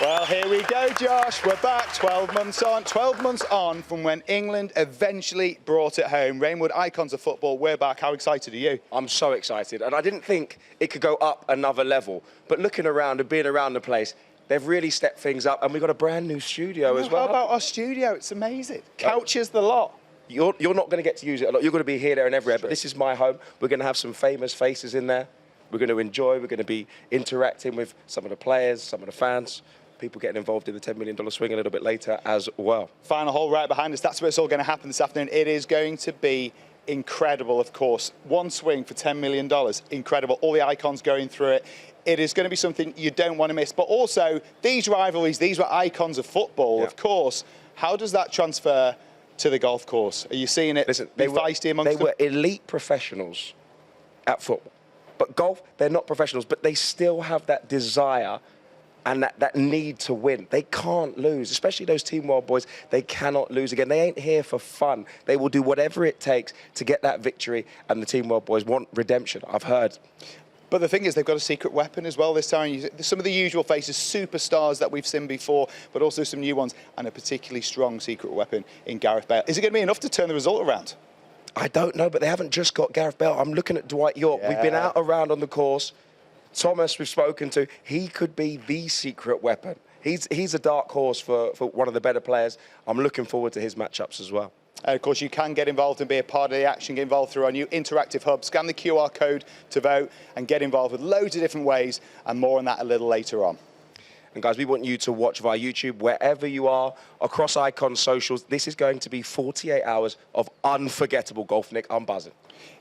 Well, here we go, Josh. We're back 12 months on. 12 months on from when England eventually brought it home. Rainwood icons of football, we're back. How excited are you? I'm so excited. And I didn't think it could go up another level. But looking around and being around the place, they've really stepped things up. And we've got a brand new studio as well. How about our studio? It's amazing. Couches the lot. You're not going to get to use it a lot. You're going to be here, there and everywhere. But this is my home. We're going to have some famous faces in there. We're going to enjoy. We're going to be interacting with some of the players, some of the fans. People getting involved in the $10 million swing a little bit later as well. Final hole right behind us. That's where it's all going to happen this afternoon. It is going to be incredible, of course. One swing for $10 million. Incredible. All the icons going through it. It is going to be something you don't want to miss. But also, these rivalries, these were icons of football, of course. How does that transfer to the golf course? Are you seeing it be feisty amongst them? They were elite professionals at football. But golf, they're not professionals, but they still have that desire and that need to win. They can't lose, especially those Team World boys. They cannot lose again. They ain't here for fun. They will do whatever it takes to get that victory, and the Team World boys want redemption, I've heard. But the thing is, they've got a secret weapon as well this time. Some of the usual faces, superstars that we've seen before, but also some new ones, and a particularly strong secret weapon in Gareth Bale. Is it going to be enough to turn the result around? I don't know, but they haven't just got Gareth Bale. I'm looking at Dwight York. We've been out around on the course. Thomas, we've spoken to. He could be the secret weapon. He's a dark horse for one of the better players. I'm looking forward to his matchups as well. Of course, you can get involved and be a part of the action, get involved through our new interactive hub. Scan the QR code to vote and get involved with loads of different ways, and more on that a little later on. And guys, we want you to watch via YouTube, wherever you are, across Icon socials. This is going to be 48 hours of unforgettable golf, Nick. I'm buzzing.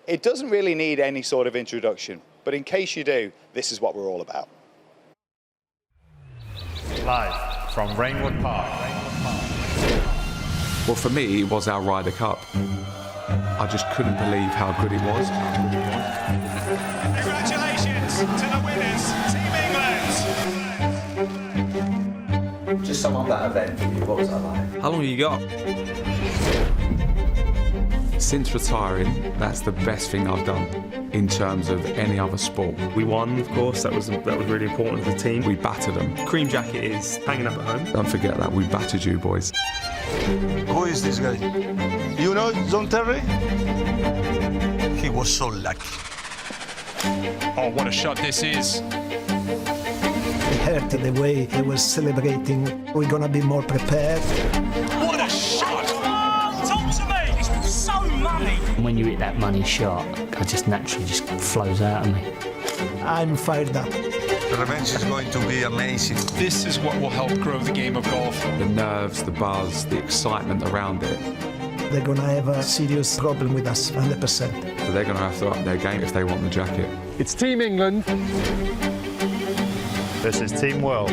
It doesn't really need any sort of introduction, but in case you do, this is what we're all about. Live from Rainwood Park. Well, for me, it was our Ryder Cup. I just couldn't believe how good it was. Congratulations to the winners, Team England. Just sum up that event for you. What was that like? How long have you got? Since retiring, that's the best thing I've done in terms of any other sport. We won, of course. That was really important for the team. We battered them. Cream jacket is hanging up at home. Don't forget that. We battered you, boys. Who is this guy? You know John Terry? He was so lucky. Oh, what a shot this is. It hurt the way they were celebrating. We're gonna be more prepared. What a shot! Talk to me! It's so money! When you hit that money shot, it just naturally just flows out of me. I'm fired up. The revenge is going to be amazing. This is what will help grow the game of golf. The nerves, the buzz, the excitement around it. They're gonna have a serious problem with us, 100%. But they're going to have to up their game if they want the jacket. It's Team England. This is Team World.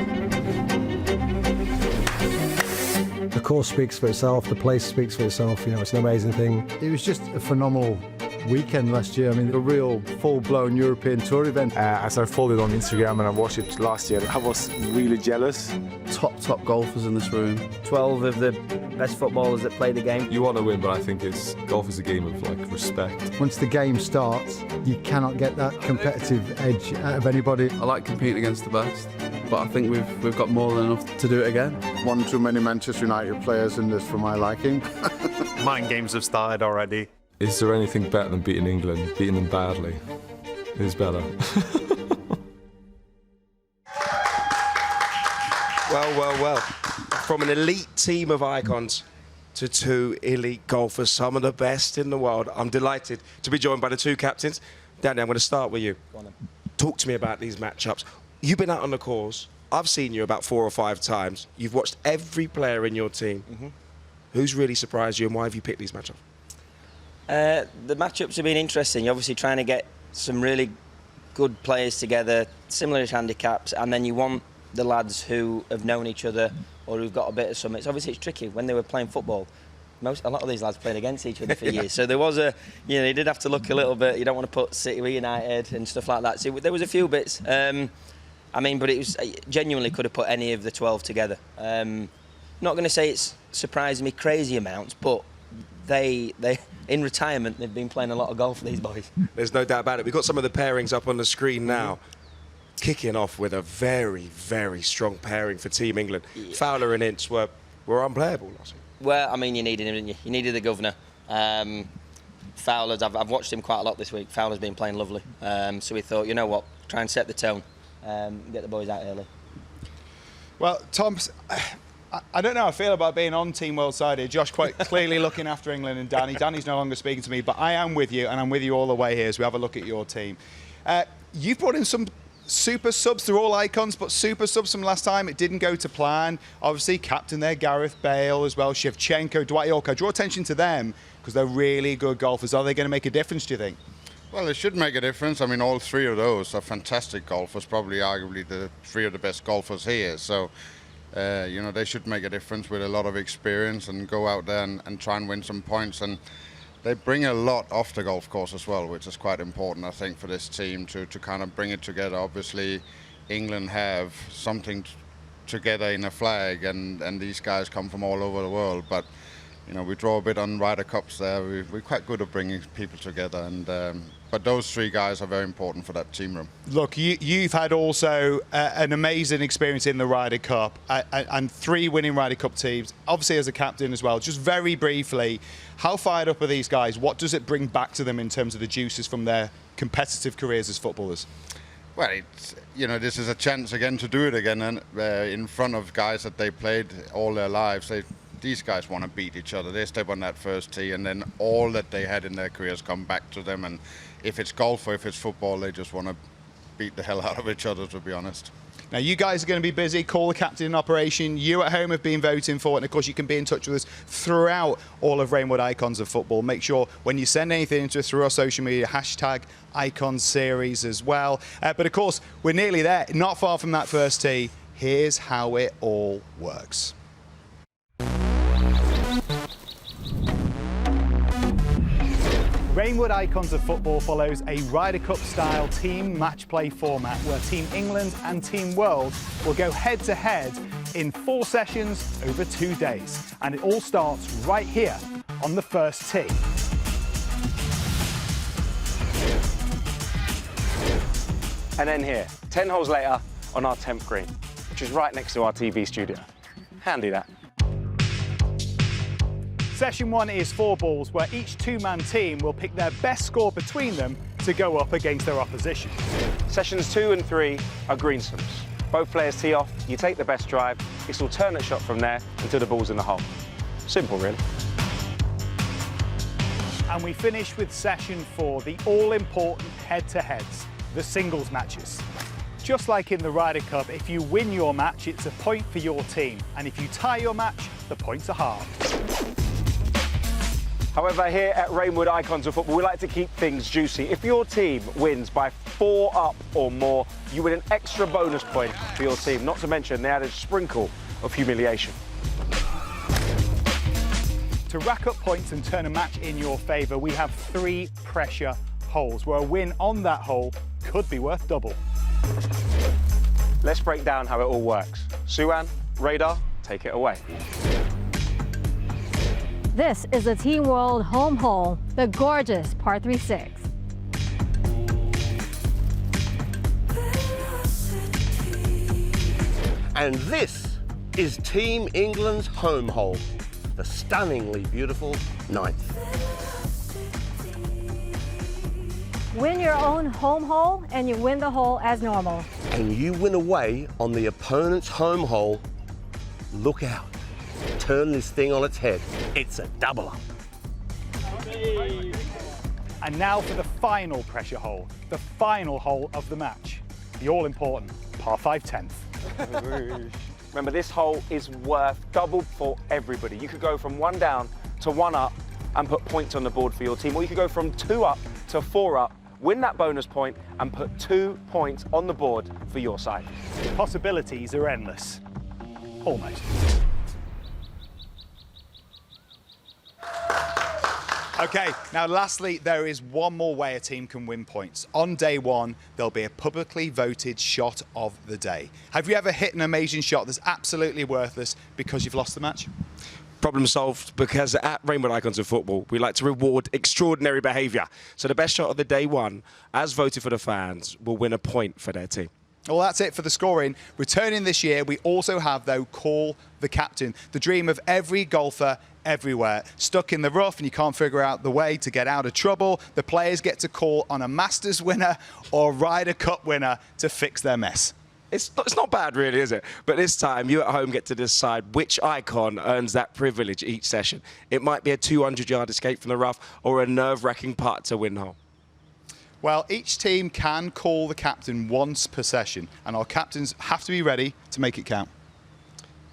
The course speaks for itself, the place speaks for itself, you know, it's an amazing thing. It was just a phenomenal weekend last year. I mean, a real full-blown European Tour event. As I followed on Instagram and I watched it last year, I was really jealous. Top golfers in this room. 12 of the best footballers that play the game. You want to win, but I think golf is a game of respect. Once the game starts, you cannot get that competitive edge out of anybody. I like competing against the best, but I think we've got more than enough to do it again. One too many Manchester United players in this for my liking. Mind games have started already. Is there anything better than beating England? Beating them badly is better. Well. From an elite team of icons to two elite golfers, some of the best in the world. I'm delighted to be joined by the two captains. Danny, I'm going to start with you. Talk to me about these matchups. You've been out on the course. I've seen you about 4 or 5 times. You've watched every player in your team. Who's really surprised you, and why have you picked these matchups? The matchups have been interesting. You're obviously trying to get some really good players together, similar handicaps, and then you want the lads who have known each other or who've got a bit of something. Obviously it's tricky. When they were playing football, a lot of these lads played against each other for years. So there was you did have to look a little bit. You don't want to put City with United and stuff like that. So there was a few bits. I mean, but it was genuinely could have put any of the 12 together. Not going to say it's surprised me crazy amounts, but they in retirement they've been playing a lot of golf, these boys. There's no doubt about it. We've got some of the pairings up on the screen now. kicking off with a very, very strong pairing for Team England. Yeah. Fowler and Ince were unplayable last week. Well, I mean, you needed him, didn't you? You needed the governor. Fowler's, I've watched him quite a lot this week. Fowler's been playing lovely. So we thought, you know what, try and set the tone, get the boys out early. Well, Tom, I don't know how I feel about being on Team World side here. Josh quite clearly looking after England and Danny. Danny's no longer speaking to me, but I am with you, and I'm with you all the way here as we have a look at your team. You've brought in some super subs. They're all icons, but super subs from last time. It didn't go to plan. Obviously, captain there, Gareth Bale as well, Shevchenko, Dwight Yorker. Draw attention to them because they're really good golfers. Are they going to make a difference, do you think? Well, it should make a difference. I mean, all three of those are fantastic golfers, probably arguably the three of the best golfers here. So, you know, they should make a difference with a lot of experience and go out there and try and win some points. And they bring a lot off the golf course as well, which is quite important, I think, for this team to kind of bring it together. Obviously, England have something together in a flag, and these guys come from all over the world. But, you know, we draw a bit on Ryder Cups there. We're quite good at bringing people together, and but those three guys are very important for that team room. Look, you've had also an amazing experience in the Ryder Cup and 3 winning Ryder Cup teams, obviously as a captain as well. Just very briefly, how fired up are these guys? What does it bring back to them in terms of the juices from their competitive careers as footballers? Well, it's, you know, this is a chance again to do it again, and in front of guys that they played all their lives. These guys want to beat each other. They step on that first tee, and then all that they had in their careers come back to them. And if it's golf or if it's football, they just want to beat the hell out of each other, to be honest. Now, you guys are going to be busy. Call the captain in operation. You at home have been voting for it. And, of course, you can be in touch with us throughout all of Rainwood Icons of Football. Make sure when you send anything to us through our social media, hashtag Icons Series as well. But, of course, we're nearly there. Not far from that first tee. Here's how it all works. Rainwood Icons of Football follows a Ryder Cup-style team match play format where Team England and Team World will go head-to-head in 4 sessions over 2 days. And it all starts right here on the first tee. And then here, 10 holes later on our 10th green, which is right next to our TV studio. Handy that. Session 1 is 4 balls, where each 2-man team will pick their best score between them to go up against their opposition. Sessions 2 and 3 are greensomes. Both players tee off, you take the best drive, it's alternate shot from there until the ball's in the hole. Simple, really. And we finish with Session 4, the all-important head-to-heads, the singles matches. Just like in the Ryder Cup, if you win your match, it's a point for your team. And if you tie your match, the points are halved. However, here at Rainwood Icons of Football, we like to keep things juicy. If your team wins by 4 up or more, you win an extra bonus point for your team. Not to mention, they add a sprinkle of humiliation. To rack up points and turn a match in your favour, we have 3 pressure holes, where a win on that hole could be worth double. Let's break down how it all works. Suan, Radar, take it away. This is the Team World home hole, the gorgeous par 3-6. And this is Team England's home hole, the stunningly beautiful 9th. Win your own home hole and you win the hole as normal. And you win away on the opponent's home hole. Look out. Turn this thing on its head. It's a double-up. And now for the final pressure hole, the final hole of the match, the all-important par 5 10th. Remember, this hole is worth double for everybody. You could go from 1 down to 1 up and put points on the board for your team, or you could go from 2 up to 4 up, win that bonus point and put 2 points on the board for your side. The possibilities are endless. Almost. OK, now lastly, there is one more way a team can win points. On day 1, there'll be a publicly voted shot of the day. Have you ever hit an amazing shot that's absolutely worthless because you've lost the match? Problem solved, because at Rainbow Icons of Football, we like to reward extraordinary behaviour. So the best shot of the day 1, as voted for the fans, will win a point for their team. Well, that's it for the scoring. Returning this year, we also have, though, Call the Captain, the dream of every golfer everywhere. Stuck in the rough and you can't figure out the way to get out of trouble, the players get to call on a Masters winner or Ryder Cup winner to fix their mess. It's not bad, really, is it? But this time, you at home get to decide which icon earns that privilege each session. It might be a 200-yard escape from the rough or a nerve-wracking putt to win hole. Well, each team can call the captain once per session, and our captains have to be ready to make it count.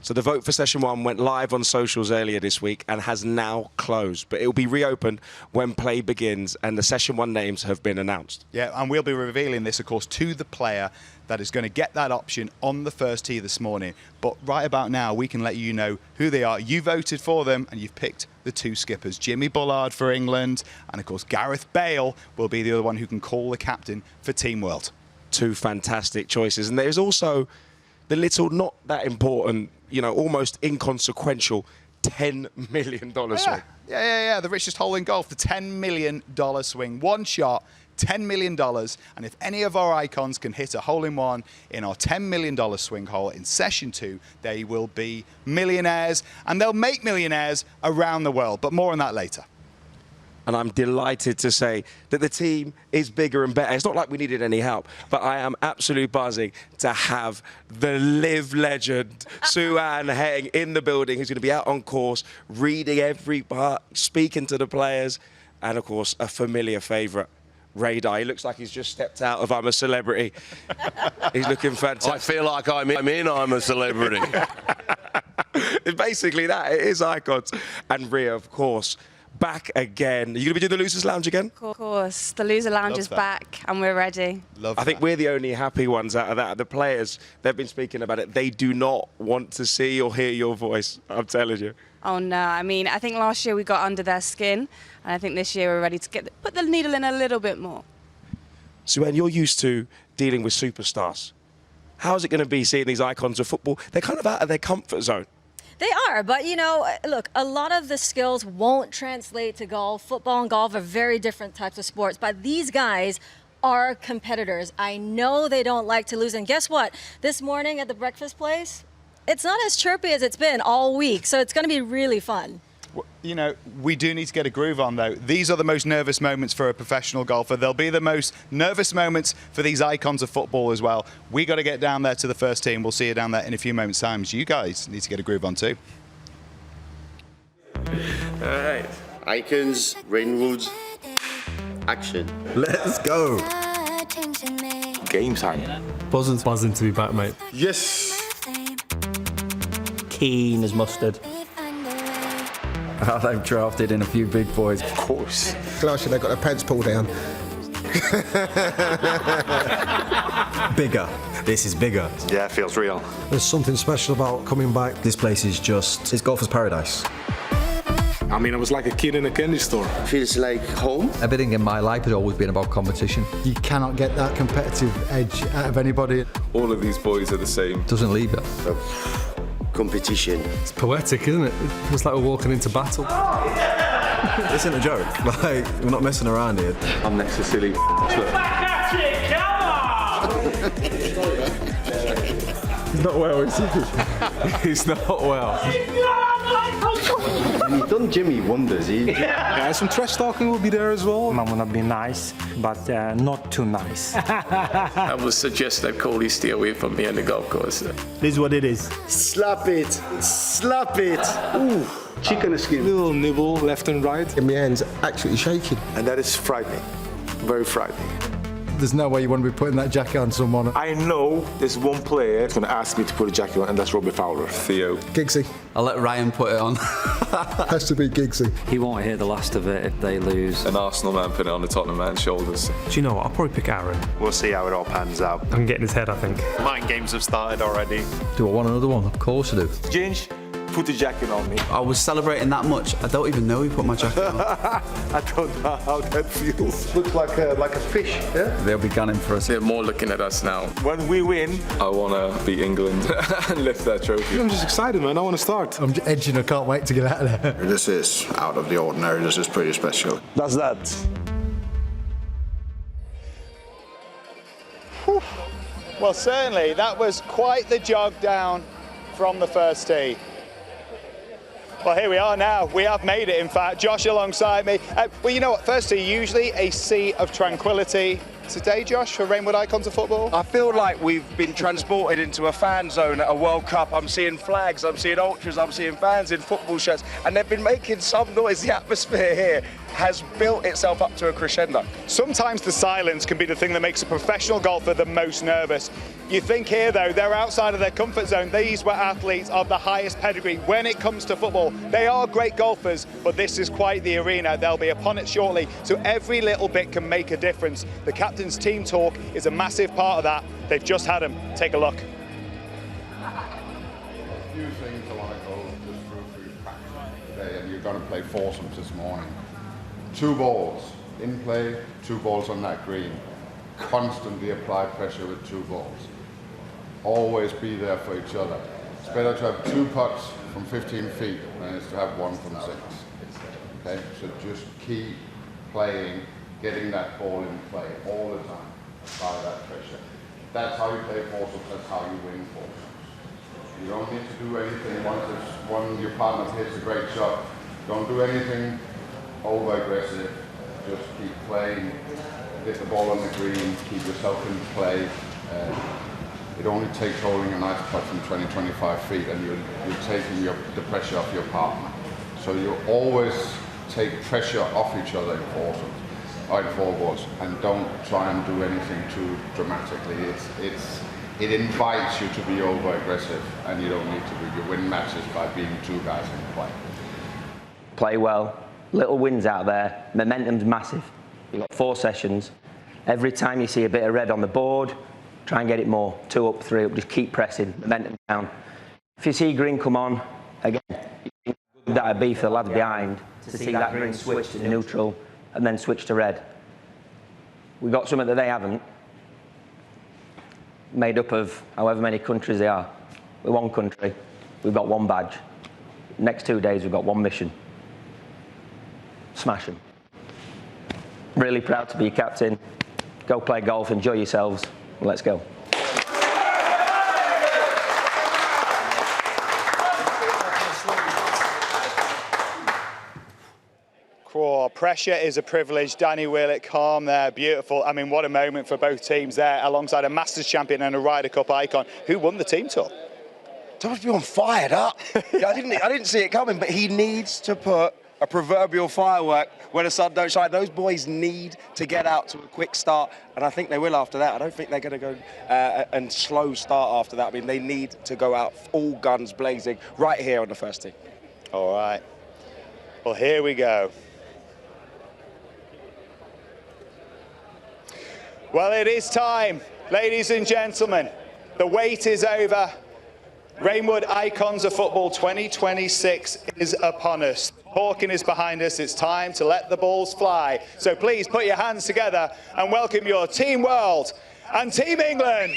So the vote for session 1 went live on socials earlier this week and has now closed, but it will be reopened when play begins and the session 1 names have been announced. Yeah, and we'll be revealing this, of course, to the player that is going to get that option on the first tee this morning. But right about now, we can let you know who they are. You voted for them and you've picked the 2 skippers, Jimmy Bullard for England, and of course Gareth Bale will be the other one who can call the captain for Team World. 2 fantastic choices, and there's also the little, not that important, you know, almost inconsequential $10 million swing. Yeah, the richest hole in golf, the $10 million swing. One shot, $10 million, and if any of our icons can hit a hole-in-one in our $10 million swing hole in session 2, they will be millionaires, and they'll make millionaires around the world, but more on that later. And I'm delighted to say that the team is bigger and better. It's not like we needed any help, but I am absolutely buzzing to have the live legend, Sue-Ann Heng, in the building, who's going to be out on course, reading every part, speaking to the players, and of course, a familiar favourite, Radar. He looks like he's just stepped out of I'm a Celebrity. He's looking fantastic. I feel like I'm a Celebrity. It's basically that. It is icons. And Ria, of course, back again. Are you going to be doing the Losers Lounge again? Of course. The Loser Lounge is back and we're ready. I think we're the only happy ones out of that. The players, they've been speaking about it. They do not want to see or hear your voice. I'm telling you. Oh, no. I mean, I think last year we got under their skin, and I think this year we're ready to put the needle in a little bit more. Sue-Ann, you're used to dealing with superstars. How is it going to be seeing these icons of football? They're kind of out of their comfort zone. They are, but you know, look, a lot of the skills won't translate to golf. Football and golf are very different types of sports, but these guys are competitors. I know they don't like to lose, and guess what? This morning at the breakfast place, it's not as chirpy as it's been all week, so it's going to be really fun. You know, we do need to get a groove on, though. These are the most nervous moments for a professional golfer. They'll be the most nervous moments for these icons of football as well. We got to get down there to the first team. We'll see you down there in a few moments' time. You guys need to get a groove on, too. All right. Icons, Rainwoods, action. Let's go. Game time. Buzzing to be back, mate. Yes. Keen as mustard. They've drafted in a few big boys. Of course. Last year they got their pants pulled down. Bigger. This is bigger. Yeah, it feels real. There's something special about coming back. This place is just... It's golfer's paradise. I mean, I was like a kid in a candy store. Feels like home. Everything in my life has always been about competition. You cannot get that competitive edge out of anybody. All of these boys are the same. Doesn't leave you. Competition. It's poetic, isn't it? It's like we're walking into battle. This isn't a joke. Like, we're not messing around here. I'm next to silly. He's not well, is he? He's not well. And he's done Jimmy wonders. Yeah, some trash talking will be there as well. I'm gonna be nice, but not too nice. I would suggest that Cody stay away from me on the golf course. This is what it is. Slap it. Slap it. Ooh. Chicken skin. Little nibble left and right. And my hand's actually shaking. And that is frightening. Very frightening. There's no way you want to be putting that jacket on someone. I know there's one player who's going to ask me to put a jacket on, and that's Robbie Fowler. Theo. Giggsy. I'll let Ryan put it on. Has to be Giggsy. He won't hear the last of it if they lose. An Arsenal man put it on the Tottenham man's shoulders. Do you know what? I'll probably pick Aaron. We'll see how it all pans out. I can get in his head, I think. Mind games have started already. Do I want another one? Of course I do. Ginge, put the jacket on me. I was celebrating that much. I don't even know he put my jacket on. I don't know how that feels. Looks like a fish, yeah? They'll be gunning for us. They're more looking at us now. When we win, I want to beat England and lift that trophy. I'm just excited, man. I want to start. I'm edging. I can't wait to get out of there. This is out of the ordinary. This is pretty special. That's that. Well, certainly, that was quite the jog down from the first tee. Well, here we are now. We have made it, in fact. Josh alongside me. Well, you know what? First tee, usually a sea of tranquility. Today, Josh, for Rainwood Icons of Football? I feel like we've been transported into a fan zone at a World Cup. I'm seeing flags, I'm seeing ultras, I'm seeing fans in football shirts, and they've been making some noise. The atmosphere here has built itself up to a crescendo. Sometimes the silence can be the thing that makes a professional golfer the most nervous. You think here, though, they're outside of their comfort zone. These were athletes of the highest pedigree. When it comes to football, they are great golfers, but this is quite the arena. They'll be upon it shortly, so every little bit can make a difference. The captain's team talk is a massive part of that. They've just had them. Take a look. A few things I want to go just through practice today, and you're going to play foursomes this morning. 2 balls in play, 2 balls on that green. Constantly apply pressure with 2 balls. Always be there for each other. It's better to have 2 putts from 15 feet than it is to have 1 from 6. Okay, so just keep playing, getting that ball in play all the time. Apply that pressure. That's how you play foursomes. That's how you win foursomes. You don't need to do anything once your partner hits a great shot. Don't do anything over aggressive. Just keep playing. Get the ball on the green. Keep yourself in play. It only takes holding a nice putt from 20-25 feet, and you're taking the pressure off your partner. So you always take pressure off each other in foursomes. Or in 4-balls, and don't try and do anything too dramatically. It invites you to be over aggressive, and you don't need to be. You win matches by being 2 guys in play. Play well, little wins out there, momentum's massive. You've got 4 sessions. Every time you see a bit of red on the board, try and get it more. 2 up, 3 up, just keep pressing, momentum down. If you see green come on, again, that'd be for the lads behind to see that green switch to neutral and then switch to red. We've got something that they haven't, made up of however many countries they are. We're 1 country, we've got 1 badge. Next 2 days we've got 1 mission. Smash them. Really proud to be your captain. Go play golf, enjoy yourselves, let's go. Oh, pressure is a privilege. Danny Willett, calm there, beautiful. I mean, what a moment for both teams there, alongside a Masters champion and a Ryder Cup icon. Who won the team tour? Thomas Bjorn fired up. I didn't see it coming, but he needs to put a proverbial firework when the sun don't shine. Those boys need to get out to a quick start, and I think they will after that. I don't think they're going to go and slow start after that. I mean, they need to go out all guns blazing right here on the first tee. All right. Well, here we go. Well, it is time, ladies and gentlemen. The wait is over. Rainwood Icons of Football 2026 is upon us. Hawking is behind us. It's time to let the balls fly. So please put your hands together and welcome your Team World and Team England.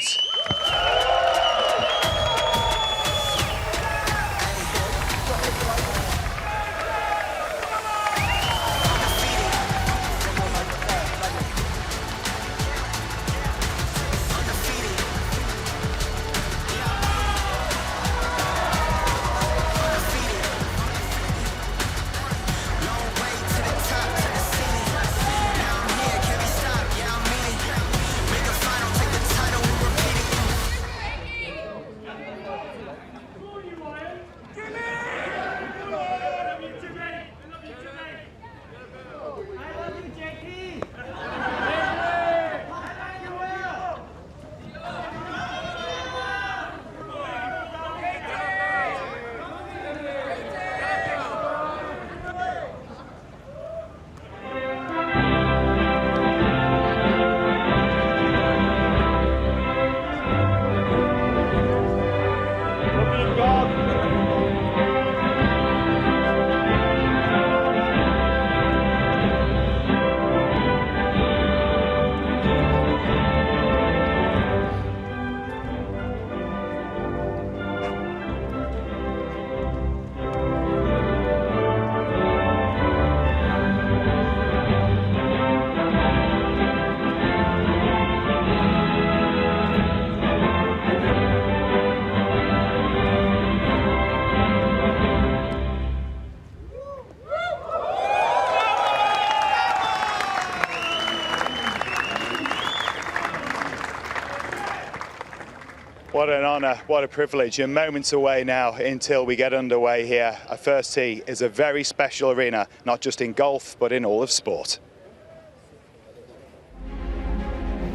What an honour, what a privilege. You're moments away now until we get underway here. A first tee is a very special arena, not just in golf, but in all of sport.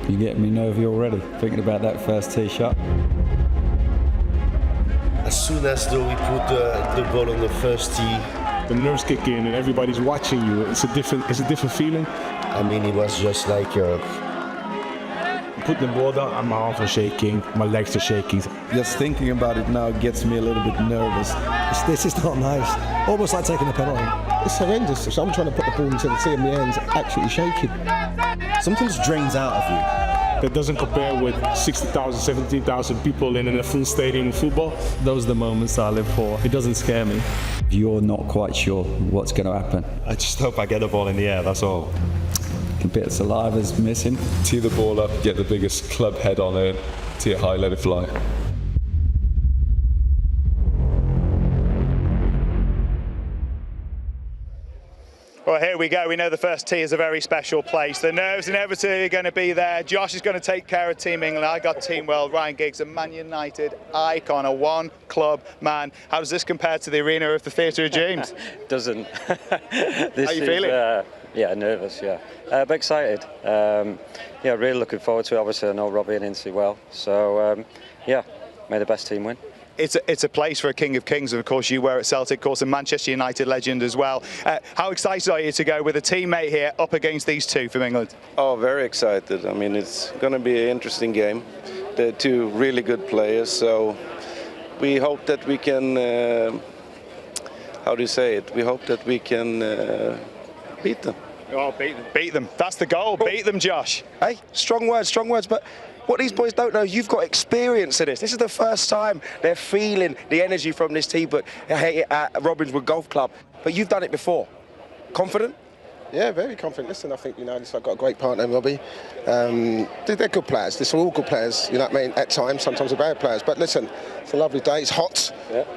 You're getting me nervy already, thinking about that first tee shot. As soon as though we put the ball on the first tee, the nerves kick in and everybody's watching you. It's a different feeling. I mean, it was just like put the ball down, my arms are shaking, my legs are shaking. Just thinking about it now gets me a little bit nervous. This is not nice. Almost like taking a penalty. It's horrendous. So I'm trying to put the ball into the tee and my hands actually shaking. Sometimes drains out of you. That doesn't compare with 60,000, 17,000 people in a full stadium in football. Those are the moments I live for. It doesn't scare me. You're not quite sure what's going to happen. I just hope I get the ball in the air, that's all. A bit of saliva's missing. Tee the ball up, get the biggest club head on it, tee it high, let it fly. Well, here we go. We know the first tee is a very special place. The nerves inevitably going to be there. Josh is going to take care of Team England. I got Team World. Ryan Giggs, a Man United icon, a one-club man. How does this compare to the arena of the Theatre of Dreams? Doesn't. How are you feeling? Yeah, nervous, yeah. But excited. Yeah, really looking forward to it. Obviously, I know Robbie and Incy well. So, yeah, may the best team win. It's a place for a King of Kings, and of course you were at Celtic, of course a Manchester United legend as well. How excited are you to go with a teammate here up against these two from England? Oh, very excited. I mean, it's going to be an interesting game. They're two really good players, so we hope that we can, how do you say it? We hope that we can beat them. Oh, beat them. That's the goal. Beat them, Josh. Hey, strong words, but what these boys don't know, you've got experience in this. This is the first time they're feeling the energy from this team at Robinswood Golf Club. But you've done it before. Confident? Yeah, very confident. Listen, I think, I've got a great partner in Robbie. They're good players. They're all good players, you know what I mean? At times, sometimes they're bad players. But listen, it's a lovely day. It's hot,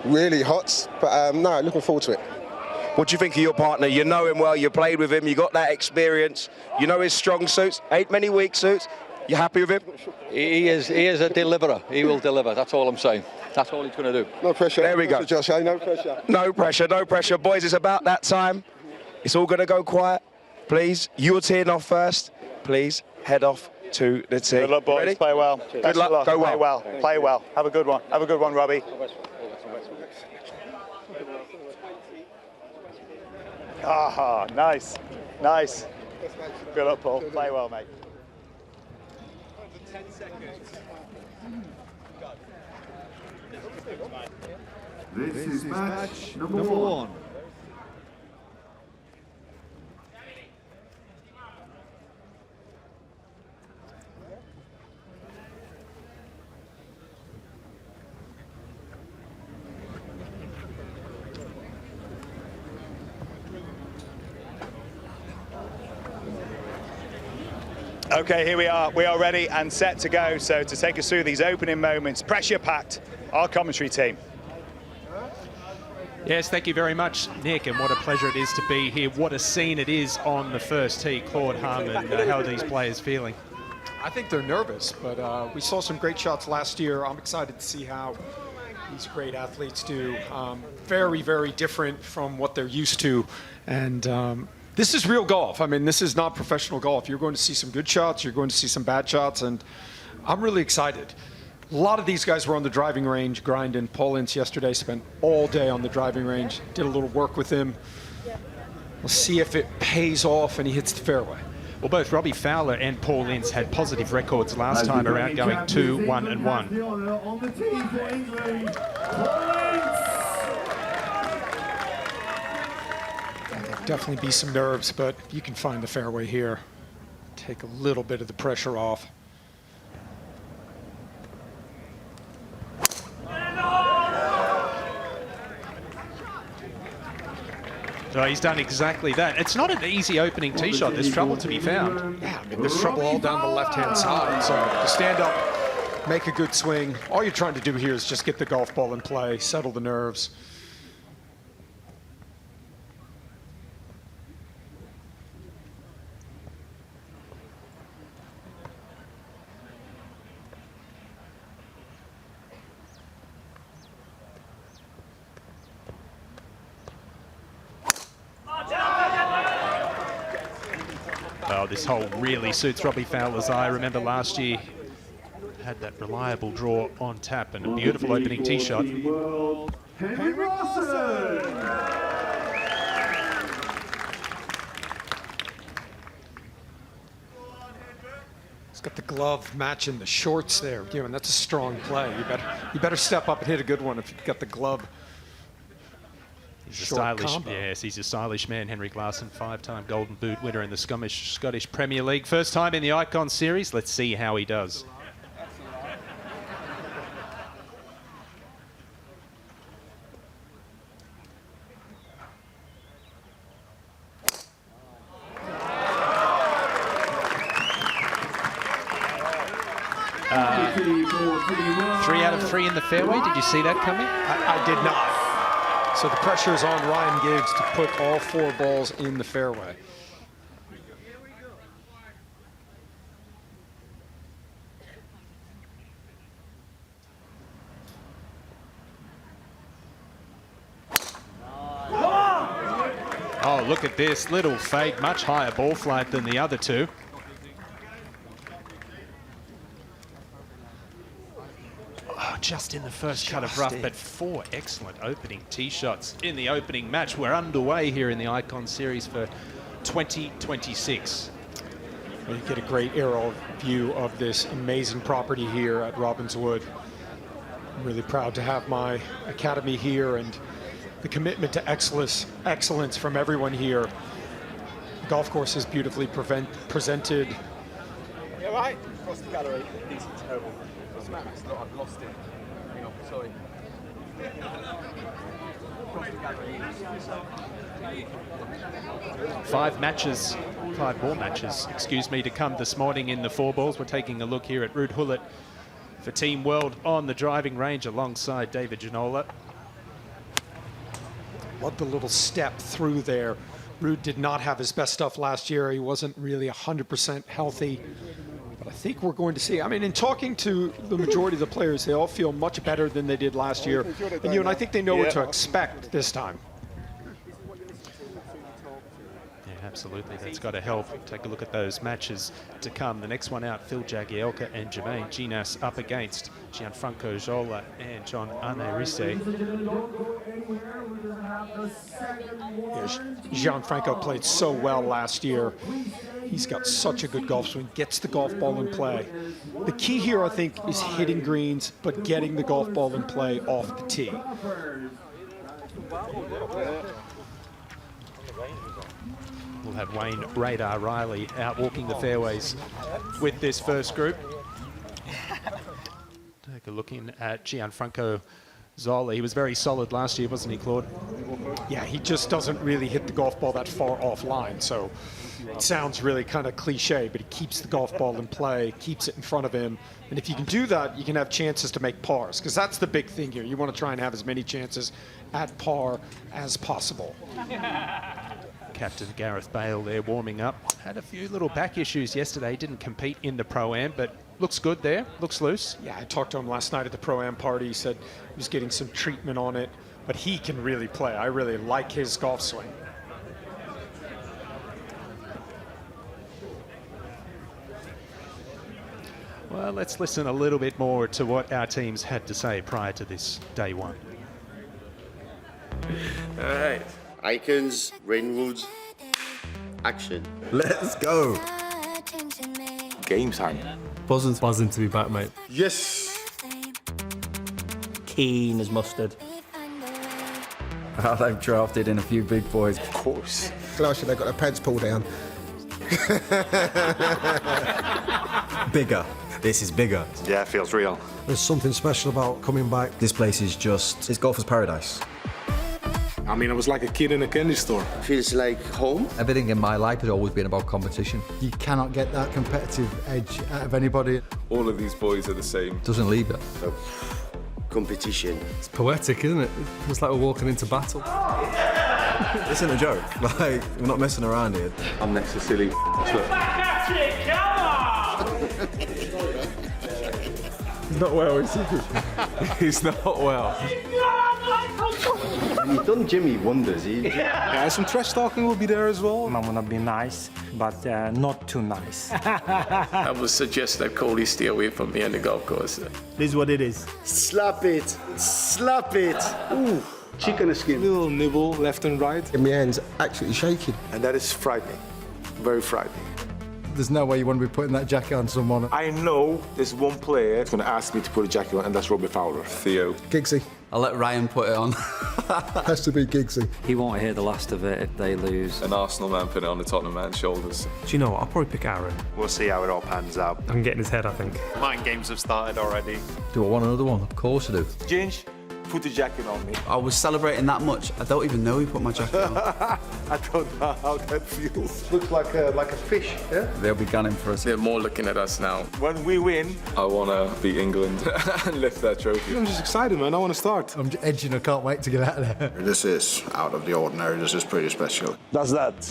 really hot. But no, looking forward to it. What do you think of your partner? You know him well, you played with him, you got that experience. You know his strong suits, ain't many weak suits. You happy with him? He is a deliverer. He will deliver. That's all I'm saying. That's all he's going to do. No pressure. There we go. Josh, no pressure. No pressure, no pressure. Boys, it's about that time. It's all going to go quiet. Please, you're teeing off first. Please head off to the tee. Good luck, boys. Ready? Play well. Good luck. Go well. Play well. Play well. Have a good one. Have a good one, Robbie. Ah, nice. Nice. Good luck, Paul. Play well, mate. 10 seconds. This is match number one. Okay, here we are. We are ready and set to go. So to take us through these opening moments, pressure-packed, our commentary team. Yes, thank you very much, Nick, and what a pleasure it is to be here. What a scene it is on the first tee. Claude Hung, and how are these players feeling? I think they're nervous, but we saw some great shots last year. I'm excited to see how these great athletes do. Very, very different from what they're used to, and this is real golf. I mean, this is not professional golf. You're going to see some good shots, you're going to see some bad shots, and I'm really excited. A lot of these guys were on the driving range grinding. Paul Ince yesterday spent all day on the driving range, did a little work with him. We'll see if it pays off and he hits the fairway. Well, both Robbie Fowler and Paul Ince had positive records last time around, going 2, 1 and 1. There'll definitely be some nerves, but you can find the fairway here. Take a little bit of the pressure off. So he's done exactly that. It's not an easy opening tee shot. There's trouble to be found. Yeah, I mean, there's trouble all down the left-hand side. So to stand up, make a good swing. All you're trying to do here is just get the golf ball in play, settle the nerves. this hole really suits Robbie Fowler's eye. Remember last year, had that reliable draw on tap and a beautiful opening tee shot. He's got the glove matching the shorts there, and that's a strong play. You better step up and hit a good one if you've got the glove. He's a stylish, yes, he's a stylish man. Henry Glasson, 5-time Golden Boot winner in the Scottish Premier League. First time in the Icon Series. Let's see how he does. Three out of three in the fairway. Did you see that coming? I did not. So the pressure is on Ryan Giggs to put all 4 balls in the fairway. Oh, look at this. Little fake, much higher ball flight than the other two. Just in the first cut of rough, but 4 excellent opening tee shots in the opening match. We're underway here in the Icon Series for 2026. Well, you get a great aerial view of this amazing property here at Robins Wood. I'm really proud to have my academy here and the commitment to excellence from everyone here. The golf course is beautifully presented. Yeah, right. Across the gallery. These are terrible. What's the matter? I've lost it. Hang on, sorry. Across the gallery. 5 more matches, excuse me, to come this morning in the Fourballs. We're taking a look here at Ruud Gullit for Team World on the driving range alongside David Ginola. Love the little step through there. Ruud did not have his best stuff last year. He wasn't really 100% healthy. But I think we're going to see, I mean, in talking to the majority of the players, they all feel much better than they did last year. And I think they know what to expect this time. Yeah, absolutely. That's got to help. Take a look at those matches to come. The next one out, Phil Jagielka and Jermaine Ginas up against Gianfranco Zola and John Arnerise. Gianfranco played so well last year. He's got such a good golf swing, gets the golf ball in play. The key here, I think, is hitting greens, but getting the golf ball in play off the tee. We'll have Wayne Radar Riley out walking the fairways with this first group. Take a look in at Gianfranco Zola. He was very solid last year, wasn't he, Claude? Yeah, he just doesn't really hit the golf ball that far offline, so it sounds really kind of cliche, but he keeps the golf ball in play, keeps it in front of him, and if you can do that, you can have chances to make pars, because that's the big thing here. You want to try and have as many chances at par as possible. Captain Gareth Bale there warming up. Had a few little back issues yesterday, didn't compete in the Pro-Am, but looks good there, looks loose. Yeah, I talked to him last night at the Pro-Am party. He said he was getting some treatment on it, but he can really play. I really like his golf swing. Well, let's listen a little bit more to what our teams had to say prior to this day one. All right. Icons, Rainwoods, action. Let's go. Game time. Buzzing to be back, mate. Yes. Keen as mustard. They've drafted in a few big boys. Of course. Last year they got their pants pulled down. Bigger. This is bigger. Yeah, it feels real. There's something special about coming back. This place is just, it's golfer's paradise. I mean, I was like a kid in a candy store. Feels like home. Everything in my life has always been about competition. You cannot get that competitive edge out of anybody. All of these boys are the same. Doesn't leave it. So, competition. It's poetic, isn't it? It's like we're walking into battle. This isn't a joke. Like, we're not messing around here. I'm next to silly. He's not well, is he? He's not well. And you've done Jimmy wonders. Yeah, some trash talking will be there as well. I'm gonna be nice, but not too nice. I would suggest that Cody stay away from me on the golf course. This is what it is. Slap it. Slap it. Ooh. Chicken skin. Little nibble left and right. And my hand's actually shaking. And that is frightening. Very frightening. There's no way you want to be putting that jacket on someone. I know there's one player that's going to ask me to put a jacket on, and that's Robbie Fowler. Theo. Giggsy. I'll let Ryan put it on. Has to be Giggsy. He won't hear the last of it if they lose. An Arsenal man put it on the Tottenham man's shoulders. Do you know what? I'll probably pick Aaron. We'll see how it all pans out. I can get in his head, I think. Mind games have started already. Do I want another one? Of course I do. Ginge, put the jacket on me. I was celebrating that much. I don't even know he put my jacket on. I don't know how that feels. Looks like a fish, yeah? They'll be gunning for us. They're more looking at us now. When we win, I want to beat England and lift that trophy. I'm just excited, man. I want to start. I'm edging. I can't wait to get out of there. this is out of the ordinary. This is pretty special. That's that.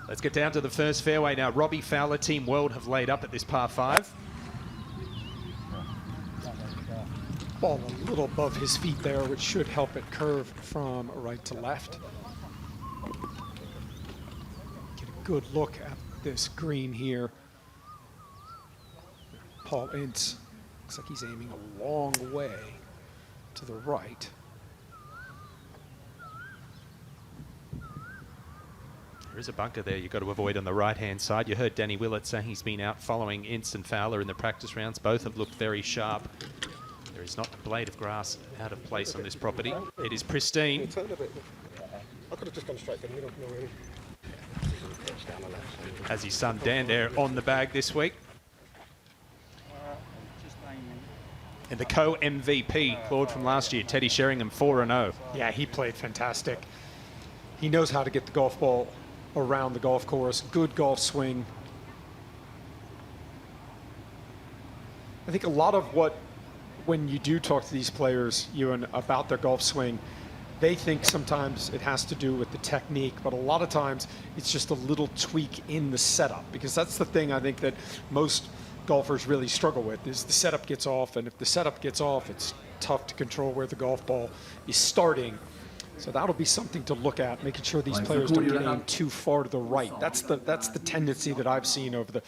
Let's get down to the first fairway now. Robbie Fowler, Team World have laid up at this par 5. Ball a little above his feet there, which should help it curve from right to left. Get a good look at this green here. Paul Ince looks like he's aiming a long way to the right. There is a bunker there you've got to avoid on the right-hand side. You heard Danny Willett say he's been out following Ince and Fowler in the practice rounds. Both have looked very sharp. There is not a blade of grass out of place on this property. It is pristine. I could have just gone straight for the middle. No, really. Has his son Dan there on the bag this week. And the co-MVP, Claude from last year, Terry-Sheringham, 4-0. Yeah, he played fantastic. He knows how to get the golf ball around the golf course. Good golf swing. I think a lot of what, when you do talk to these players, Ewan, about their golf swing, they think sometimes it has to do with the technique, but a lot of times it's just a little tweak in the setup, because that's the thing I think that most golfers really struggle with, is the setup gets off, and if the setup gets off, it's tough to control where the golf ball is starting. So that'll be something to look at, making sure these players don't get aimed too far to the right. That's the tendency that I've seen over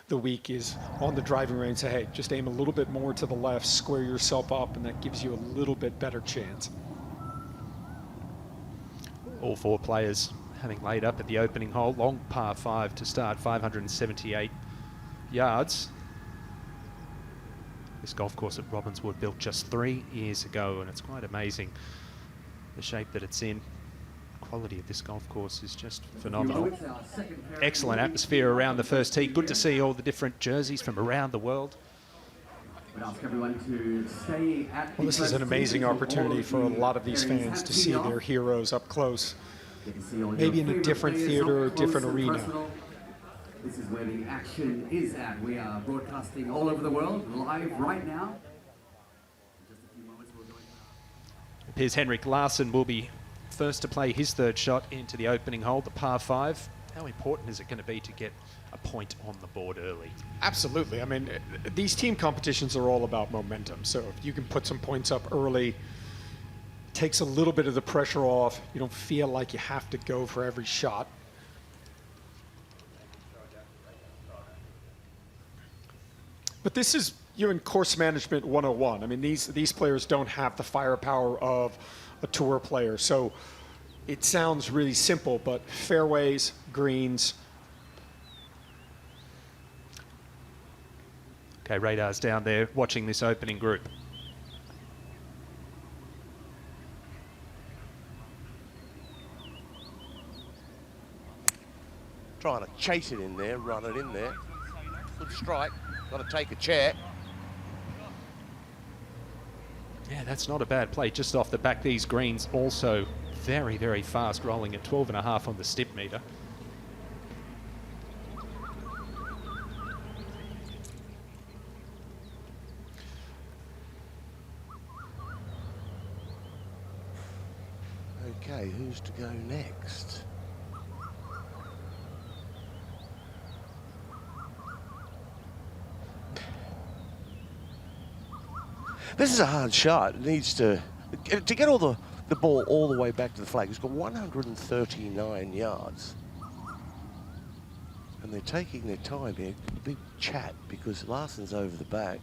the week, is on the driving range, say, hey, just aim a little bit more to the left, square yourself up, and that gives you a little bit better chance. All 4 players having laid up at the opening hole. Long par 5 to start, 578 yards. This golf course at Robbinswood built just 3 years ago, and it's quite amazing the shape that it's in. The quality of this golf course is just phenomenal. Excellent atmosphere around the first tee. Good to see all the different jerseys from around the world. Well, this is an amazing opportunity for a lot of these fans to see their heroes up close. Maybe in a different theater or different arena. This is where the action is at. We are broadcasting all over the world, live right now. It appears Henrik Larsson will be first to play his 3rd shot into the opening hole, the par 5. How important is it going to be to get a point on the board early? Absolutely. I mean, these team competitions are all about momentum. So if you can put some points up early, it takes a little bit of the pressure off. You don't feel like you have to go for every shot. But this is, you're in course management 101. I mean, these players don't have the firepower of a tour player. So it sounds really simple, but fairways, greens. Okay, radar's down there watching this opening group. Trying to chase it in there, run it in there. Good strike. Got to take a chair. Yeah, that's not a bad play. Just off the back, these greens also very, very fast, rolling at 12.5 on the stip meter. Okay, who's to go next? This is a hard shot. It needs to get all the ball all the way back to the flag. It's got 139 yards. And they're taking their time here. Big chat because Larsson's over the back.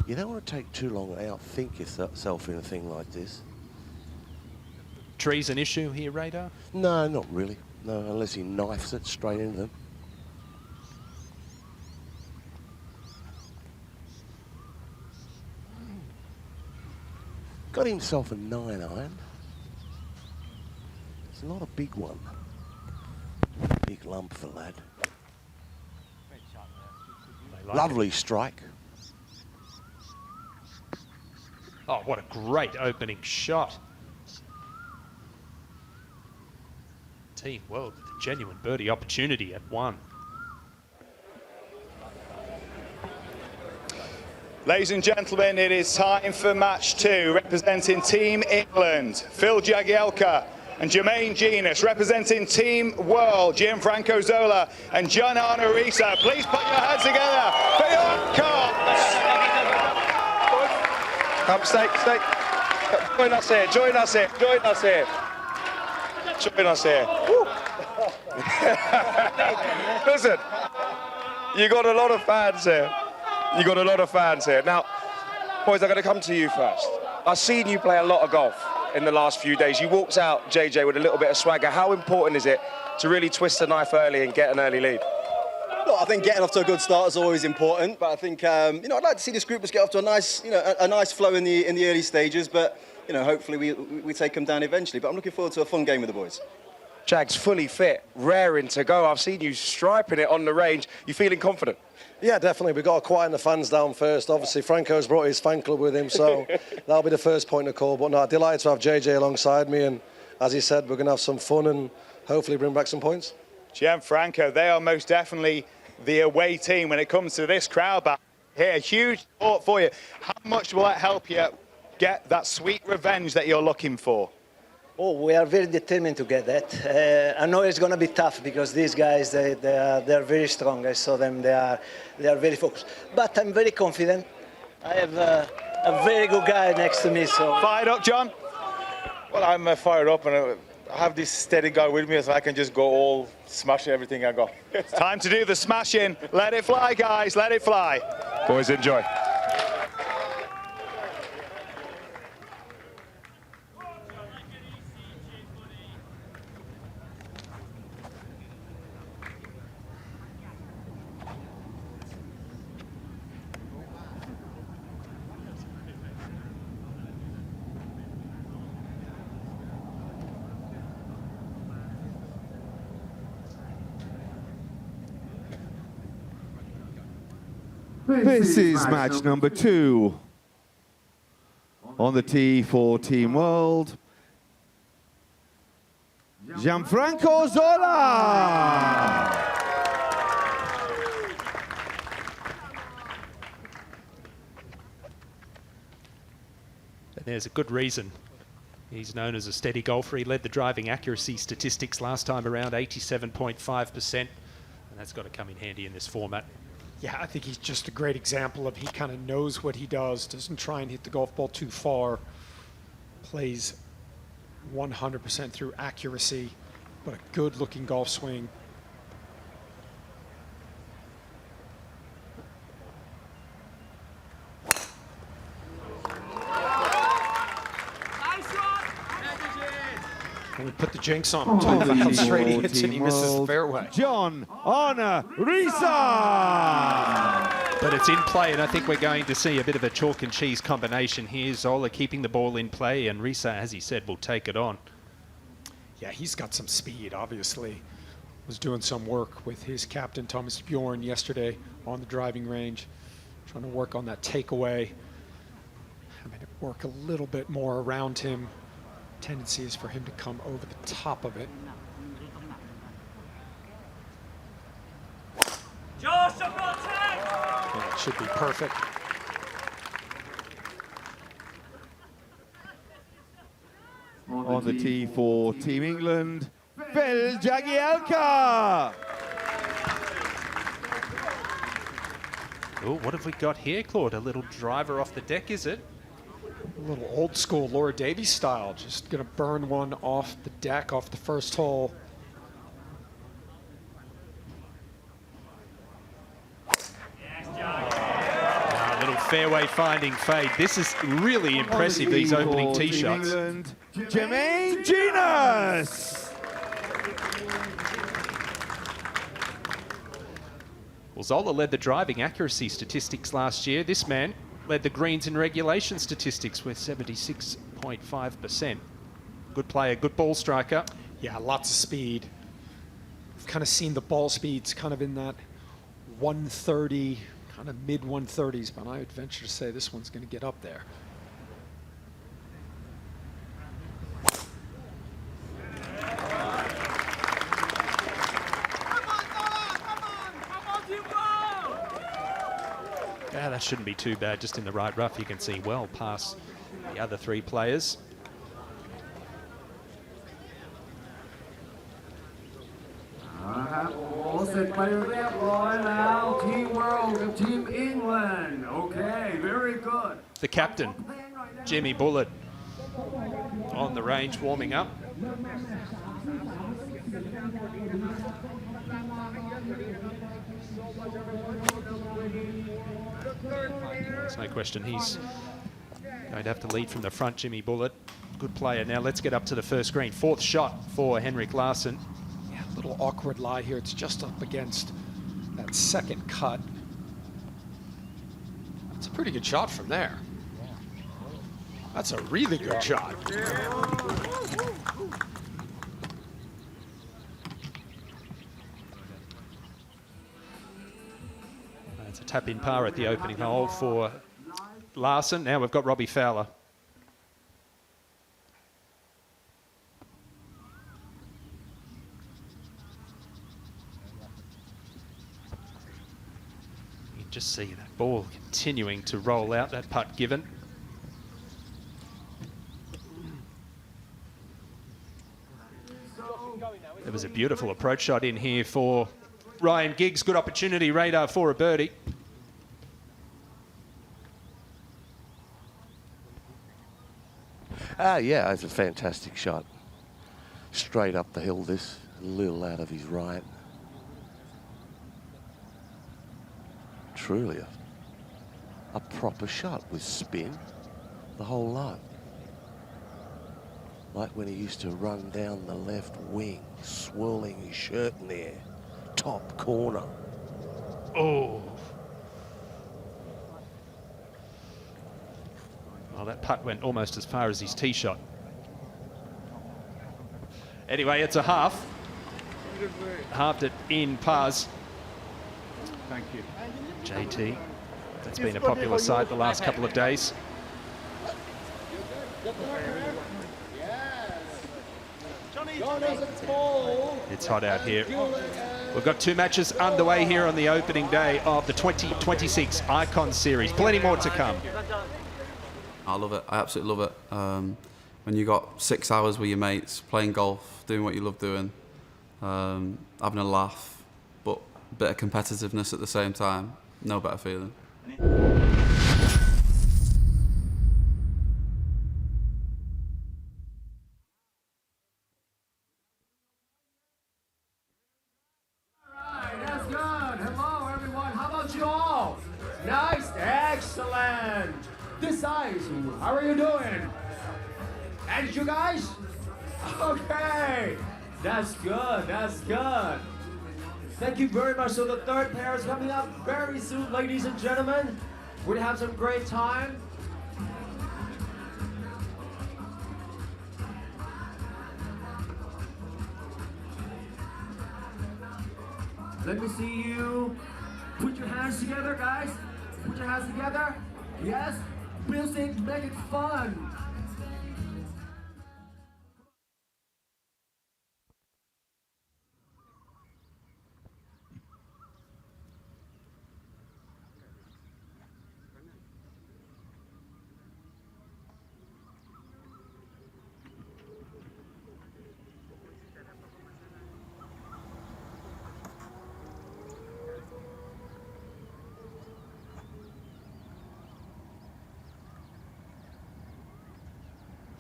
You don't want to take too long and outthink yourself in a thing like this. Trees an issue here, Radar? No, not really. No, unless he knifes it straight into them. Got himself a 9-iron. It's not a big one. Big lump for lad. Lovely strike. Oh, what a great opening shot. Team World with a genuine birdie opportunity at 1. Ladies and gentlemen, it is time for match 2, representing Team England, Phil Jagielka and Jermaine Genus, representing Team World, Gianfranco Zola and Gian-Arne Riise. Please put your hands together for your outcomes. Come, stay. Join us here, join us here. Listen, you got a lot of fans here. Now, boys, I'm going to come to you first. I've seen you play a lot of golf in the last few days. You walked out, JJ, with a little bit of swagger. How important is it to really twist the knife early and get an early lead? Look, I think getting off to a good start is always important, but I think I'd like to see this group just get off to a nice, a nice flow in the early stages. But hopefully we take them down eventually. But I'm looking forward to a fun game with the boys. Jag's fully fit, raring to go. I've seen you striping it on the range. You feeling confident? Yeah, definitely. We've got to quieten the fans down first. Obviously, Franco's brought his fan club with him, so that'll be the first point of call. But no, delighted to have JJ alongside me, and as he said, we're going to have some fun and hopefully bring back some points. Gianfranco, they are most definitely the away team when it comes to this crowd back here. Huge support for you. How much will that help you get that sweet revenge that you're looking for? Oh, we are very determined to get that. I know it's going to be tough because these guys, they are very strong. I saw them, they are very focused. But I'm very confident. I have a very good guy next to me. So fired up, John? Well, I'm fired up, and I have this steady guy with me, so I can just go all smashing everything I got. It's time to do the smashing. Let it fly, guys. Let it fly. Boys, enjoy. This is match number 2. On the tee for Team World, Gianfranco Zola. And there's a good reason. He's known as a steady golfer. He led the driving accuracy statistics last time around, 87.5%. And that's got to come in handy in this format. Yeah, I think he's just a great example of he kind of knows what he does, doesn't try and hit the golf ball too far, plays 100% through accuracy, but a good-looking golf swing. And we put the jinx on him. Talk about how straight he hits and he misses the fairway. Gian-Arne Riise. But it's in play, and I think we're going to see a bit of a chalk and cheese combination here. Zola keeping the ball in play, and Riise, as he said, will take it on. Yeah, he's got some speed, obviously. Was doing some work with his captain, Thomas Bjorn, yesterday on the driving range, trying to work on that takeaway. Having to work a little bit more around him. Tendency is for him to come over the top of it. And it should be perfect. On the tee for Team England, Phil Jagielka. Oh, what have we got here, Claude? A little driver off the deck, is it? A little old school Laura Davies style, just gonna burn one off the deck off the first hole. A little fairway finding fade. This is really impressive, these opening tee shots. Jermaine Genus! Well, Zola led the driving accuracy statistics last year. This man led the greens in regulation statistics with 76.5%. Good player, good ball striker. Yeah, lots of speed. We've kind of seen the ball speeds kind of in that 130, kind of mid 130s, but I would venture to say this one's going to get up there. Yeah, that shouldn't be too bad. Just in the right rough, you can see well past the other three players. All set by red line now. Team World and Team England. Okay, very good. The captain, Jimmy Bullard, on the range warming up. There's no question he's going to have to lead from the front, Jimmy Bullard. Good player. Now let's get up to the first green. Fourth shot for Henrik Larsson. Yeah, a little awkward lie here. It's just up against that second cut. It's a pretty good shot from there. That's a really good shot. It's a tap-in par at the opening hole for Larsson. Now we've got Robbie Fowler. You can just see that ball continuing to roll out, that putt given. There was a beautiful approach shot in here for Ryan Giggs. Good opportunity, radar for a birdie. Yeah, it's a fantastic shot. Straight up the hill, this, a little out of his right. Truly a proper shot with spin, the whole lot. Like when he used to run down the left wing, swirling his shirt in the air, top corner. Oh. Well, that putt went almost as far as his tee shot. Anyway, it's a half. Halved it in pars. Thank you. JT, that's been a popular site the last couple of days. It's hot out here. We've got two matches underway here on the opening day of the 2026 Icon Series. Plenty more to come. I love it. I absolutely love it. When you got 6 hours with your mates, playing golf, doing what you love doing, having a laugh, but a bit of competitiveness at the same time, no better feeling. That's good. Hello, everyone. How about you all? Nice. Excellent. This size. How are you doing? And you guys? Okay. That's good. That's good. Thank you very much. So the third pair is coming up very soon, ladies and gentlemen. We're gonna have some great time. Let me see you. Put your hands together, guys. Put your hands together. Yes. Music, make it fun.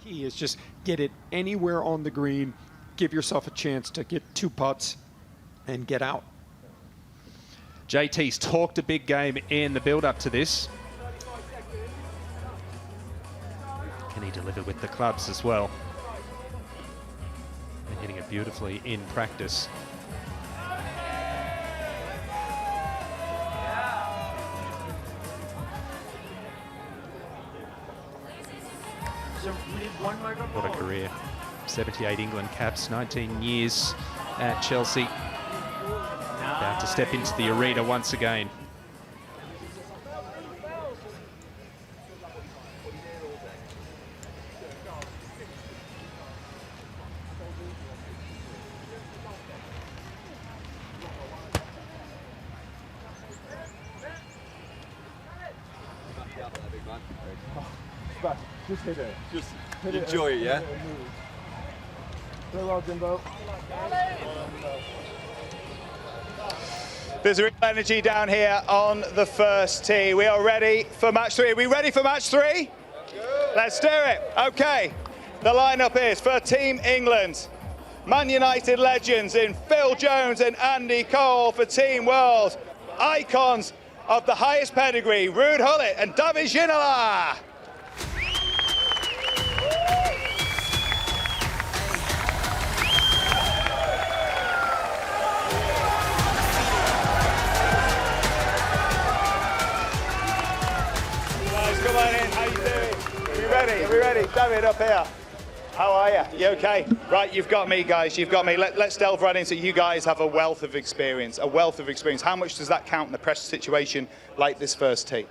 key is just get it anywhere on the green, give yourself a chance to get 2 putts and get out. JT's talked a big game in the build-up to this. Can he deliver with the clubs as well? And hitting it beautifully in practice. What a career. 78 England caps, 19 years at Chelsea. About to step into the arena once again. Just hit it. Just enjoy it, yeah? Play well, Jimbo. There's real energy down here on the first tee. We are ready for match 3. Are we ready for match 3? Let's do it. Okay. The lineup is for Team England. Man United legends in Phil Jones and Andy Cole. For Team World, icons of the highest pedigree, Ruud Gullit and David Ginola. Come on in, how you doing? Are we ready? Are we ready? David, up here. How are you? You okay? Right, you've got me, guys. You've got me. Let's delve right into it. You guys have a wealth of experience. A wealth of experience. How much does that count in a pressure situation like this first tee?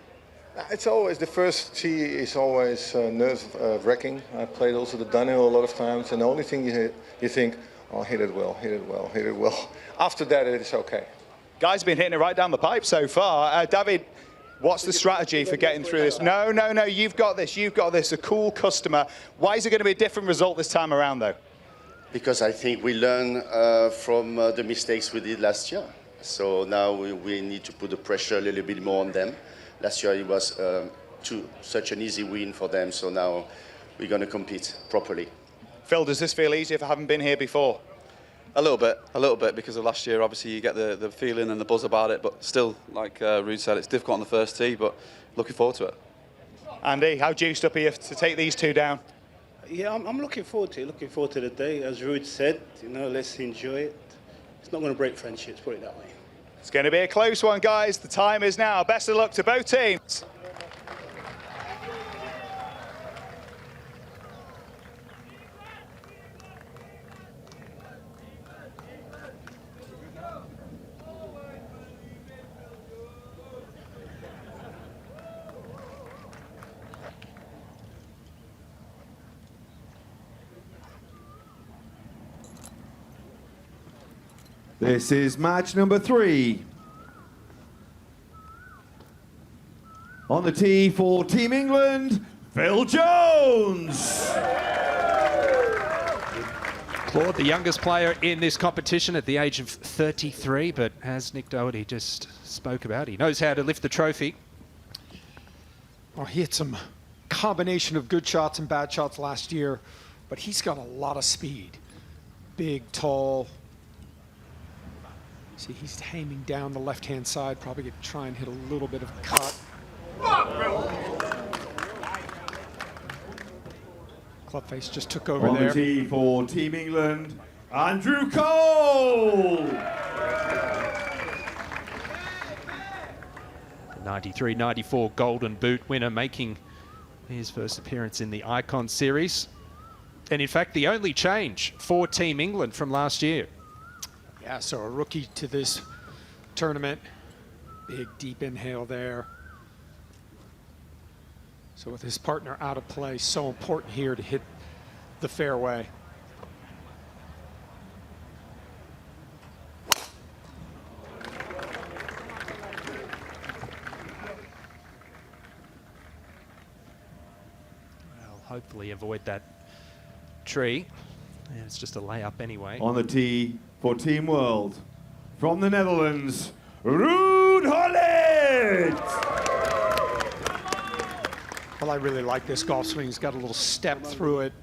It's always, the first tee is always nerve-wracking. I played also the downhill a lot of times, and the only thing you think, oh, hit it well, hit it well, hit it well. After that, it is okay. Guys have been hitting it right down the pipe so far. David, what's the strategy for getting through this? No, you've got this, a cool customer. Why is it going to be a different result this time around, though? Because I think we learn from the mistakes we did last year. So now we need to put the pressure a little bit more on them. Last year it was such an easy win for them, so now we're going to compete properly. Phil, does this feel easier for having been here before? A little bit, because of last year. Obviously, you get the feeling and the buzz about it, but still, like Ruud said, it's difficult on the first tee, but looking forward to it. Andy, how juiced up are you to take these 2 down? Yeah, I'm looking forward to it. Looking forward to the day. As Ruud said, let's enjoy it. It's not going to break friendships, put it that way. It's going to be a close one, guys. The time is now. Best of luck to both teams. This is match number 3. On the tee for Team England, Phil Jones. Claude, the youngest player in this competition at the age of 33, but as Nick Doherty just spoke about, he knows how to lift the trophy. Well, he had some combination of good shots and bad shots last year, but he's got a lot of speed. Big, tall. See, he's aiming down the left-hand side, probably going to try and hit a little bit of a cut. Clubface just took over On there. the tee for Team England, Andrew Cole. The 93-94 Golden Boot winner making his first appearance in the Icon Series. And in fact, the only change for Team England from last year. Yeah, so a rookie to this tournament. Big, deep inhale there. So with his partner out of play, so important here to hit the fairway. Well, hopefully avoid that tree. And it's just a layup anyway. On the tee for Team World, from the Netherlands, Ruud Gullit. Well, I really like this golf swing. He's got a little step through it.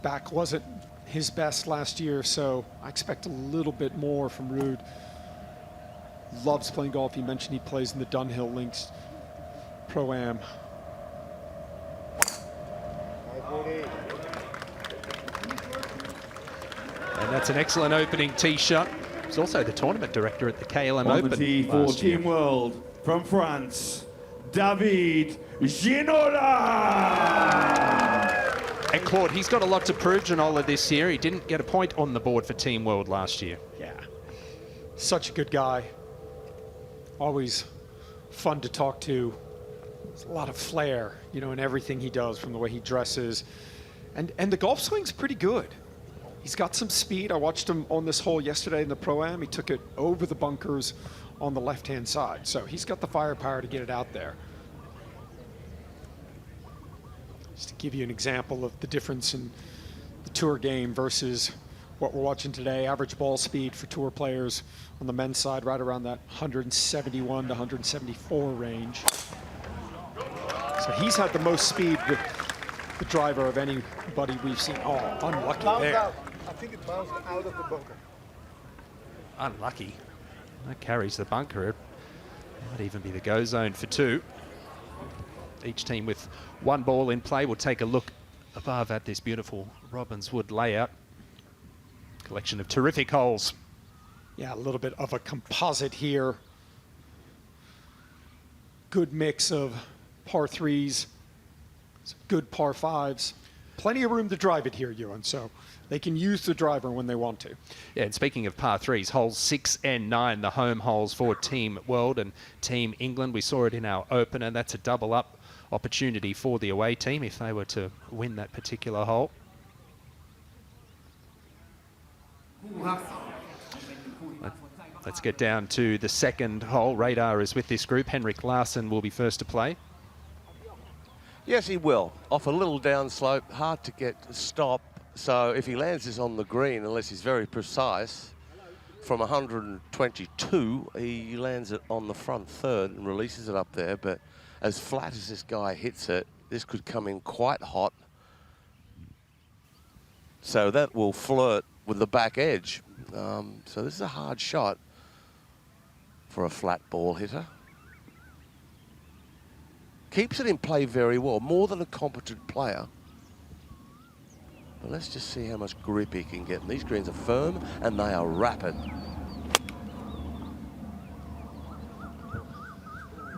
back wasn't his best last year, so I expect a little bit more from Ruud. Loves playing golf. He mentioned he plays in the Dunhill Links Pro-Am. And that's an excellent opening tee shot. He's also the tournament director at the KLM On Open the tee for last year. Team World from France, David Ginola. And Claude, he's got a lot to prove, Ginola, this year. He didn't get a point on the board for Team World last year. Yeah, such a good guy. Always fun to talk to. There's a lot of flair, you know, in everything he does, from the way he dresses. And the golf swing's pretty good. He's got some speed. I watched him on this hole yesterday in the Pro-Am. He took it over the bunkers on the left-hand side. So he's got the firepower to get it out there. Just to give you an example of the difference in the tour game versus what we're watching today, average ball speed for tour players on the men's side, right around that 171 to 174 range. So he's had the most speed with the driver of anybody we've seen. Oh, unlucky there. I think it bounced out of the bunker. Unlucky. That carries the bunker. It might even be the go zone for two. Each team with one ball in play will take a look above at this beautiful Robbinswood layout. Collection of terrific holes. Yeah, a little bit of a composite here. Good mix of par threes, some good par fives. Plenty of room to drive it here, Ewan, so they can use the driver when they want to. Yeah, and speaking of par threes, holes 6 and 9, the home holes for Team World and Team England. We saw it in our opener. That's a double up opportunity for the away team if they were to win that particular hole. Let's get down to the second hole. Radar is with this group. Henrik Larsson will be first to play. Yes, he will. Off a little downslope, hard to get a stop. So if he lands this on the green, unless he's very precise, from 122, he lands it on the front third and releases it up there. But as flat as this guy hits it, this could come in quite hot. So that will flirt with the back edge. So this is a hard shot for a flat ball hitter. Keeps it in play very well, more than a competent player. But let's just see how much grip he can get. And these greens are firm and they are rapid.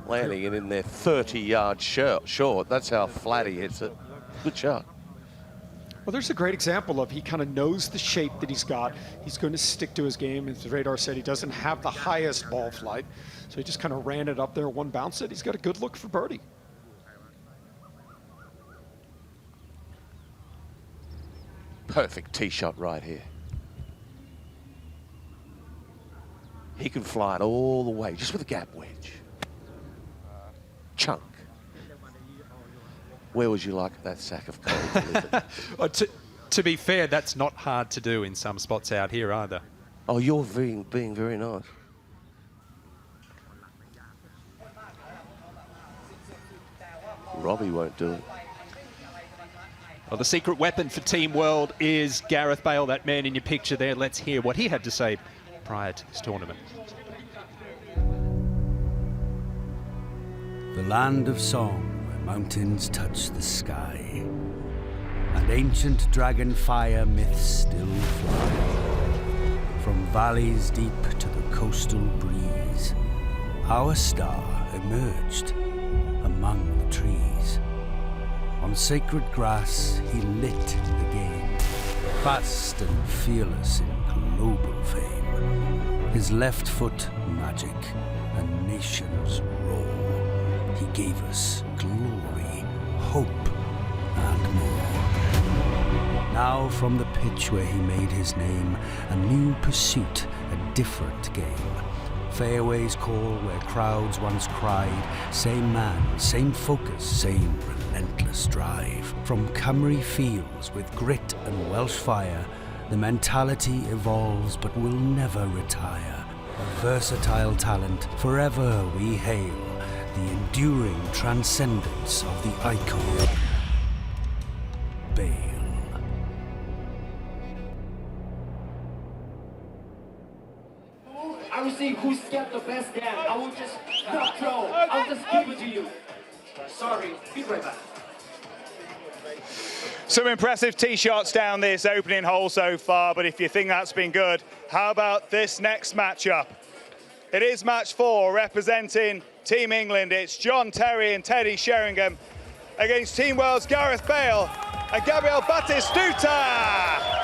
Landing it in there 30-yard short. That's how flat he hits it. Good shot. Well, there's a great example of he kind of knows the shape that he's got. He's going to stick to his game. As Radar said, he doesn't have the highest ball flight. So he just kind of ran it up there, one bounce it. He's got a good look for birdie. Perfect tee shot right here. He can fly it all the way, just with a gap wedge. Chunk. Where would you like that sack of coal to live? Well, to be fair, that's not hard to do in some spots out here either. Oh, you're being very nice. Robbie won't do it. Well, the secret weapon for Team World is Gareth Bale, that man in your picture there. Let's hear what he had to say prior to this tournament. The land of song, where mountains touch the sky, and ancient dragon fire myths still fly. From valleys deep to the coastal breeze, our star emerged among the trees. On sacred grass, he lit the game, fast and fearless in global fame. His left foot magic, a nation's roar. He gave us glory, hope, and more. Now from the pitch where he made his name, a new pursuit, a different game. Fairways call where crowds once cried, same man, same focus, same relentless drive. From Cymru fields with grit and Welsh fire, the mentality evolves but will never retire. A versatile talent, forever we hail, the enduring transcendence of the icon, Bale. see who's got the best game. I will just not throw. I'll just give it to you. Sorry, be right back. Some impressive tee shots down this opening hole so far, but if you think that's been good, how about this next matchup? It is match 4, representing Team England. It's John Terry and Terry-Sheringham against Team Wales' Gareth Bale and Bale-Batistuta.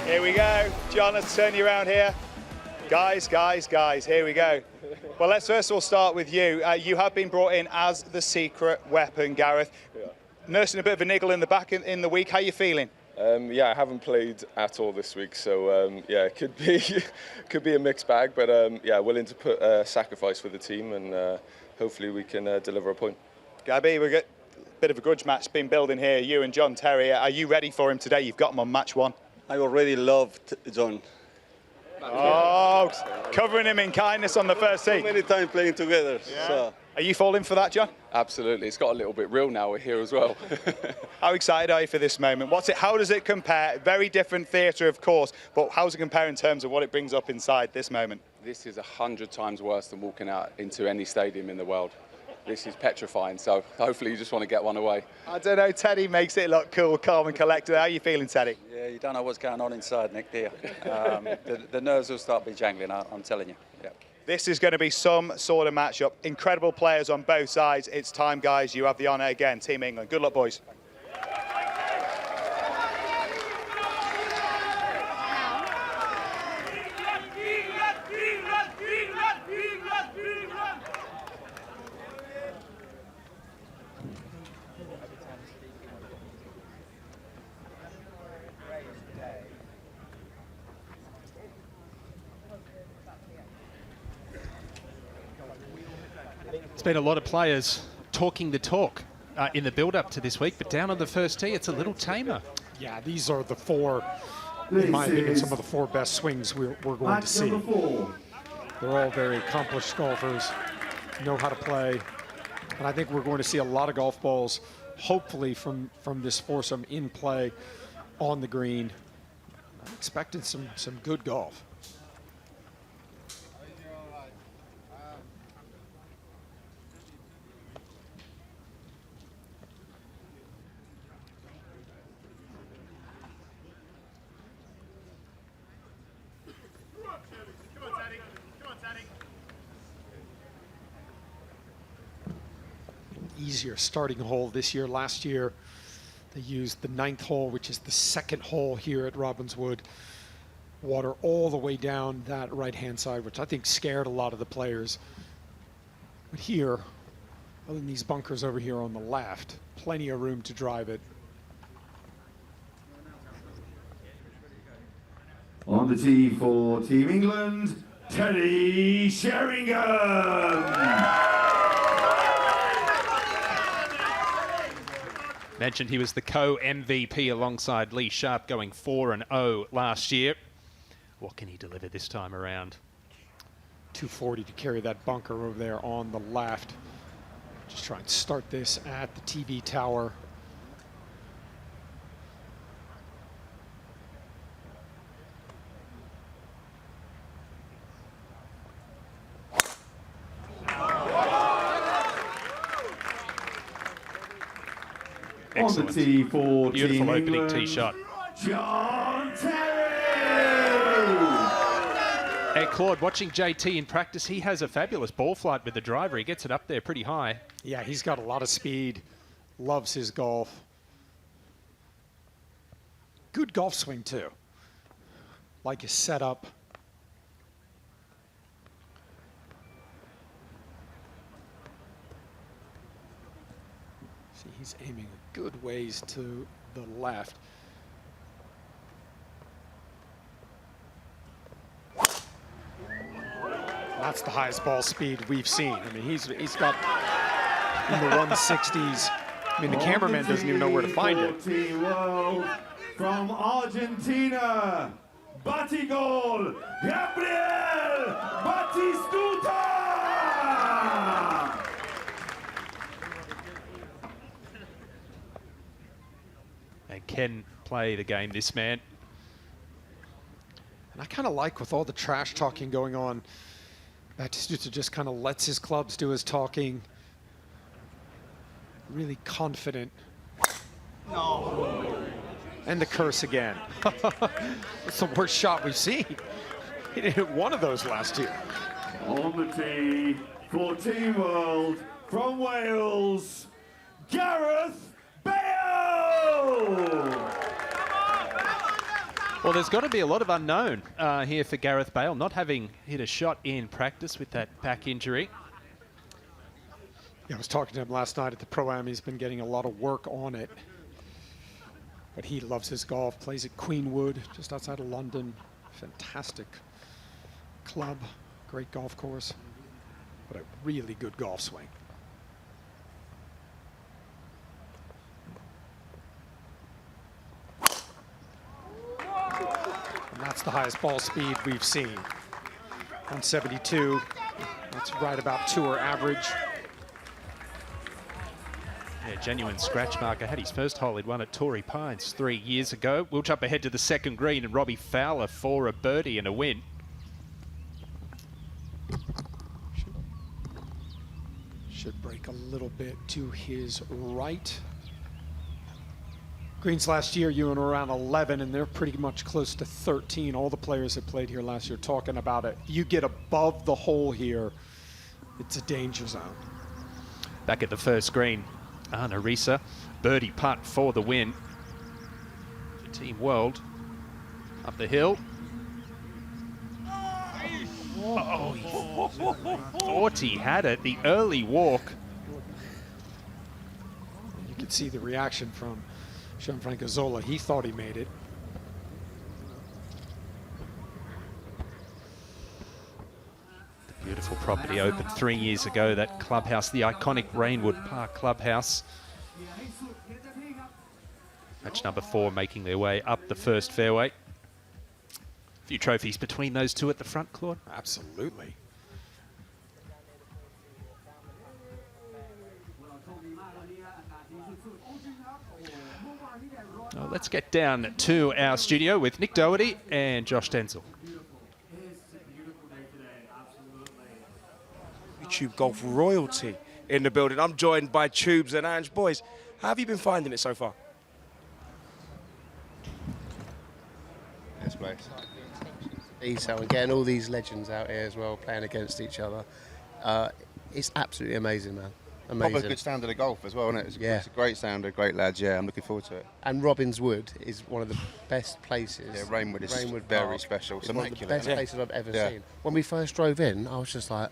Here we go. John, let's turn you around here. Guys, here we go. Well, let's first of all start with you. You have been brought in as the secret weapon, Gareth. Yeah. Nursing a bit of a niggle in the back in the week. How are you feeling? Yeah, I haven't played at all this week, so yeah, it could be a mixed bag, but yeah, willing to put a sacrifice for the team, and hopefully we can deliver a point. Gabby, we've got a bit of a grudge match been building here. You and John Terry, are you ready for him today? You've got him on match 1. I already loved John. Oh, covering him in kindness on the first tee. So many times playing together. Yeah. So. Are you falling for that, John? Absolutely. It's got a little bit real now. We're here as well. How excited are you for this moment? How does it compare? Very different theatre, of course, but how does it compare in terms of what it brings up inside this moment? This is 100 times worse than walking out into any stadium in the world. This is petrifying, so hopefully you just want to get one away. I don't know, Teddy makes it look cool, calm and collected. How are you feeling, Teddy? Yeah, you don't know what's going on inside, Nick, do you? The nerves will start be jangling, I'm telling you. Yeah. This is going to be some sort of matchup. Incredible players on both sides. It's time, guys. You have the honour again, Team England. Good luck, boys. It's been a lot of players talking the talk in the build-up to this week, but down on the first tee, it's a little tamer. Yeah, these are the 4, in my opinion, some of the 4 best swings we're going to see. They're all very accomplished golfers, know how to play, and I think we're going to see a lot of golf balls, hopefully from this foursome in play on the green. I'm expecting some good golf. Easier starting hole this year. Last year they used the 9th hole, which is the 2nd hole here at Robbinswood. Water all the way down that right-hand side, which I think scared a lot of the players. But here, other than these bunkers over here on the left, plenty of room to drive it. On the tee for Team England, Terry-Sheringham. Mentioned he was the co-MVP alongside Lee Sharp, going 4-0 last year. What can he deliver this time around? 240 to carry that bunker over there on the left. Just try and start this at the TV tower. Excellent. On the tee for beautiful Team opening England, tee shot. John Terry! Hey, Claude, watching JT in practice, he has a fabulous ball flight with the driver. He gets it up there pretty high. Yeah, he's got a lot of speed, loves his golf. Good golf swing, too. Like his setup. See, he's aiming a good ways to the left. That's the highest ball speed we've seen. I mean, he's got in the 160s. I mean, the cameraman doesn't even know where to find it. Team World from Argentina, Batigol, Gabriel Batistuta! and can play the game, this man. And I kind of like, with all the trash talking going on, Batistuta just kind of lets his clubs do his talking. Really confident. No. And the curse again. It's the worst shot we've seen. He didn't hit one of those last year. On the tee for Team World from Wales, Gareth Bale! Well, there's got to be a lot of unknown here for Gareth Bale, not having hit a shot in practice with that back injury. Yeah, I was talking to him last night at the Pro-Am. He's been getting a lot of work on it. But he loves his golf, plays at Queenwood, just outside of London. Fantastic club, great golf course, but a really good golf swing. And that's the highest ball speed we've seen. 172, that's right about tour average. Yeah, genuine scratch marker. Had his first hole he'd won at Torrey Pines 3 years ago. We'll jump ahead to the second green, and Robbie Fowler for a birdie and a win. Should break a little bit to his right. Greens last year, you were around 11, and they're pretty much close to 13. All the players that played here last year talking about it. You get above the hole here, it's a danger zone. Back at the first green, Narisa, birdie putt for the win. For Team World, up the hill. Oh, he thought he had it. The early walk. You could see the reaction from Gianfranco Zola. He thought he made it. The beautiful property opened 3 years ago, that clubhouse, the iconic Rainwood Park clubhouse. Match number 4 making their way up the first fairway. A few trophies between those two at the front, Claude. Absolutely. Well, let's get down to our studio with Nick Doherty and Josh Denzel. YouTube golf royalty in the building. I'm joined by Tubes and Ange. Boys, how have you been finding it so far? This place. Detail and getting all these legends out here as well, playing against each other. It's absolutely amazing, man. Amazing. Probably a good standard of golf as well, isn't it? It's a great standard, great lads. Yeah, I'm looking forward to it. And Robins Wood is one of the best places. Yeah, Rainwood is very Park special. It's is one of the best places I've ever Yeah. seen. When we first drove in, I was just like,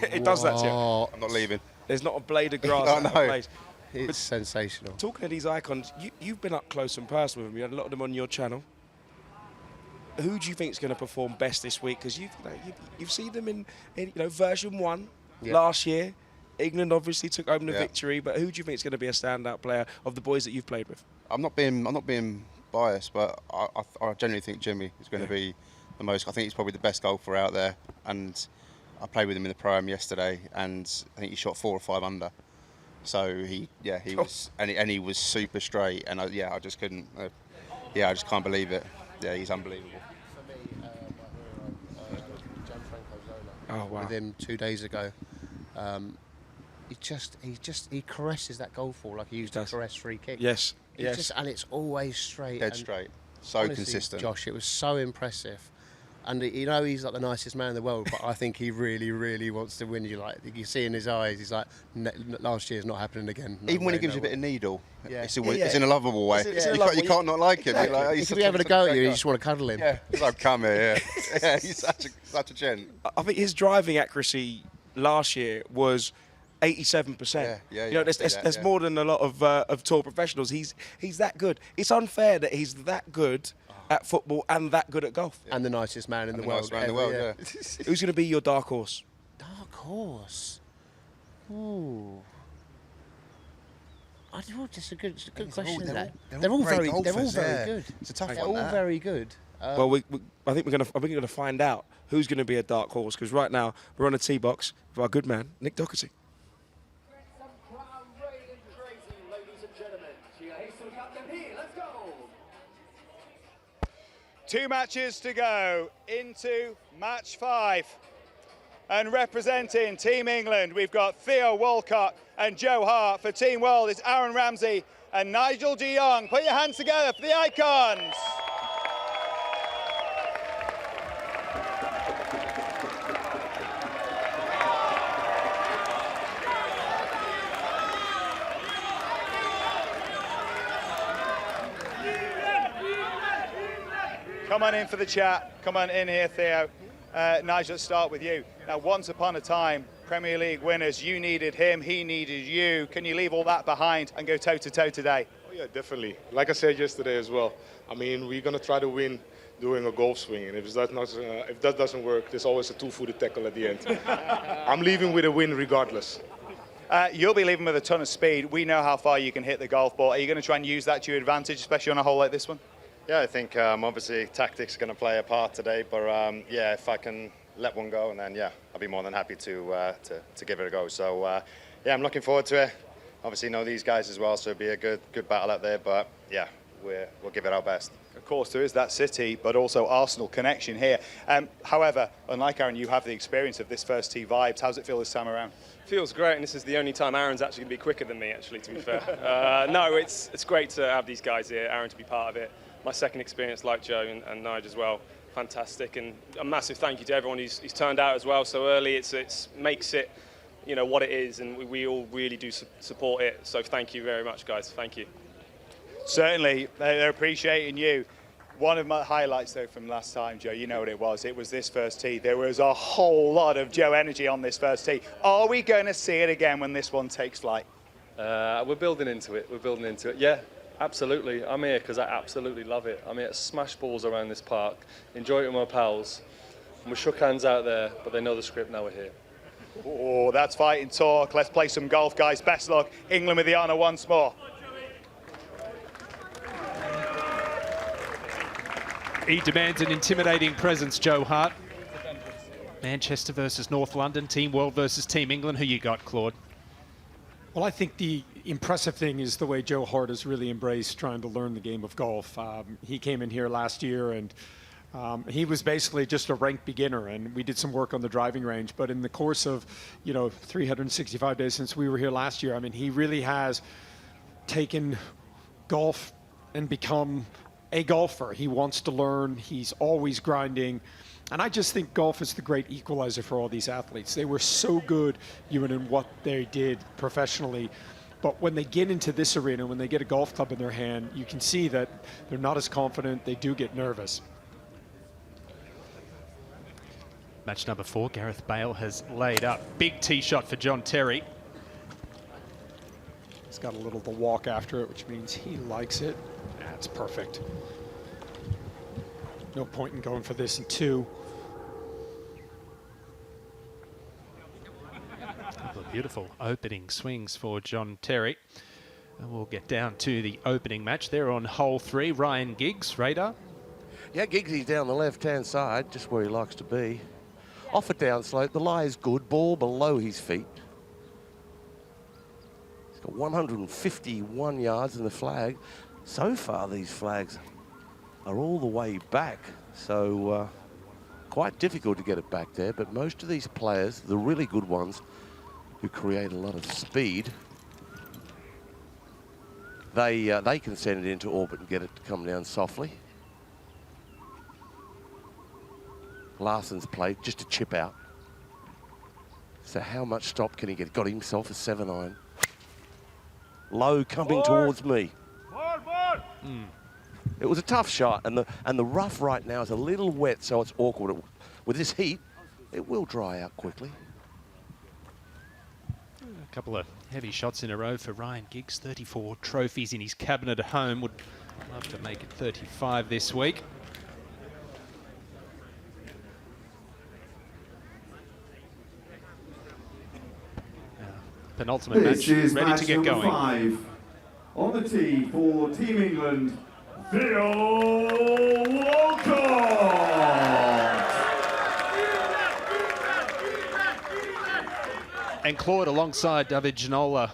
It does that to you. "What?" I'm not leaving. There's not a blade of grass I in that know. place. It's sensational. Talking of these icons, you've been up close and personal with them. You had a lot of them on your channel. Who do you think is going to perform best this week? Because you've seen them in version 1 last year. England obviously took home the victory, but who do you think is going to be a standout player of the boys that you've played with? I'm not being biased, but I genuinely think Jimmy is going to be the most. I think he's probably the best golfer out there, and I played with him in the Pro-Am yesterday, and I think he shot 4 or 5 under. So he was, and he was super straight, and I just couldn't. I just can't believe it. Yeah, he's unbelievable. For me, my hero, Gianfranco Zola. Oh wow! With him 2 days ago. He caresses that golf ball like he used to caress free kick. Yes, And it's always straight. Dead and straight. So honestly, consistent. Josh, it was so impressive. And he's like the nicest man in the world, but I think he really, really wants to win. You see in his eyes, he's like, last year's not happening again. No Even when way, he gives no you a bit way. of needle, Yeah. it's in a lovable way. You can't not like him. Exactly. You're like, He could be having a go at you, you just want to cuddle him. Yeah, he's like, come here. Yeah, he's such a gent. I think his driving accuracy last year was 87%. There's more than a lot of tour professionals. He's that good. It's unfair that he's that good at football and that good at golf. And the nicest man in the world. Who's going to be your dark horse? Dark horse? Ooh. It's a good question. They're all very good. It's a tough They're one. all very good. Well, I think we're going to find out who's going to be a dark horse, because right now we're on a tee box with our good man Nick Doherty. So Captain P, let's go. 2 matches to go into match 5. And representing Team England, we've got Theo Walcott and Joe Hart. For Team World, it's Aaron Ramsey and Nigel de Jong. Put your hands together for the icons. Come on in for the chat. Come on in here, Theo. Nigel, let's start with you. Now, once upon a time, Premier League winners, you needed him, he needed you. Can you leave all that behind and go toe-to-toe today? Oh, yeah, definitely. Like I said yesterday as well, I mean, we're going to try to win doing a golf swing. And if that doesn't work, there's always a two-footed tackle at the end. I'm leaving with a win regardless. You'll be leaving with a ton of speed. We know how far you can hit the golf ball. Are you going to try and use that to your advantage, especially on a hole like this one? Yeah, I think obviously tactics are going to play a part today, but yeah, if I can let one go, and then yeah, I'll be more than happy to give it a go. So yeah, I'm looking forward to it. Obviously know these guys as well, so it'll be a good battle out there. But yeah, we'll give it our best. Of course, there is that City, but also Arsenal connection here. However, unlike Aaron, you have the experience of this first tee vibes. How's it feel this time around? Feels great, and this is the only time Aaron's actually going to be quicker than me, actually, to be fair. No, it's great to have these guys here, Aaron to be part of it. My second experience, like Joe and Nigel as well, fantastic, and a massive thank you to everyone who's turned out as well so early. It makes it, you know, what it is, and we all really do support it. So thank you very much, guys. Thank you. Certainly, they're appreciating you. One of my highlights, though, from last time, Joe, you know what it was. It was this first tee. There was a whole lot of Joe energy on this first tee. Are we going to see it again when this one takes flight? We're building into it. We're building into it. Yeah. Absolutely. I'm here because I absolutely love it. I'm here to smash balls around this park, enjoy it with my pals. And we shook hands out there, but they know the script, now we're here. Oh, that's fighting talk. Let's play some golf, guys. Best luck. England with the honour once more. He demands an intimidating presence, Joe Hart. Manchester versus North London, Team World versus Team England. Who you got, Claude? Well, I think the impressive thing is the way Joe Hart has really embraced trying to learn the game of golf. He came in here last year and he was basically just a ranked beginner, and we did some work on the driving range. But in the course of, 365 days since we were here last year, I mean, he really has taken golf and become a golfer. He wants to learn. He's always grinding. And I just think golf is the great equalizer for all these athletes. They were so good, Ewan, in what they did professionally. But when they get into this arena, when they get a golf club in their hand, you can see that they're not as confident. They do get nervous. Match number 4, Gareth Bale has laid up. Big tee shot for John Terry. He's got a little to walk after it, which means he likes it. That's perfect. No point in going for this in 2. Couple of beautiful opening swings for John Terry. And we'll get down to the opening match. They're on hole 3. Ryan Giggs, radar. Yeah, Giggsy's down the left-hand side, just where he likes to be. Off a downslope, the lie is good, ball below his feet. He's got 151 yards in the flag. So far, these flags are all the way back, so quite difficult to get it back there. But most of these players, the really good ones, who create a lot of speed, they can send it into orbit and get it to come down softly. Larsson's played just a chip out. So how much stop can he get? Got himself a 7-iron. Low coming towards me. It was a tough shot, and the rough right now is a little wet, so it's awkward. With this heat, it will dry out quickly. A couple of heavy shots in a row for Ryan Giggs. 34 trophies in his cabinet at home. Would love to make it 35 this week. Penultimate match, ready to get going. 5. On the tee for Team England, Theo Walcott. And Claude alongside David Ginola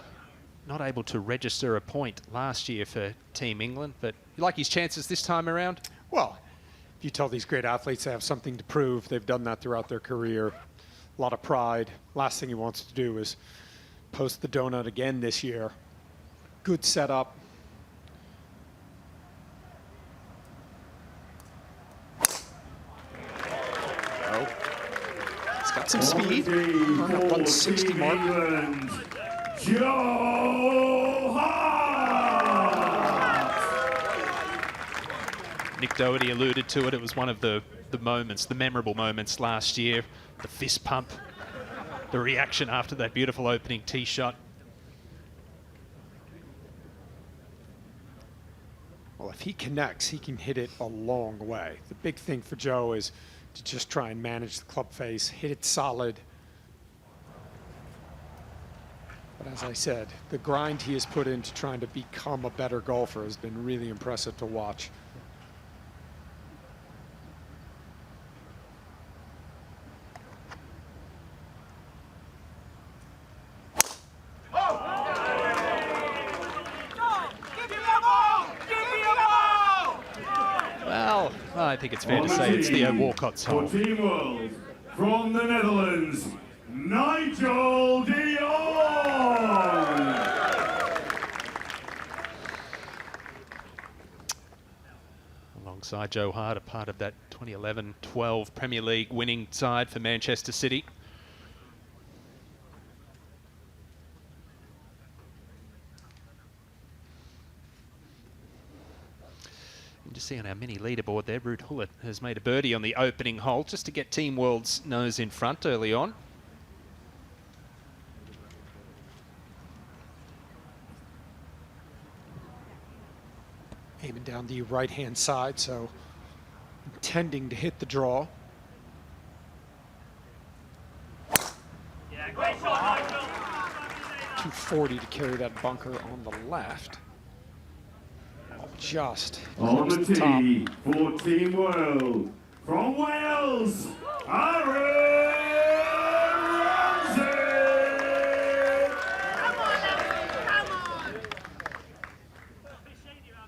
not able to register a point last year for Team England, but you like his chances this time around? Well, if you tell these great athletes they have something to prove, they've done that throughout their career. A lot of pride. Last thing he wants to do is post the donut again this year. Good setup. Oh. He's got some speed. On the 160 mark. Joe Hart! Nick Doherty alluded to it. It was one of the moments, the memorable moments last year. The fist pump, the reaction after that beautiful opening tee shot. Well, if he connects, he can hit it a long way. The big thing for Joe is to just try and manage the club face, hit it solid. But as I said, the grind he has put into trying to become a better golfer has been really impressive to watch. Well, I think it's fair to say it's Theo Walcott's hole. For Team World, from the Netherlands, Nigel de Jong! Alongside Joe Hart, a part of that 2011-12 Premier League winning side for Manchester City. You can just see on our mini leaderboard there, Ruud Gullit has made a birdie on the opening hole just to get Team World's nose in front early on. Aiming down the right-hand side, so intending to hit the draw. Yeah, great shot, Nigel. 240 to carry that bunker on the left. Just On clips the the top. tee for Team World, from Wales, Aaron Ramsey!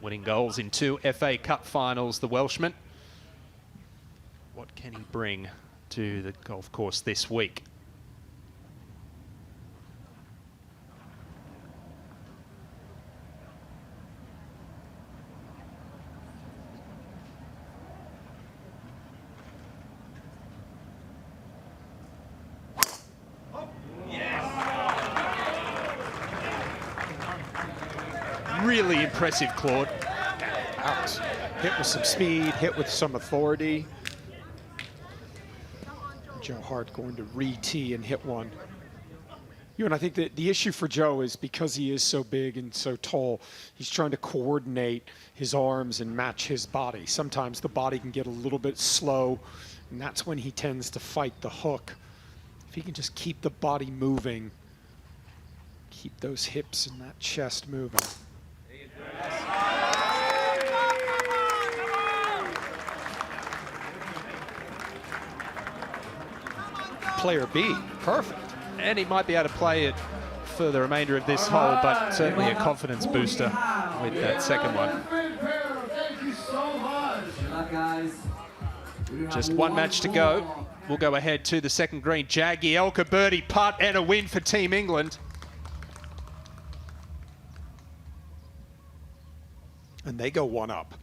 Winning goals in 2 FA Cup finals, the Welshman. What can he bring to the golf course this week? Really impressive, Claude. Out. Hit with some speed, hit with some authority. Joe Hart going to re-tee and hit one. And I think that the issue for Joe is because he is so big and so tall, he's trying to coordinate his arms and match his body. Sometimes the body can get a little bit slow, and that's when he tends to fight the hook. If he can just keep the body moving, keep those hips and that chest moving. Player B, perfect. And he might be able to play it for the remainder of this hole, but certainly a confidence booster with that second one. Thank you so much. Good luck, guys. Just one match to go. We'll go ahead to the second green. Jagielka birdie putt and a win for Team England. And they go one up.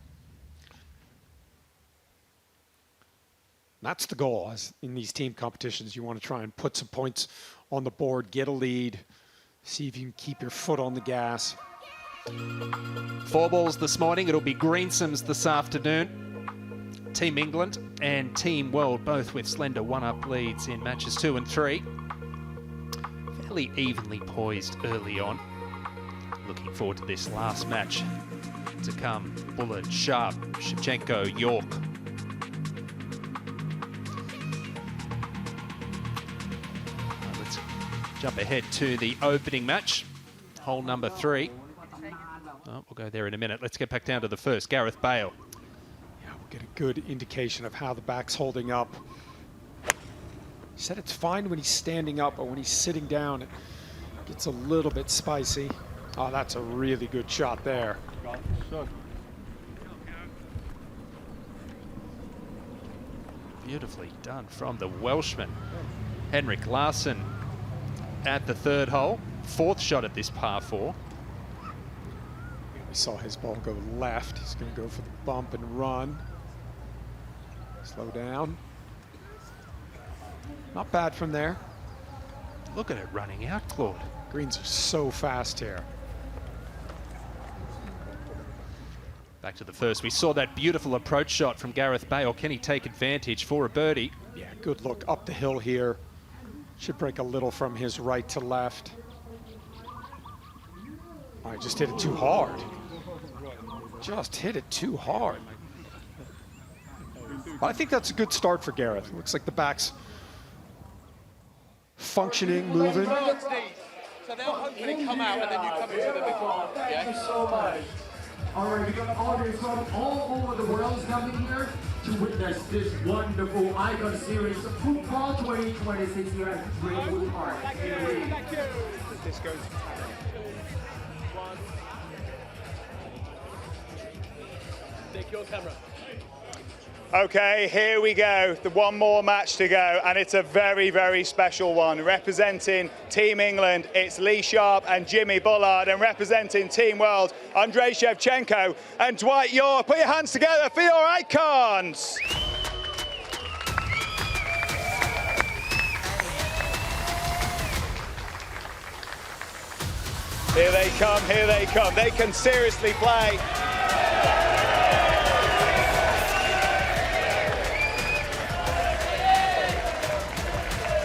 That's the goal as in these team competitions. You want to try and put some points on the board, get a lead, see if you can keep your foot on the gas. 4 balls this morning. It'll be Greensome's this afternoon. Team England and Team World both with slender one-up leads in matches 2 and 3. Fairly evenly poised early on. Looking forward to this last match to come. Bullard, Sharp, Shevchenko, York. Let's jump ahead to the opening match, hole number 3. Oh, we'll go there in a minute. Let's get back down to the first. Gareth Bale. Yeah, we'll get a good indication of how the back's holding up. He said it's fine when he's standing up, but when he's sitting down, it gets a little bit spicy. Oh, that's a really good shot there. Beautifully done from the Welshman. Henrik Larsson at the third hole. Fourth shot at this par 4. We saw his ball go left. He's going to go for the bump and run. Slow down. Not bad from there. Look at it running out, Claude. Greens are so fast here. Back to the first. We saw that beautiful approach shot from Gareth Bale. Can he take advantage for a birdie? Yeah, good look up the hill here. Should break a little from his right to left. Oh, I just hit it too hard. Just hit it too hard. I think that's a good start for Gareth. Looks like the back's functioning, moving. So they'll hopefully come out and then you come into the middle. Thank you so much. All right, we got audience from all over the world coming here to witness this wonderful icon series of Football 2026 here at Greenwood Park. Thank you. This goes. Take your camera. Okay, here we go. The one more match to go, and it's a very, very special one. Representing Team England, it's Lee Sharp and Jimmy Bullard, and representing Team World, Andrei Shevchenko and Dwight York. Put your hands together for your icons. Here they come, here they come. They can seriously play.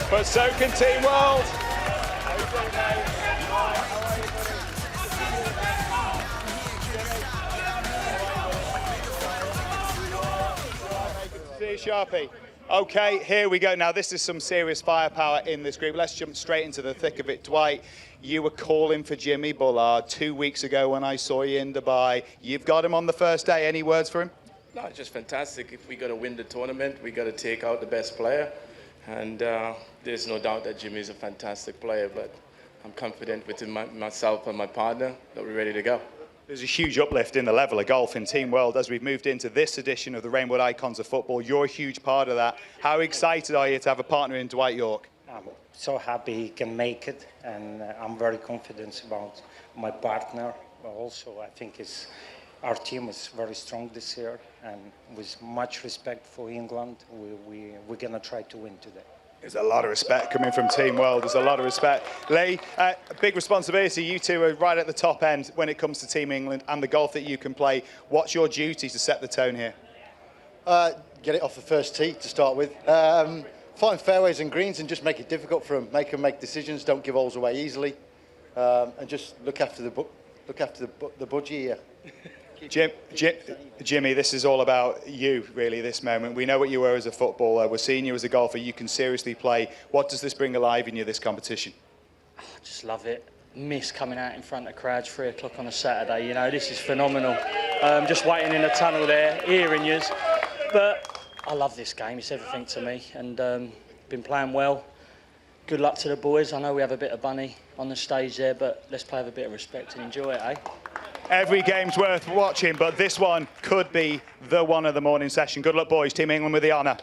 But so can Team World. See you, Sharpie. Okay, here we go. Now, this is some serious firepower in this group. Let's jump straight into the thick of it. Dwight, you were calling for Jimmy Bullard 2 weeks ago when I saw you in Dubai. You've got him on the first day. Any words for him? No, it's just fantastic. If we got to win the tournament, we got to take out the best player. And there's no doubt that Jimmy is a fantastic player, but I'm confident within myself and my partner that we're ready to go. There's a huge uplift in the level of golf in Team World as we've moved into this edition of the Rainbow Icons of Football. You're a huge part of that. How excited are you to have a partner in Dwight York? I'm so happy he can make it, and I'm very confident about my partner. Also, I think our team is very strong this year, and with much respect for England, we're going to try to win today. There's a lot of respect coming from Team World. There's a lot of respect. Lee, a big responsibility. You two are right at the top end when it comes to Team England and the golf that you can play. What's your duty to set the tone here? Get it off the first tee to start with. Find fairways and greens and just make it difficult for them. Make them make decisions. Don't give holes away easily, and just look after the budgie here. Jimmy, this is all about you, really, this moment. We know what you were as a footballer. We're seeing you as a golfer. You can seriously play. What does this bring alive in you, this competition? I just love it. Miss coming out in front of crowds 3 o'clock on a Saturday. You know, this is phenomenal. Just waiting in the tunnel there, hearing yous. But I love this game. It's everything to me. And been playing well. Good luck to the boys. I know we have a bit of bunny on the stage there, but let's play with a bit of respect and enjoy it, eh? Every game's worth watching, but this one could be the one of the morning session. Good luck, boys. Team England with the honour.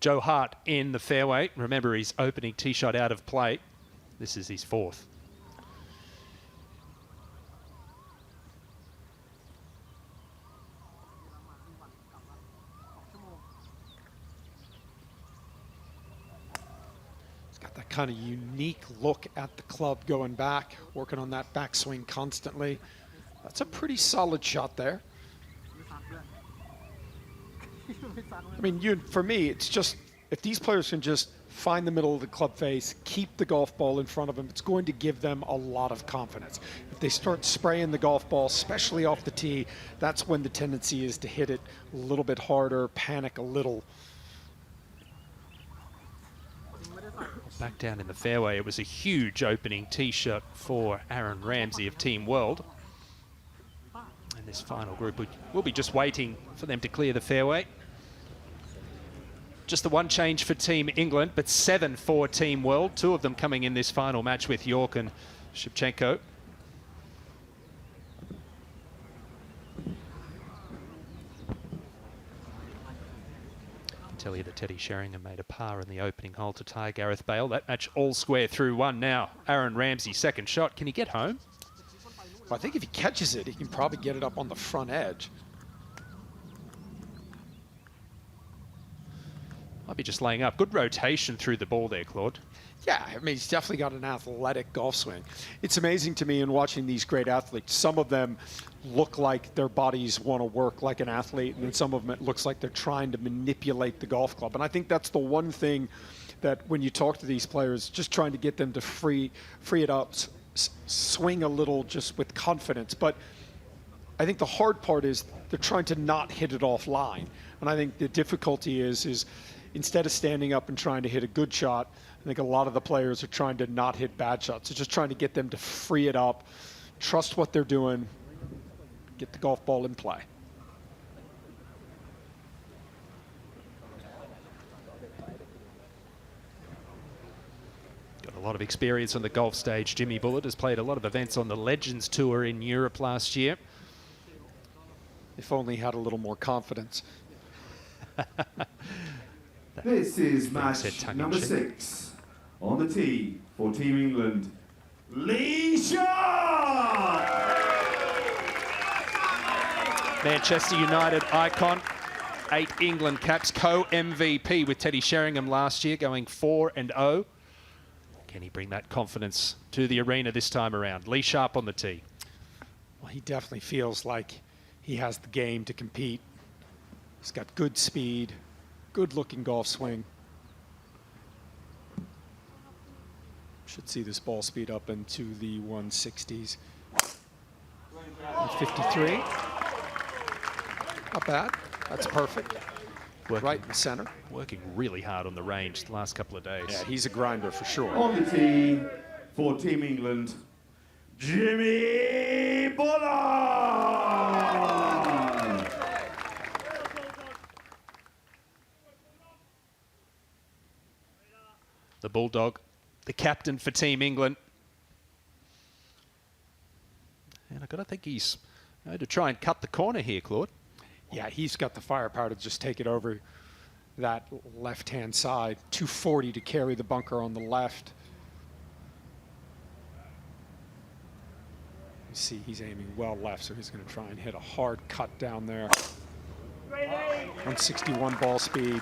Joe Hart in the fairway. Remember, his opening tee shot out of play. This is his fourth. That kind of unique look at the club going back, working on that backswing constantly. That's a pretty solid shot there. I mean, for me, it's just, if these players can just find the middle of the club face, keep the golf ball in front of them, it's going to give them a lot of confidence. If they start spraying the golf ball, especially off the tee, that's when the tendency is to hit it a little bit harder, panic a little. Back down in the fairway, it was a huge opening tee shot for Aaron Ramsey of Team World. And this final group will be just waiting for them to clear the fairway. Just the one change for Team England, but 7 for Team World. 2 of them coming in this final match with York and Shevchenko. Tell you that Terry-Sheringham made a par in the opening hole to tie Gareth Bale. That match all square through one now. Aaron Ramsey, second shot. Can he get home? Well, I think if he catches it, he can probably get it up on the front edge. Might be just laying up. Good rotation through the ball there, Claude. Yeah, I mean, he's definitely got an athletic golf swing. It's amazing to me in watching these great athletes. Some of them look like their bodies want to work like an athlete, and then some of them it looks like they're trying to manipulate the golf club. And I think that's the one thing that when you talk to these players, just trying to get them to free it up, swing a little just with confidence. But I think the hard part is they're trying to not hit it offline. And I think the difficulty is instead of standing up and trying to hit a good shot, I think a lot of the players are trying to not hit bad shots. It's just trying to get them to free it up, trust what they're doing, get the golf ball in play. Got a lot of experience on the golf stage. Jimmy Bullard has played a lot of events on the Legends Tour in Europe last year. If only he had a little more confidence. This is match number 6 on the tee for Team England. Lee Sharp! Manchester United icon, 8 England caps, co-MVP with Terry-Sheringham last year, going 4-0. Can he bring that confidence to the arena this time around? Lee Sharp on the tee. Well, he definitely feels like he has the game to compete. He's got good speed, good-looking golf swing. Should see this ball speed up into the 160s. 53. Not bad. That's perfect. Right in the center. Working really hard on the range the last couple of days. Yeah, he's a grinder for sure. On the tee for Team England, Jimmy Bullard! The Bulldog, the captain for Team England. And I've got to think he's going to try and cut the corner here, Claude. Yeah, he's got the firepower to just take it over that left-hand side. 240 to carry the bunker on the left. You see he's aiming well left, so he's going to try and hit a hard cut down there. 161 ball speed.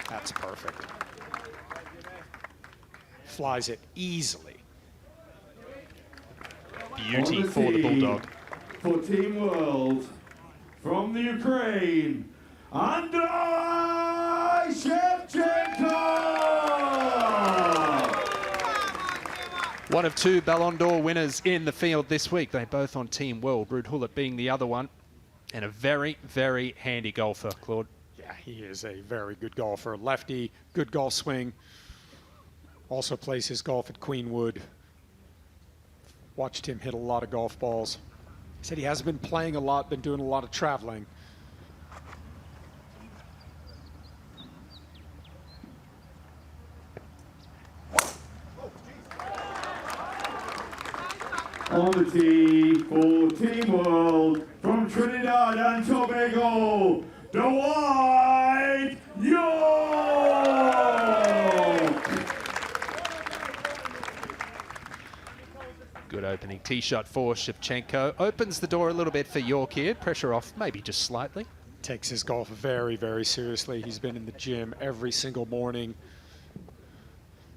That's perfect. Flies it easily. Beauty for the Bulldog. For Team World, from the Ukraine, Andrei Shevchenko! One of 2 Ballon d'Or winners in the field this week. They're both on Team World, Ruud Gullit being the other one. And a very, very handy golfer, Claude. Yeah, he is a very good golfer. Lefty, good golf swing. Also plays his golf at Queenwood. Watched him hit a lot of golf balls. He said he hasn't been playing a lot, been doing a lot of traveling. On the tee for Team World, from Trinidad and Tobago, Dwight York! Good opening tee shot for Shevchenko. Opens the door a little bit for York here. Pressure off, maybe just slightly. Takes his golf very, very seriously. He's been in the gym every single morning.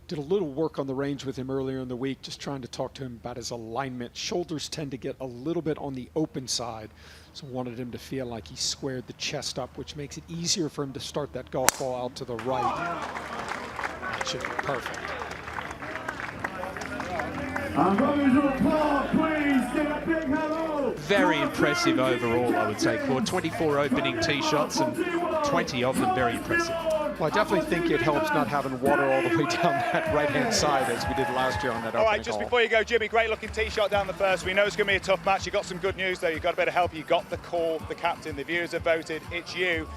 Did a little work on the range with him earlier in the week, just trying to talk to him about his alignment. Shoulders tend to get a little bit on the open side, so wanted him to feel like he squared the chest up, which makes it easier for him to start that golf ball out to the right. That should be perfect. And from his park, please give a big hello very impressive overall, I would say, Claude. 24 opening tee shots and 20 of them very impressive. Well, I definitely think it helps not having water all the way down that right-hand side as we did last year on that All right, opening just hole. before you go, Jimmy, great-looking tee shot down the first. We know it's going to be a tough match. You got some good news, though. You got a bit of help. You got the call, the captain. The viewers have voted. It's you.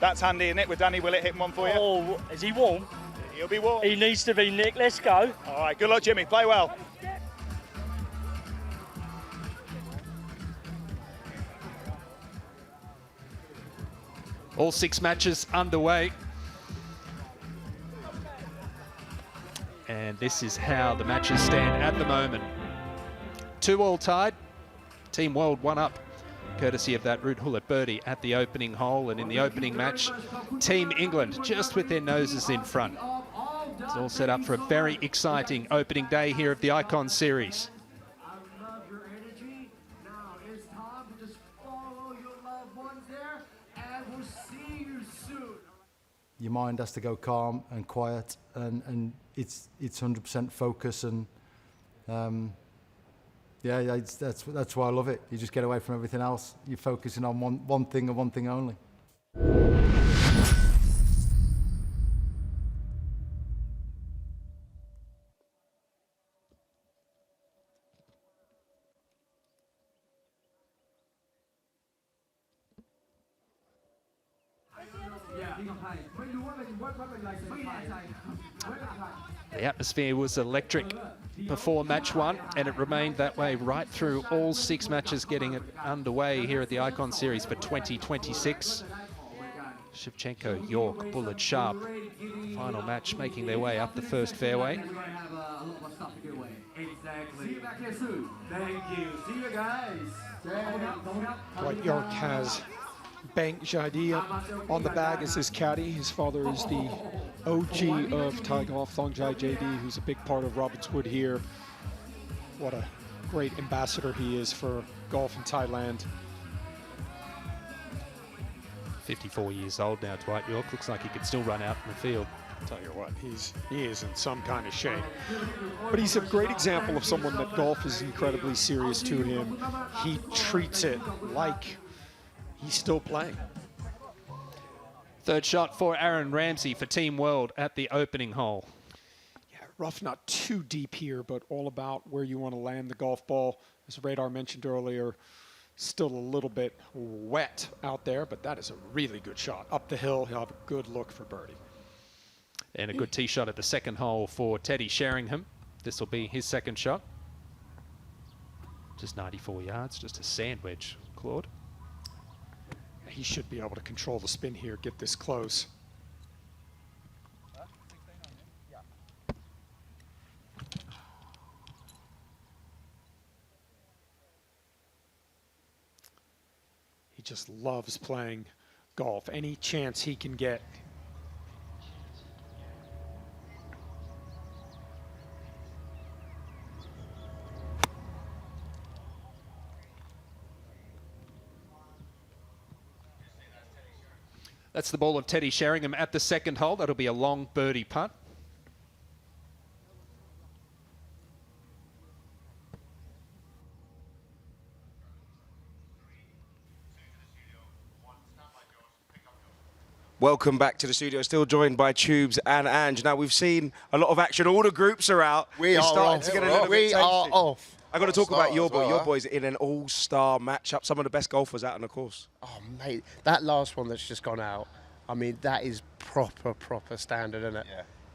That's handy, isn't it? With Danny Willett hitting one for you. Oh, is he warm? He'll be warm. He needs to be, Nick. Let's go. All right, good luck, Jimmy. Play well. All 6 matches underway. And this is how the matches stand at the moment. 2 all tied. Team World 1 up, courtesy of that root hullet birdie at the opening hole. And in the opening match, Team England just with their noses in front. It's all set up for a very exciting opening day here of the Icon Series. Your mind has to go calm and quiet, and it's 100% focus, and that's why I love it. You just get away from everything else. You're focusing on one thing and one thing only. The atmosphere was electric before match 1, and it remained that way right through all 6 matches getting it underway here at the Icon Series for 2026. Shevchenko, York, Bullard, Sharp, final match making their way up the first fairway. See you back here soon. Thank you. See you guys. Dwight York has Bank Jadi on the bag as his caddy. His father is the OG of Thai golf, Thongjai JD, who's a big part of Robbinswood here. What a great ambassador he is for golf in Thailand. 54 years old now, Dwight York. Looks like he could still run out in the field. Tell you what, he is in some kind of shape. But he's a great example of someone that golf is incredibly serious to him. He treats it like he's still playing. Third shot for Aaron Ramsey for Team World at the opening hole. Yeah, rough not too deep here, but all about where you want to land the golf ball. As Radar mentioned earlier, still a little bit wet out there, but that is a really good shot. Up the hill, he'll have a good look for birdie. And a good tee shot at the second hole for Terry-Sheringham. This will be his second shot. Just 94 yards, just a sand wedge, Claude. He should be able to control the spin here, get this close. He just loves playing golf. Any chance he can get. That's the ball of Terry-Sheringham at the second hole. That'll be a long birdie putt. Welcome back to the studio. Still joined by Tubes and Ange. Now, we've seen a lot of action. All the groups are out. We are off. We are off. I've got to talk about your boy. Your boy's in an all-star matchup. Some of the best golfers out on the course. Oh, mate, that last one that's just gone out, I mean, that is proper standard, isn't it?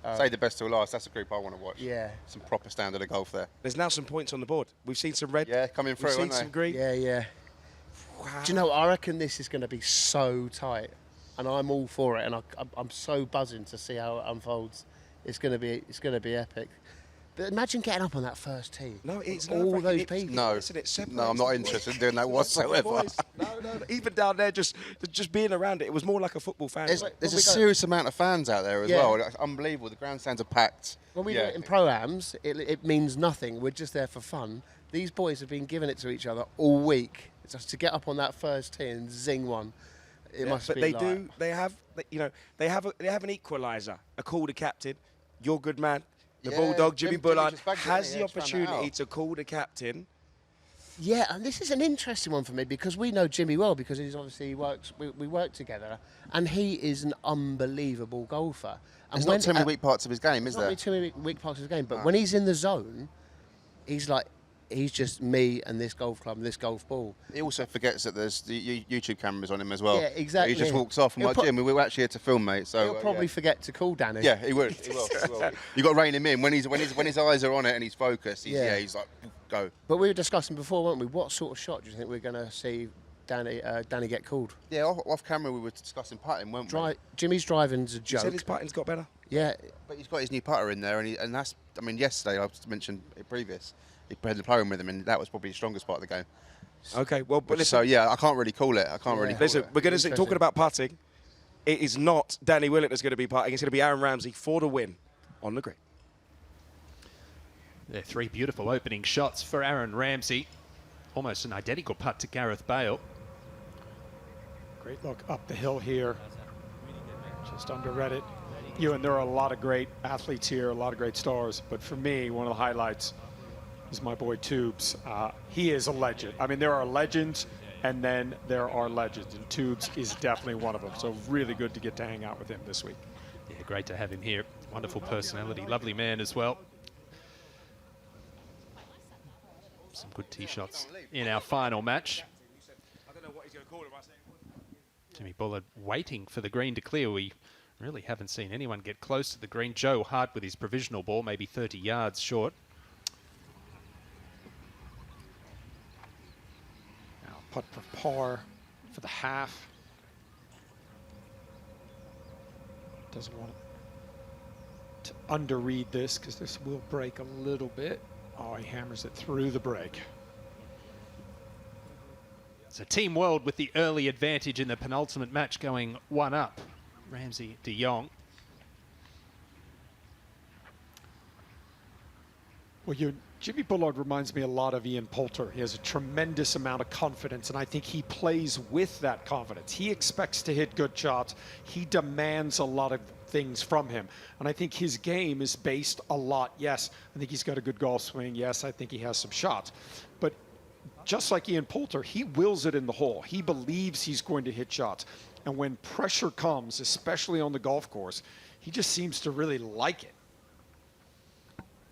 Yeah. Say the best till last. That's a group I want to watch. Yeah. Some proper standard of golf there. There's now some points on the board. We've seen some red. Yeah, coming through, We've seen some green. Yeah. Wow. Do you know what? I reckon this is going to be so tight, and I'm all for it, and I'm so buzzing to see how it unfolds. It's going to be epic. But imagine getting up on that first tee. No, it's all those people. No, I'm not interested in doing that whatsoever. No. Even down there, just being around it, it was more like a football fan. There's a serious amount of fans out there as well. It's unbelievable. The grandstands are packed. When we do it in pro-ams, it means nothing. We're just there for fun. These boys have been giving it to each other all week. Just to get up on that first tee and zing one, it must be. But they have an equaliser. A call to captain. Your good man. The Bulldog, Jimmy Bullard, has the opportunity to call the captain. Yeah, and this is an interesting one for me because we know Jimmy well because he's obviously we work together, and he is an unbelievable golfer. And There's not too many weak parts of his game, is there? Not too many weak parts of his game, but when he's in the zone, he's just me and this golf club and this golf ball. He also forgets that there's the YouTube cameras on him as well. Yeah, exactly. He just walks off. I'm like, Jim, we were actually here to film, mate. So he'll probably forget to call Danny. Yeah, he would. He will. You got to rein him in when his eyes are on it and he's focused. He's like, go. But we were discussing before, weren't we? What sort of shot do you think we're going to see Danny get called? Yeah, off camera we were discussing putting, weren't we? Jimmy's driving's a joke. He said his putting's got better. Yeah, but he's got his new putter in there, and that's. I mean, yesterday I mentioned it previous. He had the playing with him, and that was probably the strongest part of the game. Okay, well, but listen, so yeah, I can't really call it. Listen, we're going to talking about putting. It is not Danny Willett that's going to be putting. It's going to be Aaron Ramsey for the win on the green. They're three beautiful opening shots for Aaron Ramsey. Almost an identical putt to Gareth Bale. Great look up the hill here. Just underread it. And there are a lot of great athletes here, a lot of great stars. But for me, one of the highlights is my boy Tubes. He is a legend. I mean, there are legends, and then there are legends. And Tubes is definitely one of them. So really good to get to hang out with him this week. Yeah, great to have him here. Wonderful personality. Lovely man as well. Some good tee shots in our final match. Jimmy Bullard waiting for the green to clear. We really haven't seen anyone get close to the green. Joe Hart with his provisional ball, maybe 30 yards short. Now putt for par for the half. Doesn't want to underread this because this will break a little bit. Oh, he hammers it through the break. It's a Team World with the early advantage in the penultimate match, going one up. Ramsey de Jong. Well, Jimmy Bullard reminds me a lot of Ian Poulter. He has a tremendous amount of confidence, and I think he plays with that confidence. He expects to hit good shots. He demands a lot of things from him. And I think his game is based a lot. Yes, I think he's got a good golf swing. Yes, I think he has some shots. But just like Ian Poulter, he wills it in the hole. He believes he's going to hit shots. And when pressure comes, especially on the golf course, he just seems to really like it.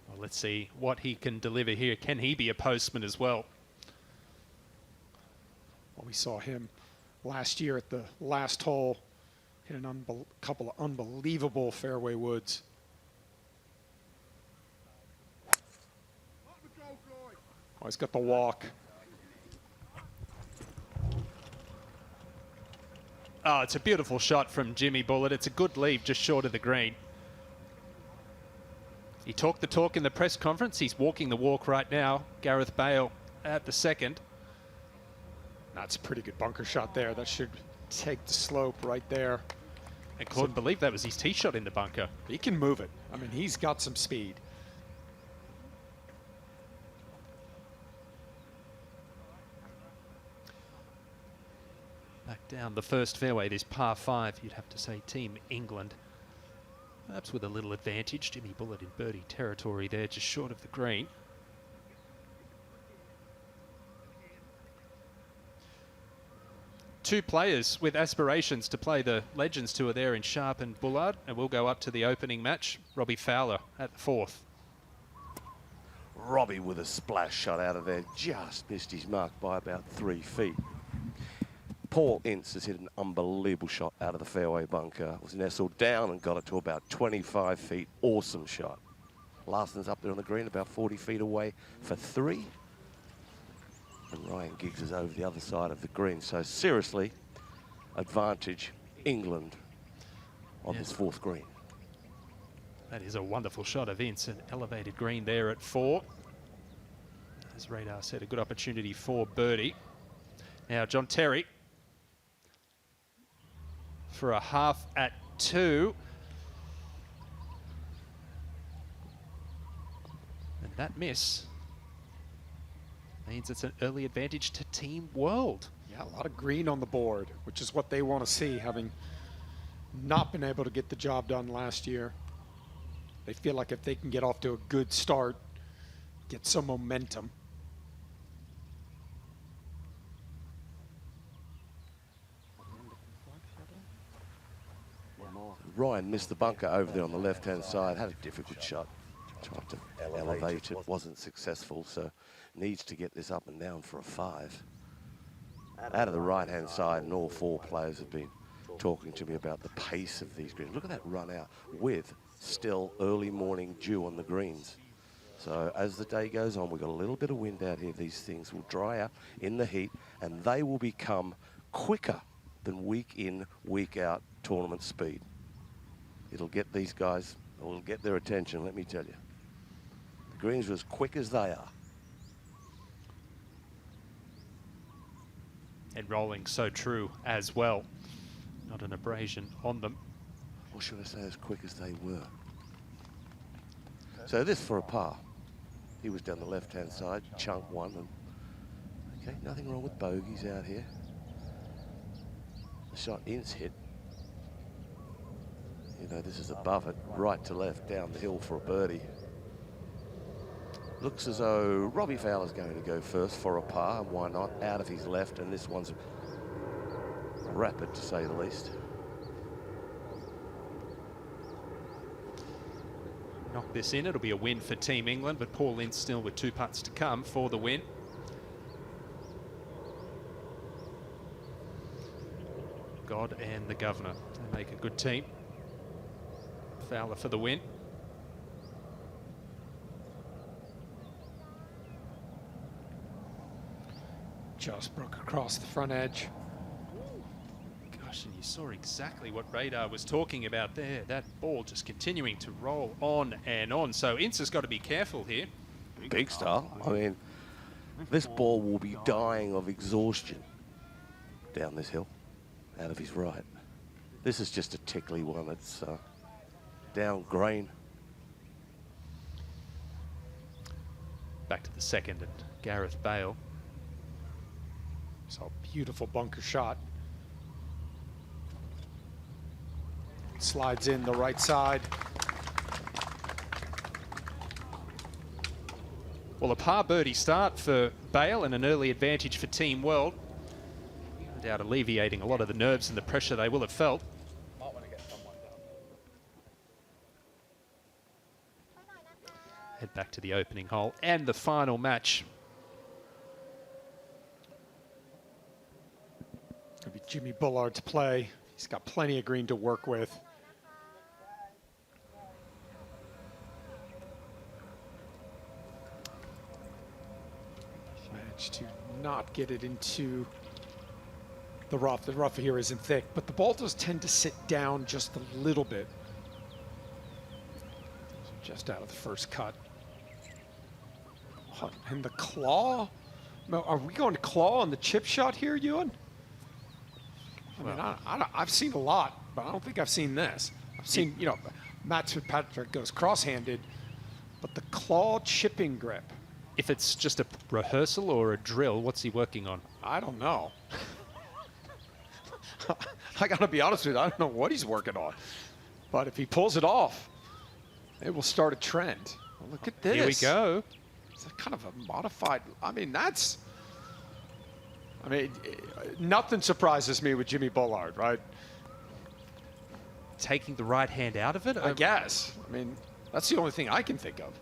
Well, let's see what he can deliver here. Can he be a postman as well? Well, we saw him last year at the last hole. Hit a couple of unbelievable fairway woods. Oh, he's got the walk. Oh, it's a beautiful shot from Jimmy Bullard. It's a good lead just short of the green. He talked the talk in the press conference. He's walking the walk right now. Gareth Bale at the second. That's a pretty good bunker shot there. That should take the slope right there. And Claude believed that was his tee shot in the bunker. He can move it. I mean, he's got some speed. Back down the first fairway, this par 5, you'd have to say Team England. Perhaps with a little advantage. Jimmy Bullard in birdie territory there, just short of the green. Two players with aspirations to play the Legends Tour there in Sharp and Bullard, and we'll go up to the opening match. Robbie Fowler at the fourth. Robbie with a splash shot out of there, just missed his mark by about 3 feet. Paul Ince has hit an unbelievable shot out of the fairway bunker. Was nestled down and got it to about 25 feet. Awesome shot. Larson's up there on the green, about 40 feet away for 3. And Ryan Giggs is over the other side of the green. So seriously, advantage England on this fourth green. That is a wonderful shot of Ince, an elevated green there at 4. As Radar said, a good opportunity for birdie. Now John Terry for a half at 2. And that miss means it's an early advantage to Team World. Yeah, a lot of green on the board, which is what they want to see, having not been able to get the job done last year. They feel like if they can get off to a good start, get some momentum. Ryan missed the bunker over there on the left-hand side, had a difficult shot. Tried to elevate it, wasn't successful, so needs to get this up and down for a 5. Out of the right-hand side, and all 4 players have been talking to me about the pace of these greens. Look at that run out with still early morning dew on the greens. So as the day goes on, we've got a little bit of wind out here. These things will dry out in the heat, and they will become quicker than week in, week out tournament speed. It'll get these guys, it'll get their attention, let me tell you. The greens are as quick as they are. And rolling so true as well. Not an abrasion on them. Or should I say as quick as they were. So this for a par. He was down the left-hand side, chunk 1. And okay, nothing wrong with bogeys out here. The shot in's hit. You know, this is above it, right to left, down the hill for a birdie. Looks as though Robbie Fowler's going to go first for a par, and why not? Out of his left, and this one's rapid to say the least. Knock this in, it'll be a win for Team England, but Paul Ince still with 2 putts to come for the win. God and the Governor, they make a good team. Fowler for the win. Just broke across the front edge. Gosh, and you saw exactly what Radar was talking about there. That ball just continuing to roll on and on. So Ince has got to be careful here. Big style. I mean, this ball will be dying of exhaustion down this hill, out of his right. This is just a tickly one. It's down grain. Back to the second and Gareth Bale. So beautiful bunker shot. Slides in the right side. Well, a par birdie start for Bale and an early advantage for Team World. No doubt alleviating a lot of the nerves and the pressure they will have felt. Might want to get someone down. Head back to the opening hole and the final match. It'll be Jimmy Bullard to play. He's got plenty of green to work with. Managed to not get it into the rough. The rough here isn't thick, but the ball does tend to sit down just a little bit. Just out of the first cut. And the claw? No, are we going to claw on the chip shot here, Ewan? I mean, I've seen a lot, but I don't think I've seen this. I've seen, you know, Matt Fitzpatrick goes cross-handed, but the claw chipping grip. If it's just a rehearsal or a drill, what's he working on? I don't know. I got to be honest with you, I don't know what he's working on. But if he pulls it off, it will start a trend. Well, look at this. Here we go. It's a kind of a modified, I mean, that's... I mean, nothing surprises me with Jimmy Bullard, right? Taking the right hand out of it? I guess. I mean, that's the only thing I can think of.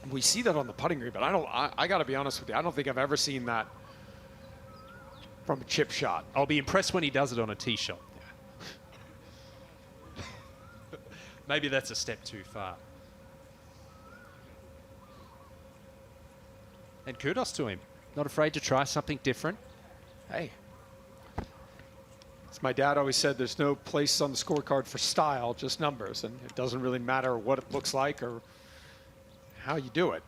We see that on the putting green, but I got to be honest with you, I don't think I've ever seen that from a chip shot. I'll be impressed when he does it on a tee shot. Yeah. Maybe that's a step too far. And kudos to him. Not afraid to try something different. Hey. As my dad always said, there's no place on the scorecard for style, just numbers. And it doesn't really matter what it looks like or how you do it.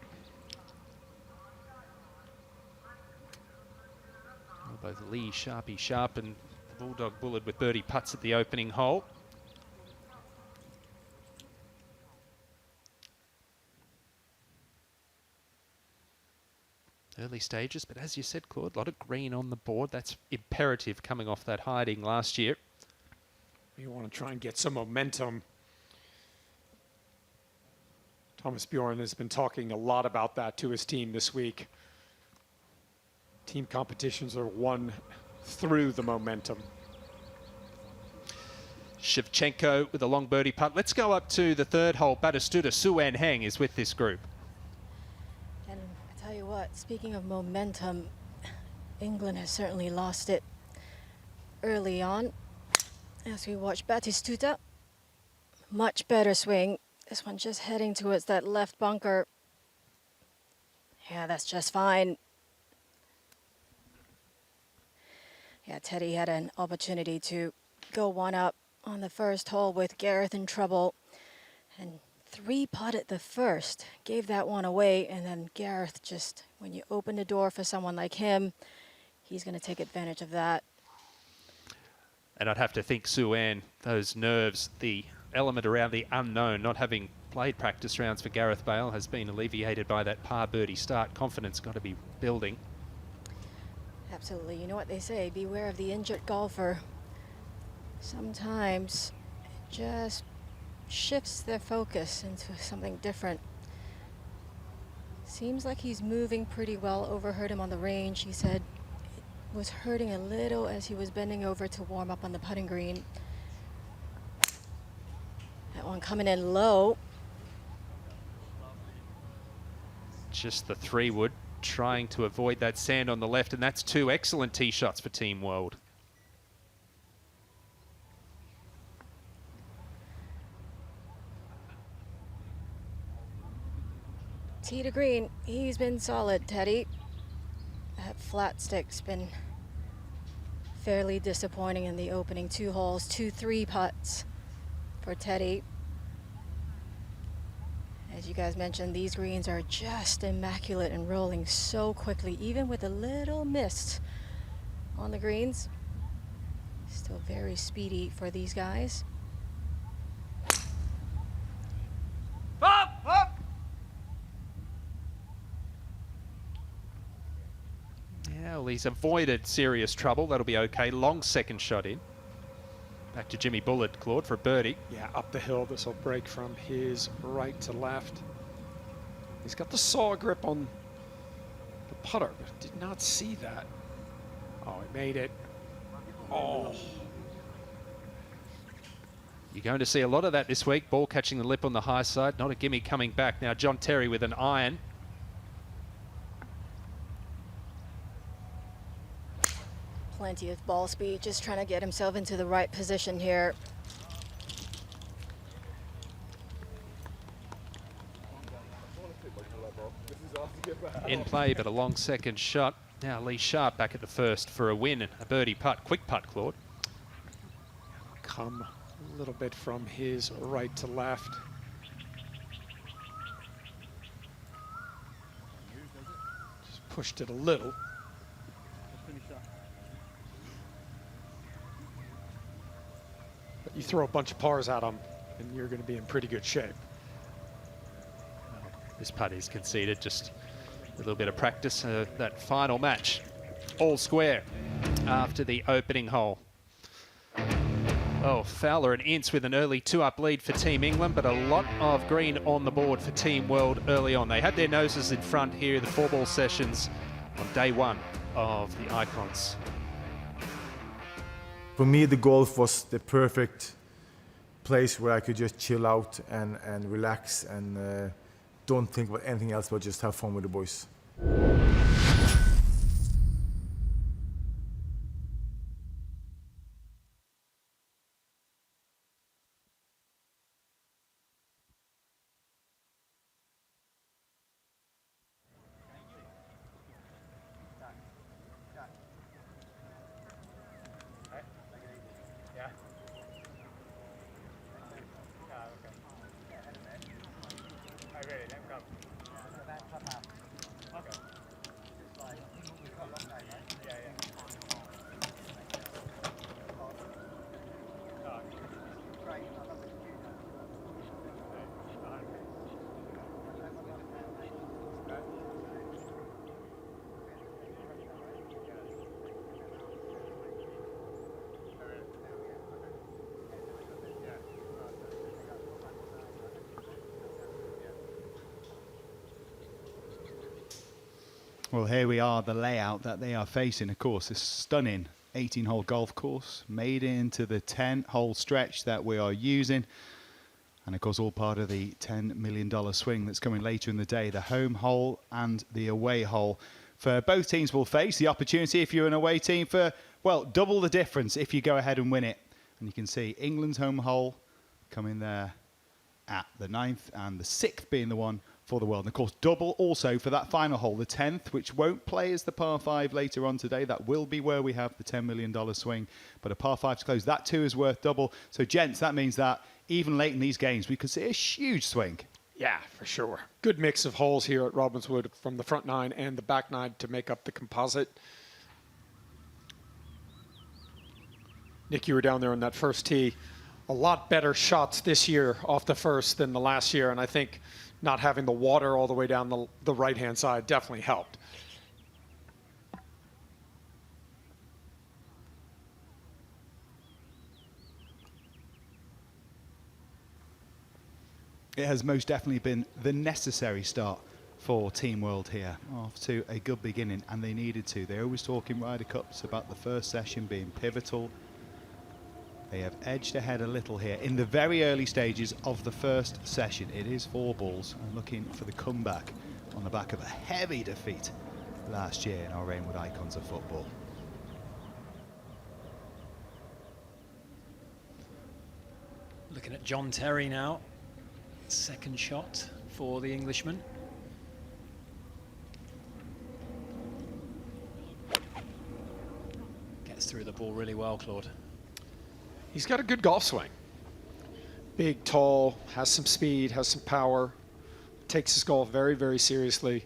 Well, both Lee, Sharp and Bulldog Bullard with birdie putts at the opening hole. Early stages, but as you said, Claude, a lot of green on the board. That's imperative coming off that hiding last year. You want to try and get some momentum. Thomas Bjorn has been talking a lot about that to his team this week. Team competitions are won through the momentum. Shevchenko with a long birdie putt. Let's go up to the third hole. Batistuta, Suen Heng is with this group. And I tell you what, speaking of momentum, England has certainly lost it early on. As we watch Batistuta, much better swing. This one just heading towards that left bunker. Yeah, that's just fine. Yeah, Teddy had an opportunity to go one up on the first hole with Gareth in trouble. And 3-putted the first, gave that one away. And then Gareth just, when you open the door for someone like him, he's going to take advantage of that. And I'd have to think Suen, those nerves, the element around the unknown, not having played practice rounds for Gareth Bale, has been alleviated by that par birdie start. Confidence got to be building. Absolutely. You know what they say, beware of the injured golfer. Sometimes it just shifts their focus into something different. Seems like he's moving pretty well. Overheard him on the range. He said it was hurting a little as he was bending over to warm up on the putting green. That one coming in low. Just the 3-wood, trying to avoid that sand on the left, and that's 2 excellent tee shots for Team World. Tee to green, he's been solid, Teddy. That flat stick's been fairly disappointing in the opening 2 holes. 2 3-putts for Teddy. As you guys mentioned, these greens are just immaculate and rolling so quickly, even with a little mist on the greens. Still very speedy for these guys. Up, up. Yeah, well, he's avoided serious trouble. That'll be okay. Long second shot in. Back to Jimmy Bullard, Claude, for a birdie. Yeah, up the hill. This will break from his right to left. He's got the saw grip on the putter, but did not see that. Oh, he made it. Oh. You're going to see a lot of that this week. Ball catching the lip on the high side. Not a gimme coming back. Now John Terry with an iron. Plenty of ball speed, just trying to get himself into the right position here. In play, but a long second shot. Now Lee Sharp back at the first for a win. A birdie putt. Quick putt, Claude. Come a little bit from his right to left. Just pushed it a little. But you throw a bunch of pars at him, and you're going to be in pretty good shape. This putt is conceded. Just a little bit of practice. That final match, all square after the opening hole. Oh, Fowler and Ince with an early 2-up lead for Team England, but a lot of green on the board for Team World early on. They had their noses in front here, the 4-ball sessions on day 1 of the Icons. For me, the golf was the perfect place where I could just chill out and relax and don't think about anything else but just have fun with the boys. Well, here we are, the layout that they are facing, of course, is stunning. 18-hole golf course made into the 10-hole stretch that we are using. And of course, all part of the $10 million swing that's coming later in the day. The home hole and the away hole. For both teams will face the opportunity, if you're an away team, for, well, double the difference if you go ahead and win it. And you can see England's home hole coming there at the 9th and the 6th being the one for the world. And of course, double also for that final hole, the 10th, which won't play as the par 5 later on today. That will be where we have the $10 million swing. But a par 5 to close, that too is worth double. So, gents, that means that even late in these games, we could see a huge swing. Yeah, for sure. Good mix of holes here at Robbinswood from the front 9 and the back 9 to make up the composite. Nick, you were down there on that first tee. A lot better shots this year off the first than the last year, and I think not having the water all the way down the right-hand side definitely helped. It has most definitely been the necessary start for Team World here. Off to a good beginning, and they needed to. They always talk in Ryder Cups about the first session being pivotal. They have edged ahead a little here in the very early stages of the first session. It is Fourballs and looking for the comeback on the back of a heavy defeat last year in our Rainwood Icons of Football. Looking at John Terry now. Second shot for the Englishman. Gets through the ball really well, Claude. He's got a good golf swing. Big, tall, has some speed, has some power, takes his golf very, very seriously.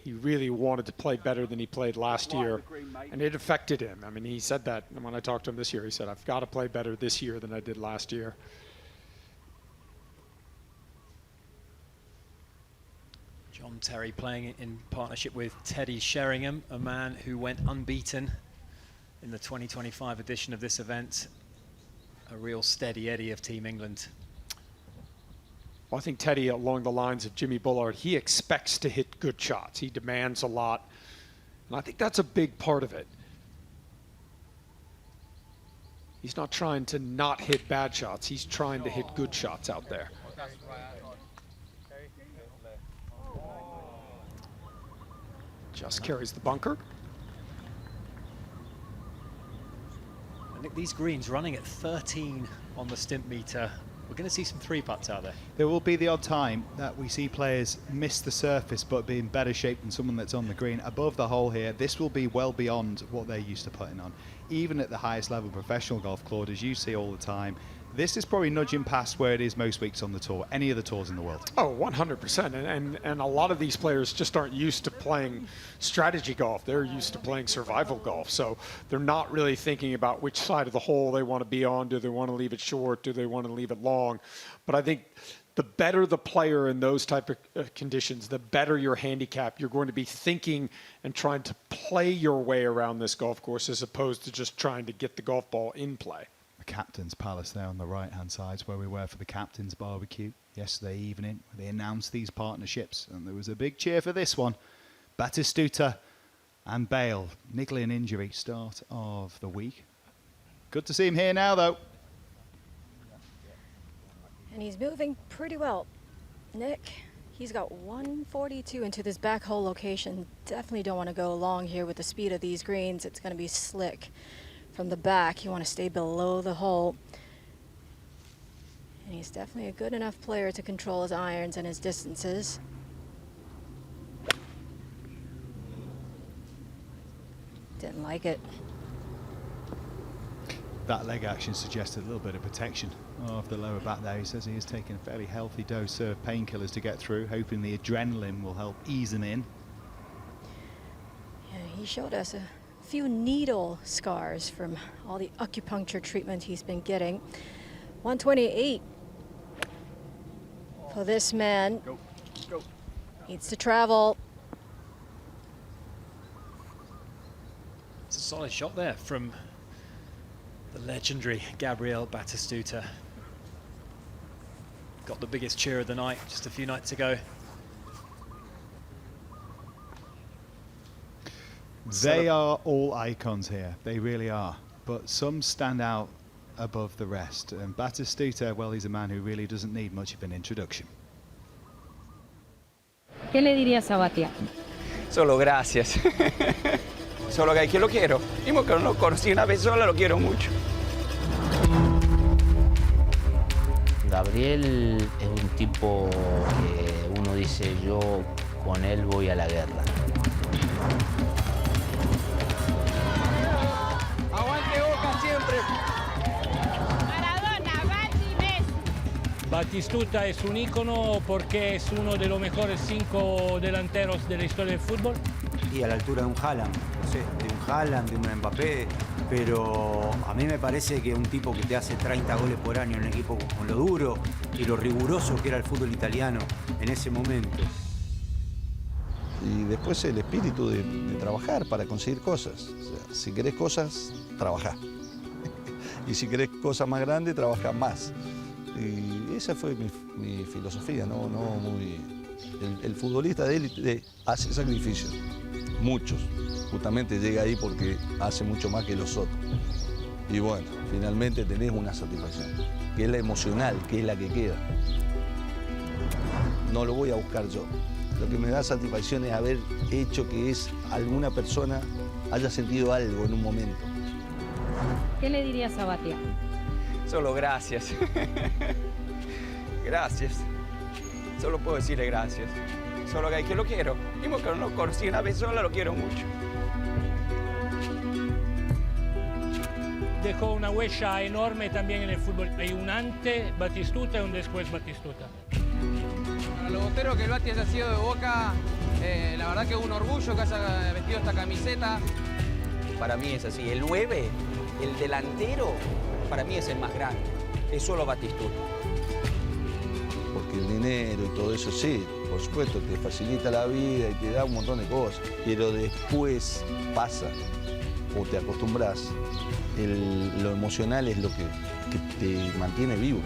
He really wanted to play better than he played last year, and it affected him. I mean, he said that when I talked to him this year. He said, I've got to play better this year than I did last year. John Terry playing in partnership with Terry-Sheringham, a man who went unbeaten in the 2025 edition of this event. A real steady Eddie of Team England. Well, I think Teddy, along the lines of Jimmy Bullard, he expects to hit good shots. He demands a lot, and I think that's a big part of it. He's not trying to not hit bad shots. He's trying to hit good shots out there. Just carries the bunker. I think these greens running at 13 on the stimp meter. We're going to see some 3-putts out there. There will be the odd time that we see players miss the surface but be in better shape than someone that's on the green. Above the hole here, this will be well beyond what they're used to putting on. Even at the highest level professional golf, Claude, as you see all the time, this is probably nudging past where it is most weeks on the tour, any of the tours in the world. Oh, 100%. And a lot of these players just aren't used to playing strategy golf. They're used to playing survival golf. So they're not really thinking about which side of the hole they want to be on. Do they want to leave it short? Do they want to leave it long? But I think the better the player in those type of conditions, the better your handicap. You're going to be thinking and trying to play your way around this golf course as opposed to just trying to get the golf ball in play. Captain's Palace there on the right-hand side is where we were for the Captain's Barbecue yesterday evening. They announced these partnerships, and there was a big cheer for this one. Batistuta and Bale, niggling injury start of the week. Good to see him here now, though. And he's moving pretty well. Nick, he's got 142 into this back hole location. Definitely don't want to go long here with the speed of these greens. It's going to be slick. From the back, you want to stay below the hole. And he's definitely a good enough player to control his irons and his distances. Didn't like it. That leg action suggested a little bit of protection of the lower back there. He says he is taking a fairly healthy dose of painkillers to get through, hoping the adrenaline will help ease him in. Yeah, he showed us a few needle scars from all the acupuncture treatment he's been getting. 128 for this man. Go, go. Needs to travel. It's a solid shot there from the legendary Gareth Batistuta. Got the biggest cheer of the night just a few nights ago. They are all icons here. They really are. But some stand out above the rest. And Batistuta, well, he's a man who really doesn't need much of an introduction. ¿Qué le dirías a Batia? Solo gracias. Solo que lo quiero. Mismo que no lo conocí una vez sola, lo quiero mucho. Gabriel es un tipo que uno dice, yo con él voy a la guerra. Aguante Boca siempre. Maradona, Bati, Messi. Batistuta es un ícono porque es uno de los mejores 5 delanteros de la historia del fútbol. Y a la altura de un Haaland, no sé, de un Haaland, de un Mbappé, pero a mí me parece que un tipo que te hace 30 goles por año en un equipo con lo duro y lo riguroso que era el fútbol italiano en ese momento. Y después el espíritu de trabajar para conseguir cosas. O sea, si querés cosas, trabajá. Y si querés cosas más grandes, trabajá más. Y esa fue mi filosofía, ¿no? El futbolista de élite hace sacrificios, muchos. Justamente llega ahí porque hace mucho más que los otros. Y bueno, finalmente tenés una satisfacción, que es la emocional, que es la que queda. No lo voy a buscar yo. Lo que me da satisfacción es haber hecho que alguna persona haya sentido algo en un momento. ¿Qué le dirías a Batia? Solo gracias. Gracias. Solo puedo decirle gracias. Solo que lo quiero. Mismo que no lo conocí una vez sola, lo quiero mucho. Dejó una huella enorme también en el fútbol. Hay un antes Batistuta y un después Batistuta. Para los boteros que el Bati haya sido de Boca, la verdad que es un orgullo que haya vestido esta camiseta. Para mí es así. El 9, el delantero, para mí es el más grande. Es solo Batistuta. Porque el dinero y todo eso, sí, por supuesto, te facilita la vida y te da un montón de cosas. Pero después pasa, o te acostumbras, lo emocional es lo que te mantiene vivo.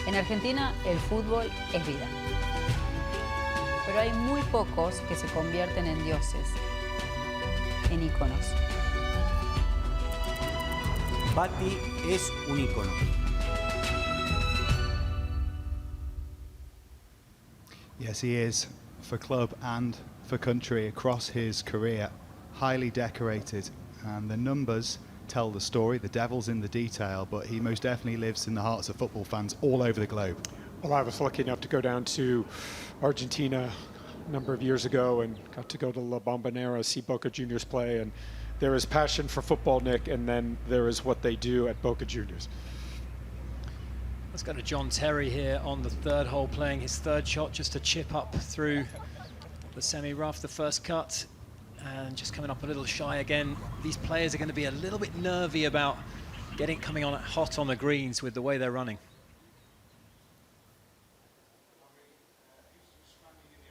En Argentina el fútbol es vida. Pero hay muy pocos que se convierten en dioses, en íconos. Bati es un ícono. Yes, he is, for club and for country across his career. Highly decorated, and the numbers tell the story. The devil's in the detail, but he most definitely lives in the hearts of football fans all over the globe. Well, I was lucky enough to go down to Argentina a number of years ago and got to go to La Bombonera, see Boca Juniors play, and there is passion for football, Nick, and then there is what they do at Boca Juniors. Let's go to John Terry here on the third hole, playing his third shot, just to chip up through the semi-rough, the first cut, and just coming up a little shy again. These players are going to be a little bit nervy about coming on hot on the greens with the way they're running.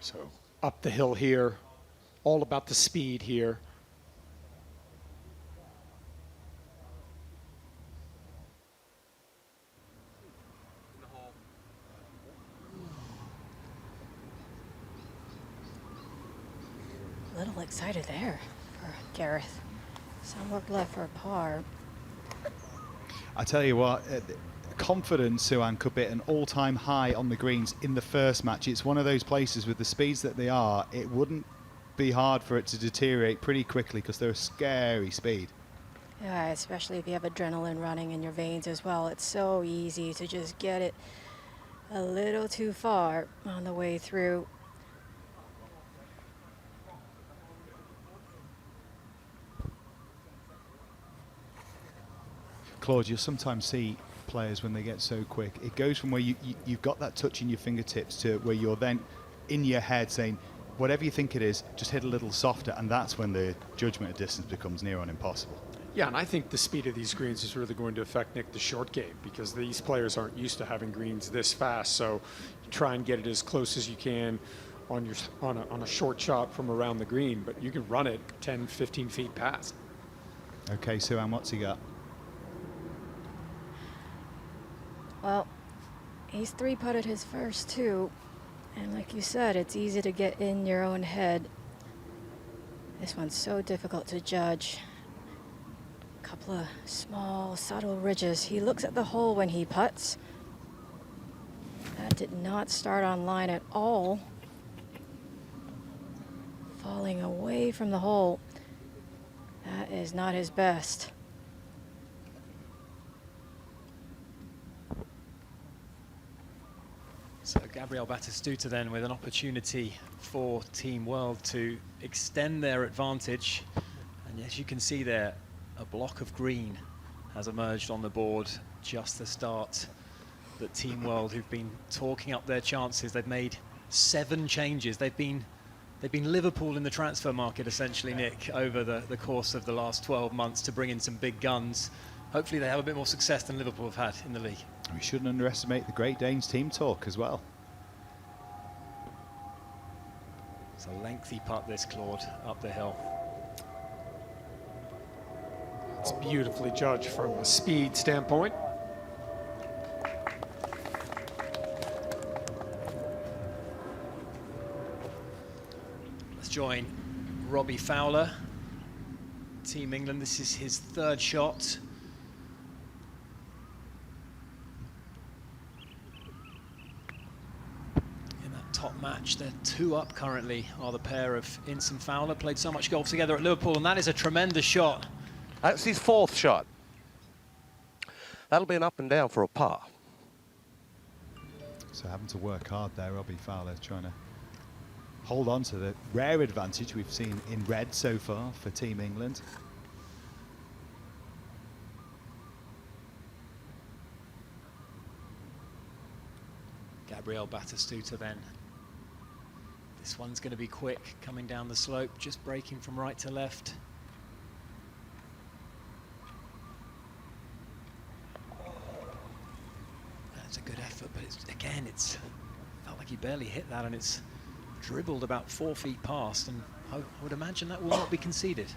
So up the hill here, all about the speed here. A little excited there for Gareth. Some work left for a par. I tell you what, confidence, Suan, could be at an all-time high on the greens in the first match. It's one of those places with the speeds that they are, it wouldn't be hard for it to deteriorate pretty quickly because they're a scary speed. Yeah, especially if you have adrenaline running in your veins as well. It's so easy to just get it a little too far on the way through. Claude, you'll sometimes see players when they get so quick. It goes from where you've got that touch in your fingertips to where you're then in your head saying, whatever you think it is, just hit a little softer, and that's when the judgment of distance becomes near on impossible. Yeah, and I think the speed of these greens is really going to affect, Nick, the short game, because these players aren't used to having greens this fast. So you try and get it as close as you can on a short shot from around the green, but you can run it 10, 15 feet past. Okay, Suan, what's he got? Well, he's three-putted his first two, and like you said, it's easy to get in your own head. This one's so difficult to judge. A couple of small, subtle ridges. He looks at the hole when he putts. That did not start on line at all. Falling away from the hole. That is not his best. So Gabriel Batistuta then with an opportunity for Team World to extend their advantage. And as you can see there, a block of green has emerged on the board just the start. That Team World, who've been talking up their chances, they've made 7 changes. They've been Liverpool in the transfer market essentially, Nick, over the course of the last 12 months to bring in some big guns. Hopefully they have a bit more success than Liverpool have had in the league. We shouldn't underestimate the Great Danes team talk as well. It's a lengthy putt this, Claude, up the hill. It's beautifully judged from a speed standpoint. Let's join Robbie Fowler, Team England. This is his 3rd shot. Top match. They're 2 up currently, are the pair of Ince and Fowler. Played so much golf together at Liverpool, and that is a tremendous shot. That's his 4th shot. That'll be an up and down for a par. So having to work hard there, Robbie Fowler, trying to hold on to the rare advantage we've seen in red so far for Team England. Gabriel Batistuta then. This one's going to be quick, coming down the slope, just breaking from right to left. That's a good effort, but it's felt like he barely hit that, and it's dribbled about 4 feet past, and I would imagine that will not be conceded.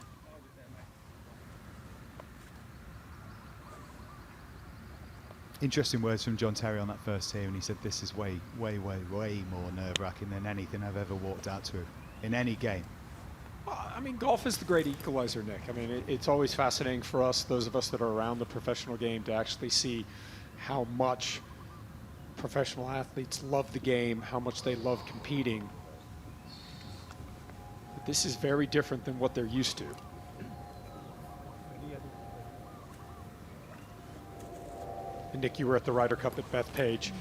Interesting words from John Terry on that first tee, and he said this is way, way, way, way more nerve-wracking than anything I've ever walked out to in any game. I mean, golf is the great equalizer, Nick. I mean, it's always fascinating for us, those of us that are around the professional game, to actually see how much professional athletes love the game, how much they love competing. But this is very different than what they're used to. And Nick, you were at the Ryder Cup at Bethpage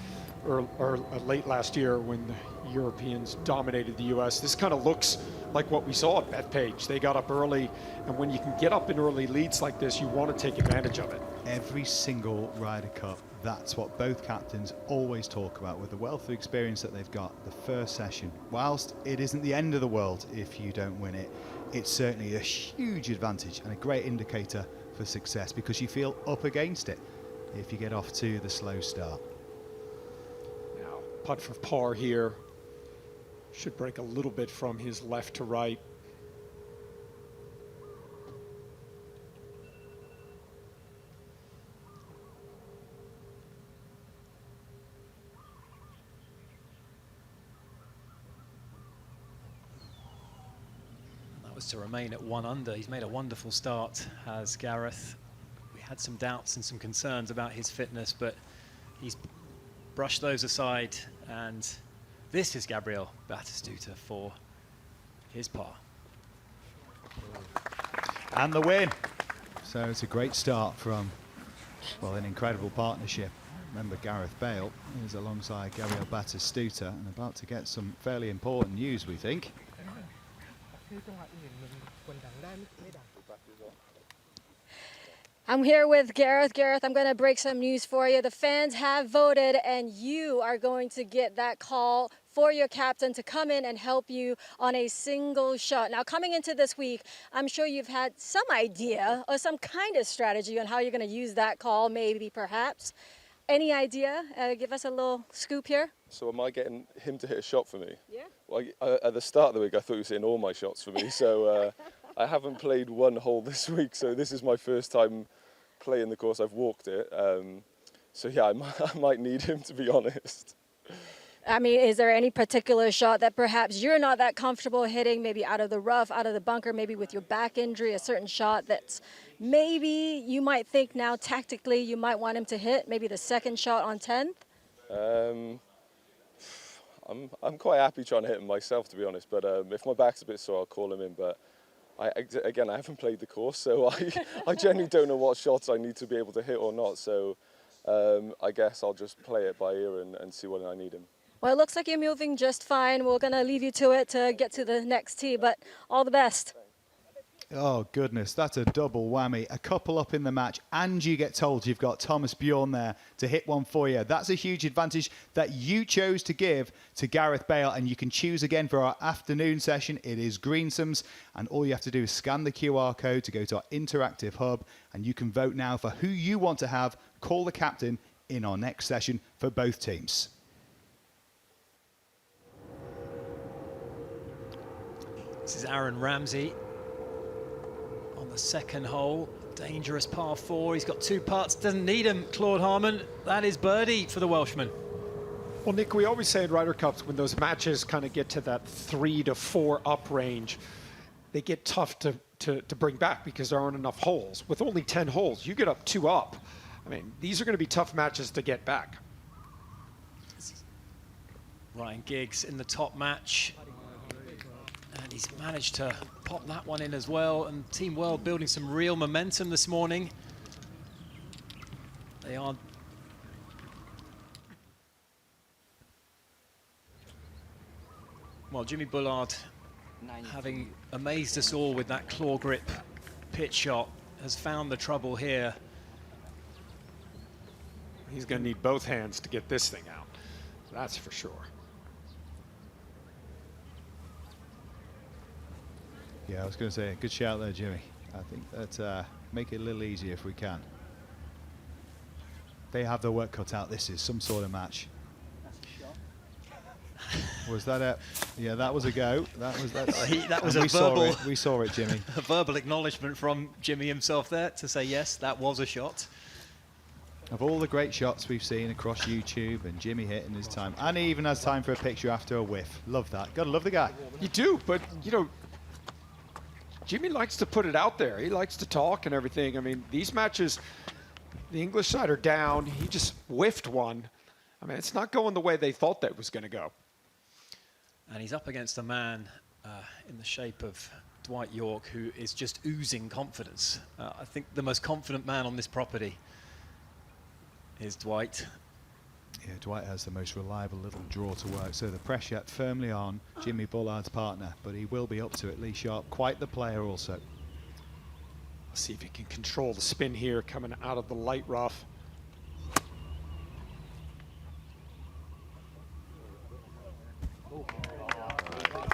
late last year when the Europeans dominated the U.S. This kind of looks like what we saw at Bethpage. They got up early, and when you can get up in early leads like this, you want to take advantage of it. Every single Ryder Cup, that's what both captains always talk about with the wealth of experience that they've got. The first session, whilst it isn't the end of the world if you don't win it, it's certainly a huge advantage and a great indicator for success because you feel up against it if you get off to the slow start. Now, putt for par here. Should break a little bit from his left to right. That was to remain at 1 under. He's made a wonderful start, has Gareth. We had some doubts and some concerns about his fitness, but he's brushed those aside, and this is Gabriel Batistuta for his par. And the win. So it's a great start from, well, an incredible partnership. Remember, Gareth Bale is alongside Gabriel Batistuta and about to get some fairly important news, we think. I'm here with Gareth. Gareth, I'm going to break some news for you. The fans have voted, and you are going to get that call for your captain to come in and help you on a single shot. Now, coming into this week, I'm sure you've had some idea or some kind of strategy on how you're going to use that call, maybe, perhaps. Any idea? Give us a little scoop here. So am I getting him to hit a shot for me? Yeah. Well, at the start of the week, I thought he was hitting all my shots for me. So I haven't played one hole this week, so this is my first time playing the course. I've walked it. So yeah, I might need him, to be honest. I mean, is there any particular shot that perhaps you're not that comfortable hitting, maybe out of the rough, out of the bunker, maybe with your back injury, a certain shot that's maybe you might think now tactically you might want him to hit, maybe the second shot on 10th? I'm quite happy trying to hit him myself, to be honest, but if my back's a bit sore, I'll call him in. But again, I haven't played the course, so I genuinely don't know what shots I need to be able to hit or not. So I guess I'll just play it by ear and see when I need him. Well, it looks like you're moving just fine. We're going to leave you to it to get to the next tee, but all the best. Oh, goodness, that's a double whammy. A couple up in the match, and you get told you've got Thomas Bjorn there to hit one for you. That's a huge advantage that you chose to give to Gareth Bale, and you can choose again for our afternoon session. It is Greensome's, and all you have to do is scan the QR code to go to our interactive hub, and you can vote now for who you want to have call the captain in our next session for both teams. This is Aaron Ramsey on the second hole. Dangerous par 4. He's got 2 putts. Doesn't need him, Claude Harmon. That is birdie for the Welshman. Well, Nick, we always say in Ryder Cups, when those matches kind of get to that 3 to 4 up range, they get tough to bring back because there aren't enough holes. With only 10 holes, you get up 2 up. I mean, these are going to be tough matches to get back. Ryan Giggs in the top match. And he's managed to pop that one in as well. And Team World building some real momentum this morning. They are... Well, Jimmy Bullard, having amazed us all with that claw grip pitch shot, has found the trouble here. He's going to need both hands to get this thing out. That's for sure. Yeah, I was going to say, good shout there, Jimmy. I think that make it a little easier if we can. They have their work cut out. This is some sort of match. That's a shot. Was that a... Yeah, that was a go. That was a verbal... We saw it, Jimmy. A verbal acknowledgement from Jimmy himself there to say, yes, that was a shot. Of all the great shots we've seen across YouTube, and Jimmy hitting his time. And he even has time for a picture after a whiff. Love that. Gotta love the guy. You do, but, you know, Jimmy likes to put it out there. He likes to talk and everything. I mean, these matches, the English side are down. He just whiffed one. I mean, it's not going the way they thought that was going to go. And he's up against a man in the shape of Dwight York, who is just oozing confidence. I think the most confident man on this property is Dwight. Yeah, Dwight has the most reliable little draw to work, so the pressure firmly on Jimmy Bullard's partner, but he will be up to it. Lee Sharp, quite the player also. Let's see if he can control the spin here coming out of the light rough.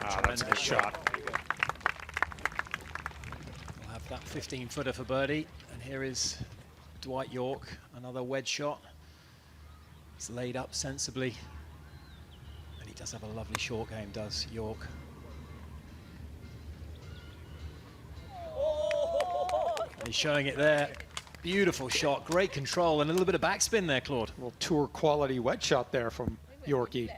That's a good shot. We'll have that 15-footer for birdie, and here is Dwight York, another wedge shot. It's laid up sensibly, and he does have a lovely short game, does York. And he's showing it there. Beautiful shot, great control, and a little bit of backspin there, Claude. A little tour quality wedge shot there from Yorkie.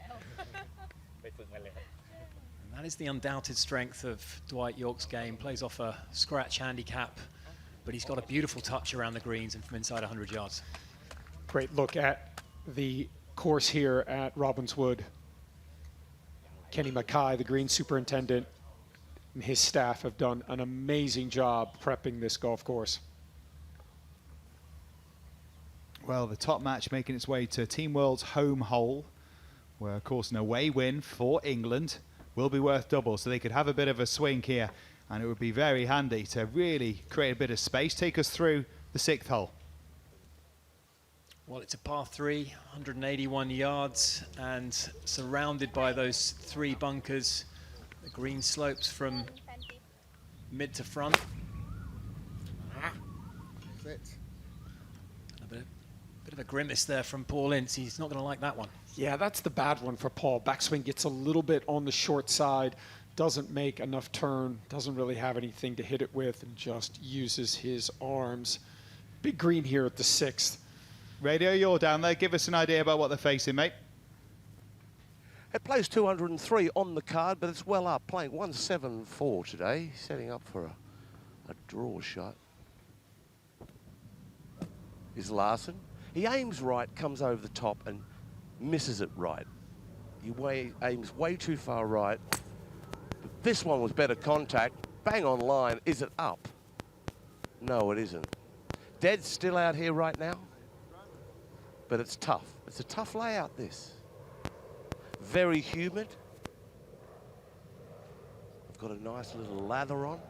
And that is the undoubted strength of Dwight York's game. Plays off a scratch handicap, but he's got a beautiful touch around the greens and from inside 100 yards. Great look at the course here at Robbinswood. Kenny Mackay, the green superintendent, and his staff have done an amazing job prepping this golf course. Well, the top match making its way to Team World's home hole, where, of course, an away win for England will be worth double, so they could have a bit of a swing here, and it would be very handy to really create a bit of space. Take us through the 6th hole. Well, it's a par 3, 181 yards, and surrounded by those 3 bunkers. The green slopes from mid to front. A bit of a grimace there from Paul Ince. He's not going to like that one. Yeah, that's the bad one for Paul. Backswing gets a little bit on the short side, doesn't make enough turn, doesn't really have anything to hit it with, and just uses his arms. Big green here at the 6th. Radio, you're down there. Give us an idea about what they're facing, mate. It plays 203 on the card, but it's well up, playing 174 today, setting up for a draw shot. Is Larson. He aims right, comes over the top and misses it right. He aims way too far right. But this one was better contact. Bang on line. Is it up? No, it isn't. Dead's still out here right now. But it's tough. It's a tough layout, this. Very humid. I've got a nice little lather on.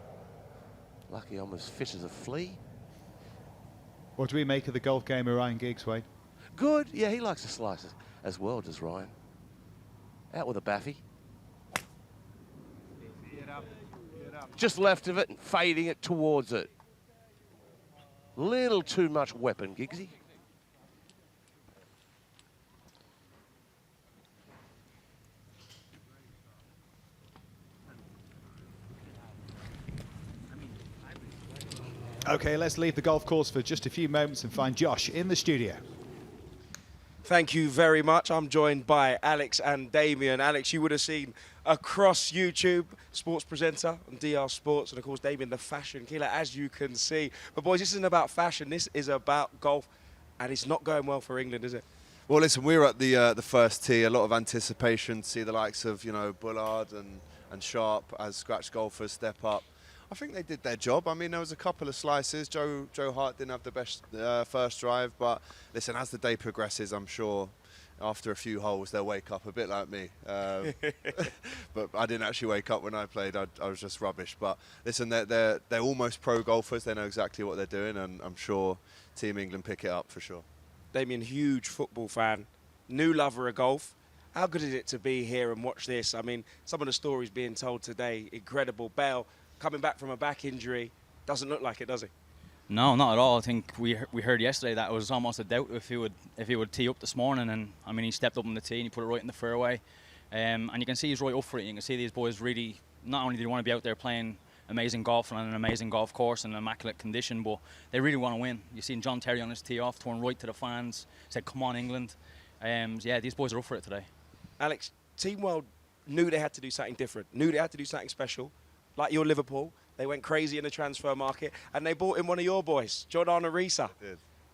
Lucky I'm as fit as a flea. What do we make of the golf game of Ryan Giggs, Wade? Good. Yeah, he likes to slice it as well, does Ryan. Out with a baffy. Just left of it and fading it towards it. Little too much weapon, Giggsy. Okay, let's leave the golf course for just a few moments and find Josh in the studio. Thank you very much. I'm joined by Alex and Damien. Alex, you would have seen across YouTube, sports presenter on DR Sports, and of course Damien, the fashion killer, as you can see. But boys, this isn't about fashion, this is about golf, and it's not going well for England, is it? Well, listen, we were at the first tee, a lot of anticipation to see the likes of, you know, Bullard and Sharp as scratch golfers step up. I think they did their job. I mean, there was a couple of slices. Joe Hart didn't have the best first drive, but listen, as the day progresses, I'm sure after a few holes they'll wake up a bit like me. But I didn't actually wake up when I played. I was just rubbish. But listen, they're almost pro golfers. They know exactly what they're doing, and I'm sure Team England pick it up for sure. Damien, huge football fan, new lover of golf. How good is it to be here and watch this? I mean, some of the stories being told today, incredible. Bale coming back from a back injury, doesn't look like it, does he? No, not at all. I think we heard yesterday that it was almost a doubt if he would tee up this morning, and I mean he stepped up on the tee and he put it right in the fairway, and you can see he's right up for it. You can see these boys really not only do they want to be out there playing amazing golf on an amazing golf course in immaculate condition, but they really want to win. You've seen John Terry on his tee off, turned right to the fans, said, "Come on, England." Yeah, these boys are up for it today. Alex, Team World knew they had to do something different, knew they had to do something special. Like your Liverpool, they went crazy in the transfer market, and they brought in one of your boys, Jordan Arisa.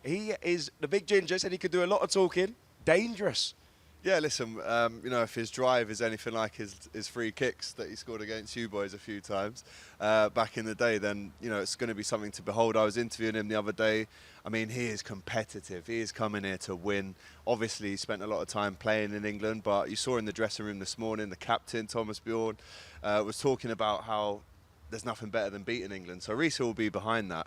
He is the big ginger, said he could do a lot of talking, dangerous. Yeah, listen, you know, if his drive is anything like his free kicks that he scored against you boys a few times back in the day, then, you know, it's going to be something to behold. I was interviewing him the other day. I mean, he is competitive. He is coming here to win. Obviously, he spent a lot of time playing in England, but you saw in the dressing room this morning, the captain, Thomas Bullard, was talking about how there's nothing better than beating England. So Risa will be behind that.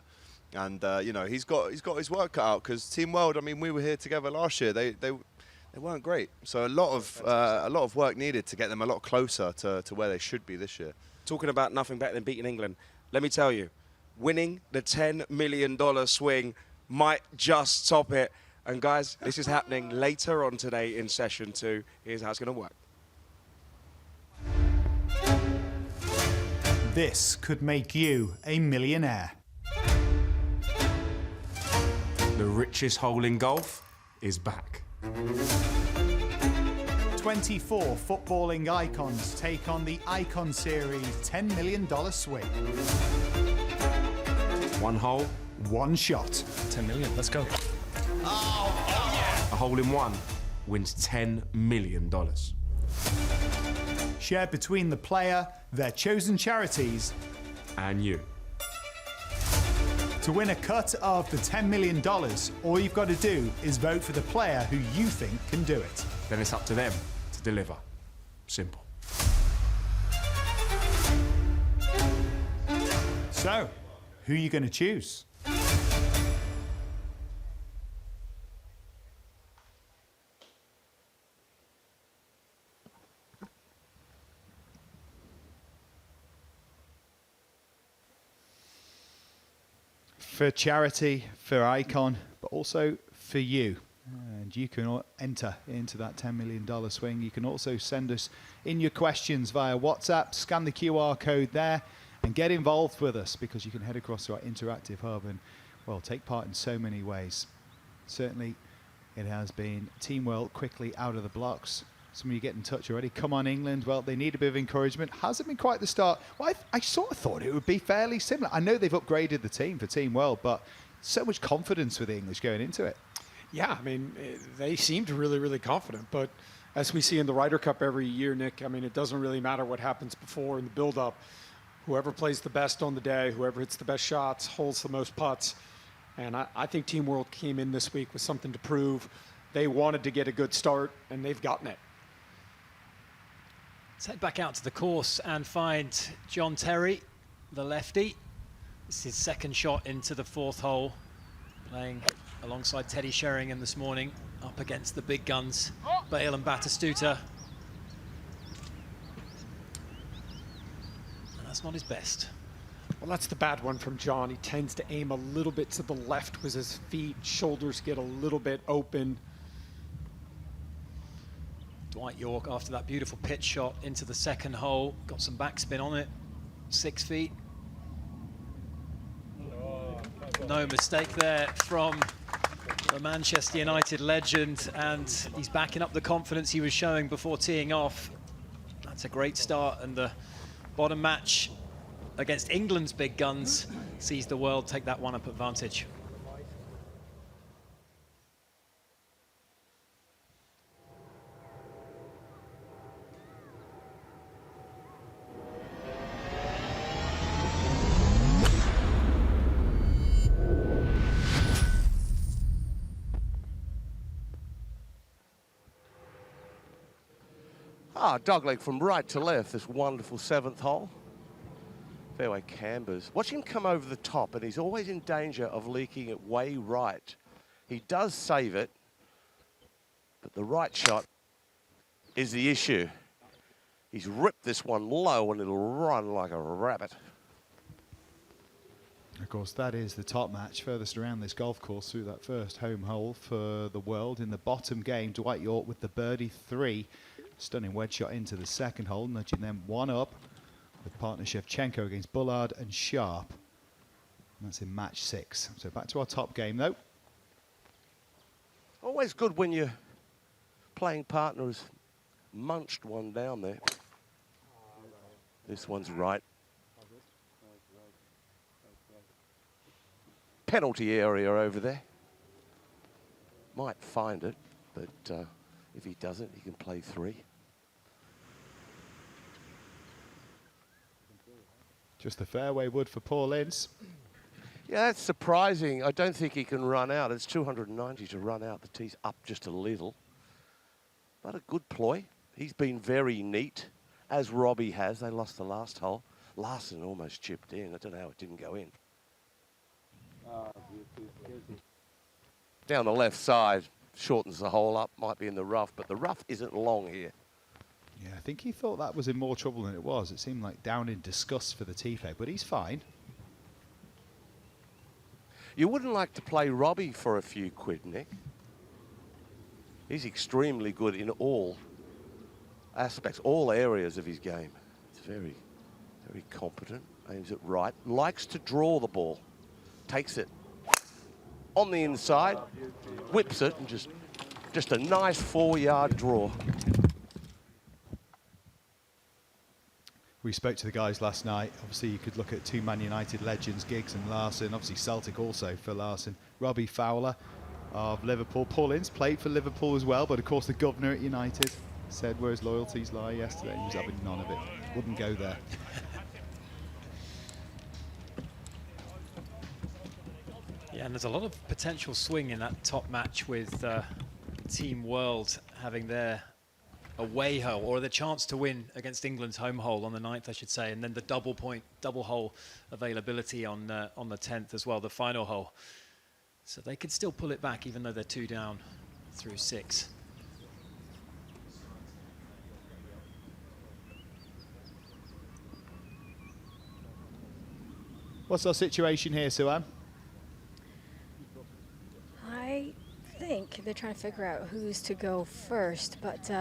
And, you know, he's got his work cut out, because Team World, I mean, we were here together last year. They weren't great. So a lot of work needed to get them a lot closer to where they should be this year. Talking about nothing better than beating England, let me tell you, winning the $10 million swing might just top it. And guys, this is happening later on today in session 2. Here's how it's going to work. This could make you a millionaire. The richest hole in golf is back. 24 footballing icons take on the Icon Series $10 million swing. One hole, one shot. 10 million, let's go. A hole in one wins $10 million. Shared between the player, their chosen charities, and you. To win a cut of the $10 million, all you've got to do is vote for the player who you think can do it. Then it's up to them to deliver. Simple. So, who are you going to choose? For charity, for Icon, but also for you. And you can enter into that $10 million swing. You can also send us in your questions via WhatsApp, scan the QR code there, and get involved with us, because you can head across to our interactive hub and, well, take part in so many ways. Certainly, it has been Team World quickly out of the blocks. Some of you get in touch already. Come on, England. Well, they need a bit of encouragement. Hasn't been quite the start. Well, I sort of thought it would be fairly similar. I know they've upgraded the team for Team World, but so much confidence with the English going into it. Yeah, I mean, they seemed really, really confident. But as we see in the Ryder Cup every year, Nick, I mean, it doesn't really matter what happens before in the build-up. Whoever plays the best on the day, whoever hits the best shots, holds the most putts. And I think Team World came in this week with something to prove. They wanted to get a good start, and they've gotten it. Let's head back out to the course and find John Terry, the lefty. This is his second shot into the 4th hole, playing alongside Terry-Sheringham this morning, up against the big guns, Bale and Batistuta. And that's not his best. Well, that's the bad one from John. He tends to aim a little bit to the left with his feet. Shoulders get a little bit open. Dwight York, after that beautiful pitch shot into the 2nd hole, got some backspin on it, 6 feet. No mistake there from the Manchester United legend, and he's backing up the confidence he was showing before teeing off. That's a great start, and the bottom match against England's big guns sees the world take that one-up advantage. Dogleg from right to left, this wonderful 7th hole. Fairway cambers. Watch him come over the top, and he's always in danger of leaking it way right. He does save it, but the right shot is the issue. He's ripped this one low, and it'll run like a rabbit. Of course, that is the top match furthest around this golf course through that first home hole for the world. In the bottom game, Dwight York with the birdie 3. Stunning wedge shot into the 2nd hole, nudging them 1 up with partner Shevchenko against Bullard and Sharp. And that's in match 6. So back to our top game, though. Always good when your playing partner has munched one down there. This one's right. Penalty area over there. Might find it, but if he doesn't, he can play 3. Just the fairway wood for Paul Ince. Yeah, that's surprising. I don't think he can run out. It's 290 to run out. The tee's up just a little. But a good ploy. He's been very neat, as Robbie has. They lost the last hole. Larson almost chipped in. I don't know how it didn't go in. Down the left side, shortens the hole up. Might be in the rough, but the rough isn't long here. Yeah, I think he thought that was in more trouble than it was. It seemed like down in disgust for the tee fake, but he's fine. You wouldn't like to play Robbie for a few quid, Nick. He's extremely good in all aspects, all areas of his game. It's very, very competent, aims it right, likes to draw the ball, takes it on the inside, whips it, and just a nice 4-yard draw. We spoke to the guys last night. Obviously, you could look at 2 Man United legends, Giggs and Larson. Obviously, Celtic also for Larson. Robbie Fowler of Liverpool. Paul Ince played for Liverpool as well, but of course, the governor at United said where his loyalties lie yesterday. He was having none of it. Wouldn't go there. Yeah, and there's a lot of potential swing in that top match with Team World having their away hole, or the chance to win against England's home hole on the 9th, I should say, and then the double hole availability on the 10th as well, the final hole. So they could still pull it back even though they're 2 down through 6. What's our situation here, Suan? I think they're trying to figure out who's to go first, but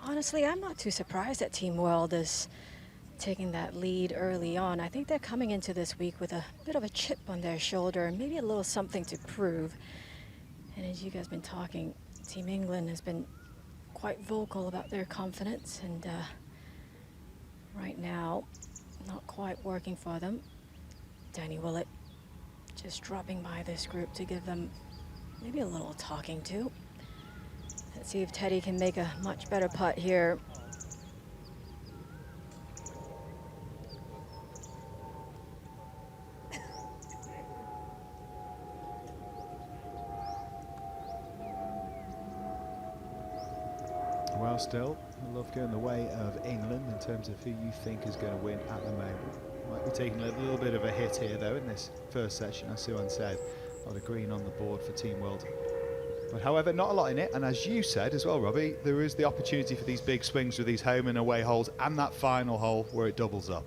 honestly, I'm not too surprised that Team World is taking that lead early on. I think they're coming into this week with a bit of a chip on their shoulder and maybe a little something to prove. And as you guys have been talking, Team England has been quite vocal about their confidence, and right now, not quite working for them. Danny Willett just dropping by this group to give them maybe a little talking to. Let's see if Teddy can make a much better putt here. Well, still, I love going the way of England in terms of who you think is going to win at the moment. Might be taking a little bit of a hit here, though, in this first session, as Suhan said. A lot of green on the board for Team World. But however, not a lot in it, and as you said as well, Robbie, there is the opportunity for these big swings with these home and away holes, and that final hole where it doubles up.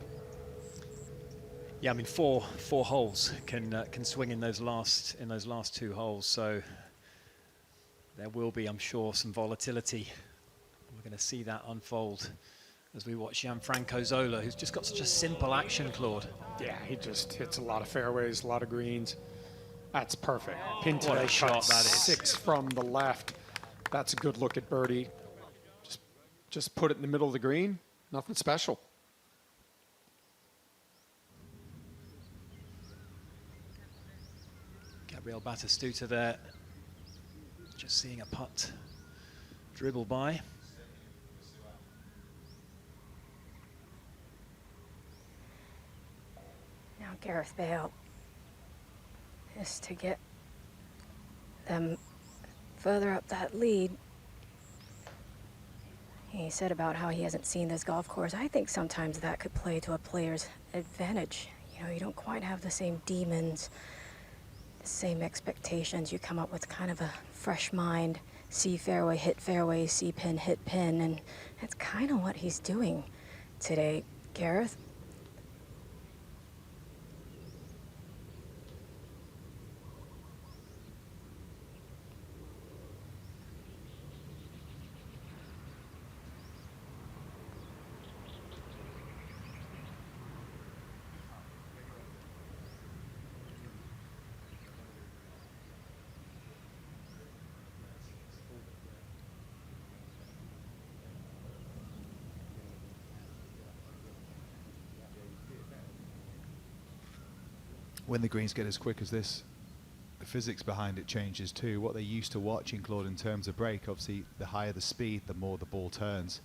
Yeah, I mean, four holes can swing in those last two holes, so there will be, I'm sure, some volatility. We're going to see that unfold as we watch Gianfranco Zola, who's just got such a simple action, Claude. Yeah, he just hits a lot of fairways, a lot of greens. That's perfect. Pin to What a the shot cut, that is. 6 from the left. That's a good look at birdie. Just put it in the middle of the green. Nothing special. Batistuta there, just seeing a putt dribble by. Now Gareth Bale is to get them further up that lead. He said about how he hasn't seen this golf course. I think sometimes that could play to a player's advantage. You know, you don't quite have the same demons, the same expectations. You come up with kind of a fresh mind, see fairway, hit fairway, see pin, hit pin, and that's kind of what he's doing today, Gareth. When the greens get as quick as this, the physics behind it changes too. What they're used to watching, Claude, in terms of break, obviously the higher the speed, the more the ball turns,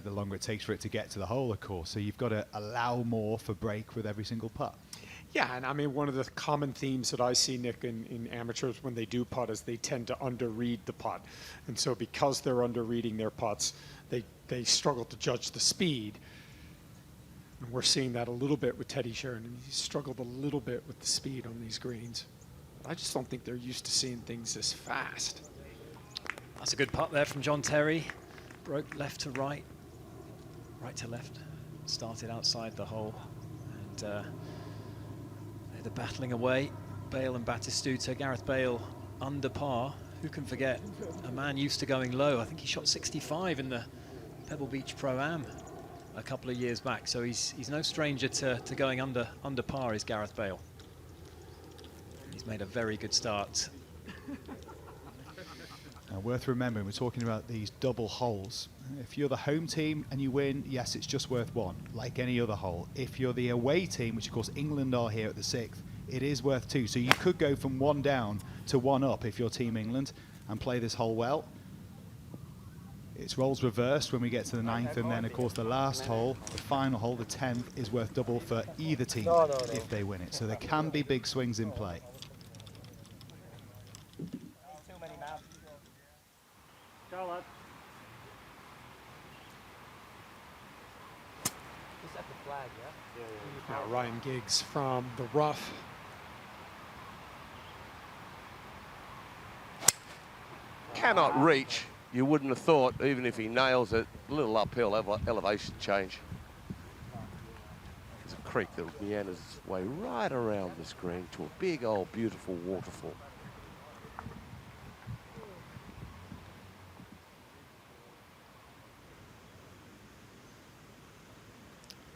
the longer it takes for it to get to the hole, of course. So you've got to allow more for break with every single putt. Yeah, and I mean, one of the common themes that I see, Nick, in amateurs when they do putt is they tend to underread the putt. And so because they're underreading their putts, they struggle to judge the speed. And we're seeing that a little bit with Terry-Sheringham. He's struggled a little bit with the speed on these greens. I just don't think they're used to seeing things this fast. That's a good putt there from John Terry. Broke left to right, right to left. Started outside the hole. And they're battling away. Bale and Batistuta. Gareth Bale under par. Who can forget? A man used to going low. I think he shot 65 in the Pebble Beach Pro-Am a couple of years back, so he's no stranger to going under par, is Gareth Bale. He's made a very good start. Now, worth remembering, we're talking about these double holes. If you're the home team and you win, yes, it's just worth one, like any other hole. If you're the away team, which of course England are here at the 6th, it is worth 2. So you could go from 1 down to 1 up if you're Team England and play this hole well. It's roles reversed when we get to the 9th, and then of course the last hole, the final hole, the 10th, is worth double for either team if they win it. So there can be big swings in play. Now Ryan Giggs from the rough. Cannot reach. You wouldn't have thought, even if he nails it, a little uphill elevation change. There's a creek that meanders its way right around this green to a big old beautiful waterfall.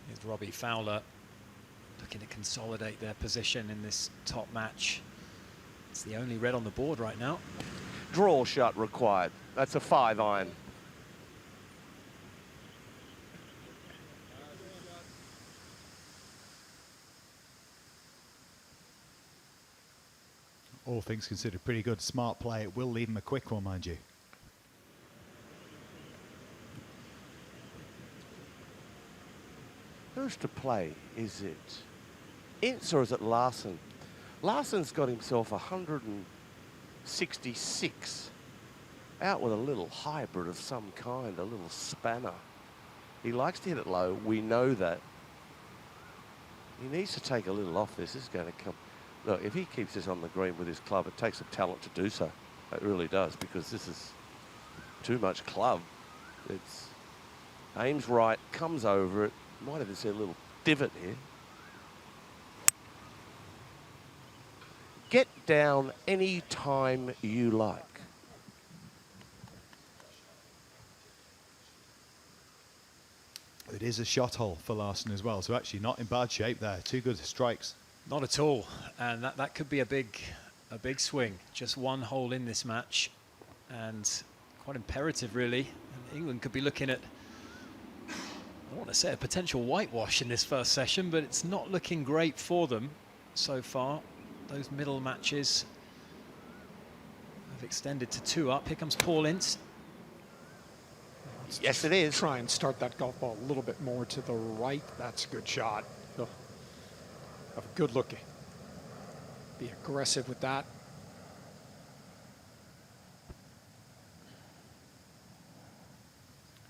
Here's Robbie Fowler looking to consolidate their position in this top match. It's the only red on the board right now. Draw shot required. That's a 5 iron. all things considered, pretty good, smart play. It will leave him a quick one, mind you. Who's to play? Is it Ince or is it Larson? Larson's got himself 166. Out with a little hybrid of some kind, a little spanner. He likes to hit it low. We know that. He needs to take a little off this. This is going to come. Look, if he keeps this on the green with his club, it takes some talent to do so. It really does, because this is too much club. It's aims right, comes over it. Might even see a little divot here. Get down any time you like. It is a shot hole for Larson as well, so actually not in bad shape there. 2 good strikes. Not at all, and that could be a big swing. Just 1 hole in this match, and quite imperative, really. England could be looking at, I want to say, a potential whitewash in this first session, but it's not looking great for them so far. Those middle matches have extended to 2 up. Here comes Paul Ince. Yes, it is. Try and start that golf ball a little bit more to the right. That's a good shot. Oh, have a good looking. Be aggressive with that.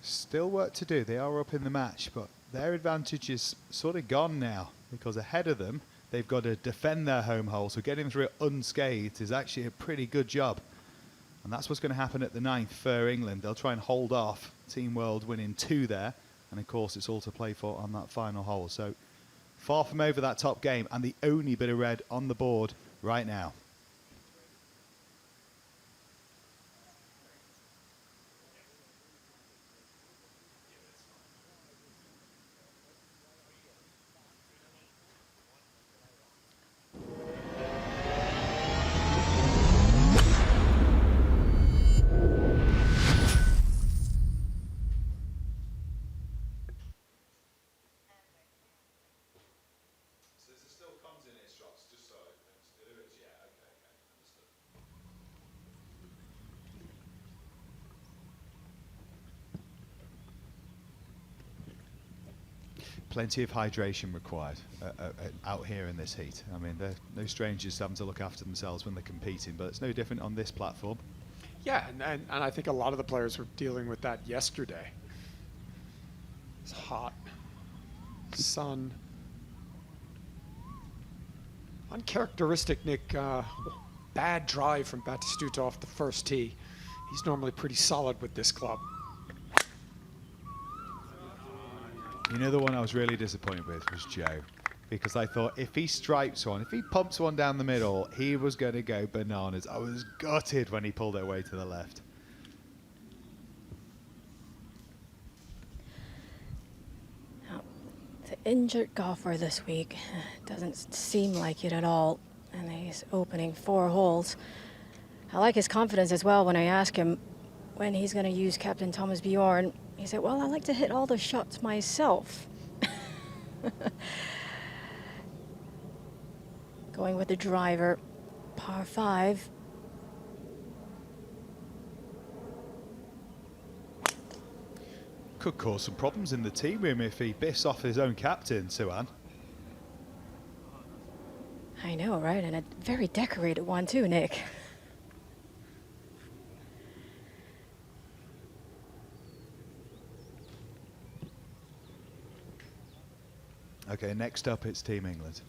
Still work to do. They are up in the match, but their advantage is sort of gone now, because ahead of them, they've got to defend their home hole. So getting through it unscathed is actually a pretty good job. And that's what's going to happen at the 9th for England. They'll try and hold off Team World winning 2 there. And of course, it's all to play for on that final hole. So far from over that top game, and the only bit of red on the board right now. Plenty of hydration required out here in this heat. I mean, they're no strangers to having to look after themselves when they're competing, but it's no different on this platform. Yeah, and I think a lot of the players were dealing with that yesterday. It's hot. Sun. Uncharacteristic, Nick. Bad drive from Batistuta off the first tee. He's normally pretty solid with this club. You know, the one I was really disappointed with was Joe, because I thought if he stripes one, if he pumps one down the middle, he was going to go bananas. I was gutted when he pulled it away to the left. Now, the injured golfer this week doesn't seem like it at all, and he's opening 4 holes. I like his confidence as well. When I ask him when he's going to use Captain Thomas Bjorn, he said, well, I like to hit all the shots myself. Going with the driver, par 5. Could cause some problems in the team room if he biffs off his own captain, Suan. I know, right? And a very decorated one too, Nick. Okay, next up it's Team England.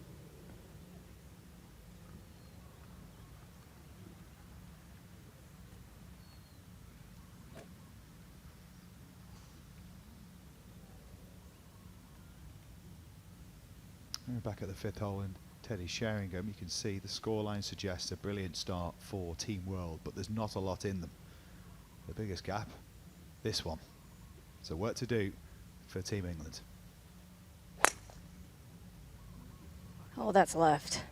We're back at the 5th hole in Terry-Sheringham. You can see the scoreline suggests a brilliant start for Team World, but there's not a lot in them. The biggest gap, this one. So work to do for Team England. Oh, that's left.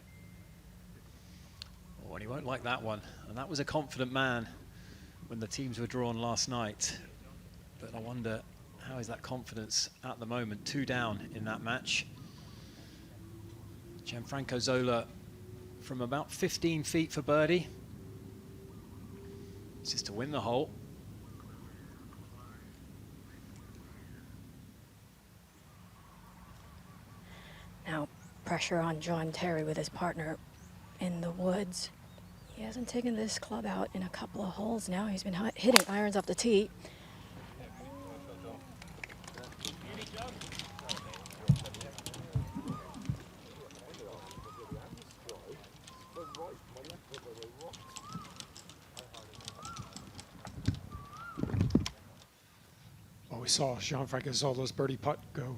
Oh, and he won't like that one. And that was a confident man when the teams were drawn last night. But I wonder, how is that confidence at the moment? 2 down in that match. Gianfranco Zola from about 15 feet for birdie. This is to win the hole. Now, pressure on John Terry with his partner in the woods. He hasn't taken this club out in a couple of holes now. He's been hitting irons off the tee. Well, we saw Gianfranco Zola's birdie putt go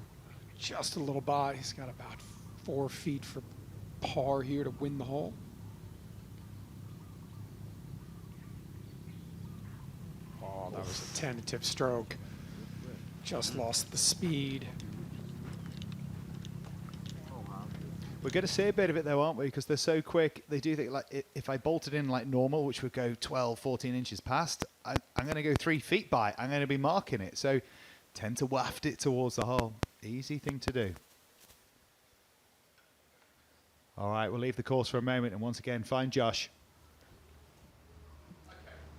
just a little by. He's got about 4 feet for par here to win the hole. Oh, that was a tentative stroke. Just lost the speed. We're going to see a bit of it though, aren't we? Because they're so quick. They do think like if I bolted in like normal, which would go 12, 14 inches past, I'm going to go 3 feet by. I'm going to be marking it. So tend to waft it towards the hole. Easy thing to do. All right, we'll leave the course for a moment and once again find Josh.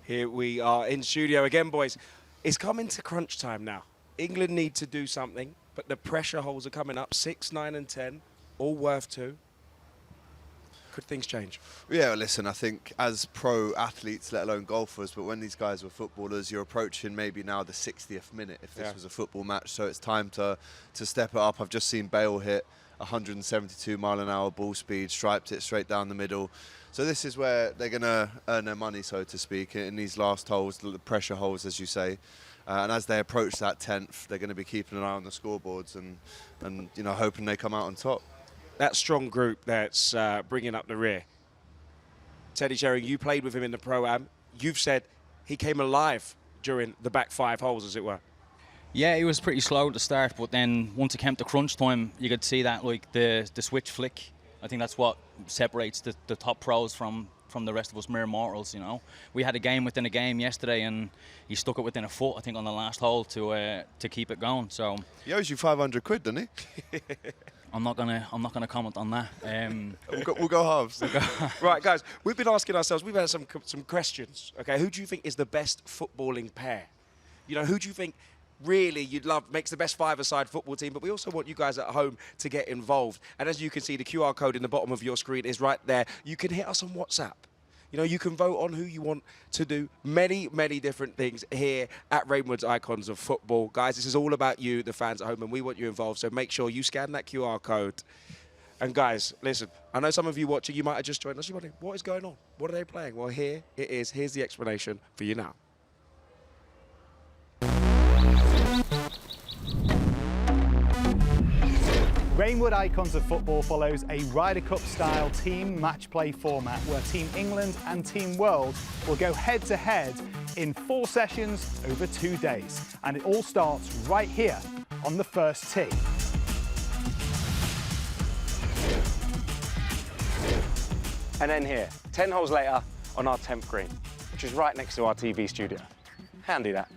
Here we are in studio again, boys. It's coming to crunch time now. England need to do something, but the pressure holes are coming up. 6, 9 and 10, all worth 2. Could things change? Yeah, well, listen, I think as pro athletes, let alone golfers, but when these guys were footballers, you're approaching maybe now the 60th minute if this was a football match, so it's time to step it up. I've just seen Bale hit 172-mile-an-hour ball speed, striped it straight down the middle. So this is where they're going to earn their money, so to speak, in these last holes, the pressure holes, as you say. And as they approach that 10th, they're going to be keeping an eye on the scoreboards and you know, hoping they come out on top. That strong group that's bringing up the rear. Terry-Sheringham, you played with him in the Pro-Am. You've said he came alive during the back 5 holes, as it were. Yeah, he was pretty slow at the start, but then once it came to crunch time, you could see that like the switch flick. I think that's what separates the top pros from the rest of us mere mortals, you know. We had a game within a game yesterday, and he stuck it within a foot, I think, on the last hole to keep it going. So he owes you 500 quid, doesn't he? I'm not gonna comment on that. We'll go halves. Right, guys, we've been asking ourselves. We've had some questions. Okay, who do you think is the best footballing pair? You know, who do you think really you'd love makes the best 5-a-side football team? But we also want you guys at home to get involved. And as you can see, the QR code in the bottom of your screen is right there. You can hit us on WhatsApp. You know, you can vote on who you want to do many, many different things here at Rainwood's Icons of Football. Guys, this is all about you, the fans at home, and we want you involved. So make sure you scan that QR code. And guys, listen, I know some of you watching, you might have just joined us. You're wondering, what is going on? What are they playing? Well, here it is. Here's the explanation for you now. Rainwood Icons of Football follows a Ryder Cup style team match play format where Team England and Team World will go head to head in 4 sessions over 2 days. And it all starts right here on the first tee. And then here, 10 holes later on our 10th green, which is right next to our TV studio. Handy that.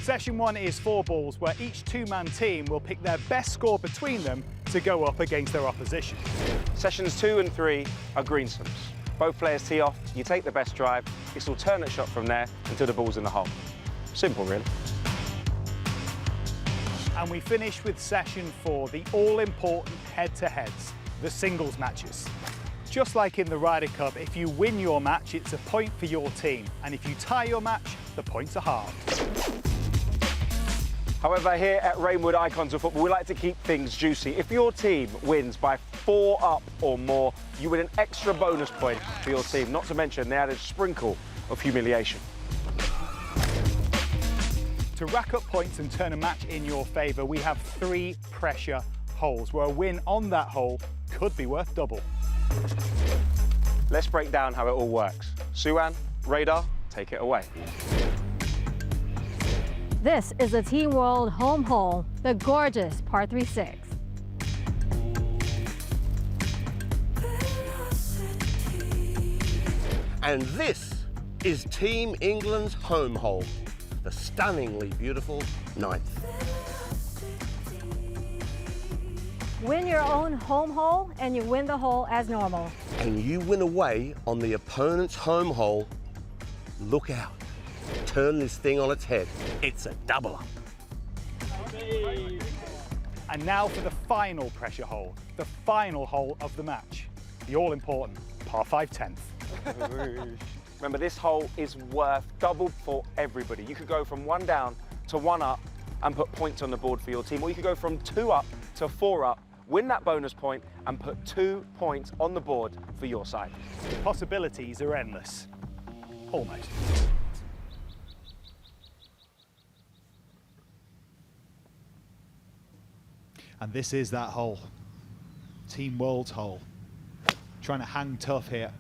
Session 1 is 4 balls, where each 2-man team will pick their best score between them to go up against their opposition. Sessions 2 and 3 are greensomes. Both players tee off, you take the best drive, it's alternate shot from there until the ball's in the hole. Simple, really. And we finish with Session 4, the all-important head-to-heads, the singles matches. Just like in the Ryder Cup, if you win your match, it's a point for your team. And if you tie your match, the points are halved. However, here at Rainwood Icons of Football, we like to keep things juicy. If your team wins by 4 up or more, you win an extra bonus point for your team, not to mention the added sprinkle of humiliation. To rack up points and turn a match in your favour, we have 3 pressure holes, where a win on that hole could be worth double. Let's break down how it all works. Suan, Radar, take it away. This is the Team World home hole, the gorgeous par 3-6. And this is Team England's home hole, the stunningly beautiful 9th. Win your own home hole and you win the hole as normal. And you win away on the opponent's home hole, look out. Turn this thing on its head. It's a double up. And now for the final pressure hole, the final hole of the match, the all-important par 5 10th. Remember, this hole is worth double for everybody. You could go from 1 down to 1 up and put points on the board for your team, or you could go from 2 up to 4 up, win that bonus point and put 2 points on the board for your side. The possibilities are endless. Almost. And this is that hole. Team World's hole. Trying to hang tough here.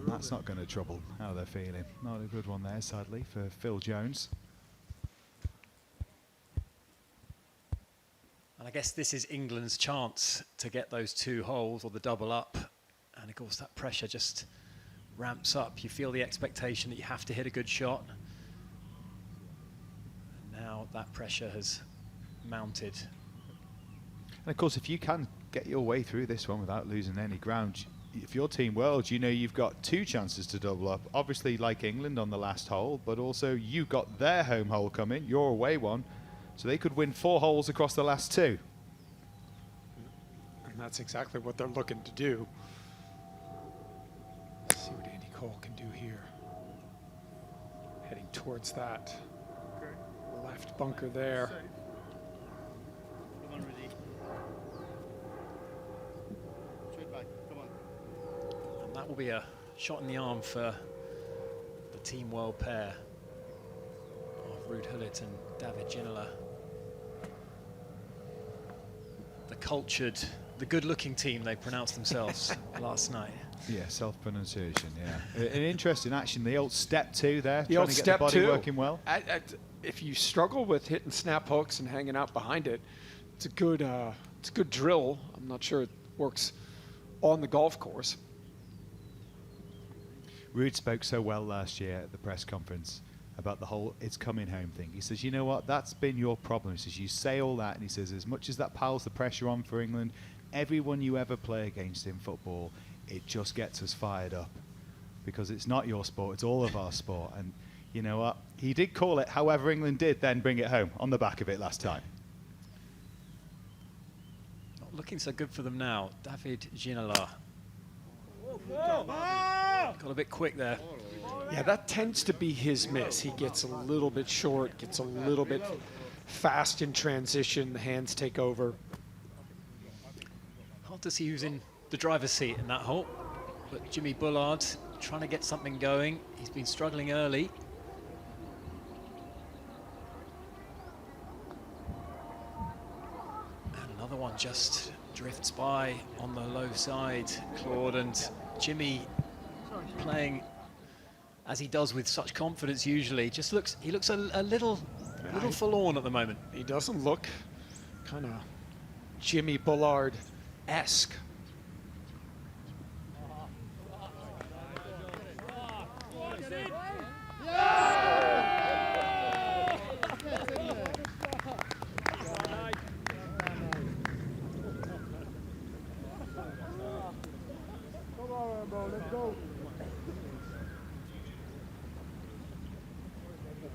That's not going to trouble how they're feeling. Not a good one there, sadly, for Phil Jones. And I guess this is England's chance to get those 2 holes or the double up. And of course that pressure just ramps up. You feel the expectation that you have to hit a good shot. And now that pressure has mounted. And of course, if you can get your way through this one without losing any ground, if you're Team World, you know you've got 2 chances to double up. Obviously, like England on the last hole, but also you got their home hole coming, your away one, so they could win 4 holes across the last 2. And that's exactly what they're looking to do. Let's see what Andy Cole can do here. Heading towards that left bunker there. And that will be a shot in the arm for the Team World pair of Ruud Gullit and David Ginola. The cultured, the good-looking team, they pronounced themselves last night. Yeah, self-pronunciation, yeah. An interesting action, the old step 2 there, The trying old to get step the body 2. working well. If you struggle with hitting snap hooks and hanging out behind it, it's a good drill. I'm not sure it works on the golf course. Ruud spoke so well last year at the press conference about the whole it's coming home thing. He says, you know what, that's been your problem. He says, you say all that, and he says, as much as that piles the pressure on for England, everyone you ever play against in football, it just gets us fired up. Because it's not your sport, it's all of our sport. And you know what, he did call it, however England did then bring it home on the back of it last time. Not looking so good for them now. David Ginola. Got a bit quick there. Yeah, that tends to be his miss. He gets a little bit short, gets a little bit fast in transition, the hands take over. Hard to see who's in the driver's seat in that hole, but Jimmy Bullard trying to get something going. He's been struggling early. And another one just drifts by on the low side. Claude and Jimmy playing as he does with such confidence usually. He looks a little forlorn at the moment. He doesn't look kind of Jimmy Bullard-esque.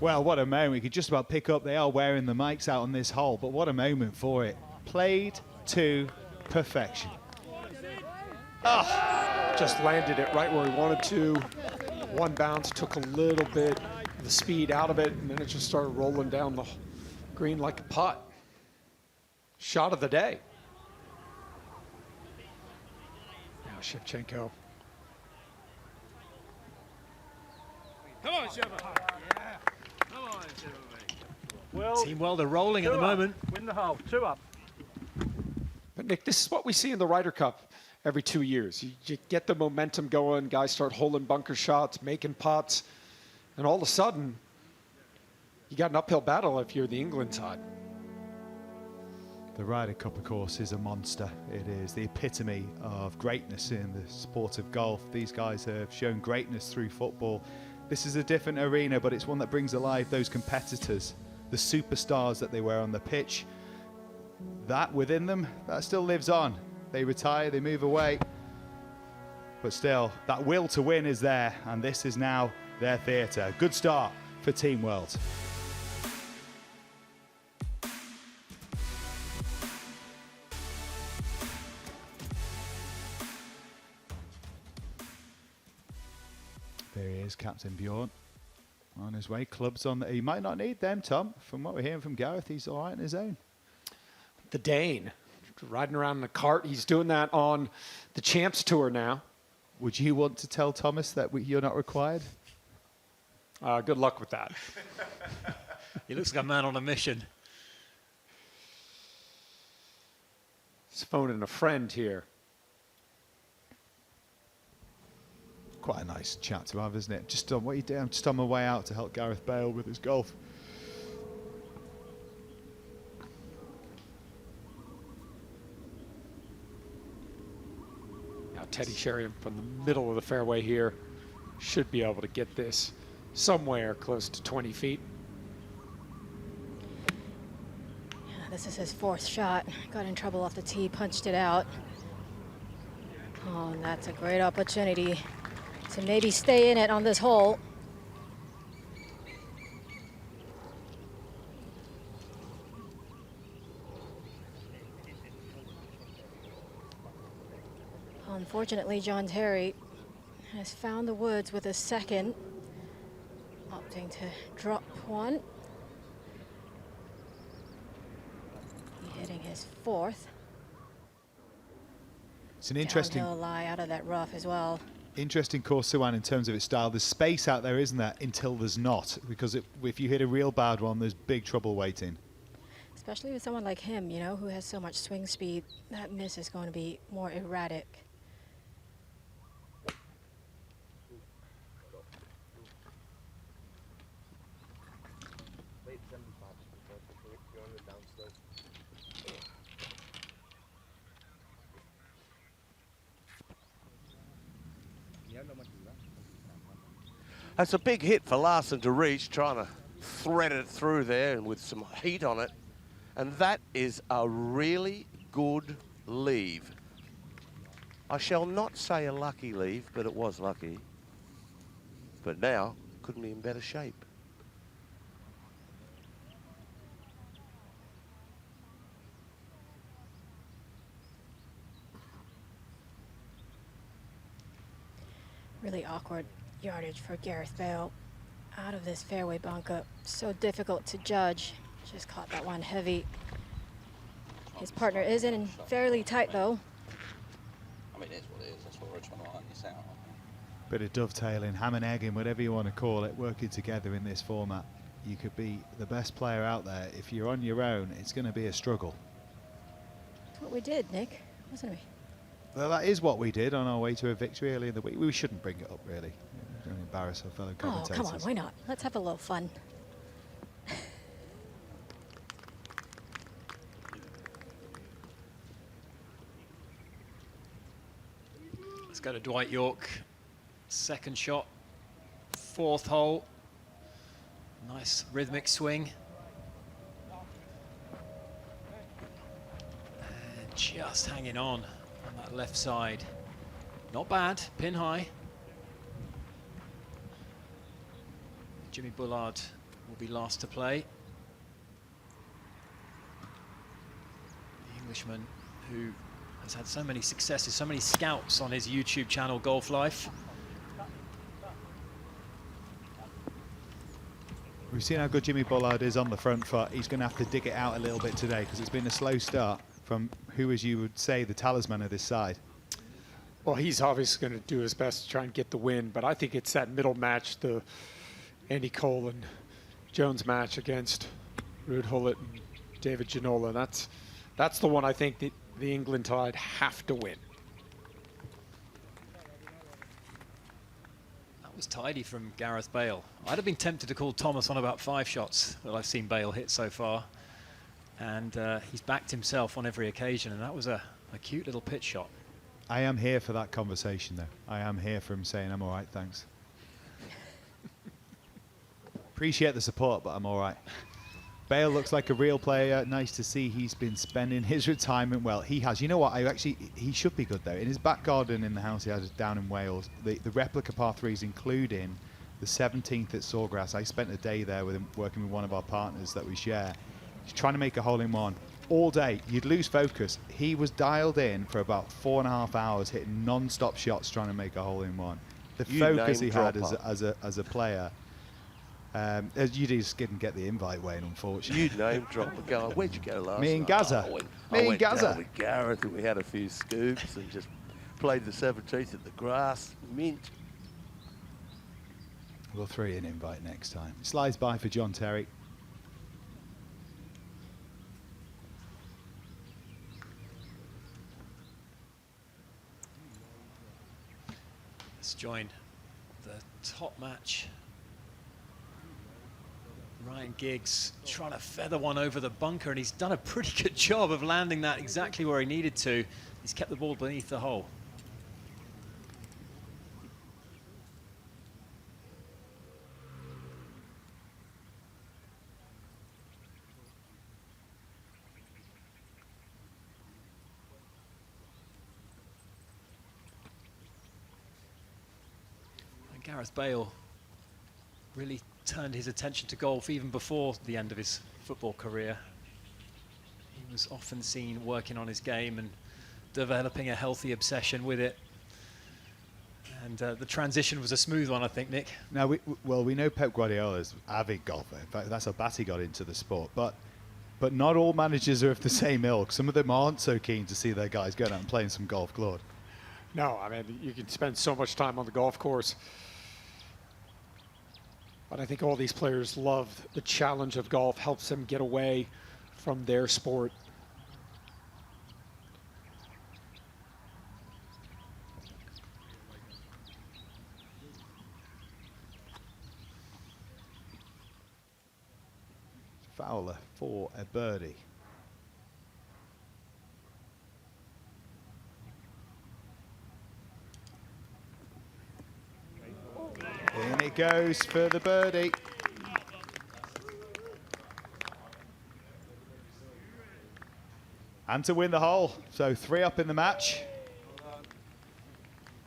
Well, what a moment. We could just about pick up, they are wearing the mics out on this hole, but what a moment for it. Played to perfection. Just landed it right where he wanted to. One bounce, took a little bit of the speed out of it, and then it just started rolling down the green like a putt. Shot of the day. Now Shevchenko. Come on, Sheva. Come on, Sheva. Team World are rolling at the moment. Win the hole, 2 up. But Nick, this is what we see in the Ryder Cup every 2 years. You get the momentum going, guys start holding bunker shots, making putts, and all of a sudden, you got an uphill battle if you're the England side. The Ryder Cup, of course, is a monster. It is the epitome of greatness in the sport of golf. These guys have shown greatness through football. This is a different arena, but it's one that brings alive those competitors the superstars that they were on the pitch. That within them, that still lives on. They retire, they move away, but still, that will to win is there, and this is now their theatre. Good start for Team World. There he is, Captain Bjorn, on his way. Clubs on he might not need them, Tom. From what we're hearing from Gareth, he's all right on his own. The Dane, riding around in a cart. He's doing that on the Champs Tour now. Would you want to tell Thomas that you're not required? Good luck with that. He looks like a man on a mission. He's phoning a friend here. Quite a nice chat to have, isn't it? Just on what you do. I'm just on my way out to help Gareth Bale with his golf. Now Terry-Sheringham from the middle of the fairway here should be able to get this somewhere close to 20 feet. Yeah, this is his fourth shot. Got in trouble off the tee, punched it out. Oh, and that's a great opportunity to maybe stay in it on this hole. Unfortunately, John Terry has found the woods with a second, opting to drop one. He hitting his fourth. It's an interesting downhill lie out of that rough as well. Interesting course to run in terms of its style. There's space out there, isn't there, until there's not, because if you hit a real bad one, there's big trouble waiting. Especially with someone like him, you know, who has so much swing speed, that miss is going to be more erratic. That's a big hit for Larson to reach, trying to thread it through there and with some heat on it. And that is a really good leave. I shall not say a lucky leave, but it was lucky. But now, couldn't be in better shape. Really awkward yardage for Gareth Bale. Out of this fairway bunker, so difficult to judge. Just caught that one heavy. His partner is in fairly tight though. I mean, it is what it is. That's what we're trying to iron this out. Bit of dovetailing, ham and egging, whatever you want to call it, working together in this format. You could be the best player out there. If you're on your own, it's going to be a struggle. That's what we did, Nick, wasn't we? Well, that is what we did on our way to a victory early in the week. We shouldn't bring it up, really. Don't embarrass our fellow commentators. Oh, come on, why not? Let's have a little fun. Let's go to Dwight York. Second shot, fourth hole. Nice rhythmic swing. And just hanging on that left side. Not bad, pin high. Jimmy Bullard will be last to play. The Englishman who has had so many successes, so many scouts on his YouTube channel, Golf Life. We've seen how good Jimmy Bullard is on the front foot. He's going to have to dig it out a little bit today because it's been a slow start from who, as you would say, the talisman of this side. Well, he's obviously going to do his best to try and get the win, but I think it's that middle match, the Andy Cole and Jones match against Ruud Gullit and David Ginola. That's the one I think the England Tide have to win. That was tidy from Gareth Bale. I'd have been tempted to call Thomas on about 5 shots that I've seen Bale hit so far. And he's backed himself on every occasion, and that was a cute little pitch shot. I am here for that conversation, though. I am here for him saying, I'm all right, thanks. Appreciate the support, but I'm all right. Bale looks like a real player. Nice to see he's been spending his retirement well. He has. You know what? He should be good though. In his back garden in the house he has down in Wales, the replica par 3s, including the 17th at Sawgrass. I spent a day there with him, working with one of our partners that we share. He's trying to make a hole in one all day. You'd lose focus. He was dialed in for about 4.5 hours, hitting non-stop shots, trying to make a hole in one. The focus he had as a player. You just didn't get the invite, Wayne, unfortunately. You name drop a guy. Where'd you go last night? Me and Gaza. I went down with Gareth, and we had a few scoops and just played the 17th at the grass. Mint. We'll throw you an invite next time. Slides by for John Terry. Let's join the top match. Ryan Giggs trying to feather one over the bunker, and he's done a pretty good job of landing that exactly where he needed to. He's kept the ball beneath the hole. And Gareth Bale really turned his attention to golf even before the end of his football career. He was often seen working on his game and developing a healthy obsession with it. And the transition was a smooth one, I think, Nick. Now, we know Pep Guardiola's avid golfer. In fact, that's how Batty got into the sport. But not all managers are of the same ilk. Some of them aren't so keen to see their guys going out and playing some golf, Claude. No, I mean, you can spend so much time on the golf course. But I think all these players love the challenge of golf, helps them get away from their sport. Fowler for a birdie. In it goes for the birdie. And to win the hole. So 3 up in the match.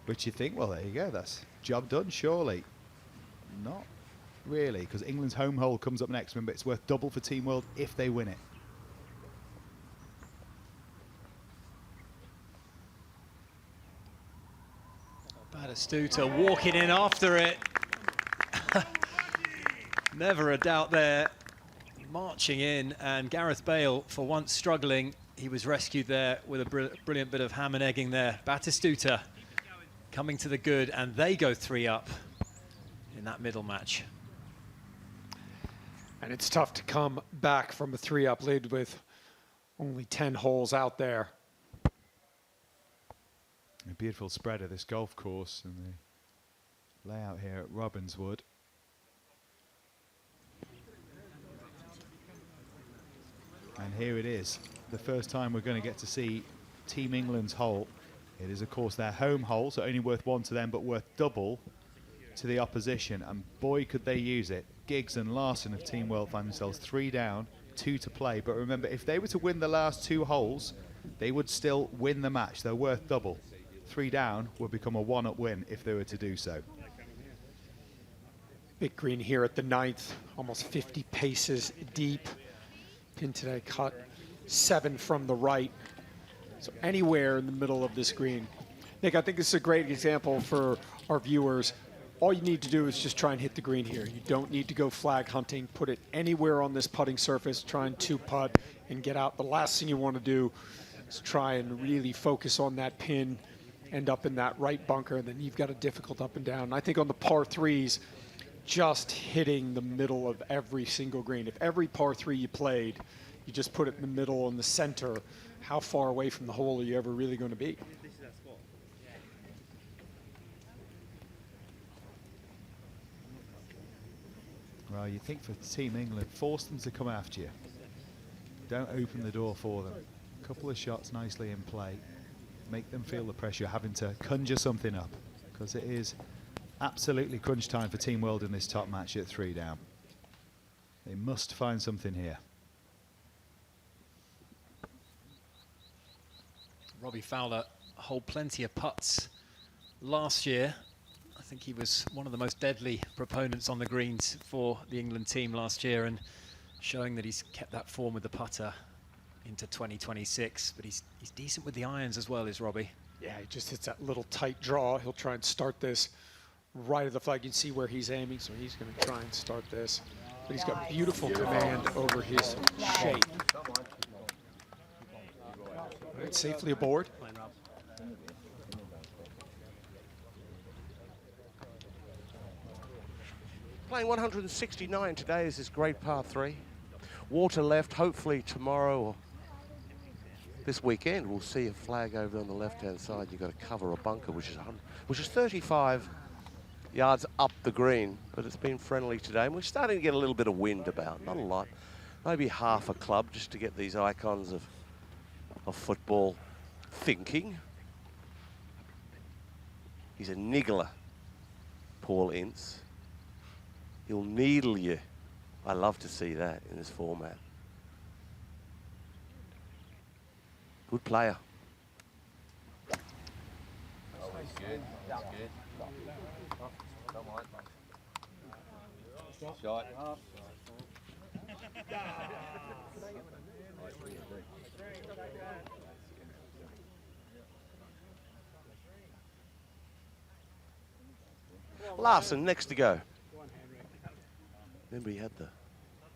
Which you think, well, there you go. That's job done, surely. Not really, because England's home hole comes up next. Remember, it's worth double for Team World if they win it. Batistuta walking in after it. Never a doubt there. Marching in, and Gareth Bale, for once struggling, he was rescued there with a brilliant bit of ham and egging there. Batistuta coming to the good, and they go 3 up in that middle match. And it's tough to come back from a 3-up lead with only 10 holes out there. A beautiful spread of this golf course and the layout here at Robbinswood. And here it is, the first time we're going to get to see Team England's hole. It is, of course, their home hole, so only worth 1 to them, but worth double to the opposition. And boy, could they use it. Giggs and Larson of Team World find themselves 3 down, 2 to play. But remember, if they were to win the last 2 holes, they would still win the match. They're worth double. 3 down would become a 1-up win if they were to do so. Big green here at the 9th, almost 50 paces deep. Pin today cut 7 from the right. So anywhere in the middle of this green. Nick, I think this is a great example for our viewers. All you need to do is just try and hit the green here. You don't need to go flag hunting. Put it anywhere on this putting surface. Try and 2-putt and get out. The last thing you want to do is try and really focus on that pin, end up in that right bunker, and then you've got a difficult up and down. And I think on the par 3s, just hitting the middle of every single green. If every par 3 you played, you just put it in the middle in the center, how far away from the hole are you ever really going to be? Well, you think for Team England, force them to come after you. Don't open the door for them. A couple of shots nicely in play. Make them feel the pressure, having to conjure something up, because it is absolutely crunch time for Team World in this top match at 3 down. They must find something here. Robbie Fowler hold plenty of putts last year. I think he was one of the most deadly proponents on the greens for the England team last year, and showing that he's kept that form with the putter into 2026. But he's decent with the irons as well, is Robbie. Yeah, he just hits that little tight draw. He'll try and start this right of the flag. You can see where he's aiming, so he's going to try and start this. But he's got beautiful command over his shape. All right, safely aboard. Playing 169 today is this great par 3. Water left, hopefully tomorrow or this weekend we'll see a flag over on the left-hand side. You've got to cover a bunker, which is 35 yards up the green, but it's been friendly today. And we're starting to get a little bit of wind about, not a lot. Maybe half a club just to get these icons of football thinking. He's a niggler, Paul Ince. He'll needle you. I love to see that in this format. Good player. Shot. Larson next to go. Remember he had the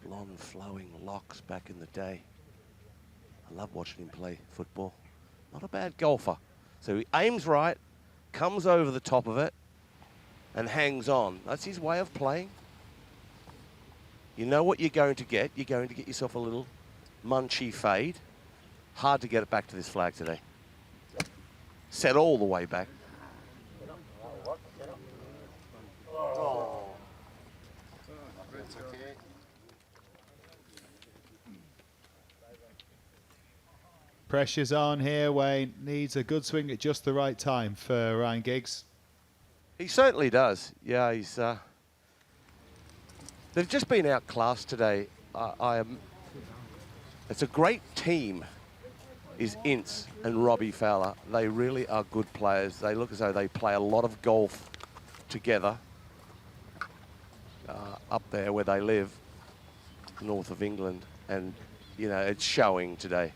blonde flowing locks back in the day. I love watching him play football. Not a bad golfer. So he aims right, comes over the top of it, and hangs on. That's his way of playing. You know what you're going to get. You're going to get yourself a little munchy fade. Hard to get it back to this flag today. Set all the way back. Pressure's on here. Wayne needs a good swing at just the right time for Ryan Giggs. He certainly does. Yeah, he's. They've just been outclassed today. It's a great team. Is Ince and Robbie Fowler. They really are good players. They look as though they play a lot of golf together up there where they live, north of England, and you know it's showing today.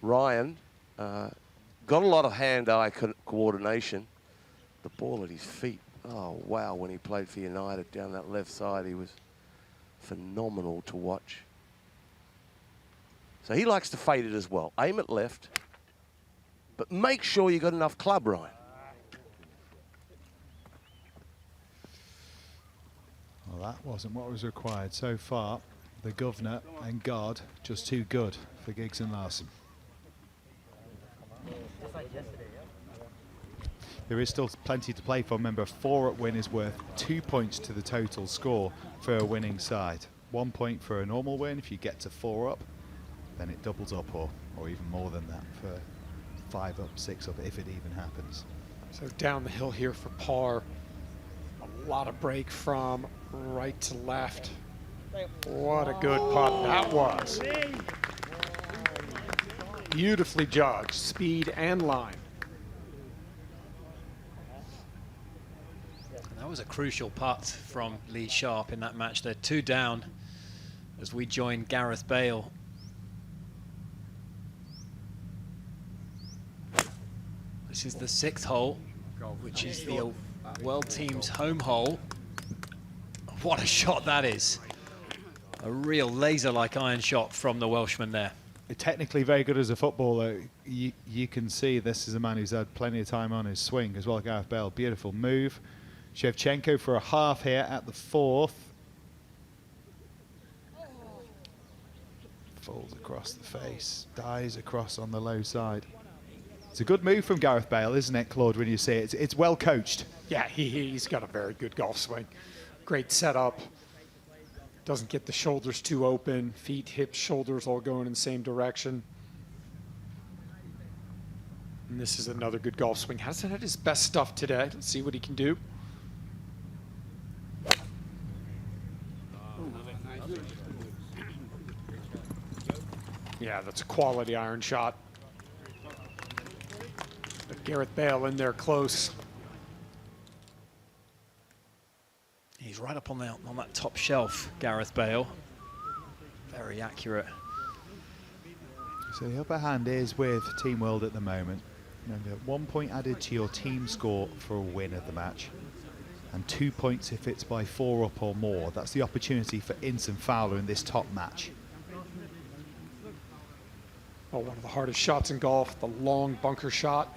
Ryan got a lot of hand-eye coordination. The ball at his feet, oh wow, when he played for United down that left side, he was phenomenal to watch. So he likes to fade it as well. Aim it left, but make sure you got enough club, Ryan. Well, that wasn't what was required so far. The governor and God just too good for Giggs and Larson. There is still plenty to play for. Remember, 4 at win is worth 2 points to the total score for a winning side. 1 point for a normal win. If you get to 4 up, then it doubles up, or even more than that for 5 up, 6 up, if it even happens. So down the hill here for par. A lot of break from right to left. What a good putt that was. Beautifully judged, speed and line. That was a crucial putt from Lee Sharp in that match. They're 2 down as we join Gareth Bale. This is the 6th hole, which is the World Team's home hole. What a shot that is. A real laser-like iron shot from the Welshman there. Technically very good as a footballer. You can see this is a man who's had plenty of time on his swing as well. Gareth Bale, beautiful move. Shevchenko for a half here at the 4th. Falls across the face, dies across on the low side. It's a good move from Gareth Bale, isn't it, Claude, when you see it? It's well coached. Yeah, he's got a very good golf swing. Great setup. Doesn't get the shoulders too open. Feet, hips, shoulders all going in the same direction. And this is another good golf swing. Hasn't had his best stuff today. Let's see what he can do. Yeah, that's a quality iron shot. But Gareth Bale in there close. He's right up on that top shelf, Gareth Bale. Very accurate. So the upper hand is with Team World at the moment. Remember, 1 point added to your team score for a win of the match, and 2 points if it's by 4 up or more. That's the opportunity for Ince and Fowler in this top match. Oh, one of the hardest shots in golf, the long bunker shot.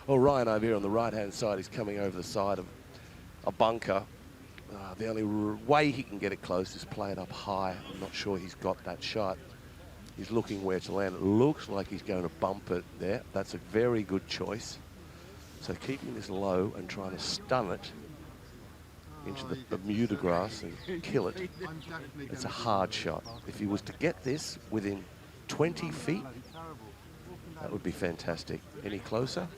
Well, Ryan over here on the right-hand side is coming over the side of a bunker. The only way he can get it close is play it up high. I'm not sure he's got that shot. He's looking where to land. It looks like he's going to bump it there. That's a very good choice. So keeping this low and trying to stun it into the Bermuda grass and kill it. It's a hard shot. If he was to get this within 20 feet, that would be fantastic. Any closer?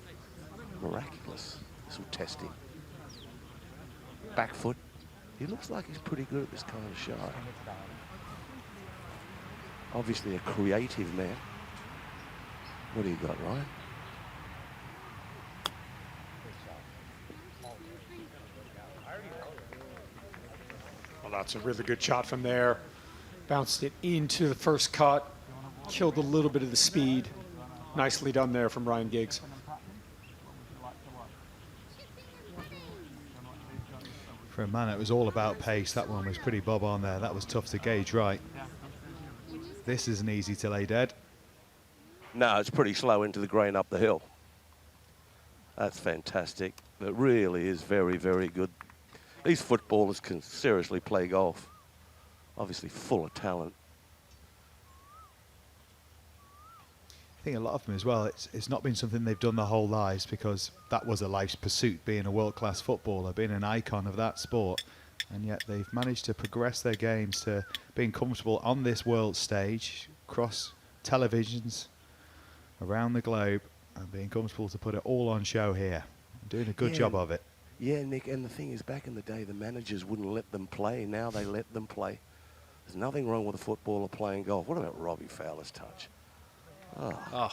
Miraculous. This will test him. Back foot. He looks like he's pretty good at this kind of shot. Obviously a creative man. What do you got, Ryan? Well, that's a really good shot from there. Bounced it into the first cut. Killed a little bit of the speed. Nicely done there from Ryan Giggs. For a man, it was all about pace. That one was pretty bob on there. That was tough to gauge right. This isn't easy to lay dead. No, it's pretty slow into the green up the hill. That's fantastic. It really is very, very good. These footballers can seriously play golf. Obviously full of talent. I think a lot of them as well, it's not been something they've done their whole lives, because that was a life's pursuit, being a world-class footballer, being an icon of that sport. And yet they've managed to progress their games to being comfortable on this world stage, across televisions, around the globe, and being comfortable to put it all on show here. Doing a good job of it. Yeah, Nick, and the thing is, back in the day, the managers wouldn't let them play. Now they let them play. There's nothing wrong with a footballer playing golf. What about Robbie Fowler's touch? Oh. Well,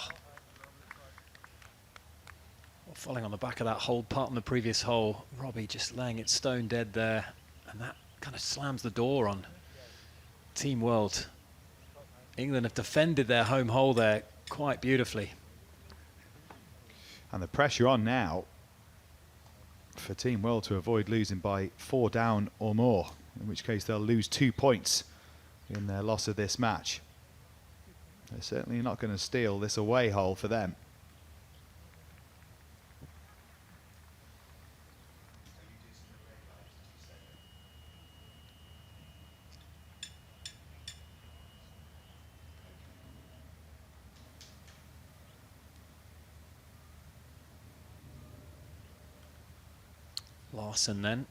falling on the back of that hold putt on the previous hole, Robbie just laying it stone dead there, and that kind of slams the door on Team World. England have defended their home hole there quite beautifully. And the pressure on now for Team World to avoid losing by 4 down or more, in which case they'll lose 2 points in their loss of this match. They're certainly not going to steal this away hole for them. Larson then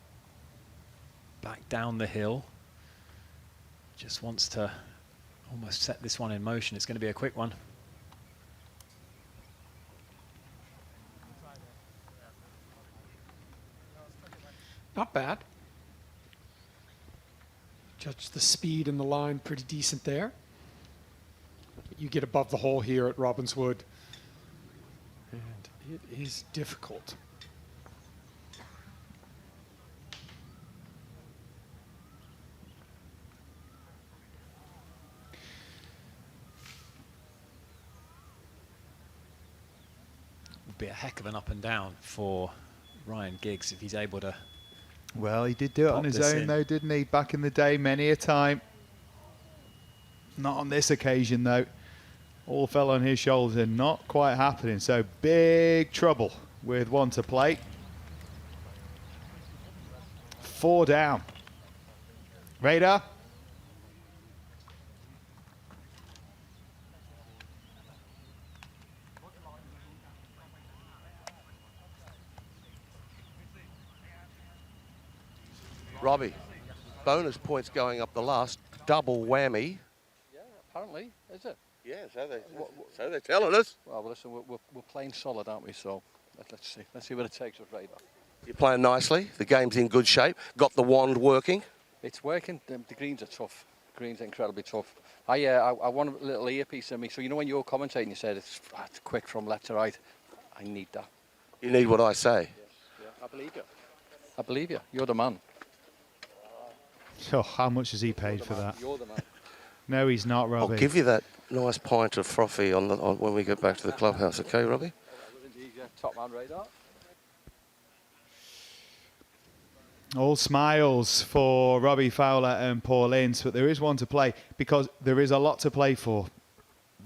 back down the hill, just wants to almost set this one in motion. It's going to be a quick one. Not bad. Judge the speed and the line pretty decent there. You get above the hole here at Robbinswood, and it is difficult. Be a heck of an up and down for Ryan Giggs if he's able to. Well, he did do it on his own though, didn't he? Back in the day, many a time. Not on this occasion though. All fell on his shoulders and not quite happening. So big trouble with one to play. 4 down. Radar. Robbie, bonus points going up the last, double whammy. Yeah, apparently, is it? Yeah, so they're telling us. Well, listen, we're playing solid, aren't we? So let's see. Let's see what it takes with Radar. You're playing nicely. The game's in good shape. Got the wand working. It's working. The greens are tough. The greens are incredibly tough. I want a little earpiece in me. So you know when you're commentating, you said it's quick from left to right. I need that. You need what I say. Yeah, I believe you. I believe you. You're the man. So how much has he paid for that? You're the man. No, he's not, Robbie. I'll give you that nice pint of frothy on when we get back to the clubhouse, okay, Robbie? Top man radar. All smiles for Robbie Fowler and Paul Ince, but there is one to play because there is a lot to play for.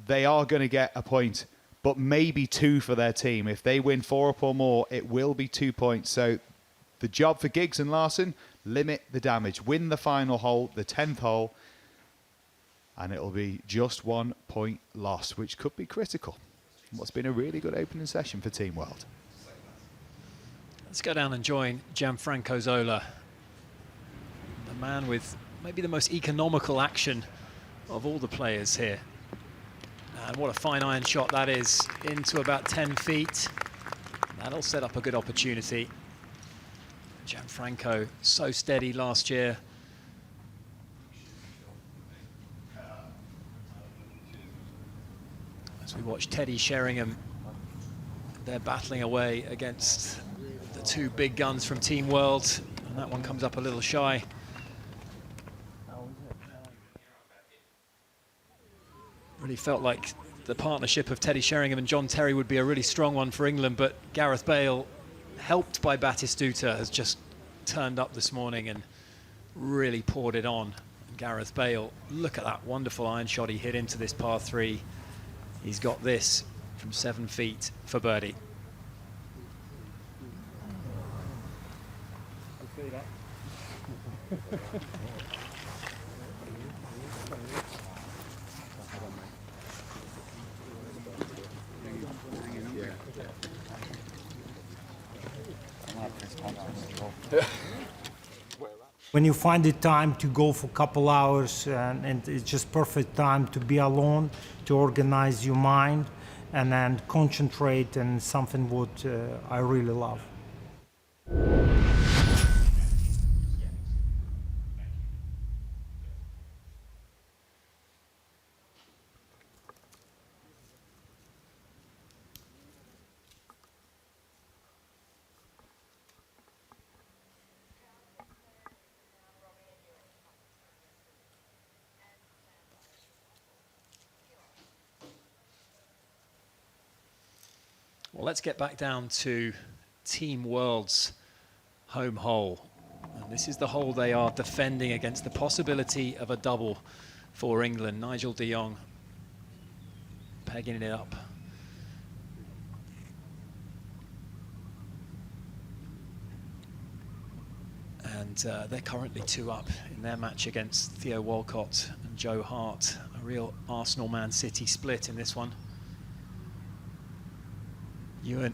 They are going to get a point, but maybe 2 for their team. If they win 4 up or more, it will be 2 points. So the job for Giggs and Larson, limit the damage. Win the final hole, the 10th hole, and it'll be just 1 point lost, which could be critical. What's been a really good opening session for Team World. Let's go down and join Gianfranco Zola, the man with maybe the most economical action of all the players here. And what a fine iron shot that is, into about 10 feet. That'll set up a good opportunity. Gianfranco, so steady last year. As we watch Terry-Sheringham, they're battling away against the 2 big guns from Team World, and that one comes up a little shy. Really felt like the partnership of Terry-Sheringham and John Terry would be a really strong one for England, but Gareth Bale, helped by Batistuta, has just turned up this morning and really poured it on. And Gareth Bale, look at that wonderful iron shot he hit into this par 3. He's got this from 7 feet for birdie. When you find the time to go for a couple hours and it's just perfect time to be alone, to organize your mind and then concentrate on something what I really love. Well, let's get back down to Team World's home hole. And this is the hole they are defending against the possibility of a double for England. Nigel de Jong pegging it up. And they're currently 2 up in their match against Theo Walcott and Joe Hart. A real Arsenal-Man City split in this one. Ewan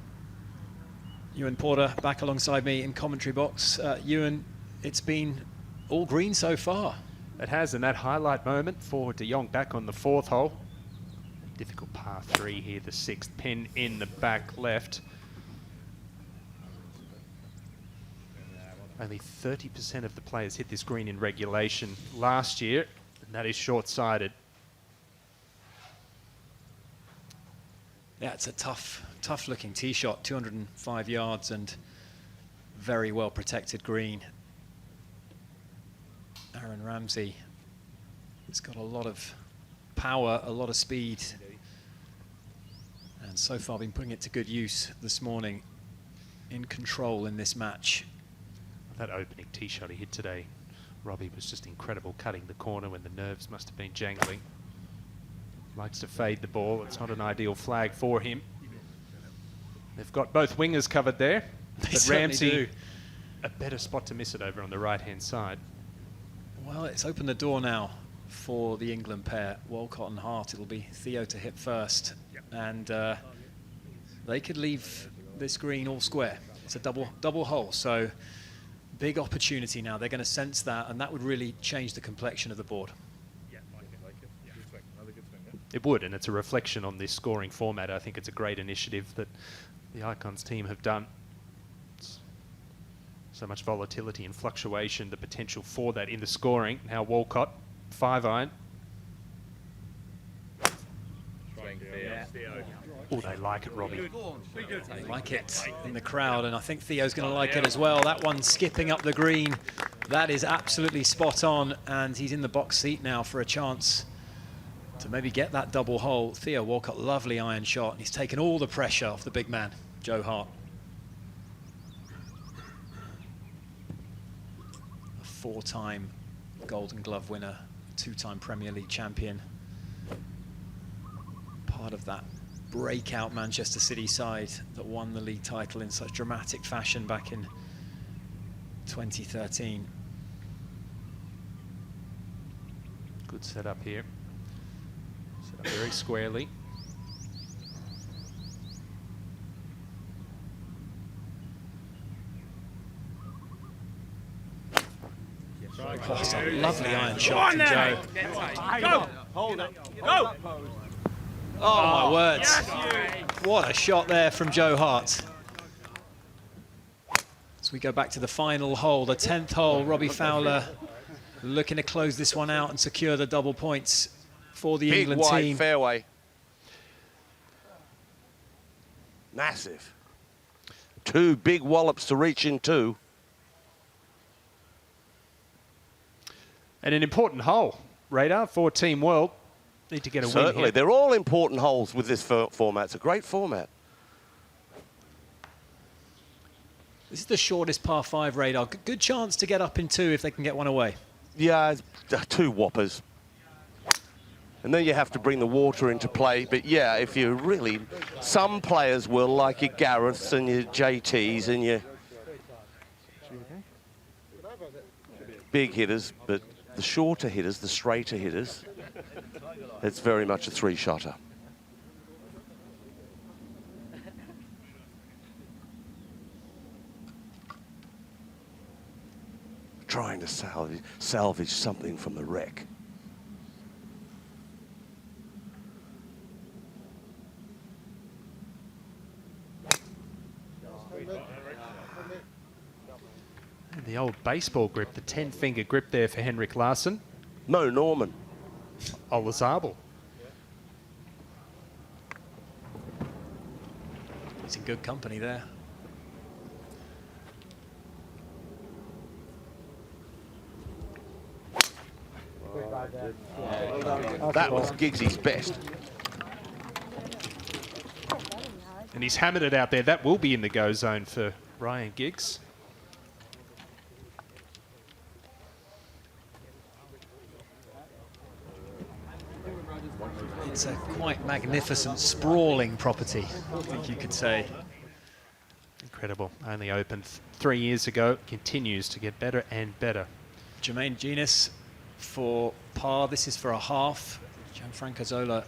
Porter back alongside me in commentary box. Ewan, it's been all green so far. It has, and that highlight moment for de Jong back on the 4th hole. Difficult par 3 here, the 6th pin in the back left. Only 30% of the players hit this green in regulation last year, and that is short-sighted. Yeah, it's a tough looking tee shot, 205 yards and very well protected green. Aaron Ramsey has got a lot of power, a lot of speed, and so far been putting it to good use this morning. In control in this match. That opening tee shot he hit today, Robbie, was just incredible, cutting the corner when the nerves must have been jangling. Likes to fade the ball. It's not an ideal flag for him. They've got both wingers covered there, but Ramsey, a better spot to miss it over on the right-hand side. Well, it's opened the door now for the England pair, Walcott and Hart. It'll be Theo to hit first, and they could leave this green all square. It's a double hole, so big opportunity now. They're going to sense that, and that would really change the complexion of the board. It would, and it's a reflection on this scoring format. I think it's a great initiative that the Icons team have done. It's So much volatility and fluctuation, the potential for that in the scoring. Now Walcott, 5-iron. Oh, they like it, Robbie. They like it in the crowd, and I think Theo's going to like it as well. That one skipping up the green, that is absolutely spot on, and he's in the box seat now for a chance to maybe get that double hole. Theo Walcott, lovely iron shot, and he's taken all the pressure off the big man, Joe Hart. A 4-time Golden Glove winner, 2-time Premier League champion. Part of that breakout Manchester City side that won the league title in such dramatic fashion back in 2013. Good setup here. Set up very squarely. Oh, it's a lovely iron shot from Joe. Go! Hold it. Go! Oh, my words. What a shot there from Joe Hart. As we go back to the final hole, the 10th hole, Robbie Fowler looking to close this one out and secure the double points for the England Big wide team. fairway. Massive. 2 big wallops to reach into. And an important hole, Radar, for Team World. Need to get a win Certainly, here. they're all important holes with this format. It's a great format. This is the shortest par 5, Radar. Good chance to get up in 2 if they can get one away. Yeah, 2 whoppers. And then you have to bring the water into play. But yeah, if you really, some players will, like your Gareths and your JTs and your big hitters, but the shorter hitters, the straighter hitters, it's very much a 3-shotter. Trying to salvage something from the wreck. And the old baseball grip, the 10-finger grip there for Henrik Larsson. Mo Norman. Olazabal. He's in good company there. That was Giggsy's best. And he's hammered it out there. That will be in the go zone for Ryan Giggs. It's a quite magnificent, sprawling property, I think you could say. Incredible. Only opened 3 years ago. Continues to get better and better. Jermaine Genius for par. This is for a half. Gianfranco Zola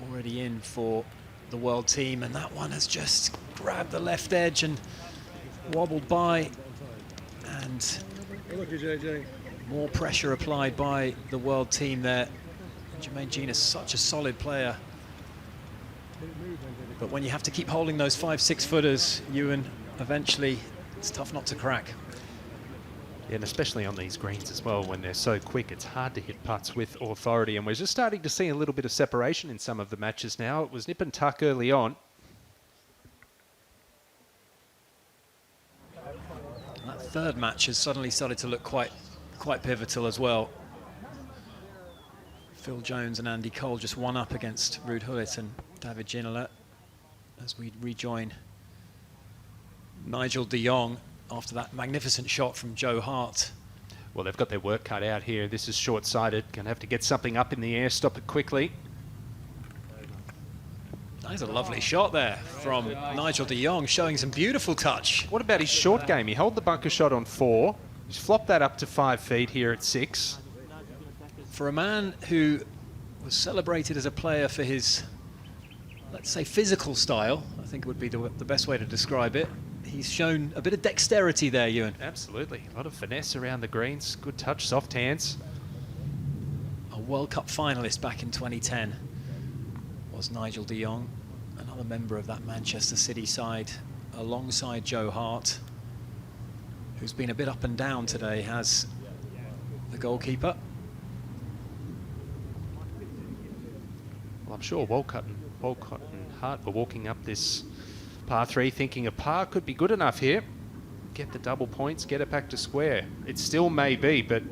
already in for the world team, and that one has just grabbed the left edge and wobbled by, and more pressure applied by the world team there. Jermaine Genius, such a solid player, but when you have to keep holding those 5-6 footers, Ewan, eventually it's tough not to crack. Yeah, and especially on these greens as well, when they're so quick, it's hard to hit putts with authority. And we're just starting to see a little bit of separation in some of the matches now. It was nip and tuck early on. That third match has suddenly started to look quite pivotal as well. Phil Jones and Andy Cole just one up against Ruud Gullit and David Ginola as we rejoin Nigel de Jong after that magnificent shot from Joe Hart. Well, they've got their work cut out here. This is short-sighted. Going to have to get something up in the air, stop it quickly. That's a lovely shot there from Nigel de Jong, showing some beautiful touch. What about his short game? He held the bunker shot on 4. He's flopped that up to 5 feet here at 6. For a man who was celebrated as a player for his, let's say, physical style, I think would be the best way to describe it, he's shown a bit of dexterity there, Ewan. Absolutely. A lot of finesse around the greens. Good touch, soft hands. A World Cup finalist back in 2010 was Nigel de Jong, another member of that Manchester City side, alongside Joe Hart. who's been a bit up and down today, has the goalkeeper. Well, I'm sure Walcott and Hart were walking up this par 3 thinking a par could be good enough here. Get the double points, get it back to square. It still may be, but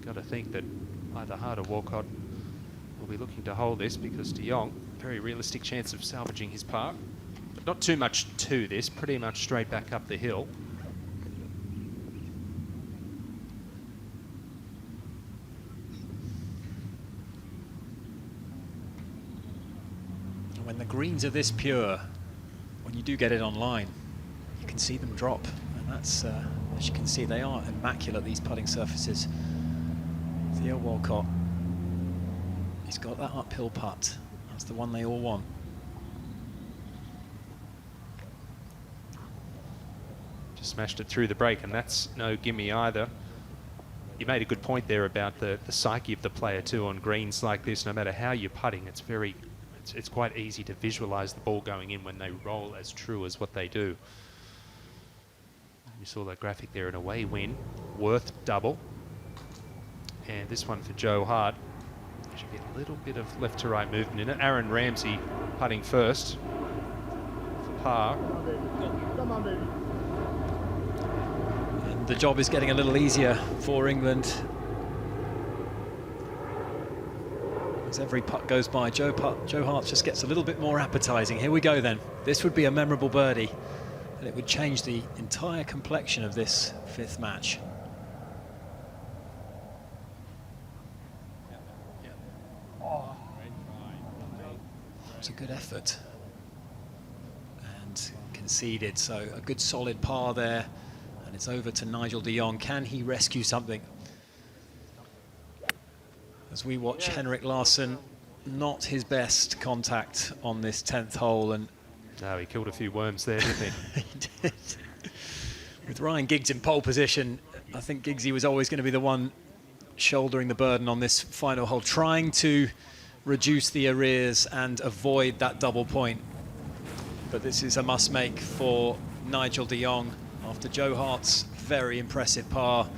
got to think that either Hart or Walcott will be looking to hold this, because De Jong, very realistic chance of salvaging his par. But not too much to this, pretty much straight back up the hill. When the greens are this pure, when you do get it online, you can see them drop. And that's, as you can see, they are immaculate, these putting surfaces. Theo Walcott, he's got that uphill putt. That's the one they all want. Just smashed it through the break, and that's no gimme either. You made a good point there about the psyche of the player too on greens like this. No matter how you're putting, it's quite easy to visualize the ball going in when they roll as true as what they do. You saw that graphic there, an away win, worth double. And this one for Joe Hart. Should be a little bit of left to right movement in it. Aaron Ramsey putting first for par. And the job is getting a little easier for England. As every putt goes by, Joe Hart just gets a little bit more appetizing. Here we go then. This would be a memorable birdie, and it would change the entire complexion of this 5th match. It's a good effort. And conceded, so a good solid par there. And it's over to Nigel de Jong. Can he rescue something? As we watch Henrik Larsson, not his best contact on this 10th hole. And no, he killed a few worms there, didn't he? He did. With Ryan Giggs in pole position, I think Giggsy was always going to be the one shouldering the burden on this final hole, trying to reduce the arrears and avoid that double point. But this is a must-make for Nigel de Jong. After Joe Hart's very impressive par,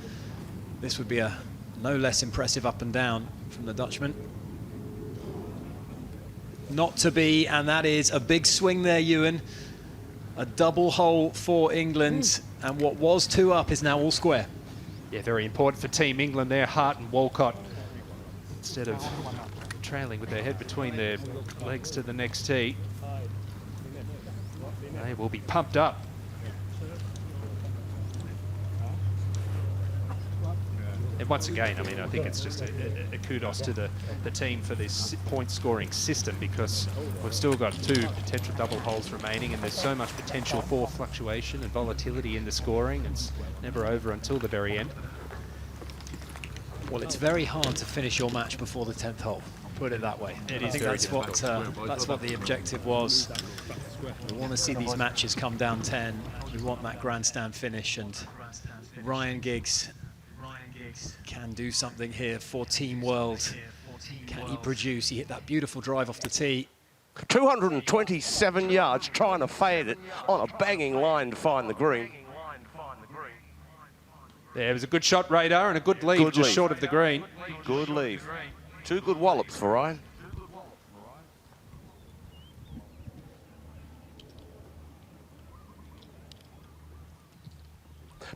this would be a no less impressive up and down from the Dutchman. Not to be, and that is a big swing there, Ewan. A double hole for England, and what was 2 up is now all square. Yeah, very important for Team England there, Hart and Walcott. Instead of trailing with their head between their legs to the next tee, they will be pumped up. And once again, I mean, I think it's just a kudos to the team for this point scoring system, because we've still got 2 potential double holes remaining, and there's so much potential for fluctuation and volatility in the scoring. It's never over until the very end. Well, it's very hard to finish your match before the 10th hole, put it that way. I think that's what the objective was. We want to see these matches come down 10. We want that grandstand finish, and Ryan Giggs can do something here for Team World. Can he produce? He hit that beautiful drive off the tee. 227 yards, trying to fade it on a banging line to find the green. There was a good shot, Radar, and a good lead, just short of the green. Good lead. 2 good wallops for Ryan.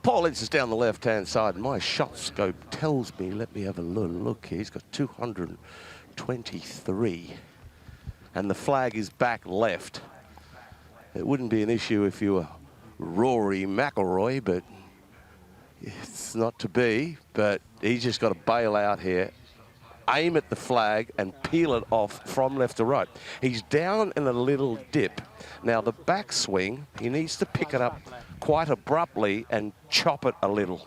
Paul Ince is down the left-hand side. My shot scope tells me, let me have a look here. He's got 223. And the flag is back left. It wouldn't be an issue if you were Rory McIlroy, but it's not to be. But he's just got to bail out here, aim at the flag and peel it off from left to right. He's down in a little dip. Now the backswing, he needs to pick it up quite abruptly and chop it a little.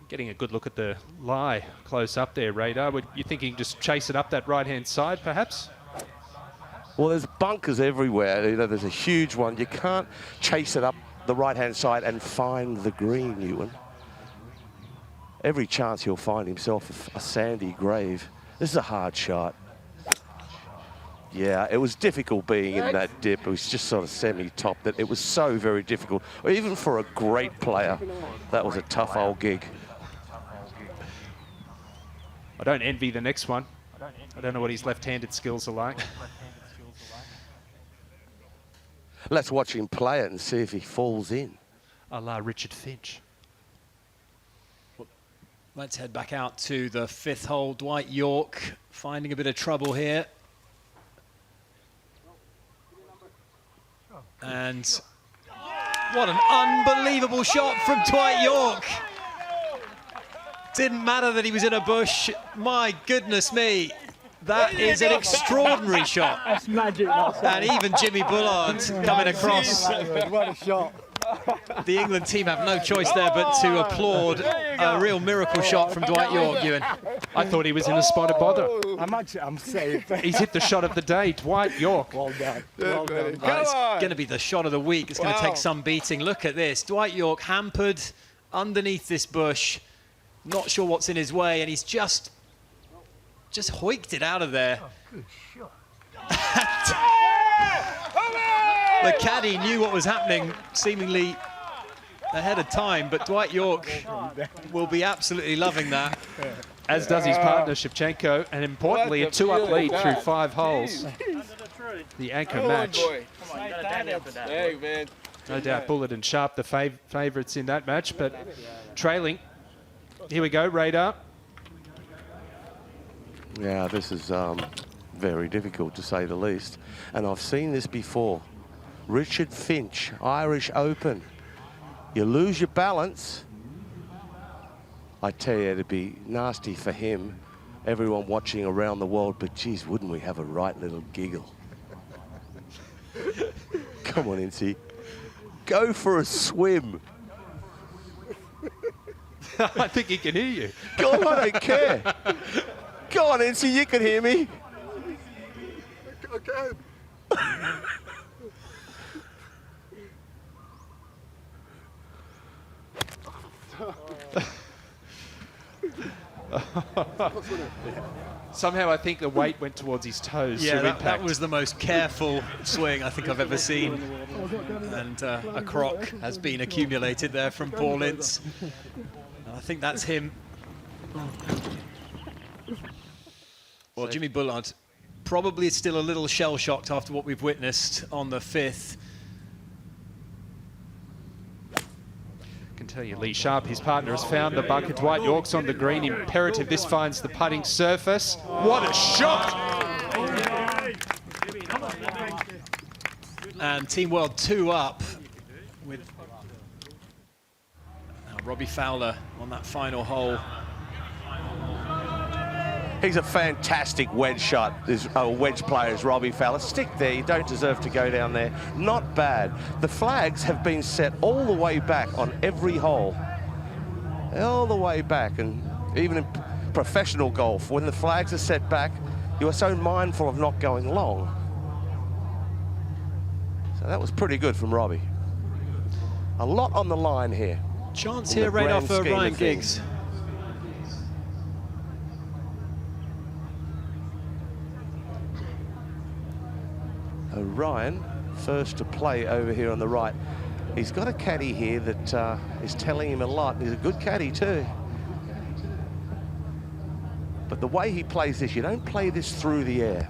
Getting a good look at the lie close up there, Radar. Would you think he can just chase it up that right-hand side, perhaps? Well, there's bunkers everywhere. You know, there's a huge one. You can't chase it up the right-hand side and find the green, Ewan. Every chance he'll find himself a sandy grave. This is a hard shot. Yeah, it was difficult being in that dip. It was just sort of semi-top. That it was so very difficult. Even for a great player, that was a tough old gig. I don't envy the next one. I don't know what his left-handed skills are like. Let's watch him play it and see if he falls in. A la Richard Finch. Let's head back out to the 5th hole. Dwight York finding a bit of trouble here. And what an unbelievable shot from Dwight York. Didn't matter that he was in a bush. My goodness me. That is an extraordinary shot. That's magic. And even Jimmy Bullard coming across. What a shot. The England team have no choice there but to applaud a real miracle shot from Dwight York, Ewan. I thought he was in a spot of bother. I'm safe. He's hit the shot of the day, Dwight York. Well done. Well done. It's going to be the shot of the week. It's going to take some beating. Look at this. Dwight York hampered underneath this bush. Not sure what's in his way, and he's just hoiked it out of there. Good shot. The caddy knew what was happening, seemingly ahead of time, but Dwight York will be absolutely loving that. As does his partner, Shevchenko, and importantly, a 2-up lead through 5 holes. The anchor match. Hey, man. No doubt Bullard and Sharp the favourites in that match, but trailing. Here we go, radar. Yeah, this is very difficult to say the least. And I've seen this before. Richard Finch, Irish Open. You lose your balance. I tell you, it'd be nasty for him, everyone watching around the world, but geez, wouldn't we have a right little giggle? Come on, Incy. Go for a swim. I think he can hear you. Go on, I don't care. Go on, Incy, you can hear me. I can. Somehow I think the weight went towards his toes. Yeah, that was the most careful swing I think I've ever seen. And a croc has been accumulated there from Paul Ince. And I think that's him. Well, Jimmy Bullard probably is still a little shell-shocked after what we've witnessed on the 5th. I can tell you, Lee Sharp, his partner, has found the bunker. Dwight York's on the green. Imperative this finds the putting surface. What a shot! And Team World 2 up with Robbie Fowler on that final hole. He's a fantastic wedge shot. Wedge player is Robbie Fowler. Stick there, you don't deserve to go down there. Not bad. The flags have been set all the way back on every hole. All the way back, and even in professional golf, when the flags are set back, you are so mindful of not going long. So that was pretty good from Robbie. A lot on the line here. Chance here right off for Ryan Giggs. Ryan, first to play over here on the right. He's got a caddy here that is telling him a lot. He's a good caddy too. But the way he plays this, you don't play this through the air.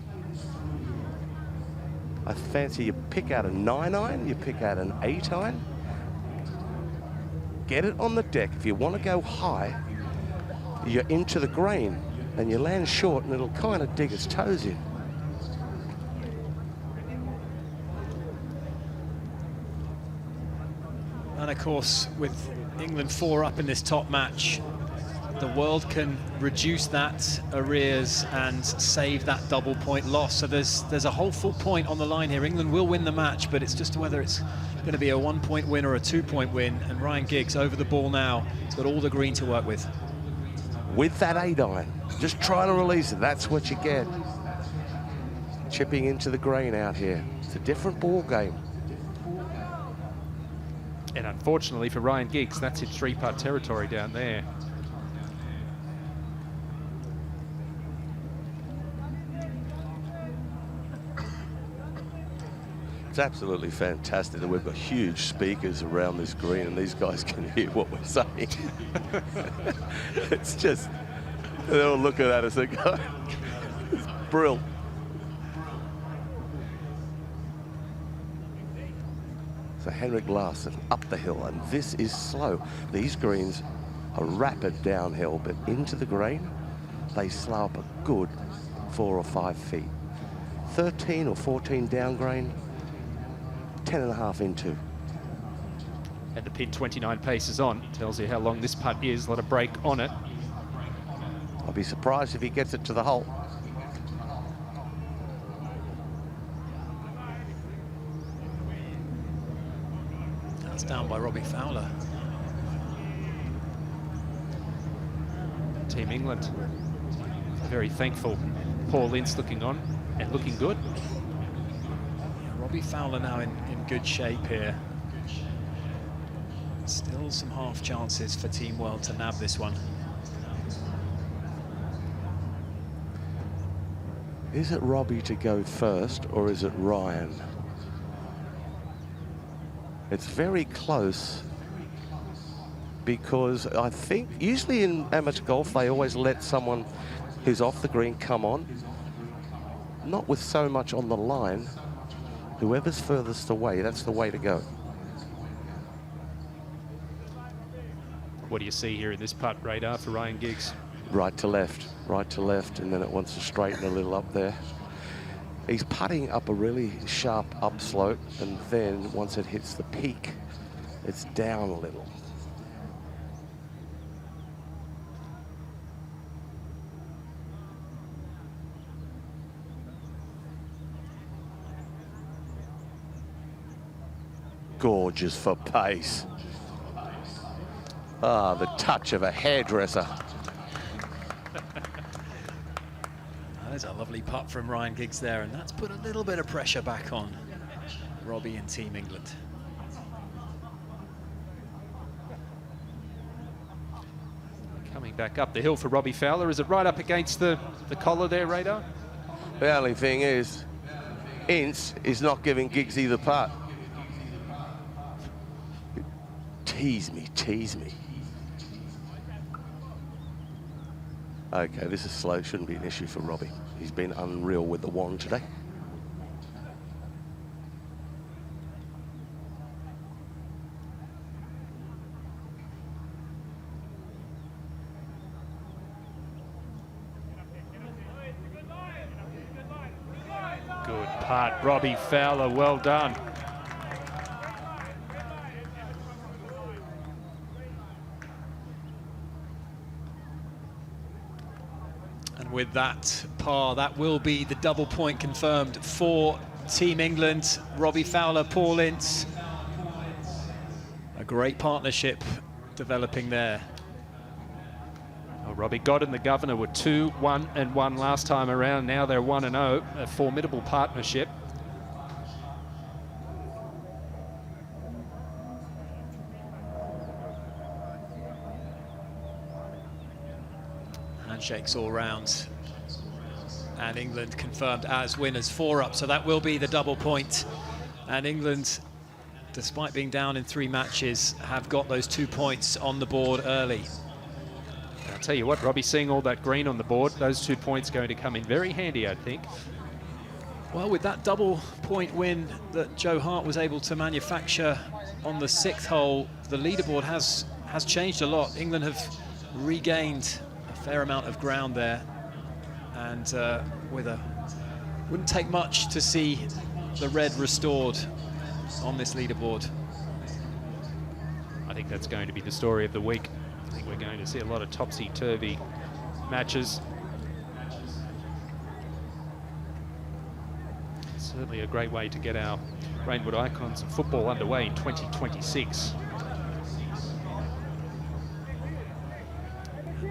I fancy you pick out a 9-iron, you pick out an 8-iron. Get it on the deck. If you want to go high, you're into the green and you land short and it'll kind of dig its toes in. And of course, with England 4 up in this top match, the world can reduce that arrears and save that double point loss. So there's a whole full point on the line here. England will win the match, but it's just whether it's going to be a 1-point win or a 2-point win. And Ryan Giggs over the ball now. He's got all the green to work with. With that 8-iron, just try to release it. That's what you get. Chipping into the green out here. It's a different ball game. And unfortunately for Ryan Giggs, that's in 3-putt territory down there. absolutely fantastic that we've got huge speakers around this green and these guys can hear what we're saying. It's just, they're all looking at us and going, it's brilliant. So Henrik Larsson up the hill, and this is slow. These greens are rapid downhill, but into the green, they slow up a good 4 or 5 feet. 13 or 14 down green, 10.5 into. And the pin 29 paces on. Tells you how long this putt is. Let a break on it. I'll be surprised if he gets it to the hole. That's down by Robbie Fowler. Team England very thankful. Paul Ince looking on and looking good. Yeah, Robbie Fowler now in good shape here. Still some half chances for Team World to nab this one. Is it Robbie to go first or is it Ryan? It's very close because I think usually in amateur golf they always let someone who's off the green come on. Not with so much on the line. Whoever's furthest away, that's the way to go. What do you see here in this putt radar for Ryan Giggs? Right to left, and then it wants to straighten a little up there. He's putting up a really sharp upslope, and then once it hits the peak, it's down a little. Gorgeous for pace. Ah, the touch of a hairdresser. There's a lovely putt from Ryan Giggs there, and that's put a little bit of pressure back on Robbie and Team England. Coming back up the hill for Robbie Fowler. Is it right up against the collar there, Radar? The only thing is, Ince is not giving Giggsy the putt. Tease me, tease me. Okay, this is slow. Shouldn't be an issue for Robbie. He's been unreal with the wand today. Good putt, Robbie Fowler, well done. With that par, that will be the double point confirmed for Team England. Robbie Fowler, Paul Ince. A great partnership developing there. Well, Robbie God and the Governor were 2-1-1 last time around. Now they're 1-0. A formidable partnership. Handshakes all round, and England confirmed as winners, 4 up, so that will be the double point. And England, despite being down in 3 matches, have got those 2 points on the board early. I'll tell you what, Robbie, seeing all that green on the board, those 2 points going to come in very handy, I think. Well, with that double point win that Joe Hart was able to manufacture on the 6th hole, the leaderboard has changed a lot. England have regained fair amount of ground there, and wouldn't take much to see the red restored on this leaderboard. I think that's going to be the story of the week. I think we're going to see a lot of topsy-turvy matches. Certainly a great way to get our Rainwood Icons of football underway in 2026.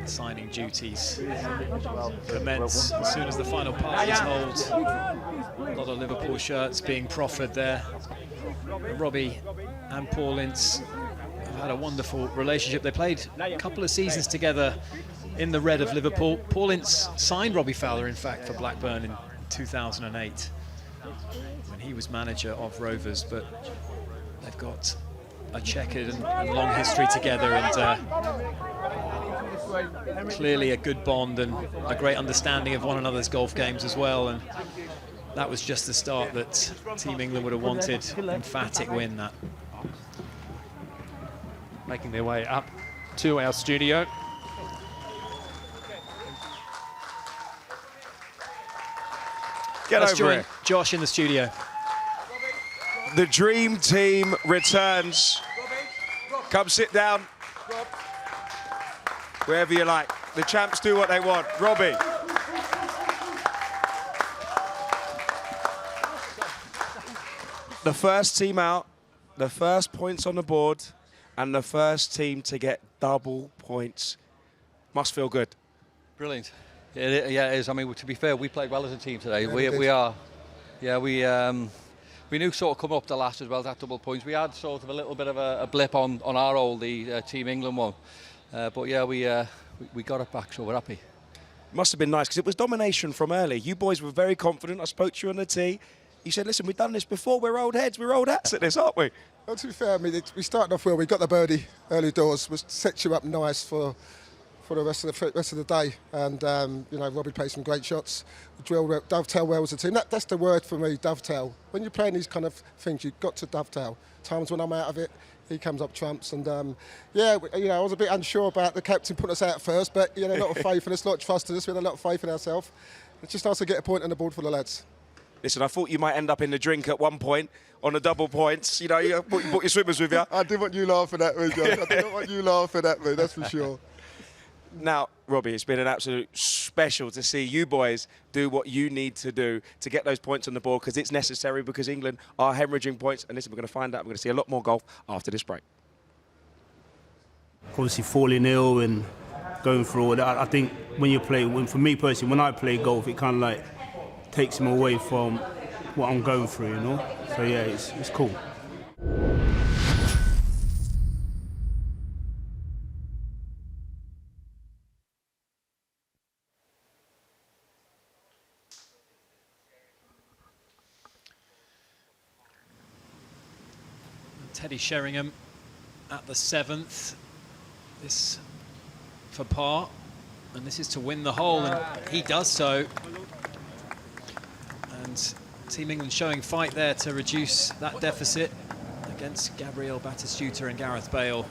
Signing duties commence as soon as the final part is held. A lot of Liverpool shirts being proffered there. Robbie and Paul Ince have had a wonderful relationship. They played a couple of seasons together in the red of Liverpool. Paul Ince signed Robbie Fowler, in fact, for Blackburn in 2008. when he was manager of Rovers, but they've got a checkered and long history together, and clearly a good bond and a great understanding of one another's golf games as well. And that was just the start that Team England would have wanted. Emphatic win, that. Making their way up to our studio. Let's join over Josh in the studio. The dream team returns. Come sit down. Wherever you like. The champs do what they want. Robbie. The first team out, the first points on the board, and the first team to get double points. Must feel good. Brilliant. Yeah, it is. I mean, to be fair, we played well as a team today. Yeah, We knew sort of coming up the last as well, that double points. We had sort of a little bit of a blip on our old, the Team England one. But yeah, we got it back, so we're happy. Must have been nice, because it was domination from early. You boys were very confident. I spoke to you on the tee. You said, listen, we've done this before. We're old heads. We're old hats at this, aren't we? Well, to be fair, I mean, we started off well. We got the birdie early doors, which sets you up nice for the rest of the day. And, you know, Robbie played some great shots. Dovetail well as a team. That's the word for me, dovetail. When you're playing these kind of things, you've got to dovetail. Times when I'm out of it, he comes up trumps. And, yeah, you know, I was a bit unsure about the captain putting us out first, but, you know, a lot of faith in us, a lot of trust in us. We had a lot of faith in ourselves. It's just nice to get a point on the board for the lads. Listen, I thought you might end up in the drink at one point on the double points. You know, you brought your swimmers with you. I didn't want you laughing at me, Josh. I didn't want you laughing at me, that's for sure. Now, Robbie, it's been an absolute special to see you boys do what you need to do to get those points on the board, because it's necessary, because England are hemorrhaging points. And listen, we're going to find out. We're going to see a lot more golf after this break. Obviously, falling ill and going through all that. I think when you play, for me personally, when I play golf, it kind of like takes him away from what I'm going through, you know? So yeah, it's cool. Terry-Sheringham at the 7th. This for par, and this is to win the hole, and he does so. And Team England showing fight there to reduce that deficit against Bale-Batistuta and Gareth Bale.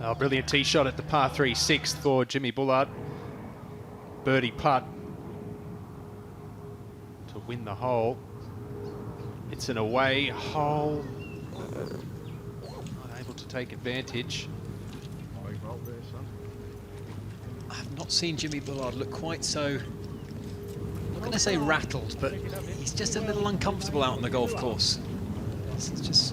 A brilliant tee shot at the par 3 6th for Jimmy Bullard. Birdie putt to win the hole. It's an away hole. Not able to take advantage. I've not seen Jimmy Bullard look quite so, I'm not going to say rattled, but he's just a little uncomfortable out on the golf course. It's just...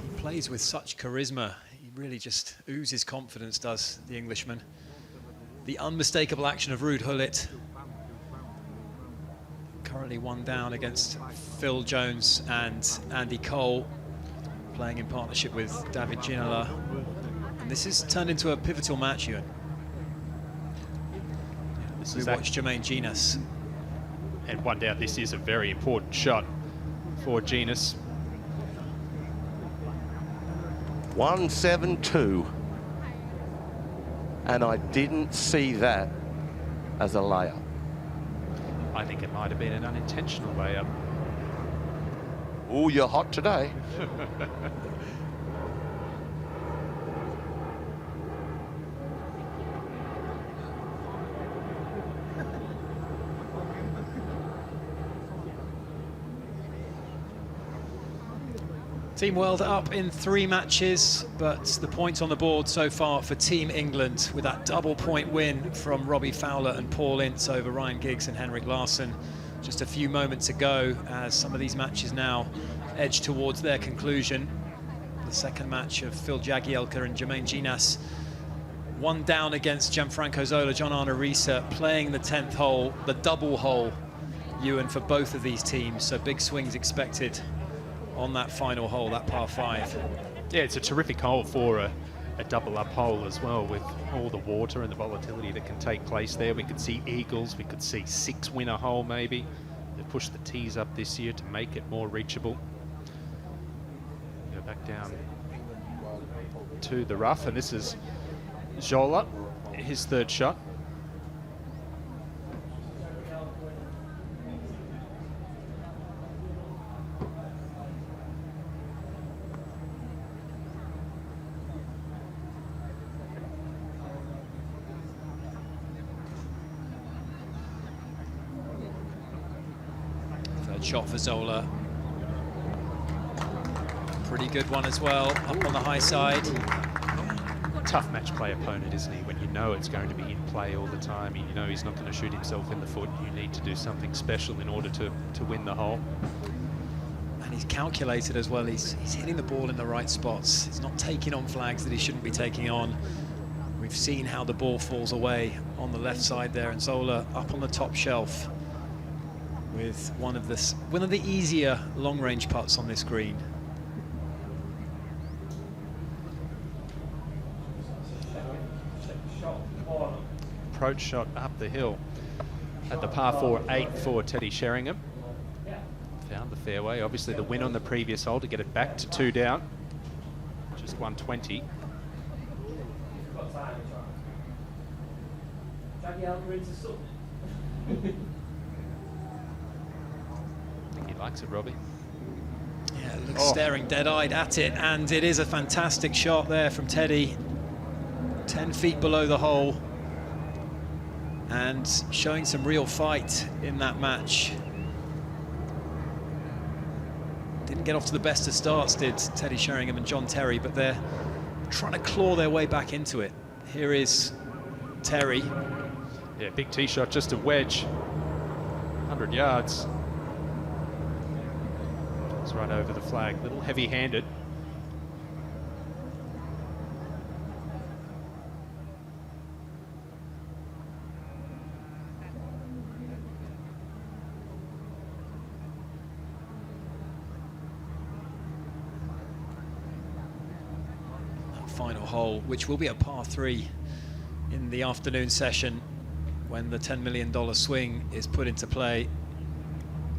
He plays with such charisma. He really just oozes confidence, does the Englishman. The unmistakable action of Ruud Gullit. Currently one down against Phil Jones and Andy Cole, playing in partnership with David Ginola. And this has turned into a pivotal match, Ewan. We watched Jermaine Genius. And one down, this is a very important shot for Genius. 172. And I didn't see that as a layup. I think it might have been an unintentional layup. Oh, you're hot today. Team World up in 3 matches, but the points on the board so far for Team England, with that double point win from Robbie Fowler and Paul Ince over Ryan Giggs and Henrik Larsson just a few moments ago, as some of these matches now edge towards their conclusion. The second match of Phil Jagielka and Jermaine Genius, one down against Gianfranco Zola, John Arne Riise, playing the 10th hole, the double hole, Ewan, for both of these teams, so big swings expected on that final hole, that par 5. Yeah, it's a terrific hole for a double up hole as well, with all the water and the volatility that can take place there. We could see eagles, we could see 6-winner hole maybe. They've pushed the tees up this year to make it more reachable. Go back down to the rough, and this is Zola, his third shot. Third shot for Zola. Pretty good one as well, up on the high side. Tough match play opponent, isn't he? When you know it's going to be in play all the time, and you know he's not going to shoot himself in the foot, you need to do something special in order to win the hole. And he's calculated as well. He's hitting the ball in the right spots. He's not taking on flags that he shouldn't be taking on. We've seen how the ball falls away on the left side there, and Zola up on the top shelf with one of the easier long-range putts on this green. Approach shot up the hill at the par 4-8 for Terry-Sheringham. Found the fairway. Obviously the win on the previous hole to get it back to 2 down. Just 120. I think he likes it, Robbie. Yeah, looks staring dead-eyed at it, and it is a fantastic shot there from Teddy. 10 feet below the hole, and showing some real fight in that match. Didn't get off to the best of starts, did Terry-Sheringham and John Terry, but they're trying to claw their way back into it. Here is Terry. Yeah, big tee shot, just a wedge. 100 yards. It's right over the flag, a little heavy-handed. Final hole, which will be a par 3 in the afternoon session when the $10 million swing is put into play.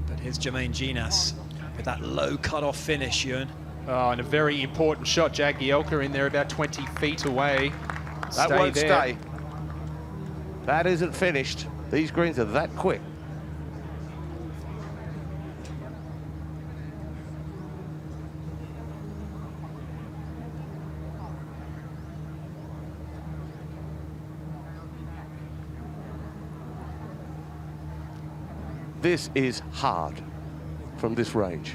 But here's Jermaine Ginas with that low cut-off finish, Ewan. Oh, and a very important shot. Jagielka in there about 20 feet away. That won't stay. That isn't finished. These greens are that quick. This is hard from this range.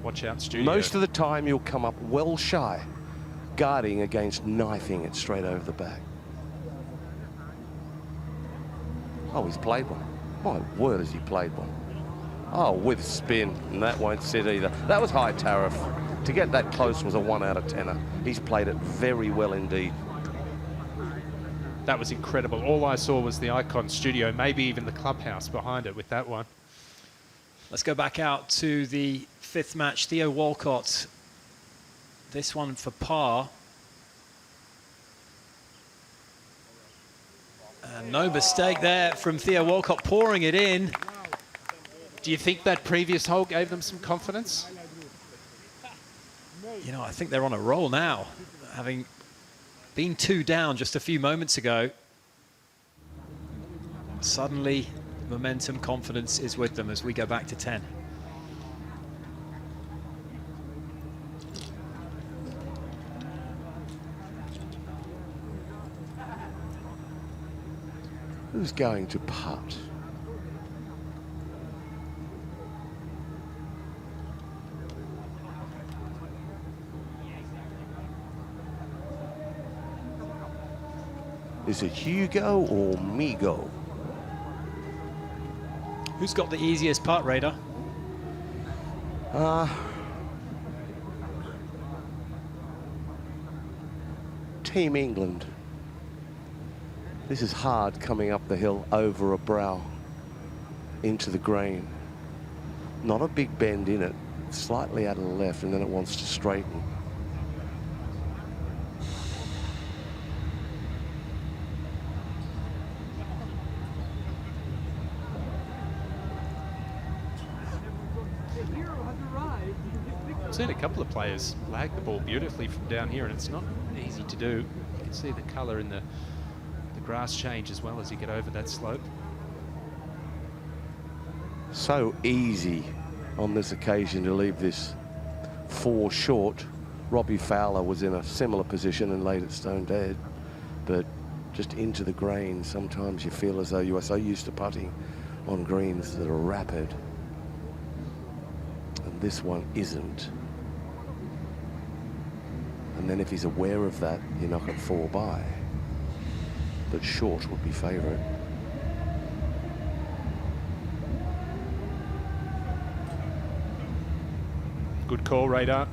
Watch out, studio. Most of the time you'll come up well shy, guarding against knifing it straight over the back. Oh, he's played one. My word, has he played one. Oh, with spin, and that won't sit either. That was high tariff. To get that close was a 1 out of 10er. He's played it very well indeed. That was incredible. All I saw was the Icon studio, maybe even the clubhouse behind it with that one. Let's go back out to the 5th match. Theo Walcott. This one for par. And no mistake there from Theo Walcott, pouring it in. Do you think that previous hole gave them some confidence? You know, I think they're on a roll now, having been 2 down just a few moments ago. Suddenly, momentum, confidence is with them as we go back to 10. Who's going to putt? Is it Hugo or Migo? Who's got the easiest putt, Raider? Team England. This is hard coming up the hill over a brow into the green. Not a big bend in it. slightly out of the left, and then it wants to straighten. I've seen a couple of players lag the ball beautifully from down here, and it's not easy to do. You can see the colour in the grass change as well as you get over that slope. So easy on this occasion to leave this 4 short. Robbie Fowler was in a similar position and laid it stone dead, but just into the green. Sometimes you feel as though you are so used to putting on greens that are rapid, and this one isn't. And then if he's aware of that, you knock it 4 by. But short would be favourite. Good call, Radar.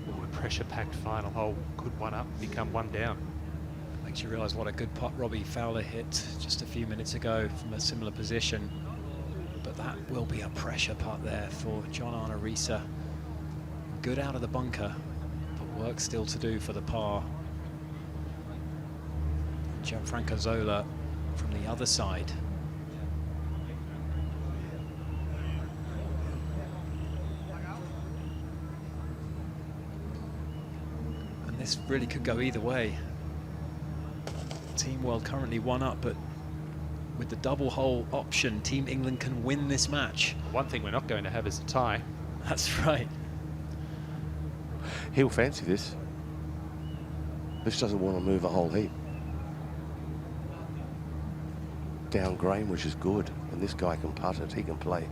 A pressure-packed final hole. Could one up, become one down. Makes you realise what a good putt Robbie Fowler hit just a few minutes ago from a similar position. But that will be a pressure putt there for John Arnorisa. Good out of the bunker, but work still to do for the par. Gianfranco Zola from the other side. And this really could go either way. Team World currently 1 up, but with the double hole option, Team England can win this match. One thing we're not going to have is a tie. That's right. He'll fancy this. This doesn't want to move a whole heap. Down grain, which is good, and this guy can putt it, he can play.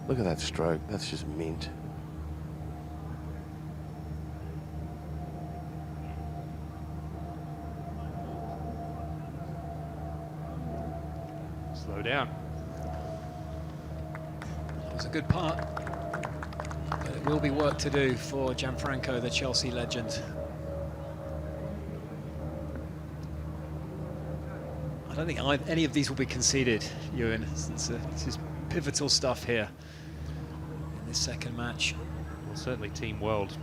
Look at that stroke, that's just mint. Slow down. That was a good putt, but it will be work to do for Gianfranco, the Chelsea legend. I don't think any of these will be conceded, Ewan. This is pivotal stuff here in this second match. Well, certainly Team World.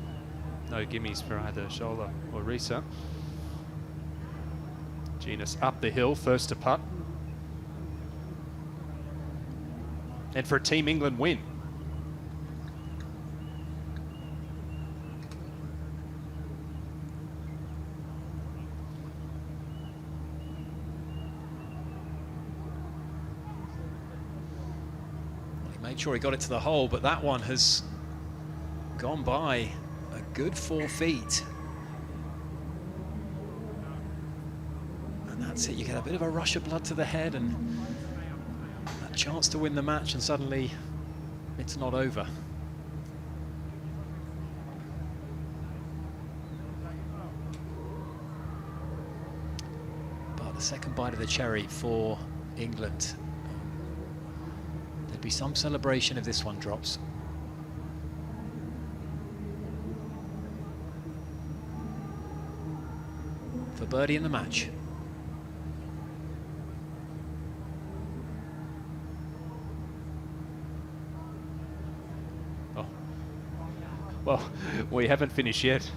No gimmies for either Zola or Risa. Genus up the hill, first to putt. And for a Team England win. Made sure he got it to the hole, but that one has gone by a good 4 feet. And that's it, you get a bit of a rush of blood to the head and a chance to win the match, and suddenly it's not over. But the second bite of the cherry for England. There'd be some celebration if this one drops. For birdie in the match. Oh. Well, we haven't finished yet.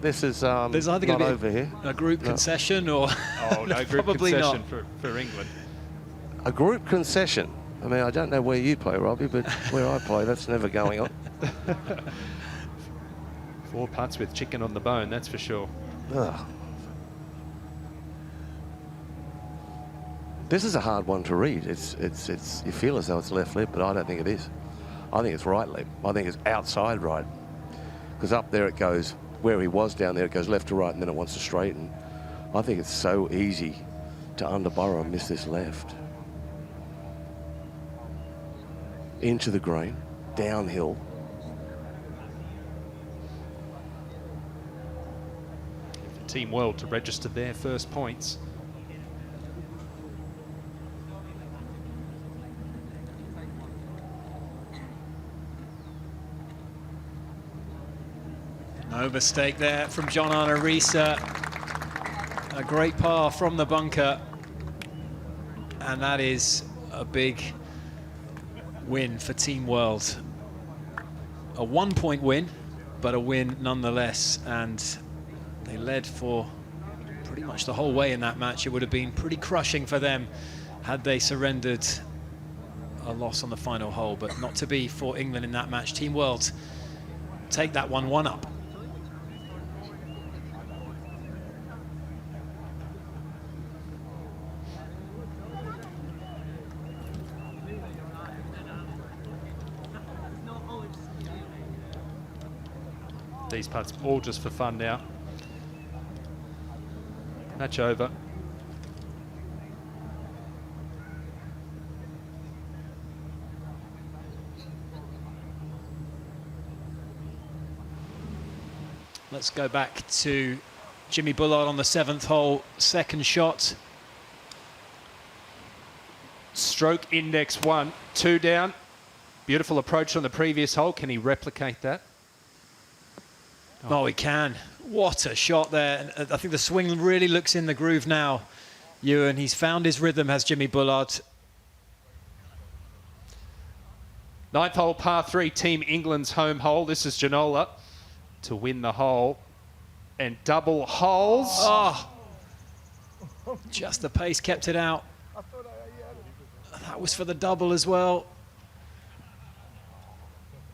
This is There's either not going to over be here. A group concession or... Oh, no group probably concession not. for England. A group concession. I mean, I don't know where you play, Robbie, but where I play, that's never going on. 4 putts with chicken on the bone, that's for sure. Ugh. This is a hard one to read. It's you feel as though it's left lip, but I don't think it is. I think it's right lip. I think it's outside right. Because up there it goes, where he was down there, it goes left to right, and then it wants to straighten. I think it's so easy to underburrow and miss this left. Into the green, downhill. For Team World to register their first points. Overstake there from John Arisa. A great par from the bunker. And that is a big win for Team World. A 1-point win, but a win nonetheless. And they led for pretty much the whole way in that match. It would have been pretty crushing for them had they surrendered a loss on the final hole, but not to be for England in that match. Team World take that 1-1 up. These putts all just for fun now. Match over. Let's go back to Jimmy Bullard on the 7th hole, second shot. Stroke index 1, 2 down. Beautiful approach on the previous hole. Can he replicate that? Oh, he can. What a shot there. And I think the swing really looks in the groove now, Ewan. He's found his rhythm, has Jimmy Bullard. 9th hole, par 3, Team England's home hole. This is Zola to win the hole. And double holes. Oh, just the pace kept it out. That was for the double as well.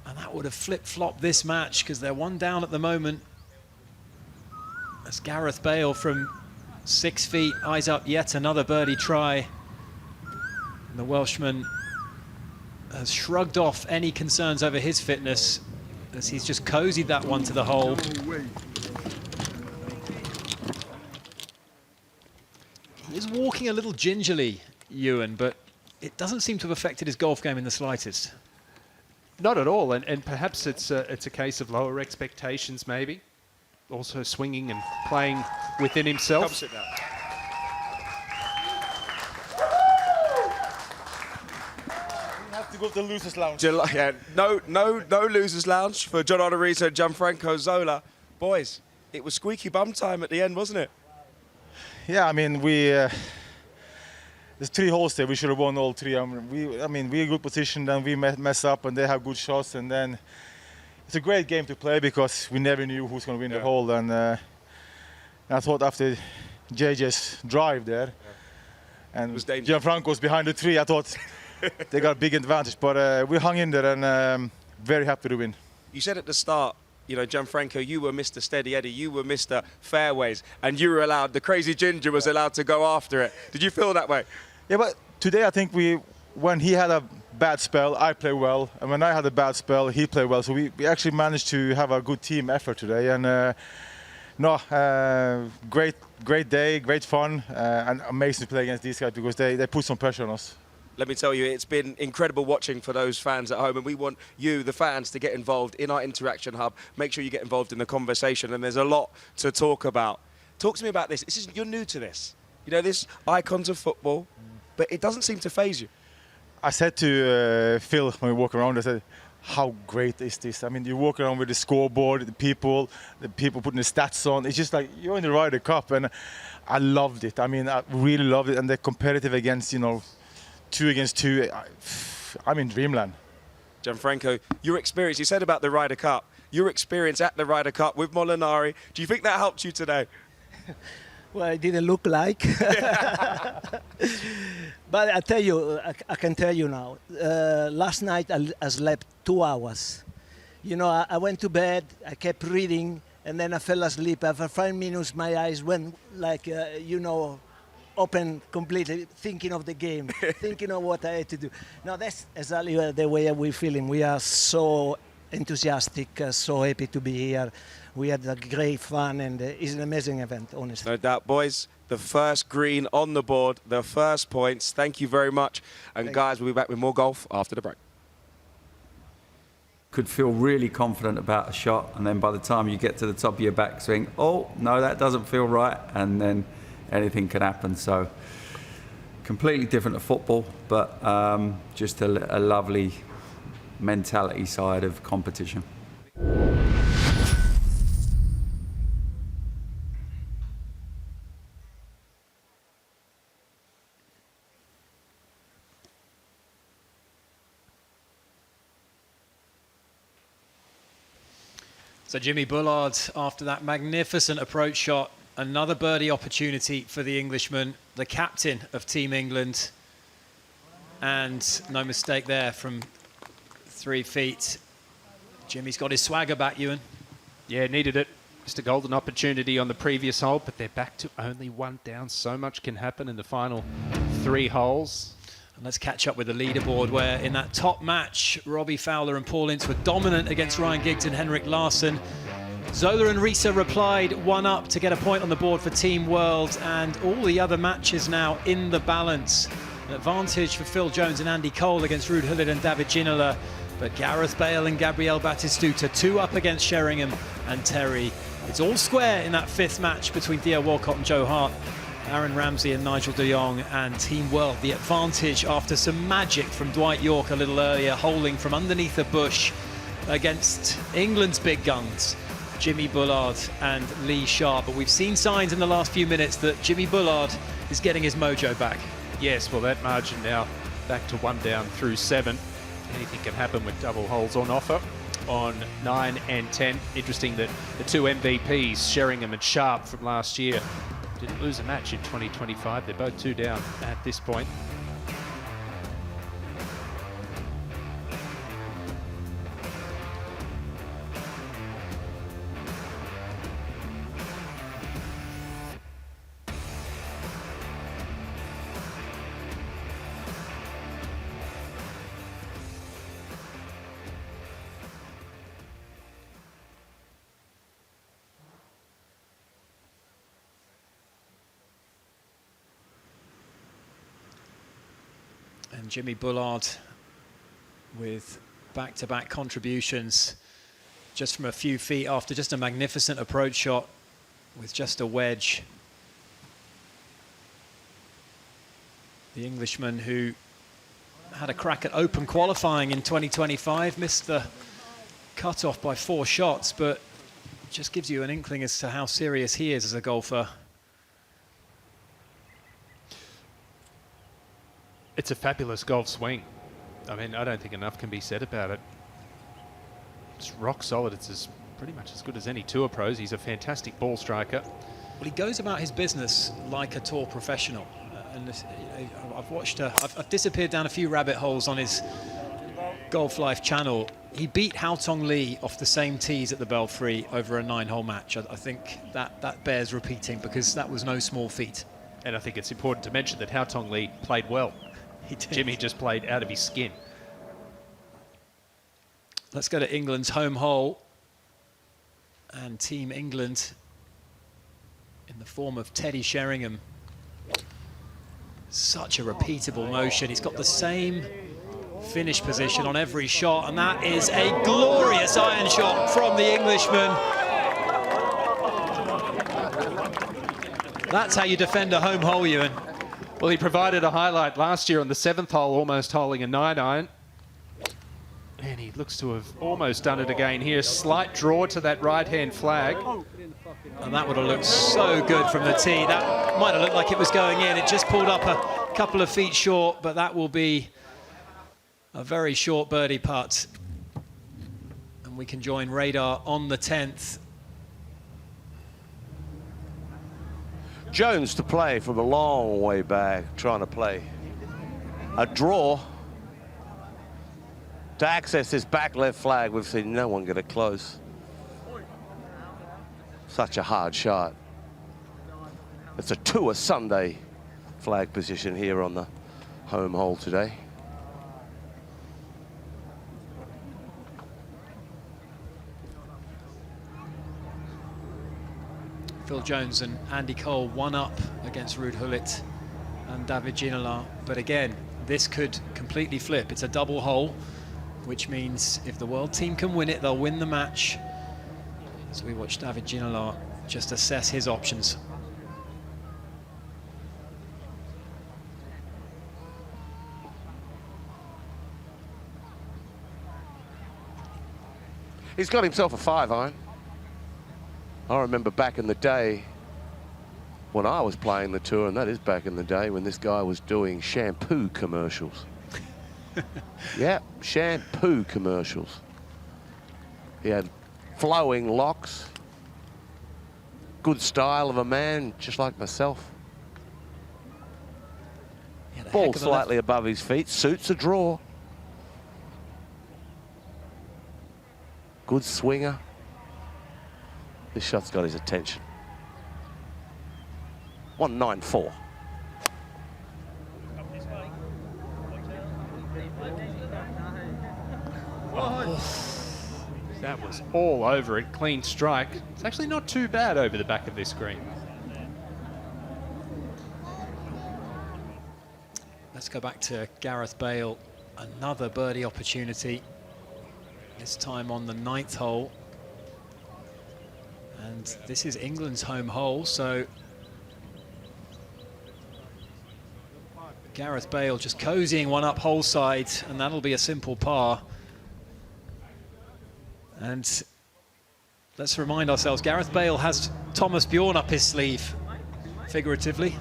And that would have flip-flopped this match because they're 1 down at the moment. As Gareth Bale from 6 feet eyes up yet another birdie try. And the Welshman has shrugged off any concerns over his fitness as he's just cozied that one to the hole. He's walking a little gingerly, Ewan, but it doesn't seem to have affected his golf game in the slightest. Not at all, and perhaps it's a case of lower expectations, maybe. Also swinging and playing within himself. Come sit down. We have to go to the losers' lounge. Yeah, no losers' lounge for John Arisa and Gianfranco Zola. Boys, it was squeaky bum time at the end, wasn't it? Yeah, I mean, there's 3 holes there. We should have won all 3. I mean, we're in good position, then we mess up, and they have good shots, and then it's a great game to play because we never knew who's going to win the hole. And I thought after JJ's drive there, and Gianfranco's behind the tree, I thought they got a big advantage. But we hung in there, and very happy to win. You said at the start, you know, Gianfranco, you were Mr. Steady Eddie, you were Mr. Fairways, and you were allowed, the crazy ginger was allowed to go after it. Did you feel that way? Yeah, but today I think when he had a bad spell, I play well, and when I had a bad spell, he played well. So we actually managed to have a good team effort today, and great day, great fun, and amazing to play against these guys because they put some pressure on us. Let me tell you, it's been incredible watching for those fans at home, and we want you, the fans, to get involved in our Interaction Hub. Make sure you get involved in the conversation, and there's a lot to talk about. Talk to me about this. You're new to this. You know, this icons of football, but it doesn't seem to faze you. I said to Phil when we walk around, I said, how great is this? I mean, you walk around with the scoreboard, the people putting the stats on. It's just like you're in the Ryder Cup, and I loved it. I mean, I really loved it, and they're competitive against, you know, 2 against 2. I'm in dreamland. Gianfranco, your experience, you said about the Ryder Cup, your experience at the Ryder Cup with Molinari, do you think that helped you today? Well, it didn't look like. But I tell you, I can tell you now, last night I slept 2 hours. You know, I went to bed, I kept reading, and then I fell asleep. After 5 minutes, my eyes went like, you know, open completely, thinking of the game, thinking of what I had to do. Now, that's exactly the way we're feeling. We are so enthusiastic, so happy to be here. We had a great fun, and it's an amazing event, honestly. No doubt, boys. The first green on the board, the first points. Thank you very much. And guys, we'll be back with more golf after the break. Could feel really confident about a shot, and then by the time you get to the top of your backswing, oh, no, that doesn't feel right, and then anything can happen. So completely different to football, but just a lovely mentality side of competition. So Jimmy Bullard, after that magnificent approach shot, another birdie opportunity for the Englishman, the captain of Team England. And no mistake there from 3 feet. Jimmy's got his swagger back, Ewan. Yeah, needed it. Just a golden opportunity on the previous hole, but they're back to only 1 down. So much can happen in the final 3 holes. And let's catch up with the leaderboard, where in that top match, Robbie Fowler and Paul Ince were dominant against Ryan Giggs and Henrik Larsson. Zola and Risa replied 1 up to get a point on the board for Team World, and all the other matches now in the balance. An advantage for Phil Jones and Andy Cole against Ruud Gullit and David Ginola, but Gareth Bale and Batistuta 2 up against Sheringham and Terry. It's all square in that 5th match between Theo Walcott and Joe Hart, Aaron Ramsey and Nigel de Jong, and Team World. The advantage after some magic from Dwight York a little earlier, holding from underneath a bush against England's big guns, Jimmy Bullard and Lee Sharp. But we've seen signs in the last few minutes that Jimmy Bullard is getting his mojo back. Yes, well, that margin now back to 1 down through 7. Anything can happen with double holes on offer on 9 and 10. Interesting that the 2 MVPs, Sheringham and Sharp from last year, didn't lose a match in 2025. They're both 2 down at this point. And Jimmy Bullard with back-to-back contributions just from a few feet after just a magnificent approach shot with just a wedge. The Englishman who had a crack at open qualifying in 2025, missed the cut-off by 4 shots, but just gives you an inkling as to how serious he is as a golfer. It's a fabulous golf swing. I mean, I don't think enough can be said about it. It's rock solid. It's pretty much as good as any tour pros. He's a fantastic ball striker. Well, he goes about his business like a tour professional. And this, I've watched, I've disappeared down a few rabbit holes on his Golf Life channel. He beat Hao Tong Lee off the same tees at the Belfry over a 9-hole match. I think that bears repeating, because that was no small feat. And I think it's important to mention that Hao Tong Lee played well. He did. Jimmy just played out of his skin. Let's go to England's home hole. And Team England in the form of Terry-Sheringham. Such a repeatable motion. He's got the same finish position on every shot, and that is a glorious iron shot from the Englishman. That's how you defend a home hole, Ewan. Well, he provided a highlight last year on the 7th hole, almost holing a 9-iron. And he looks to have almost done it again here. Slight draw to that right-hand flag. And that would have looked so good from the tee. That might have looked like it was going in. It just pulled up a couple of feet short, but that will be a very short birdie putt. And we can join Radar on the 10th. Jones to play from a long way back, trying to play a draw to access this back left flag. We've seen no one get it close. Such a hard shot. It's a Tour Sunday flag position here on the home hole today. Phil Jones and Andy Cole 1 up against Ruud Gullit and David Ginola. But again, this could completely flip. It's a double hole, which means if the world team can win it, they'll win the match. So we watch David Ginola just assess his options. He's got himself a 5-iron. I remember back in the day when I was playing the tour, and that is back in the day when this guy was doing shampoo commercials. Yeah, shampoo commercials. He had flowing locks. Good style of a man, just like myself. Ball slightly above his feet, suits a draw. Good swinger. This shot's got his attention. 194. That was all over it. Clean strike. It's actually not too bad over the back of this green. Let's go back to Gareth Bale. Another birdie opportunity. This time on the 9th hole. And this is England's home hole, so Gareth Bale just cozying one up hole side, and that'll be a simple par. And let's remind ourselves, Gareth Bale has Thomas Bjorn up his sleeve, figuratively.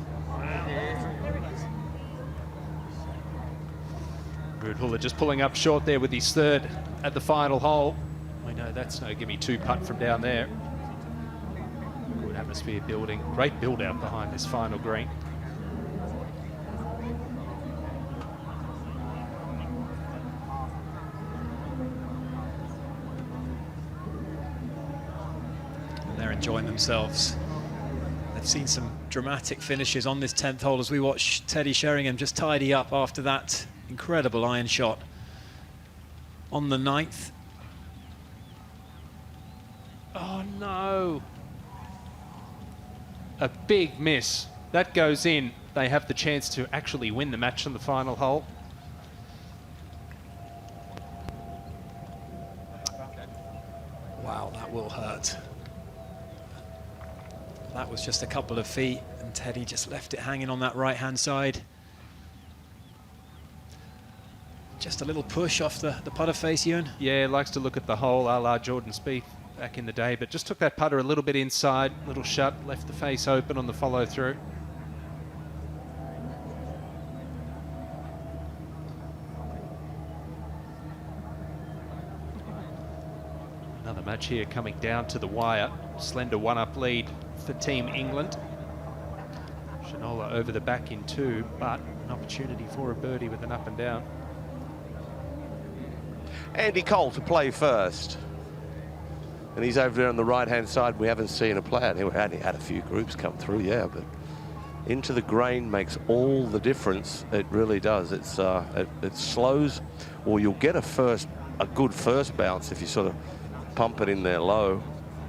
Bullard just pulling up short there with his third at the final hole. I know that's no gimme two putt from down there. Good atmosphere building. Great build out behind this final green. They're enjoying themselves. They've seen some dramatic finishes on this 10th hole as we watch Terry-Sheringham just tidy up after that incredible iron shot on the 9th. Oh no! A big miss. That goes in. They have the chance to actually win the match on the final hole. Wow, that will hurt. That was just a couple of feet, and Teddy just left it hanging on that right-hand side. Just a little push off the putter face, Ewan. Yeah, likes to look at the hole a la Jordan Spieth back in the day, but just took that putter a little bit inside, little shut, left the face open on the follow-through. Another match here coming down to the wire. Slender one-up lead for Team England. Zola over the back in 2, but an opportunity for a birdie with an up and down. Andy Cole to play first. And he's over there on the right-hand side. We haven't seen a player. We only had a few groups come through, yeah, but into the grain makes all the difference. It really does. It slows, or you'll get a good first bounce if you sort of pump it in there low,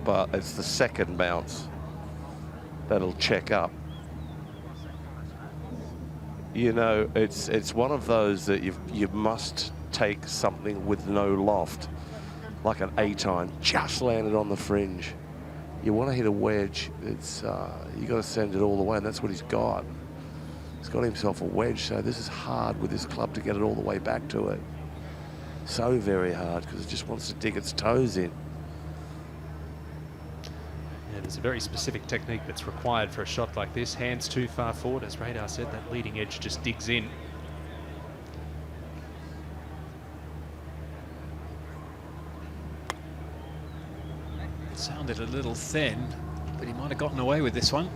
but it's the second bounce that'll check up. You know, it's one of those that you must take something with no loft, like an 8-iron, just landed on the fringe. You want to hit a wedge, it's you got to send it all the way, and that's what he's got. He's got himself a wedge, so this is hard with this club to get it all the way back to it. So very hard, because it just wants to dig its toes in. Yeah, there's a very specific technique that's required for a shot like this. Hands too far forward, as Radar said, that leading edge just digs in. Sounded a little thin, but he might have gotten away with this one.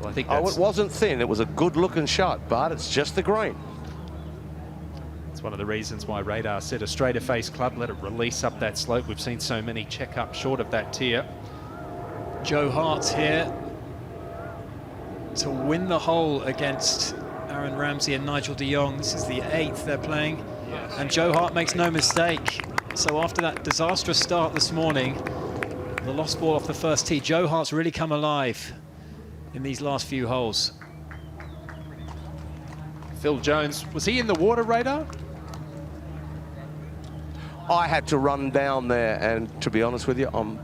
Well, I think it wasn't thin. It was a good-looking shot, but it's just the grain. It's one of the reasons why Radar said a straighter face club, let it release up that slope. We've seen so many check up short of that tier. Joe Hart's here to win the hole against Aaron Ramsey and Nigel de Jong. This is the 8th they're playing, and Joe Hart makes no mistake. So after that disastrous start this morning, the lost ball off the first tee, Joe Hart's really come alive in these last few holes. Phil Jones, was he in the water, Radar? I had to run down there, and to be honest with you, I'm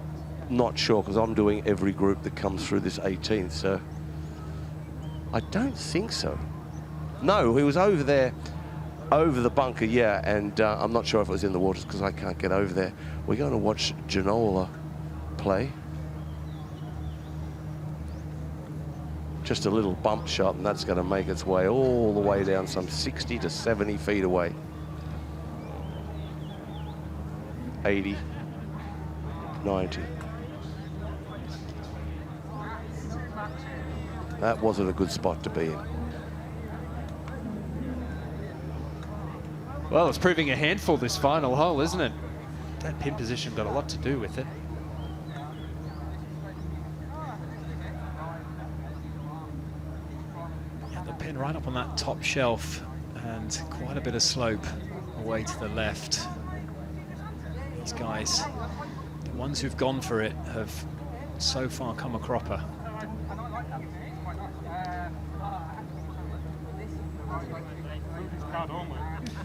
not sure, because I'm doing every group that comes through this 18th, so I don't think so. No, he was over there, over the bunker, yeah, and I'm not sure if it was in the waters because I can't get over there. We're going to watch Zola play. Just a little bump shot, and that's going to make its way all the way down some 60 to 70 feet away. 80. 90. That wasn't a good spot to be in. Well, it's proving a handful this final hole, isn't it? That pin position got a lot to do with it. Yeah, the pin right up on that top shelf and quite a bit of slope away to the left. These guys, the ones who've gone for it, have so far come a cropper.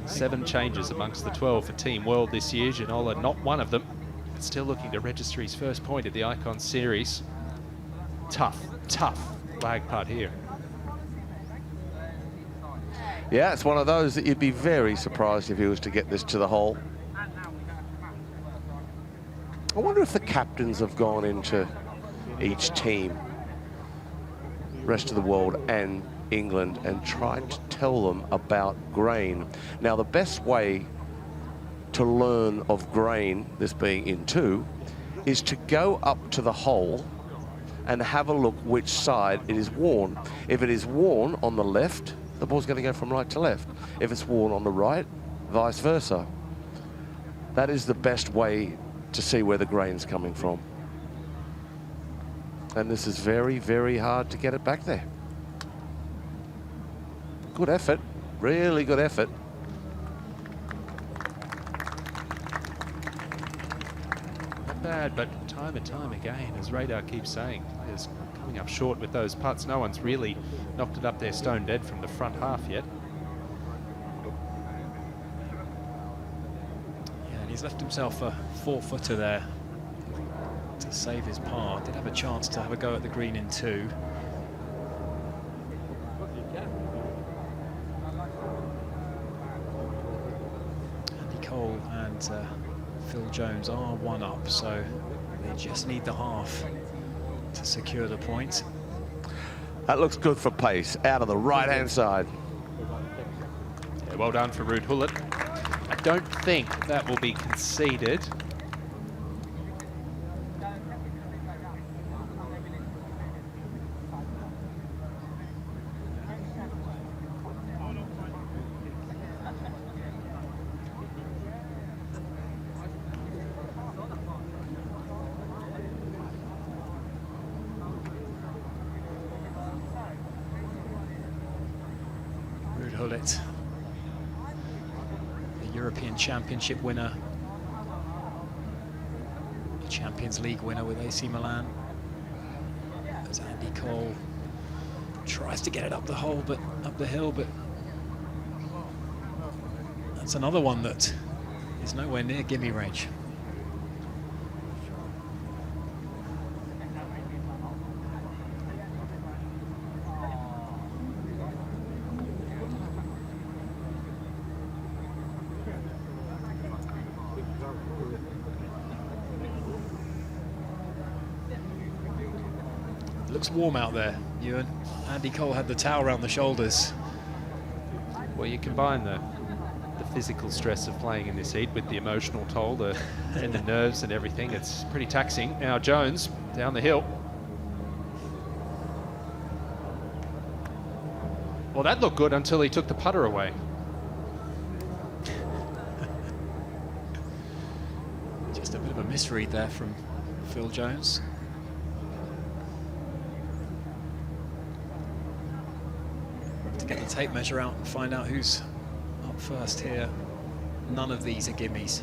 Seven changes amongst the 12 for Team World this year. Ginola not one of them, but still looking to register his first point at the Icon Series. Tough flag putt here. Yeah, it's one of those that you'd be very surprised if he was to get this to the hole. I wonder if the captains have gone into each team, rest of the world and England, and tried to tell them about grain. Now, the best way to learn of grain, this being in two, is to go up to the hole and have a look which side it is worn. If it is worn on the left, the ball's going to go from right to left. If it's worn on the right, vice versa. That is the best way to see where the grain's coming from. And this is very, very hard to get it back there. Good effort, really good effort. Not bad, but time and time again, as Radar keeps saying, players coming up short with those putts. No one's really knocked it up there stone dead from the front half yet. Yeah, and he's left himself a 4-footer there to save his par. Did have a chance to have a go at the green in two. Andy Cole and Phil Jones are one up, so they just need the half to secure the point. That looks good for pace, out of the right-hand side. Yeah, well done for Ruud Gullit. I don't think that will be conceded. The European Championship winner, the Champions League winner with AC Milan, as Andy Cole tries to get it up the hill, but that's another one that is nowhere near gimme range. Looks warm out there, Ewan. Andy Cole had the towel around the shoulders. Well, you combine the physical stress of playing in this heat with the emotional toll and the nerves and everything. It's pretty taxing. Now Jones down the hill. Well, that looked good until he took the putter away. Just a bit of a misread there from Phil Jones. Get the tape measure out and find out who's up first here. None of these are gimmies.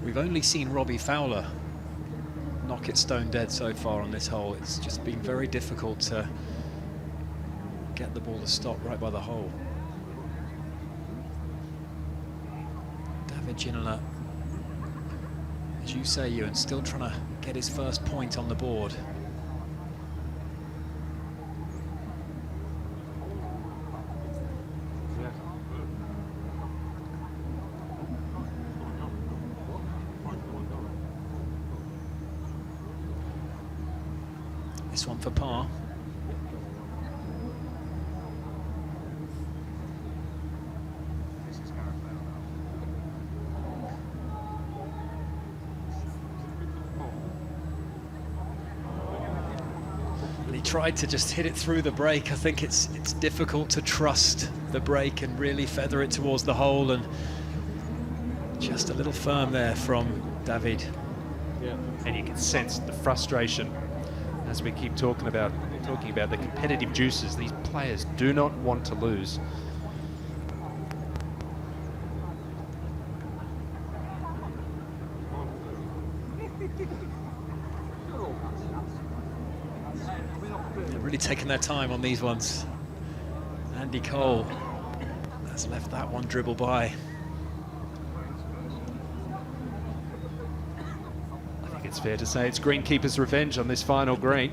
We've only seen Robbie Fowler knock it stone dead so far on this hole. It's just been very difficult to get the ball to stop right by the hole. David Ginola, as you say, Ewan, still trying to get his first point on the board. This one for par. he tried to just hit it through the break. I think it's difficult to trust the break and really feather it towards the hole, and just a little firm there from David. Yeah. And you can sense the frustration as we keep talking about the competitive juices. These players do not want to lose. They're really taking their time on these ones. Andy Cole has left that one dribble by. I think it's fair to say it's greenkeeper's revenge on this final green.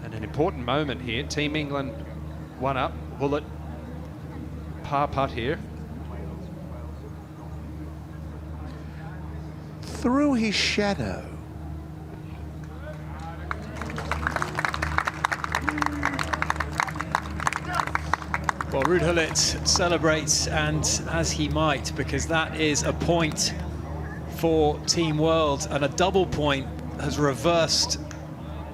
And an important moment here. Team England 1 up. Bullard par putt here. Through his shadow. Well, Ruud Gullit celebrates, and as he might, because that is a point for Team World, and a double point has reversed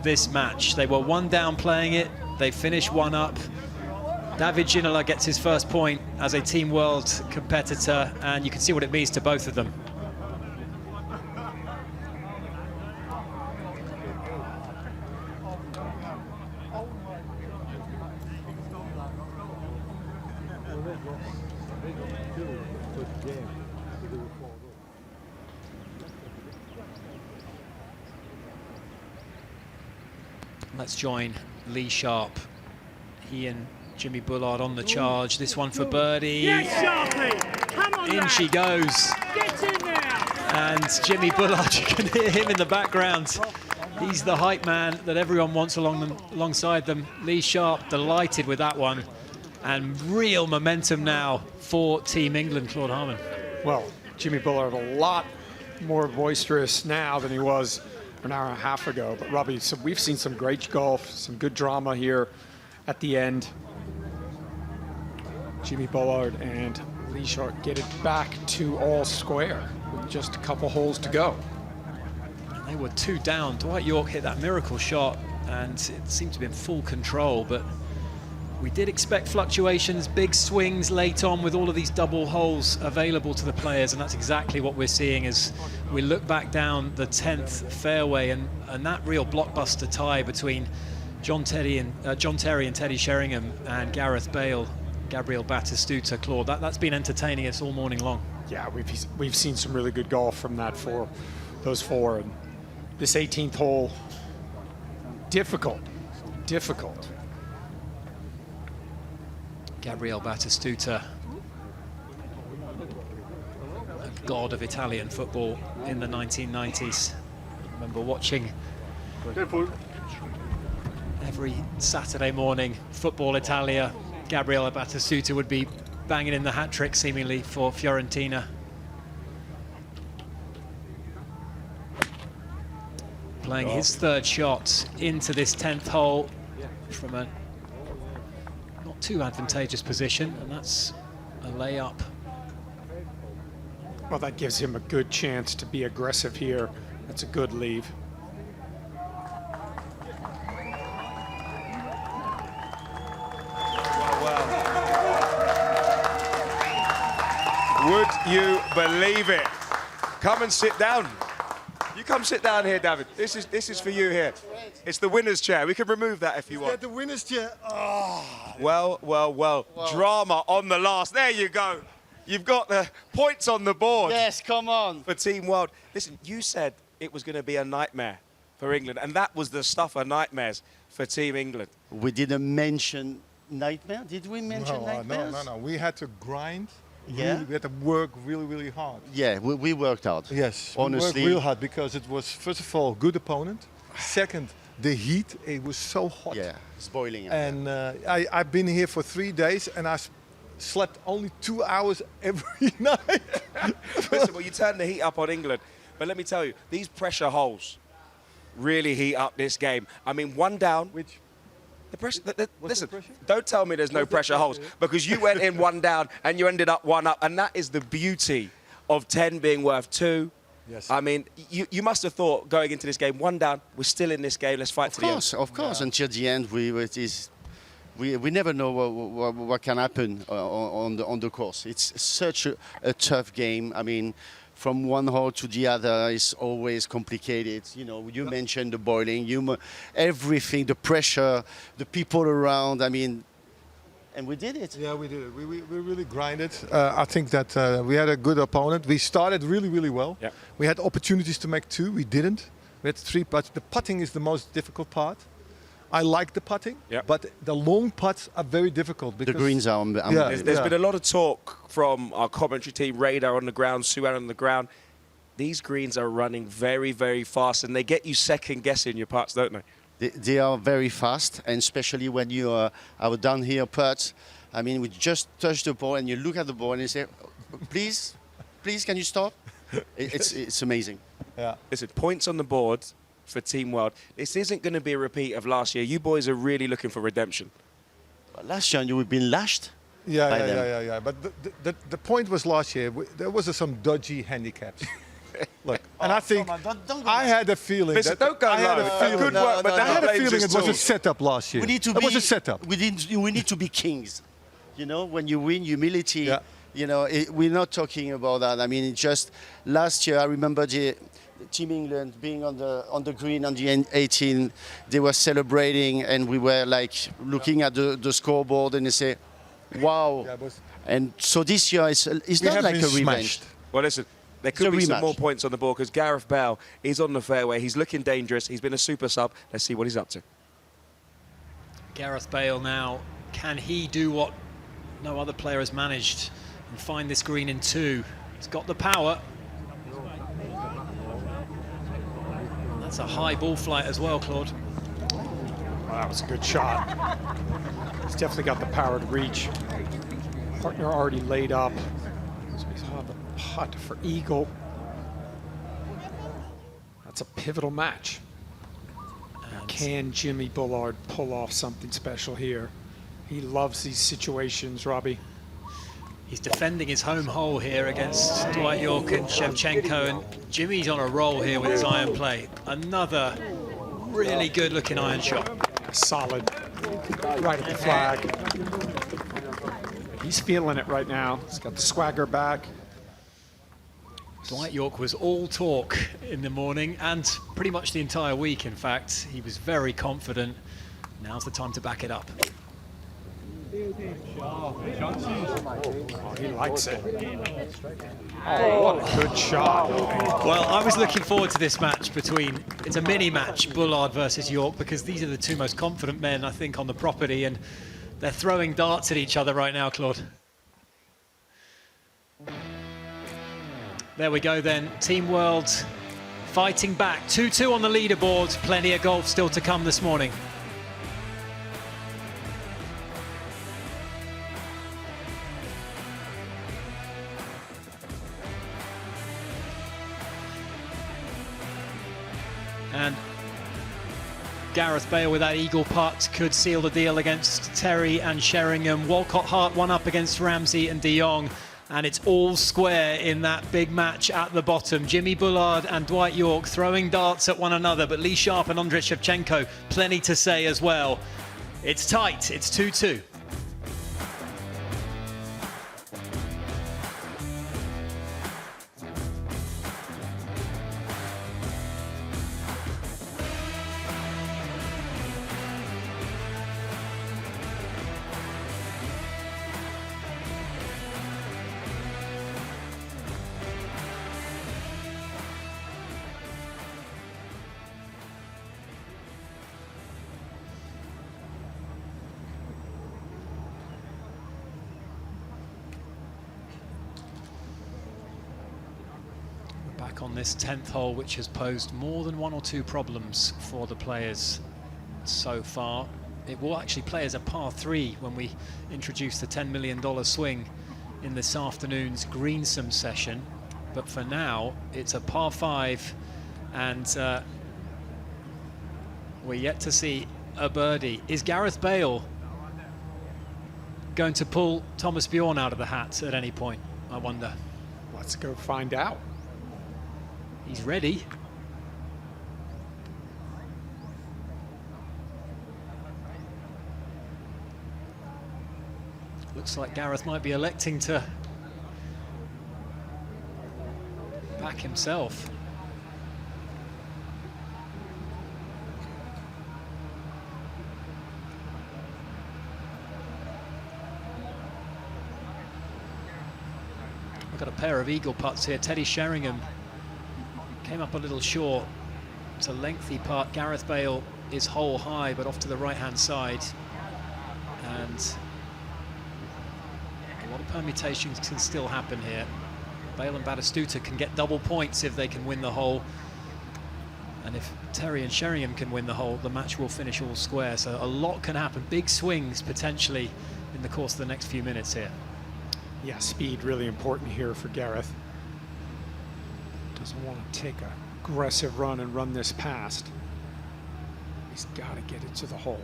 this match. They were 1 down playing it, they finished 1 up. David Ginola gets his first point as a Team World competitor, and you can see what it means to both of them. Let's join Lee Sharp. He and Jimmy Bullard on the charge. This one for birdie. Yes, Sharpie! Come on, in lad. she goes. Get in there! And Jimmy Bullard, you can hear him in the background. He's the hype man that everyone wants alongside them. Lee Sharp delighted with that one. And real momentum now for Team England, Claude Harmon. Well, Jimmy Bullard a lot more boisterous now than he was an hour and a half ago. But Robbie, so we've seen some great golf, some good drama here at the end. Jimmy Bullard and Lee Sharp get it back to all square with just a couple holes to go. They were 2 down. Dwight York hit that miracle shot, and it seemed to be in full control, but we did expect fluctuations, big swings late on with all of these double holes available to the players, and that's exactly what we're seeing as we look back down the 10th fairway, and that real blockbuster tie between John Terry and Terry-Sheringham and Gareth Bale, Bale-Batistuta, Claude. That's been entertaining us all morning long. Yeah, we've seen some really good golf from those 4, and this 18th hole, difficult. Batistuta, a god of Italian football in the 1990s. I remember watching every Saturday morning Football Italia. Gabriele Batistuta would be banging in the hat-trick seemingly for Fiorentina. Playing his 3rd shot into this 10th hole from a not too advantageous position, and that's a layup. Well, that gives him a good chance to be aggressive here. That's a good leave. Would you believe it? Come and sit down. You come sit down here, David. This is for you here. It's the winner's chair. We can remove that if you want. Yeah, the winner's chair. Oh. Well. Drama on the last. There you go. You've got the points on the board. Yes, come on. For Team World. Listen, you said it was going to be a nightmare for England, and that was the stuff of nightmares for Team England. We didn't mention nightmare. Did we mention nightmares? No. We had to grind. Yeah. We had to work really hard. Yeah, we worked hard. Yes, honestly. we worked real hard because it was, first of all, good opponent. Second, the heat. It was so hot. Yeah, it's boiling. And I've been here for 3 days, and I slept only 2 hours every night. Listen, well, you turn the heat up on England, but let me tell you, these pressure holes really heat up this game. I mean, 1 down. The pressure. Listen, don't tell me there's no pressure holes, because you went in 1 down and you ended up 1 up, and that is the beauty of 10 being worth 2, Yes. I mean, you must have thought going into this game, 1 down, we're still in this game, let's fight to the end. Of course. Until the end, we never know what can happen on the course. It's such a tough game. I mean, from one hole to the other is always complicated. You know, you mentioned the boiling, everything, the pressure, the people around. I mean, and we did it. Yeah, we did it. We really grinded. I think that we had a good opponent. We started really, really well. Yeah. We had opportunities to make 2. We didn't. We had 3 putts. The putting is the most difficult part. I like the putting, but the long putts are very difficult. Because the greens are There's been a lot of talk from our commentary team, Radar on the ground, Suan on the ground. These greens are running very, very fast, and they get you second-guessing your putts, don't they? They are very fast, and especially when you are down here putt. I mean, we just touch the ball, and you look at the ball, and you say, please, can you stop? It's amazing. Yeah. Listen, points on the board for Team World. This isn't going to be a repeat of last year. You boys are really looking for redemption. Last year, you've been lashed. Yeah. But the point was last year, there was some dodgy handicaps. Look, and I think I had a feeling Listen, that don't go I had low. a feeling, Good work, but I had a blame feeling just it was a tools. setup last year. It was a setup. We need to be kings. You know, when you win, humility. Yeah. You know, we're not talking about that. I mean, it's just last year. I remember Team England being on the green on the 18. They were celebrating, and we were like looking at the scoreboard, and they say, "Wow!" And so this year it's not like a revenge. Well, listen. There could be some more points on the board because Gareth Bale is on the fairway. He's looking dangerous. He's been a super sub. Let's see what he's up to. Gareth Bale now, can he do what no other player has managed and find this green in 2? He's got the power. That's a high ball flight as well, Claude. Well, that was a good shot. He's definitely got the power to reach. Partner already laid up. So he's on the putt for eagle. That's a pivotal match. Can Jimmy Bullard pull off something special here? He loves these situations, Robbie. He's defending his home hole here against Dwight York and Shevchenko, and Jimmy's on a roll here with his iron play. Another really good-looking iron shot. Solid, right at the flag. He's feeling it right now. He's got the swagger back. Dwight York was all talk in the morning and pretty much the entire week, in fact. He was very confident. Now's the time to back it up. Oh, he likes it. Oh, what a good shot. Well, I was looking forward to this match between, it's a mini match, Bullard versus York, because these are the 2 most confident men, I think, on the property, and they're throwing darts at each other right now, Claude. There we go then, Team World fighting back. 2-2 on the leaderboard, plenty of golf still to come this morning. And Gareth Bale with that eagle putt could seal the deal against Terry and Sheringham. Walcott Hart one up against Ramsey and De Jong. And it's all square in that big match at the bottom. Jimmy Bullard and Dwight York throwing darts at one another, but Lee Sharp and Andrei Shevchenko plenty to say as well. It's tight, it's 2-2. On this 10th hole, which has posed more than 1 or 2 problems for the players so far. It will actually play as a par 3 when we introduce the $10 million swing in this afternoon's Greensome session, but for now it's a par 5, and we're yet to see a birdie. Is Gareth Bale going to pull Thomas Bjorn out of the hat at any point, I wonder? Let's go find out. He's ready. Looks like Gareth might be electing to back himself. We've got a pair of eagle putts here. Terry-Sheringham came up a little short. It's a lengthy putt. Gareth Bale is hole high, but off to the right-hand side. And a lot of permutations can still happen here. Bale and Batistuta can get double points if they can win the hole. And if Terry and Sheringham can win the hole, the match will finish all square. So a lot can happen. Big swings potentially in the course of the next few minutes here. Yeah, speed really important here for Gareth. Doesn't want to take an aggressive run and run this past. He's got to get it to the hole.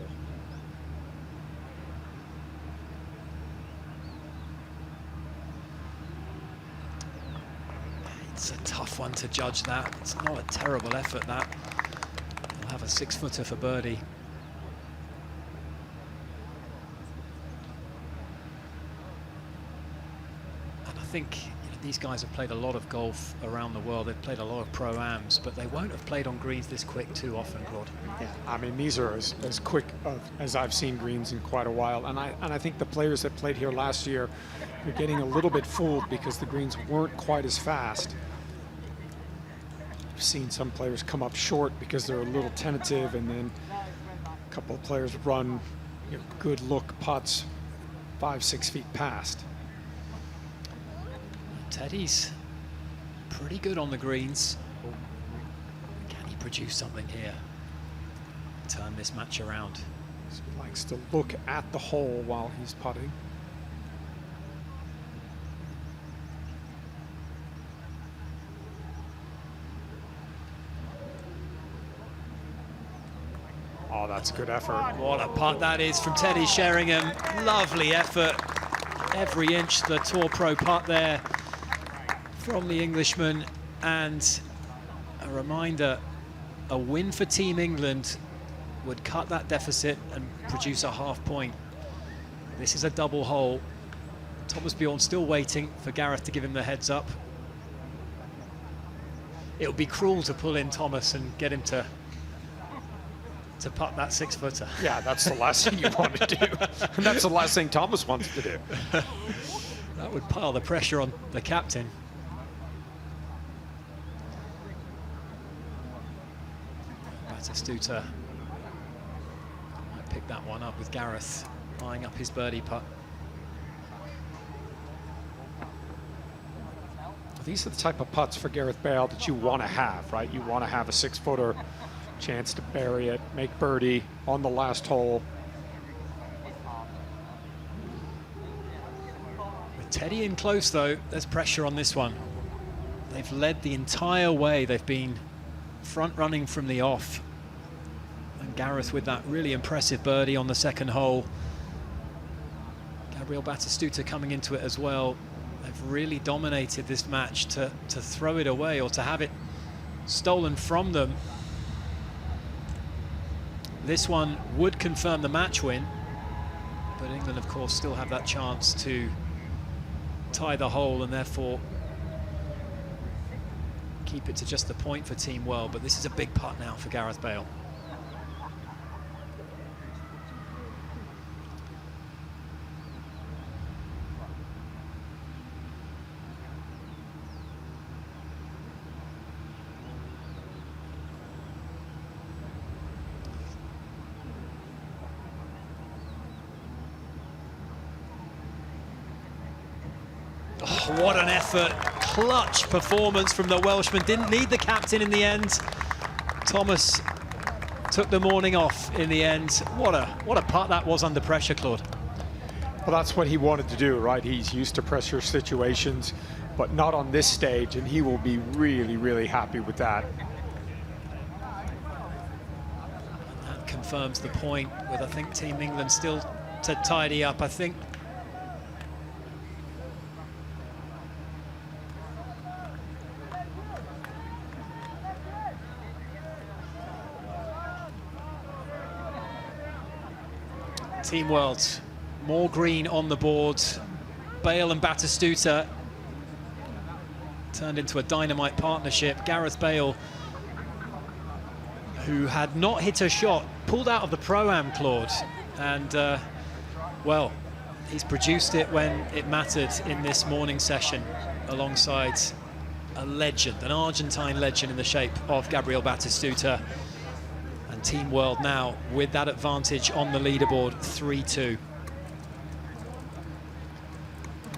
It's a tough one to judge that. It's not a terrible effort, that. He'll have a 6-footer for birdie. And I think these guys have played a lot of golf around the world. They've played a lot of pro-ams, but they won't have played on greens this quick too often, Claude. Yeah, I mean, these are as quick as I've seen greens in quite a while. And I think the players that played here last year are getting a little bit fooled because the greens weren't quite as fast. I've seen some players come up short because they're a little tentative, and then a couple of players run good look putts 5-6 feet past. Teddy's pretty good on the greens. Can he produce something here? Turn this match around. So he likes to look at the hole while he's putting. Oh, that's a good effort. What a putt that is from Terry-Sheringham. Lovely effort. Every inch the Tour Pro putt there from the Englishman. And a reminder, a win for Team England would cut that deficit and produce a half point. This is a double hole. Thomas Bjorn still waiting for Gareth to give him the heads up. It would be cruel to pull in Thomas and get him to putt that 6-footer. Yeah, that's the last thing you want to do. And that's the last thing Thomas wants to do. That would pile the pressure on the captain. Batistuta might pick that one up with Gareth eyeing up his birdie putt. These are the type of putts for Gareth Bale that you want to have, right? You want to have a 6-footer, chance to bury it, make birdie on the last hole. With Teddy in close though, there's pressure on this one. They've led the entire way. They've been front running from the off. And Gareth with that really impressive birdie on the second hole. Gabriel Batistuta coming into it as well. They've really dominated this match. To throw it away or to have it stolen from them, this one would confirm the match win, but England, of course, still have that chance to tie the hole and therefore keep it to just the point for Team World. But this is a big putt now for Gareth Bale. Oh, what an effort. Clutch performance from the Welshman. Didn't need the captain in the end. Thomas took the morning off in the end. What a putt that was under pressure, Claude. Well, that's what he wanted to do, right? He's used to pressure situations, but not on this stage, and he will be really, really happy with that. That confirms the point with, I think, Team England still to tidy up. I think Team World, more green on the board. Bale and Batistuta turned into a dynamite partnership. Gareth Bale, who had not hit a shot, pulled out of the Pro-Am, Claude, and well, he's produced it when it mattered in this morning session alongside a legend, an Argentine legend in the shape of Gabriel Batistuta. And Team World now with that advantage on the leaderboard, 3-2.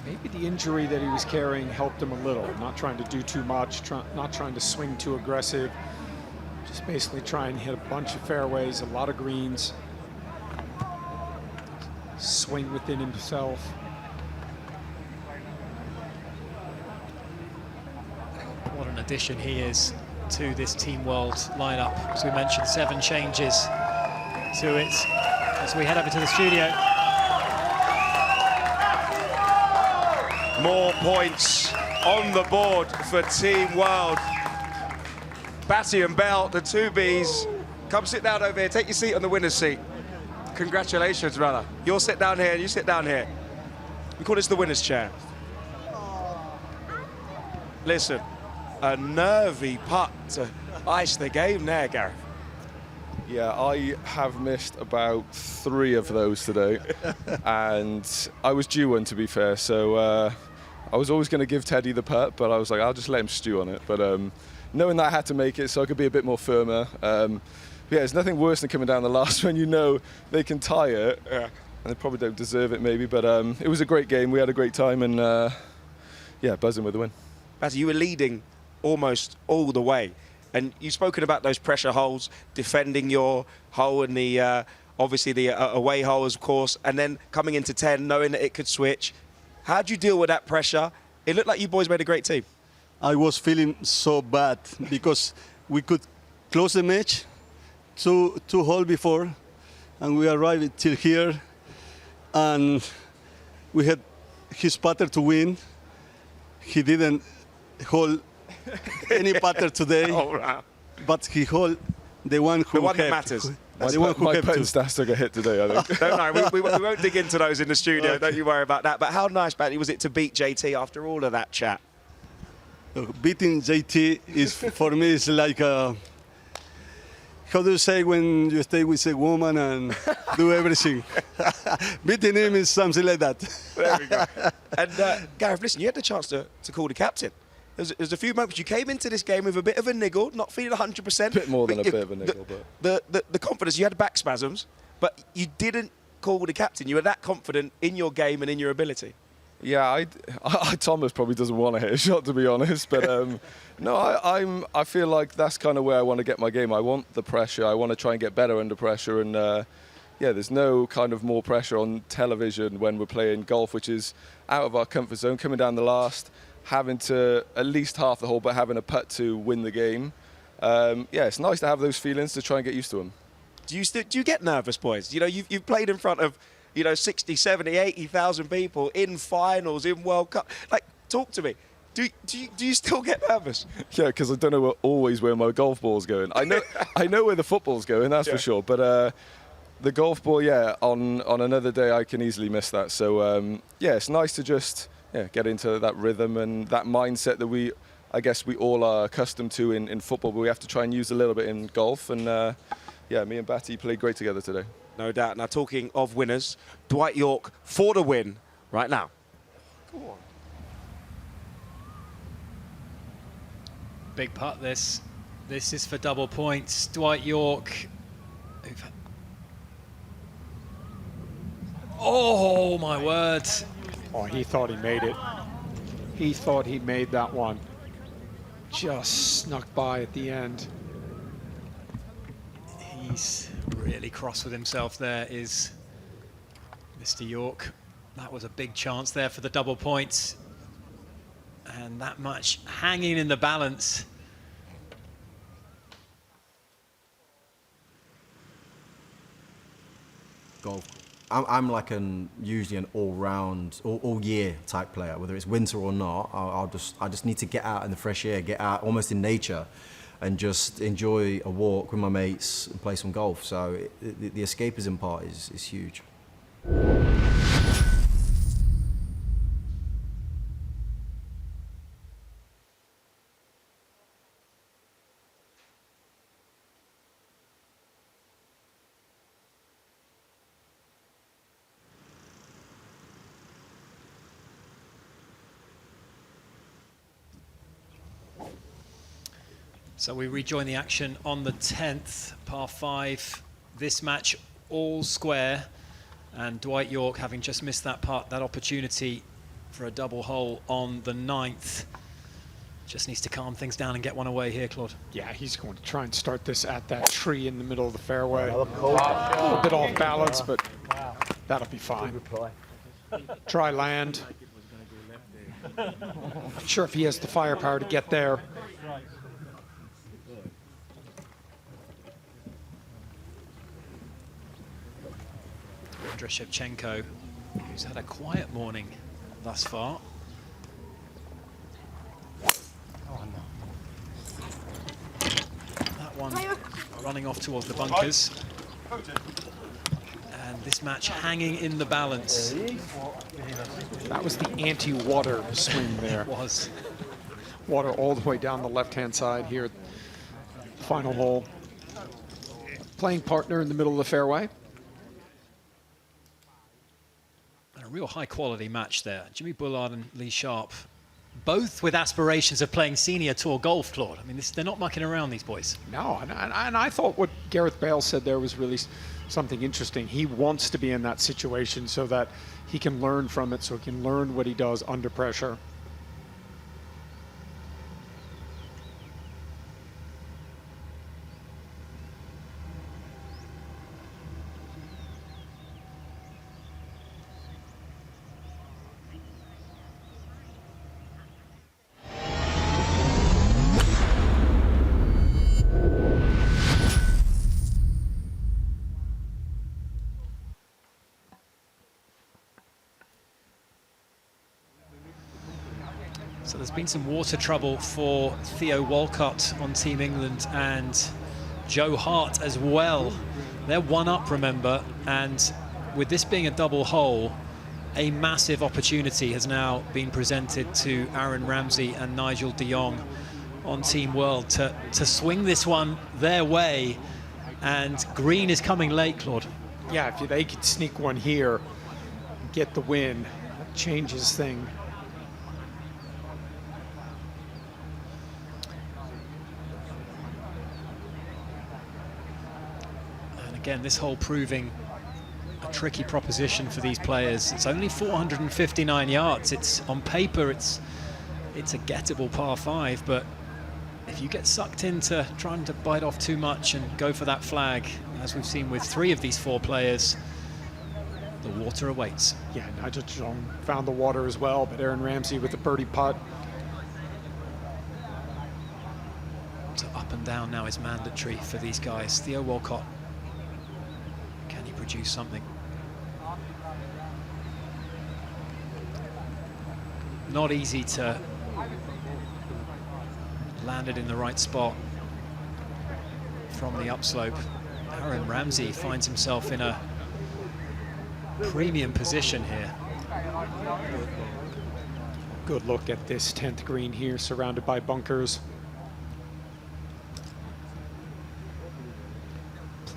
Maybe the injury that he was carrying helped him a little. Not trying to do too much, not trying to swing too aggressive. Just basically try and hit a bunch of fairways, a lot of greens. Swing within himself. What an addition he is to this Team World lineup. As we mentioned, 7 changes to it as we head over to the studio. More points on the board for Team World. Batty and Bell, the 2 Bs. Come sit down over here, take your seat on the winner's seat. Congratulations, brother. You'll sit down here and you sit down here. We call this the winner's chair. Listen, a nervy putt to ice the game there, Gareth. Yeah, I have missed about 3 of those today, and I was due one, to be fair, so I was always going to give Teddy the putt, but I was like, I'll just let him stew on it. But knowing that I had to make it so I could be a bit more firmer, yeah, there's nothing worse than coming down the last when you know they can tie it, and they probably don't deserve it maybe, but it was a great game, we had a great time, and yeah, buzzing with the win. Batty, you were leading almost all the way. And you've spoken about those pressure holes, defending your hole and the obviously the away hole, of course, and then coming into 10, knowing that it could switch. How do you deal with that pressure? It looked like you boys made a great team. I was feeling so bad because we could close the match two holes before, and we arrived till here, and we had his putter to win. He didn't hold any putter today, but he hold the one who that matters. My putting stats took a hit today, I think. Don't worry, we won't dig into those in the studio. Okay. Don't you worry about that. But how nice, Batty, was it to beat JT after all of that chat? Beating JT is for me is like a, how do you say when you stay with a woman and do everything? Beating him is something like that. There we go. And Gareth, listen, you had the chance to call the captain. There's a few moments you came into this game with a bit of a niggle, not feeling 100%. A bit more than a bit of a niggle, but the confidence, you had back spasms, but you didn't call the captain. You were that confident in your game and in your ability. Yeah, Thomas probably doesn't want to hit a shot, to be honest, but no, I feel like that's kind of where I want to get my game. I want the pressure. I want to try and get better under pressure, and yeah, there's no kind of more pressure on television when we're playing golf, which is out of our comfort zone. Coming down the last, having to at least half the hole, but having a putt to win the game. Yeah, it's nice to have those feelings to try and get used to them. Do you get nervous, boys? You know, you've played in front of, 60, 70, 80,000 people in finals, in World Cup. Like, talk to me. Do you still get nervous? Yeah, because I don't know always where my golf ball's going. I know where the football's going, that's for sure. But the golf ball, yeah, on another day I can easily miss that. So yeah, it's nice to just get into that rhythm and that mindset that I guess we all are accustomed to in football, but we have to try and use a little bit in golf. And yeah, me and Batty played great together today. No doubt. Now, talking of winners, Dwight York for the win right now. Go on. Big putt this. This is for double points. Dwight York. Oh, my word. Oh, he thought he made it. He thought he made that one. Just snuck by at the end. He's really cross with himself there, is Mr. York. That was a big chance there for the double points. And that much hanging in the balance. Golf. I'm like usually an all-round, all-year type player. Whether it's winter or not, I just need to get out in the fresh air, get out almost in nature, and just enjoy a walk with my mates and play some golf. So the escapism part is huge. So we rejoin the action on the 10th, par 5. This match all square, and Dwight York, having just missed that opportunity for a double hole on the 9th, just needs to calm things down and get one away here, Claude. Yeah, he's going to try and start this at that tree in the middle of the fairway. A little bit off balance, but that'll be fine. Try land. Not sure if he has the firepower to get there. Andrei Shevchenko, who's had a quiet morning thus far. That one running off towards the bunkers. And this match hanging in the balance. That was the anti-water swing there. It was. Water all the way down the left-hand side here at the final hole. Playing partner in the middle of the fairway. A real high-quality match there. Jimmy Bullard and Lee Sharp, both with aspirations of playing senior tour golf, Claude. I mean, they're not mucking around, these boys. No, and I thought what Gareth Bale said there was really something interesting. He wants to be in that situation so that he can learn from it, so he can learn what he does under pressure. So there's been some water trouble for Theo Walcott on Team England and Joe Hart as well. They're one up, remember, and with this being a double hole, a massive opportunity has now been presented to Aaron Ramsey and Nigel de Jong on Team World to swing this one their way, and green is coming late, Claude. Yeah, if they could sneak one here, get the win, that changes things. Again, this hole proving a tricky proposition for these players. It's only 459 yards. It's on paper, it's a gettable par 5, but if you get sucked into trying to bite off too much and go for that flag, as we've seen with 3 of these 4 players, the water awaits. Yeah, Nigel de Jong found the water as well, but Aaron Ramsey with the birdie putt. So up and down now is mandatory for these guys. Theo Walcott, can he produce something? Not easy to land it in the right spot from the upslope. Aaron Ramsey finds himself in a premium position here. Good look at this 10th green here, surrounded by bunkers.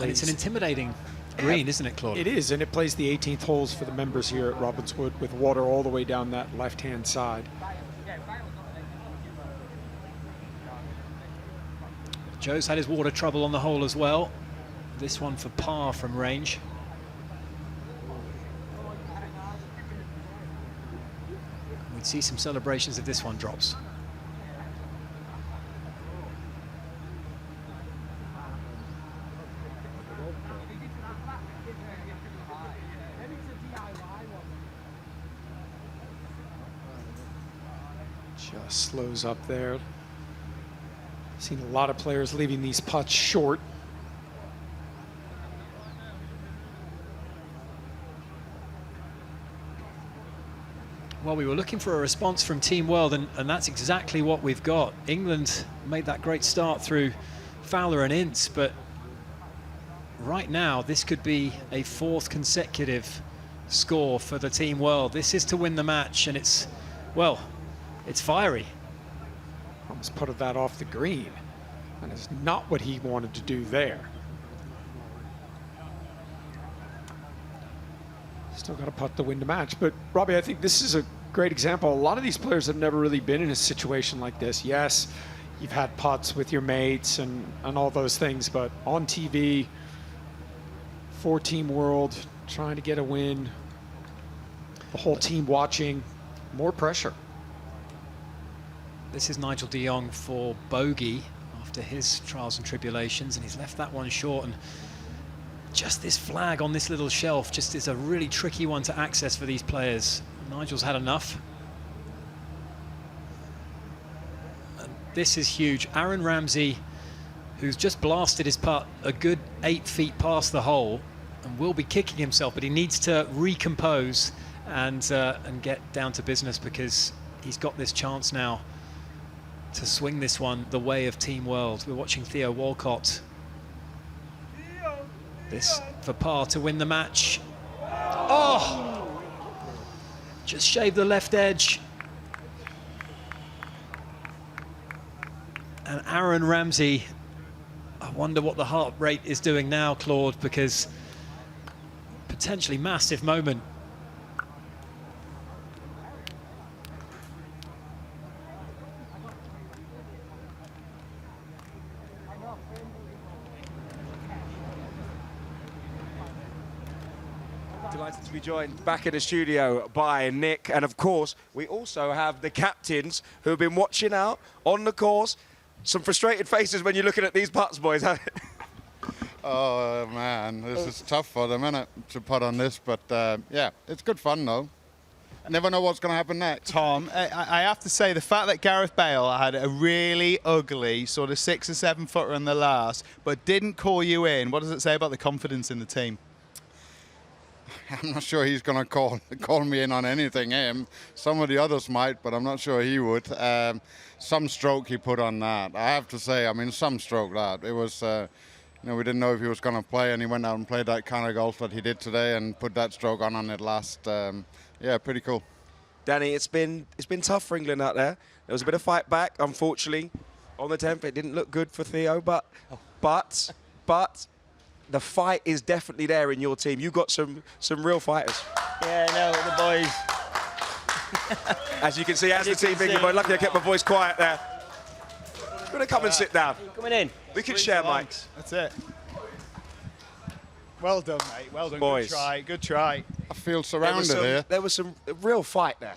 And it's an intimidating green, isn't it, Claude? It is, and it plays the 18th holes for the members here at Ravenswood with water all the way down that left-hand side. Joe's had his water trouble on the hole as well. This one for par from range. We'd see some celebrations if this one drops. Just slows up there. Seen a lot of players leaving these putts short. Well, we were looking for a response from Team World, and that's exactly what we've got. England made that great start through Fowler and Ince, but right now this could be a 4th consecutive score for the Team World. This is to win the match, and it's, well, it's fiery. Almost putted that off the green, and it's not what he wanted to do there. Still got to putt to win the match. But Robbie, I think this is a great example. A lot of these players have never really been in a situation like this. Yes, you've had putts with your mates and all those things, but on TV, for Team World, trying to get a win, the whole team watching, more pressure. This is Nigel de Jong for bogey after his trials and tribulations, and he's left that one short. And just this flag on this little shelf just is a really tricky one to access for these players. Nigel's had enough. And this is huge. Aaron Ramsey, who's just blasted his putt a good 8 feet past the hole and will be kicking himself, but he needs to recompose and get down to business, because he's got this chance now to swing this one the way of Team World. We're watching Theo Walcott. This for par to win the match. Oh! Just shaved the left edge. And Aaron Ramsey, I wonder what the heart rate is doing now, Claude, because potentially massive moment. Delighted to be joined back in the studio by Nick, and of course we also have the captains who have been watching out on the course. Some frustrated faces when you're looking at these putts, boys. Oh man, this is tough for them, isn't it, to putt on this, but yeah, it's good fun though. Never know what's going to happen next. Tom, I have to say, the fact that Gareth Bale had a really ugly sort of 6 or 7 footer in the last, but didn't call you in, what does it say about the confidence in the team? I'm not sure he's going to call me in on anything. Some of the others might, but I'm not sure he would. Some stroke he put on that. I have to say, I mean, some stroke that. It was, you know, we didn't know if he was going to play, and he went out and played that kind of golf that he did today and put that stroke on it last. Yeah, pretty cool. Danny, it's been tough for England out there. There was a bit of fight back, unfortunately, on the 10th. It didn't look good for Theo, but the fight is definitely there in your team. You got some real fighters. Yeah, no, the boys. As you can see, as the team big boy. Luckily I kept my voice quiet there. I'm gonna come and sit down. Coming in. We can share mics. That's it. Well done, mate. Well done. Boys. Good try. Good try. I feel surrounded here. There was some real fight there.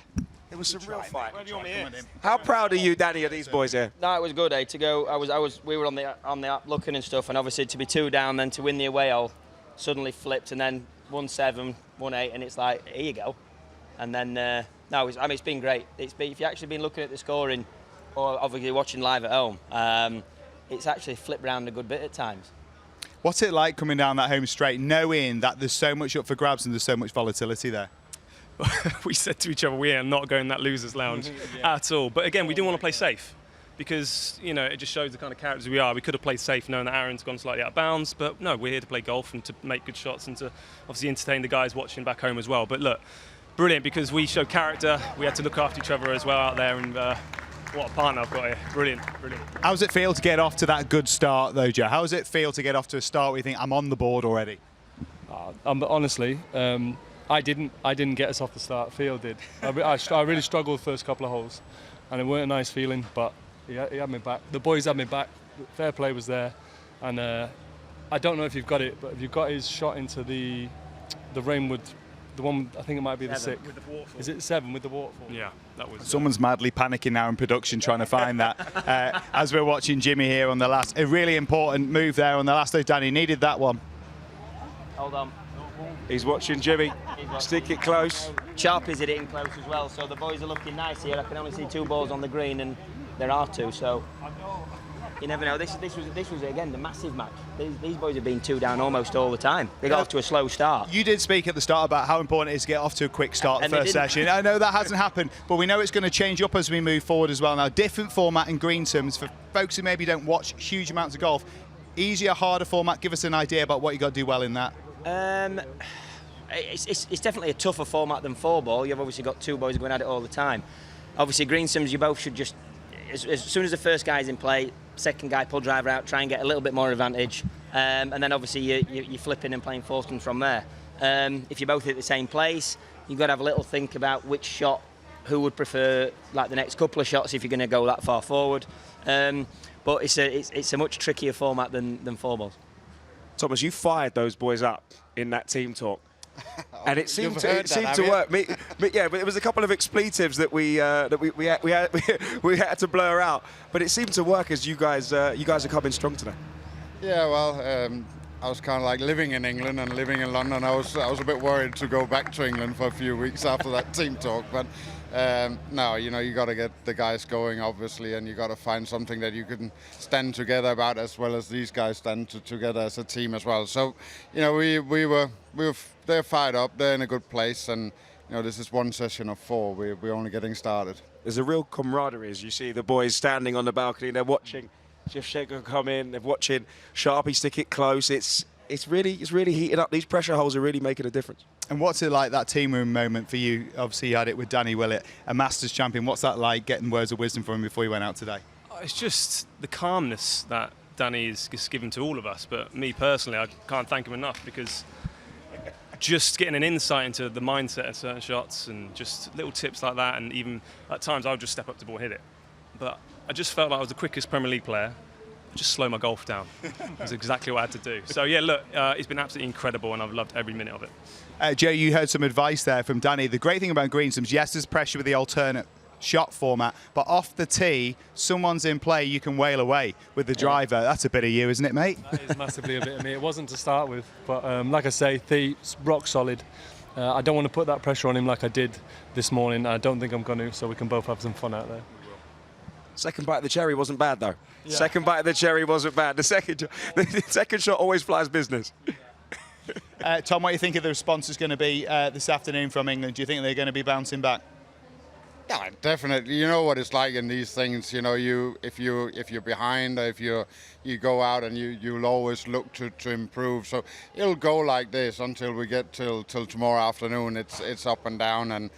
There was some real fight. How proud are you, Danny, of these boys here? No, it was good, to go. We were on the app looking and stuff, and obviously to be 2 down, then to win the away hole, suddenly flipped, and then 1-7, 1-8, and it's like, here you go. And then no, it's been great. If you've actually been looking at the scoring, or obviously watching live at home, it's actually flipped around a good bit at times. What's it like coming down that home straight, knowing that there's so much up for grabs and there's so much volatility there? We said to each other, we are not going that loser's lounge at all. But again, we didn't want to play safe, because, you know, it just shows the kind of characters we are. We could have played safe knowing that Aaron's gone slightly out of bounds, but no, we're here to play golf and to make good shots and to obviously entertain the guys watching back home as well. But look, brilliant, because we showed character. We had to look after each other as well out there, and what a partner I've got here. Brilliant, brilliant. How does it feel to get off to that good start, though, Joe? How does it feel to get off to a start where you think, I'm on the board already? Honestly, I didn't get us off the start. Theo did. I really struggled the first couple of holes, and it weren't a nice feeling, but he had me back. The boys had me back. Fair play was there, and I don't know if you've got it, but if you've got his shot into the Rainwood, the one, I think it might be the 6th. With the waterfall. Is it 7 with the waterfall? Yeah, that was. Someone's madly panicking now in production trying to find that. As we're watching Jimmy here on the last, a really important move there on the last. Danny needed that one. Hold on. He's watching Jimmy. Stick it close. Sharpies are hitting close as well, so the boys are looking nice here. I can only see 2 balls on the green, and there are 2, so you never know. This was again the massive match. These boys have been 2 down almost all the time. They got off to a slow start. You did speak at the start about how important it is to get off to a quick start the first session. I know that hasn't happened, but we know it's going to change up as we move forward as well. Now, different format in green terms for folks who maybe don't watch huge amounts of golf. Easier, harder format. Give us an idea about what you got to do well in that. it's definitely a tougher format than 4-ball. You've obviously got two boys going at it all the time. Obviously, greensomes, you both should just, as soon as the first guy's in play, second guy pull driver out, try and get a little bit more advantage, and then obviously you're flipping and playing foursomes from there. If you both hit the same place, you've got to have a little think about which shot, who would prefer like the next couple of shots if you're going to go that far forward. But it's a much trickier format than 4-balls. Thomas, you fired those boys up in that team talk. And it seemed to work. Yeah, but it was a couple of expletives that we had to blur out. But it seemed to work as you guys are coming strong today. Yeah, well, I was kind of like living in England and living in London. I was a bit worried to go back to England for a few weeks after that team talk. But no, you got to get the guys going, obviously, and you got to find something that you can stand together about, as well as these guys stand together as a team as well. So, they're fired up, they're in a good place, and this is one session of 4. We're only getting started. There's a real camaraderie as you see the boys standing on the balcony. They're watching Jeff Shaker come in. They're watching Sharpie stick it close. It's really heating up. These pressure holes are really making a difference. And what's it like, that team room moment for you? Obviously, you had it with Danny Willett, a Masters champion. What's that like, getting words of wisdom from him before you went out today? It's just the calmness that Danny is given to all of us. But me personally, I can't thank him enough, because just getting an insight into the mindset of certain shots and just little tips like that, and even at times I would just step up to the ball and hit it. But I just felt like I was the quickest Premier League player. Just slow my golf down. That's exactly what I had to do. So yeah, look, it's been absolutely incredible, and I've loved every minute of it. Joe, you heard some advice there from Danny. The great thing about greensomes, yes, there's pressure with the alternate shot format, but off the tee, someone's in play, you can wail away with the driver. That's a bit of you, isn't it, mate? That is massively a bit of me. It wasn't to start with, but like I say, Thee's rock solid. I don't want to put that pressure on him like I did this morning. I don't think I'm going to, so we can both have some fun out there. Second bite of the cherry wasn't bad, though. Yeah. Second bite of the cherry wasn't bad. The second shot always flies business. Tom, what do you think of the response is going to be this afternoon from England? Do you think they're going to be bouncing back? Yeah, definitely. You know what it's like in these things. If you're behind, if you go out, and you'll always look to improve. So it'll go like this until we get till tomorrow afternoon. It's up and down, and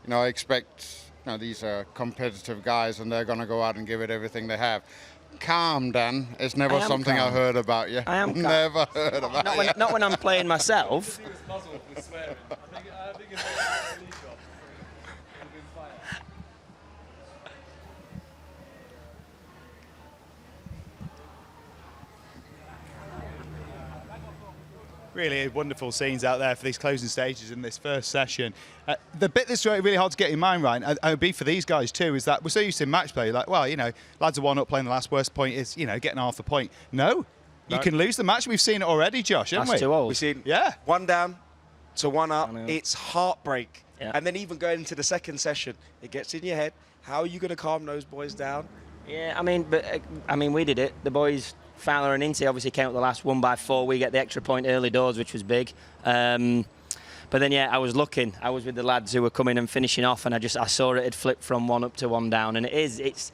I expect. These are competitive guys, and they're going to go out and give it everything they have. Calm, Dan. It's never something calm. I heard about you. I am calm. Never heard about you. Not when I'm playing myself. Really wonderful scenes out there for these closing stages in this first session. The bit that's really hard to get in mind, Ryan, and it would be for these guys too, is that we're so used to match play. Like, well, lads are 1-up playing the last, worst point is, getting half a point. No, you can lose the match. We've seen it already, Josh, haven't we? That's 2 holes. We've seen 1 down to 1 up. It's heartbreak. Yeah. And then even going into the second session, it gets in your head. How are you going to calm those boys down? Yeah, we did it. The boys, Fowler and Ince, obviously came up the last 1 by 4. We get the extra point early doors, which was big. But then, I was looking. I was with the lads who were coming and finishing off, and I saw it had flipped from 1 up to 1 down. And it's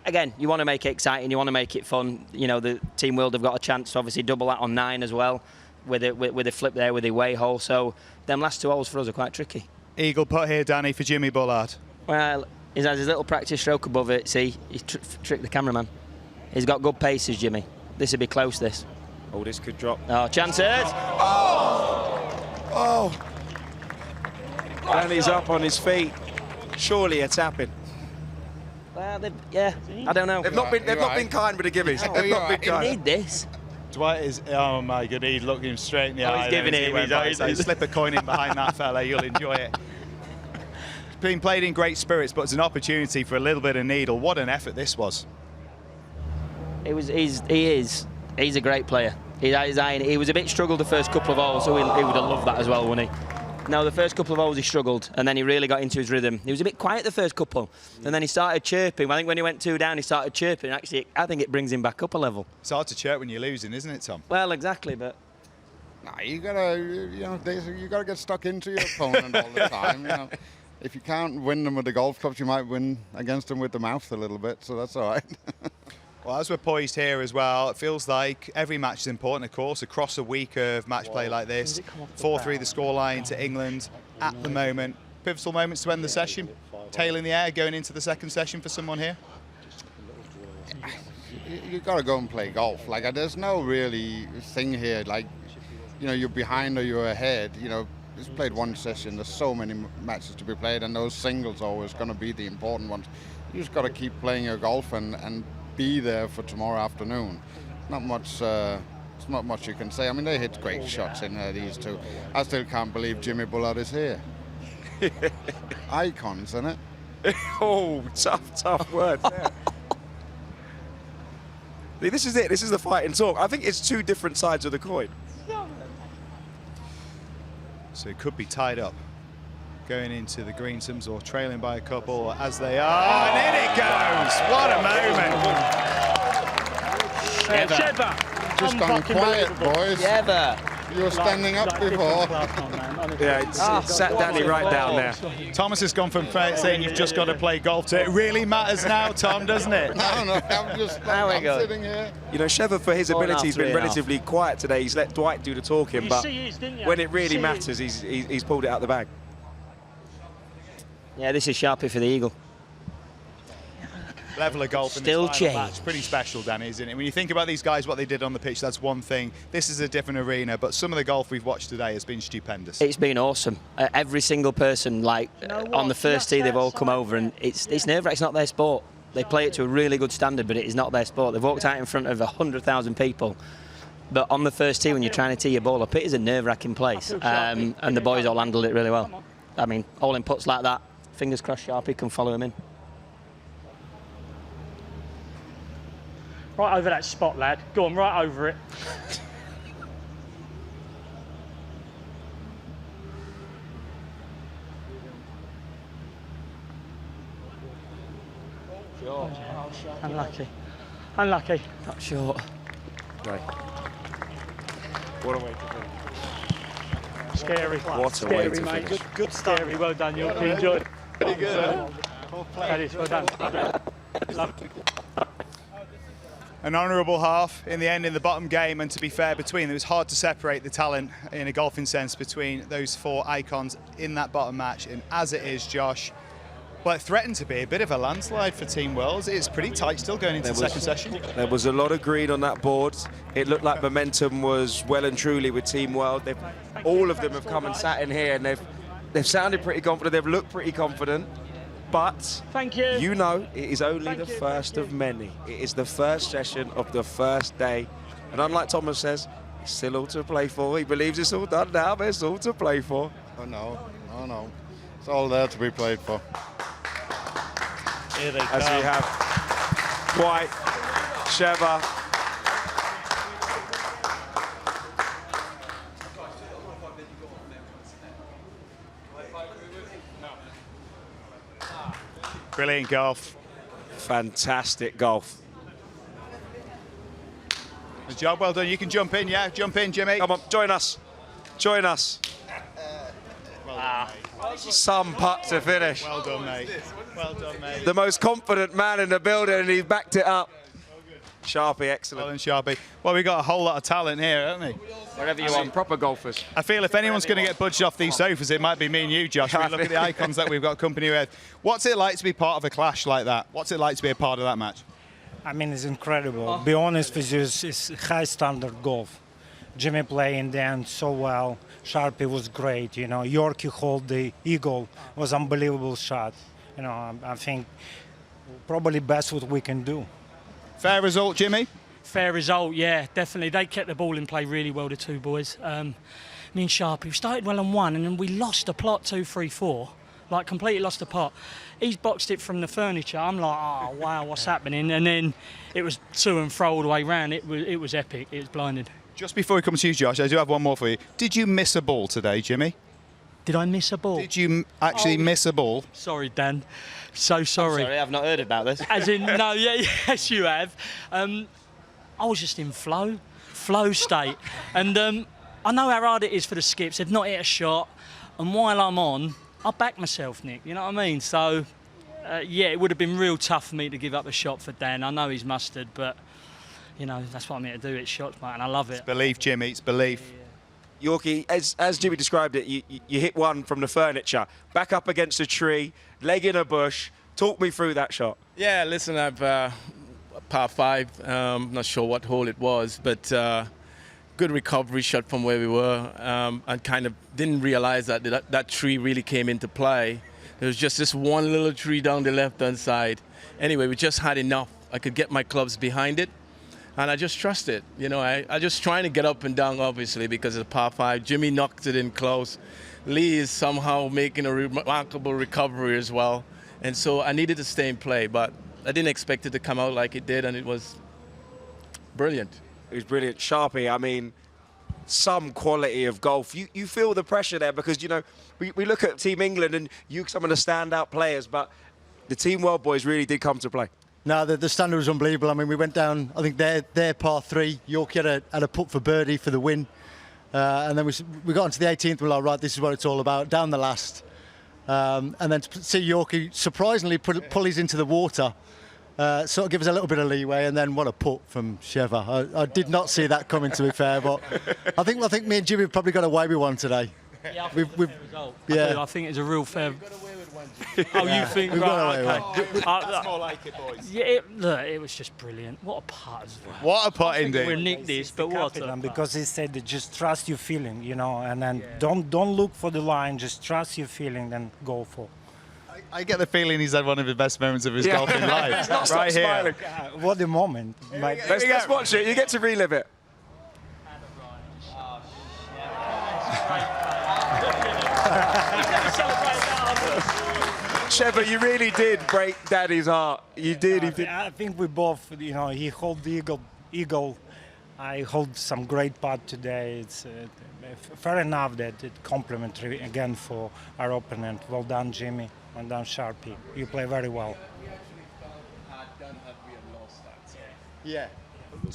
again, you want to make it exciting, you want to make it fun. The Team World have got a chance to obviously double that on 9 as well, with a flip there with the away hole. So them last 2 holes for us are quite tricky. Eagle putt here, Danny, for Jimmy Bullard. Well, he has his little practice stroke above it. See, he's tricked the cameraman. He's got good paces, Jimmy. This would be close, this. Oh, this could drop. Oh, chances! Oh! And he's up on his feet. Surely a tapping. Well, I don't know. They've not been kind with the gibbies. They've not been kind. You need this. Dwight is, oh my God, he's looking him straight in the eye. He's giving it. Slip a coin in behind that fella, you'll enjoy it. It's been played in great spirits, but it's an opportunity for a little bit of needle. What an effort this was. He's a great player. He was a bit struggled the first couple of holes, so he would have loved that as well, wouldn't he? No, the first couple of holes he struggled, and then he really got into his rhythm. He was a bit quiet the first couple, and then he started chirping. I think when he went 2 down, he started chirping. Actually, I think it brings him back up a level. It's hard to chirp when you're losing, isn't it, Tom? Well, exactly, but... Nah, you gotta get stuck into your opponent all the time. If you can't win them with the golf clubs, you might win against them with the mouth a little bit, so that's all right. Well, as we're poised here as well, it feels like every match is important, of course, across a week of match play like this. 4-3 the scoreline to England at the moment. Pivotal moments to end the session. Tail in the air going into the second session for someone here. You've got to go and play golf. Like, there's no really thing here, like, you know, you're behind or you're ahead. You know, just played one session. There's so many matches to be played, and those singles are always going to be the important ones. You just got to keep playing your golf and be there for tomorrow afternoon. Not much. It's not much you can say. I mean, they hit great shots in there, these two. I still can't believe Jimmy Bullard is here. Icons, isn't it? Oh, tough word. This is it. This is the fight and talk. I think it's two different sides of the coin. So it could be tied up going into the greensomes or trailing by a couple as they are. And in it goes. What a moment. Sheva. Just gone quiet, boys. You were standing up before. Yeah, it's sat Danny right down there. Thomas has gone from saying you've just got to play golf to it really matters now, Tom, doesn't it? No, I'm sitting here. You know, Sheva, for his ability, has been relatively quiet today. He's let Dwight do the talking, but when it really matters, he's pulled it out the bag. Yeah, this is Sharpie for the eagle. Level of golf in Still this final match. Pretty special, Danny, isn't it? When you think about these guys, what they did on the pitch, that's one thing. This is a different arena, but some of the golf we've watched today has been stupendous. It's been awesome. Every single person, like on the first tee, they've all come over, and it's nerve-wracking. It's not their sport. They play it to a really good standard, but it is not their sport. They've walked out in front of 100,000 people. But on the first tee, when you're trying to tee your ball up, it is a nerve-wracking place, and the boys all handled it really well. I mean, all in putts like that. Fingers crossed Sharpie can follow him in. Right over that spot, lad. Go on, right over it. Unlucky. Unlucky. Not short. Right. What a way to finish. Scary. What a way to mate. finish. Good scary. Well done, you enjoyed. Pretty good. That is well done. Lovely. An honourable half in the end in the bottom game, and to be fair, between it was hard to separate the talent in a golfing sense between those four icons in that bottom match. And as it is, Josh, well, it threatened to be a bit of a landslide for Team Wells. It's pretty tight still going into the second session. There was a lot of green on that board. It looked like momentum was well and truly with Team World. All of them have come and sat in here, and they've sounded pretty confident. They've looked pretty confident. But thank you. You know, it is only the first of many. It is the first session of the first day. And unlike Thomas says, it's still all to play for. He believes it's all done now, but it's all to play for. Oh, no. Oh, no. It's all there to be played for. Here they As come. we have Dwight, Sheva, Brilliant golf. Fantastic golf. Good job, well done. You can jump in, yeah? Jump in, Jimmy. Come on, join us. Join us. Some putt to finish. Well done, mate. Well done, mate. The most confident man in the building, and he backed it up. Sharpie, excellent. Well done, Sharpie. Well, we've got a whole lot of talent here, haven't we? Wherever you want, proper golfers. I feel if anyone's going to get budged off these sofas, it might be me and you, Josh. We look at the icons that we've got company with. What's it like to be part of a clash like that? What's it like to be a part of that match? I mean, it's incredible. Be honest with you, it's high standard golf. Jimmy playing down so well. Sharpie was great. You know, Yorkie hold the eagle was unbelievable shot. You know, I think probably best what we can do. Fair result, Jimmy? Fair result, yeah, definitely. They kept the ball in play really well, the two boys. Me and Sharpie, we started well on one, and then we lost the plot 2, 3, 4. Like, completely lost the pot. He's boxed it from the furniture. I'm like, oh, wow, what's happening? And then it was to and fro all the way round. It was epic. It was blinded. Just before we come to you, Josh, I do have one more for you. Did you miss a ball today, Jimmy? Did I miss a ball? Did you actually miss a ball? Sorry, Dan. So sorry. I'm sorry, I've not heard about this. As in, no, yeah, yes, you have. I was just in flow state. And I know how hard it is for the skips. They've not hit a shot. And while I'm on, I back myself, Nick. You know what I mean? So Yeah, it would have been real tough for me to give up a shot for Dan. I know he's mustard, but you know that's what I'm here to do. It's shots, mate, and I love it. It's belief, Jimmy. It's belief. Yorkie, as Jimmy described it, you hit one from the furniture, back up against a tree, leg in a bush. Talk me through that shot. Yeah, listen, I've par 5. Not sure what hole it was, but good recovery shot from where we were. I kind of didn't realize that tree really came into play. There was just this one little tree down the left-hand side. Anyway, we just had enough. I could get my clubs behind it, and I just trusted. You know, I just trying to get up and down, obviously, because of par 5. Jimmy knocked it in close. Lee is somehow making a remarkable recovery as well. And so I needed to stay in play, but I didn't expect it to come out like it did, and it was brilliant. It was brilliant. Sharpie, I mean, some quality of golf. You feel the pressure there because, you know, we look at Team England and some of the standout players, but the Team World boys really did come to play. No, the standard was unbelievable. I mean, we went down, I think their par 3. Yorkie had a putt for birdie for the win. And then we got onto the 18th, we're like, right, this is what it's all about, down the last. And then to see Yorkie surprisingly pull his into the water, sort of give us a little bit of leeway, and then what a putt from Sheva. I did not see that coming, to be fair, but I think me and Jimmy have probably got away with one today. Yeah, I think it's a fair result. I think it's a real fair. Oh, you think? We've got away with Okay. That's more like it, boys. Yeah, look, it was just brilliant. What a putt as well. What a putt indeed. We'll nick this, but what a putt. Because he said that just trust your feeling, you know, and then don't look for the line, just trust your feeling, then go for. I get the feeling he's had one of the best moments of his golfing life. Right here. What a moment. Let's watch it. You get to relive it. Sheva, you really did break Daddy's heart. You did. I think we both, you know, he hold the eagle. I hold some great putt today. It's fair enough that it complimentary again for our opponent. Well done, Jimmy. Well done, Sharpie. You play very well. Yeah.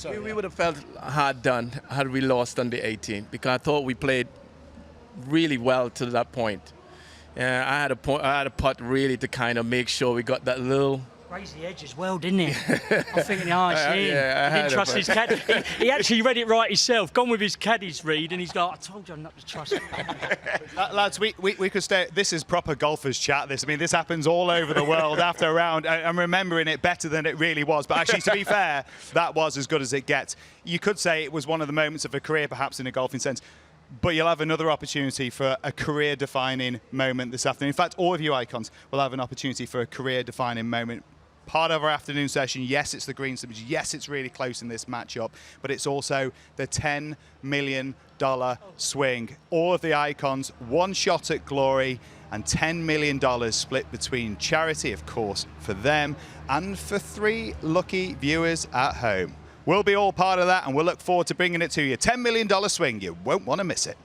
We would have felt hard done had we lost on the 18th, because I thought we played really well to that point. I had a putt really to kind of make sure we got that little. Raised the edge as well, didn't he? I'm thinking, oh, it's him. Yeah, he didn't trust his caddy. He actually read it right himself. Gone with his caddy's read, and he's got, I told you not to trust him. Lads, we could stay. This is proper golfers chat. This, I mean, this happens all over the world after a round. I'm remembering it better than it really was. But actually, to be fair, that was as good as it gets. You could say it was one of the moments of a career, perhaps in a golfing sense. But you'll have another opportunity for a career-defining moment this afternoon. In fact, all of you icons will have an opportunity for a career-defining moment. Part of our afternoon session, yes, it's the green slippage. Yes, it's really close in this matchup, but it's also the $10 million swing. All of the icons, one shot at glory, and $10 million split between charity, of course, for them, and for 3 lucky viewers at home. We'll be all part of that, and we'll look forward to bringing it to you. $10 million swing. You won't want to miss it.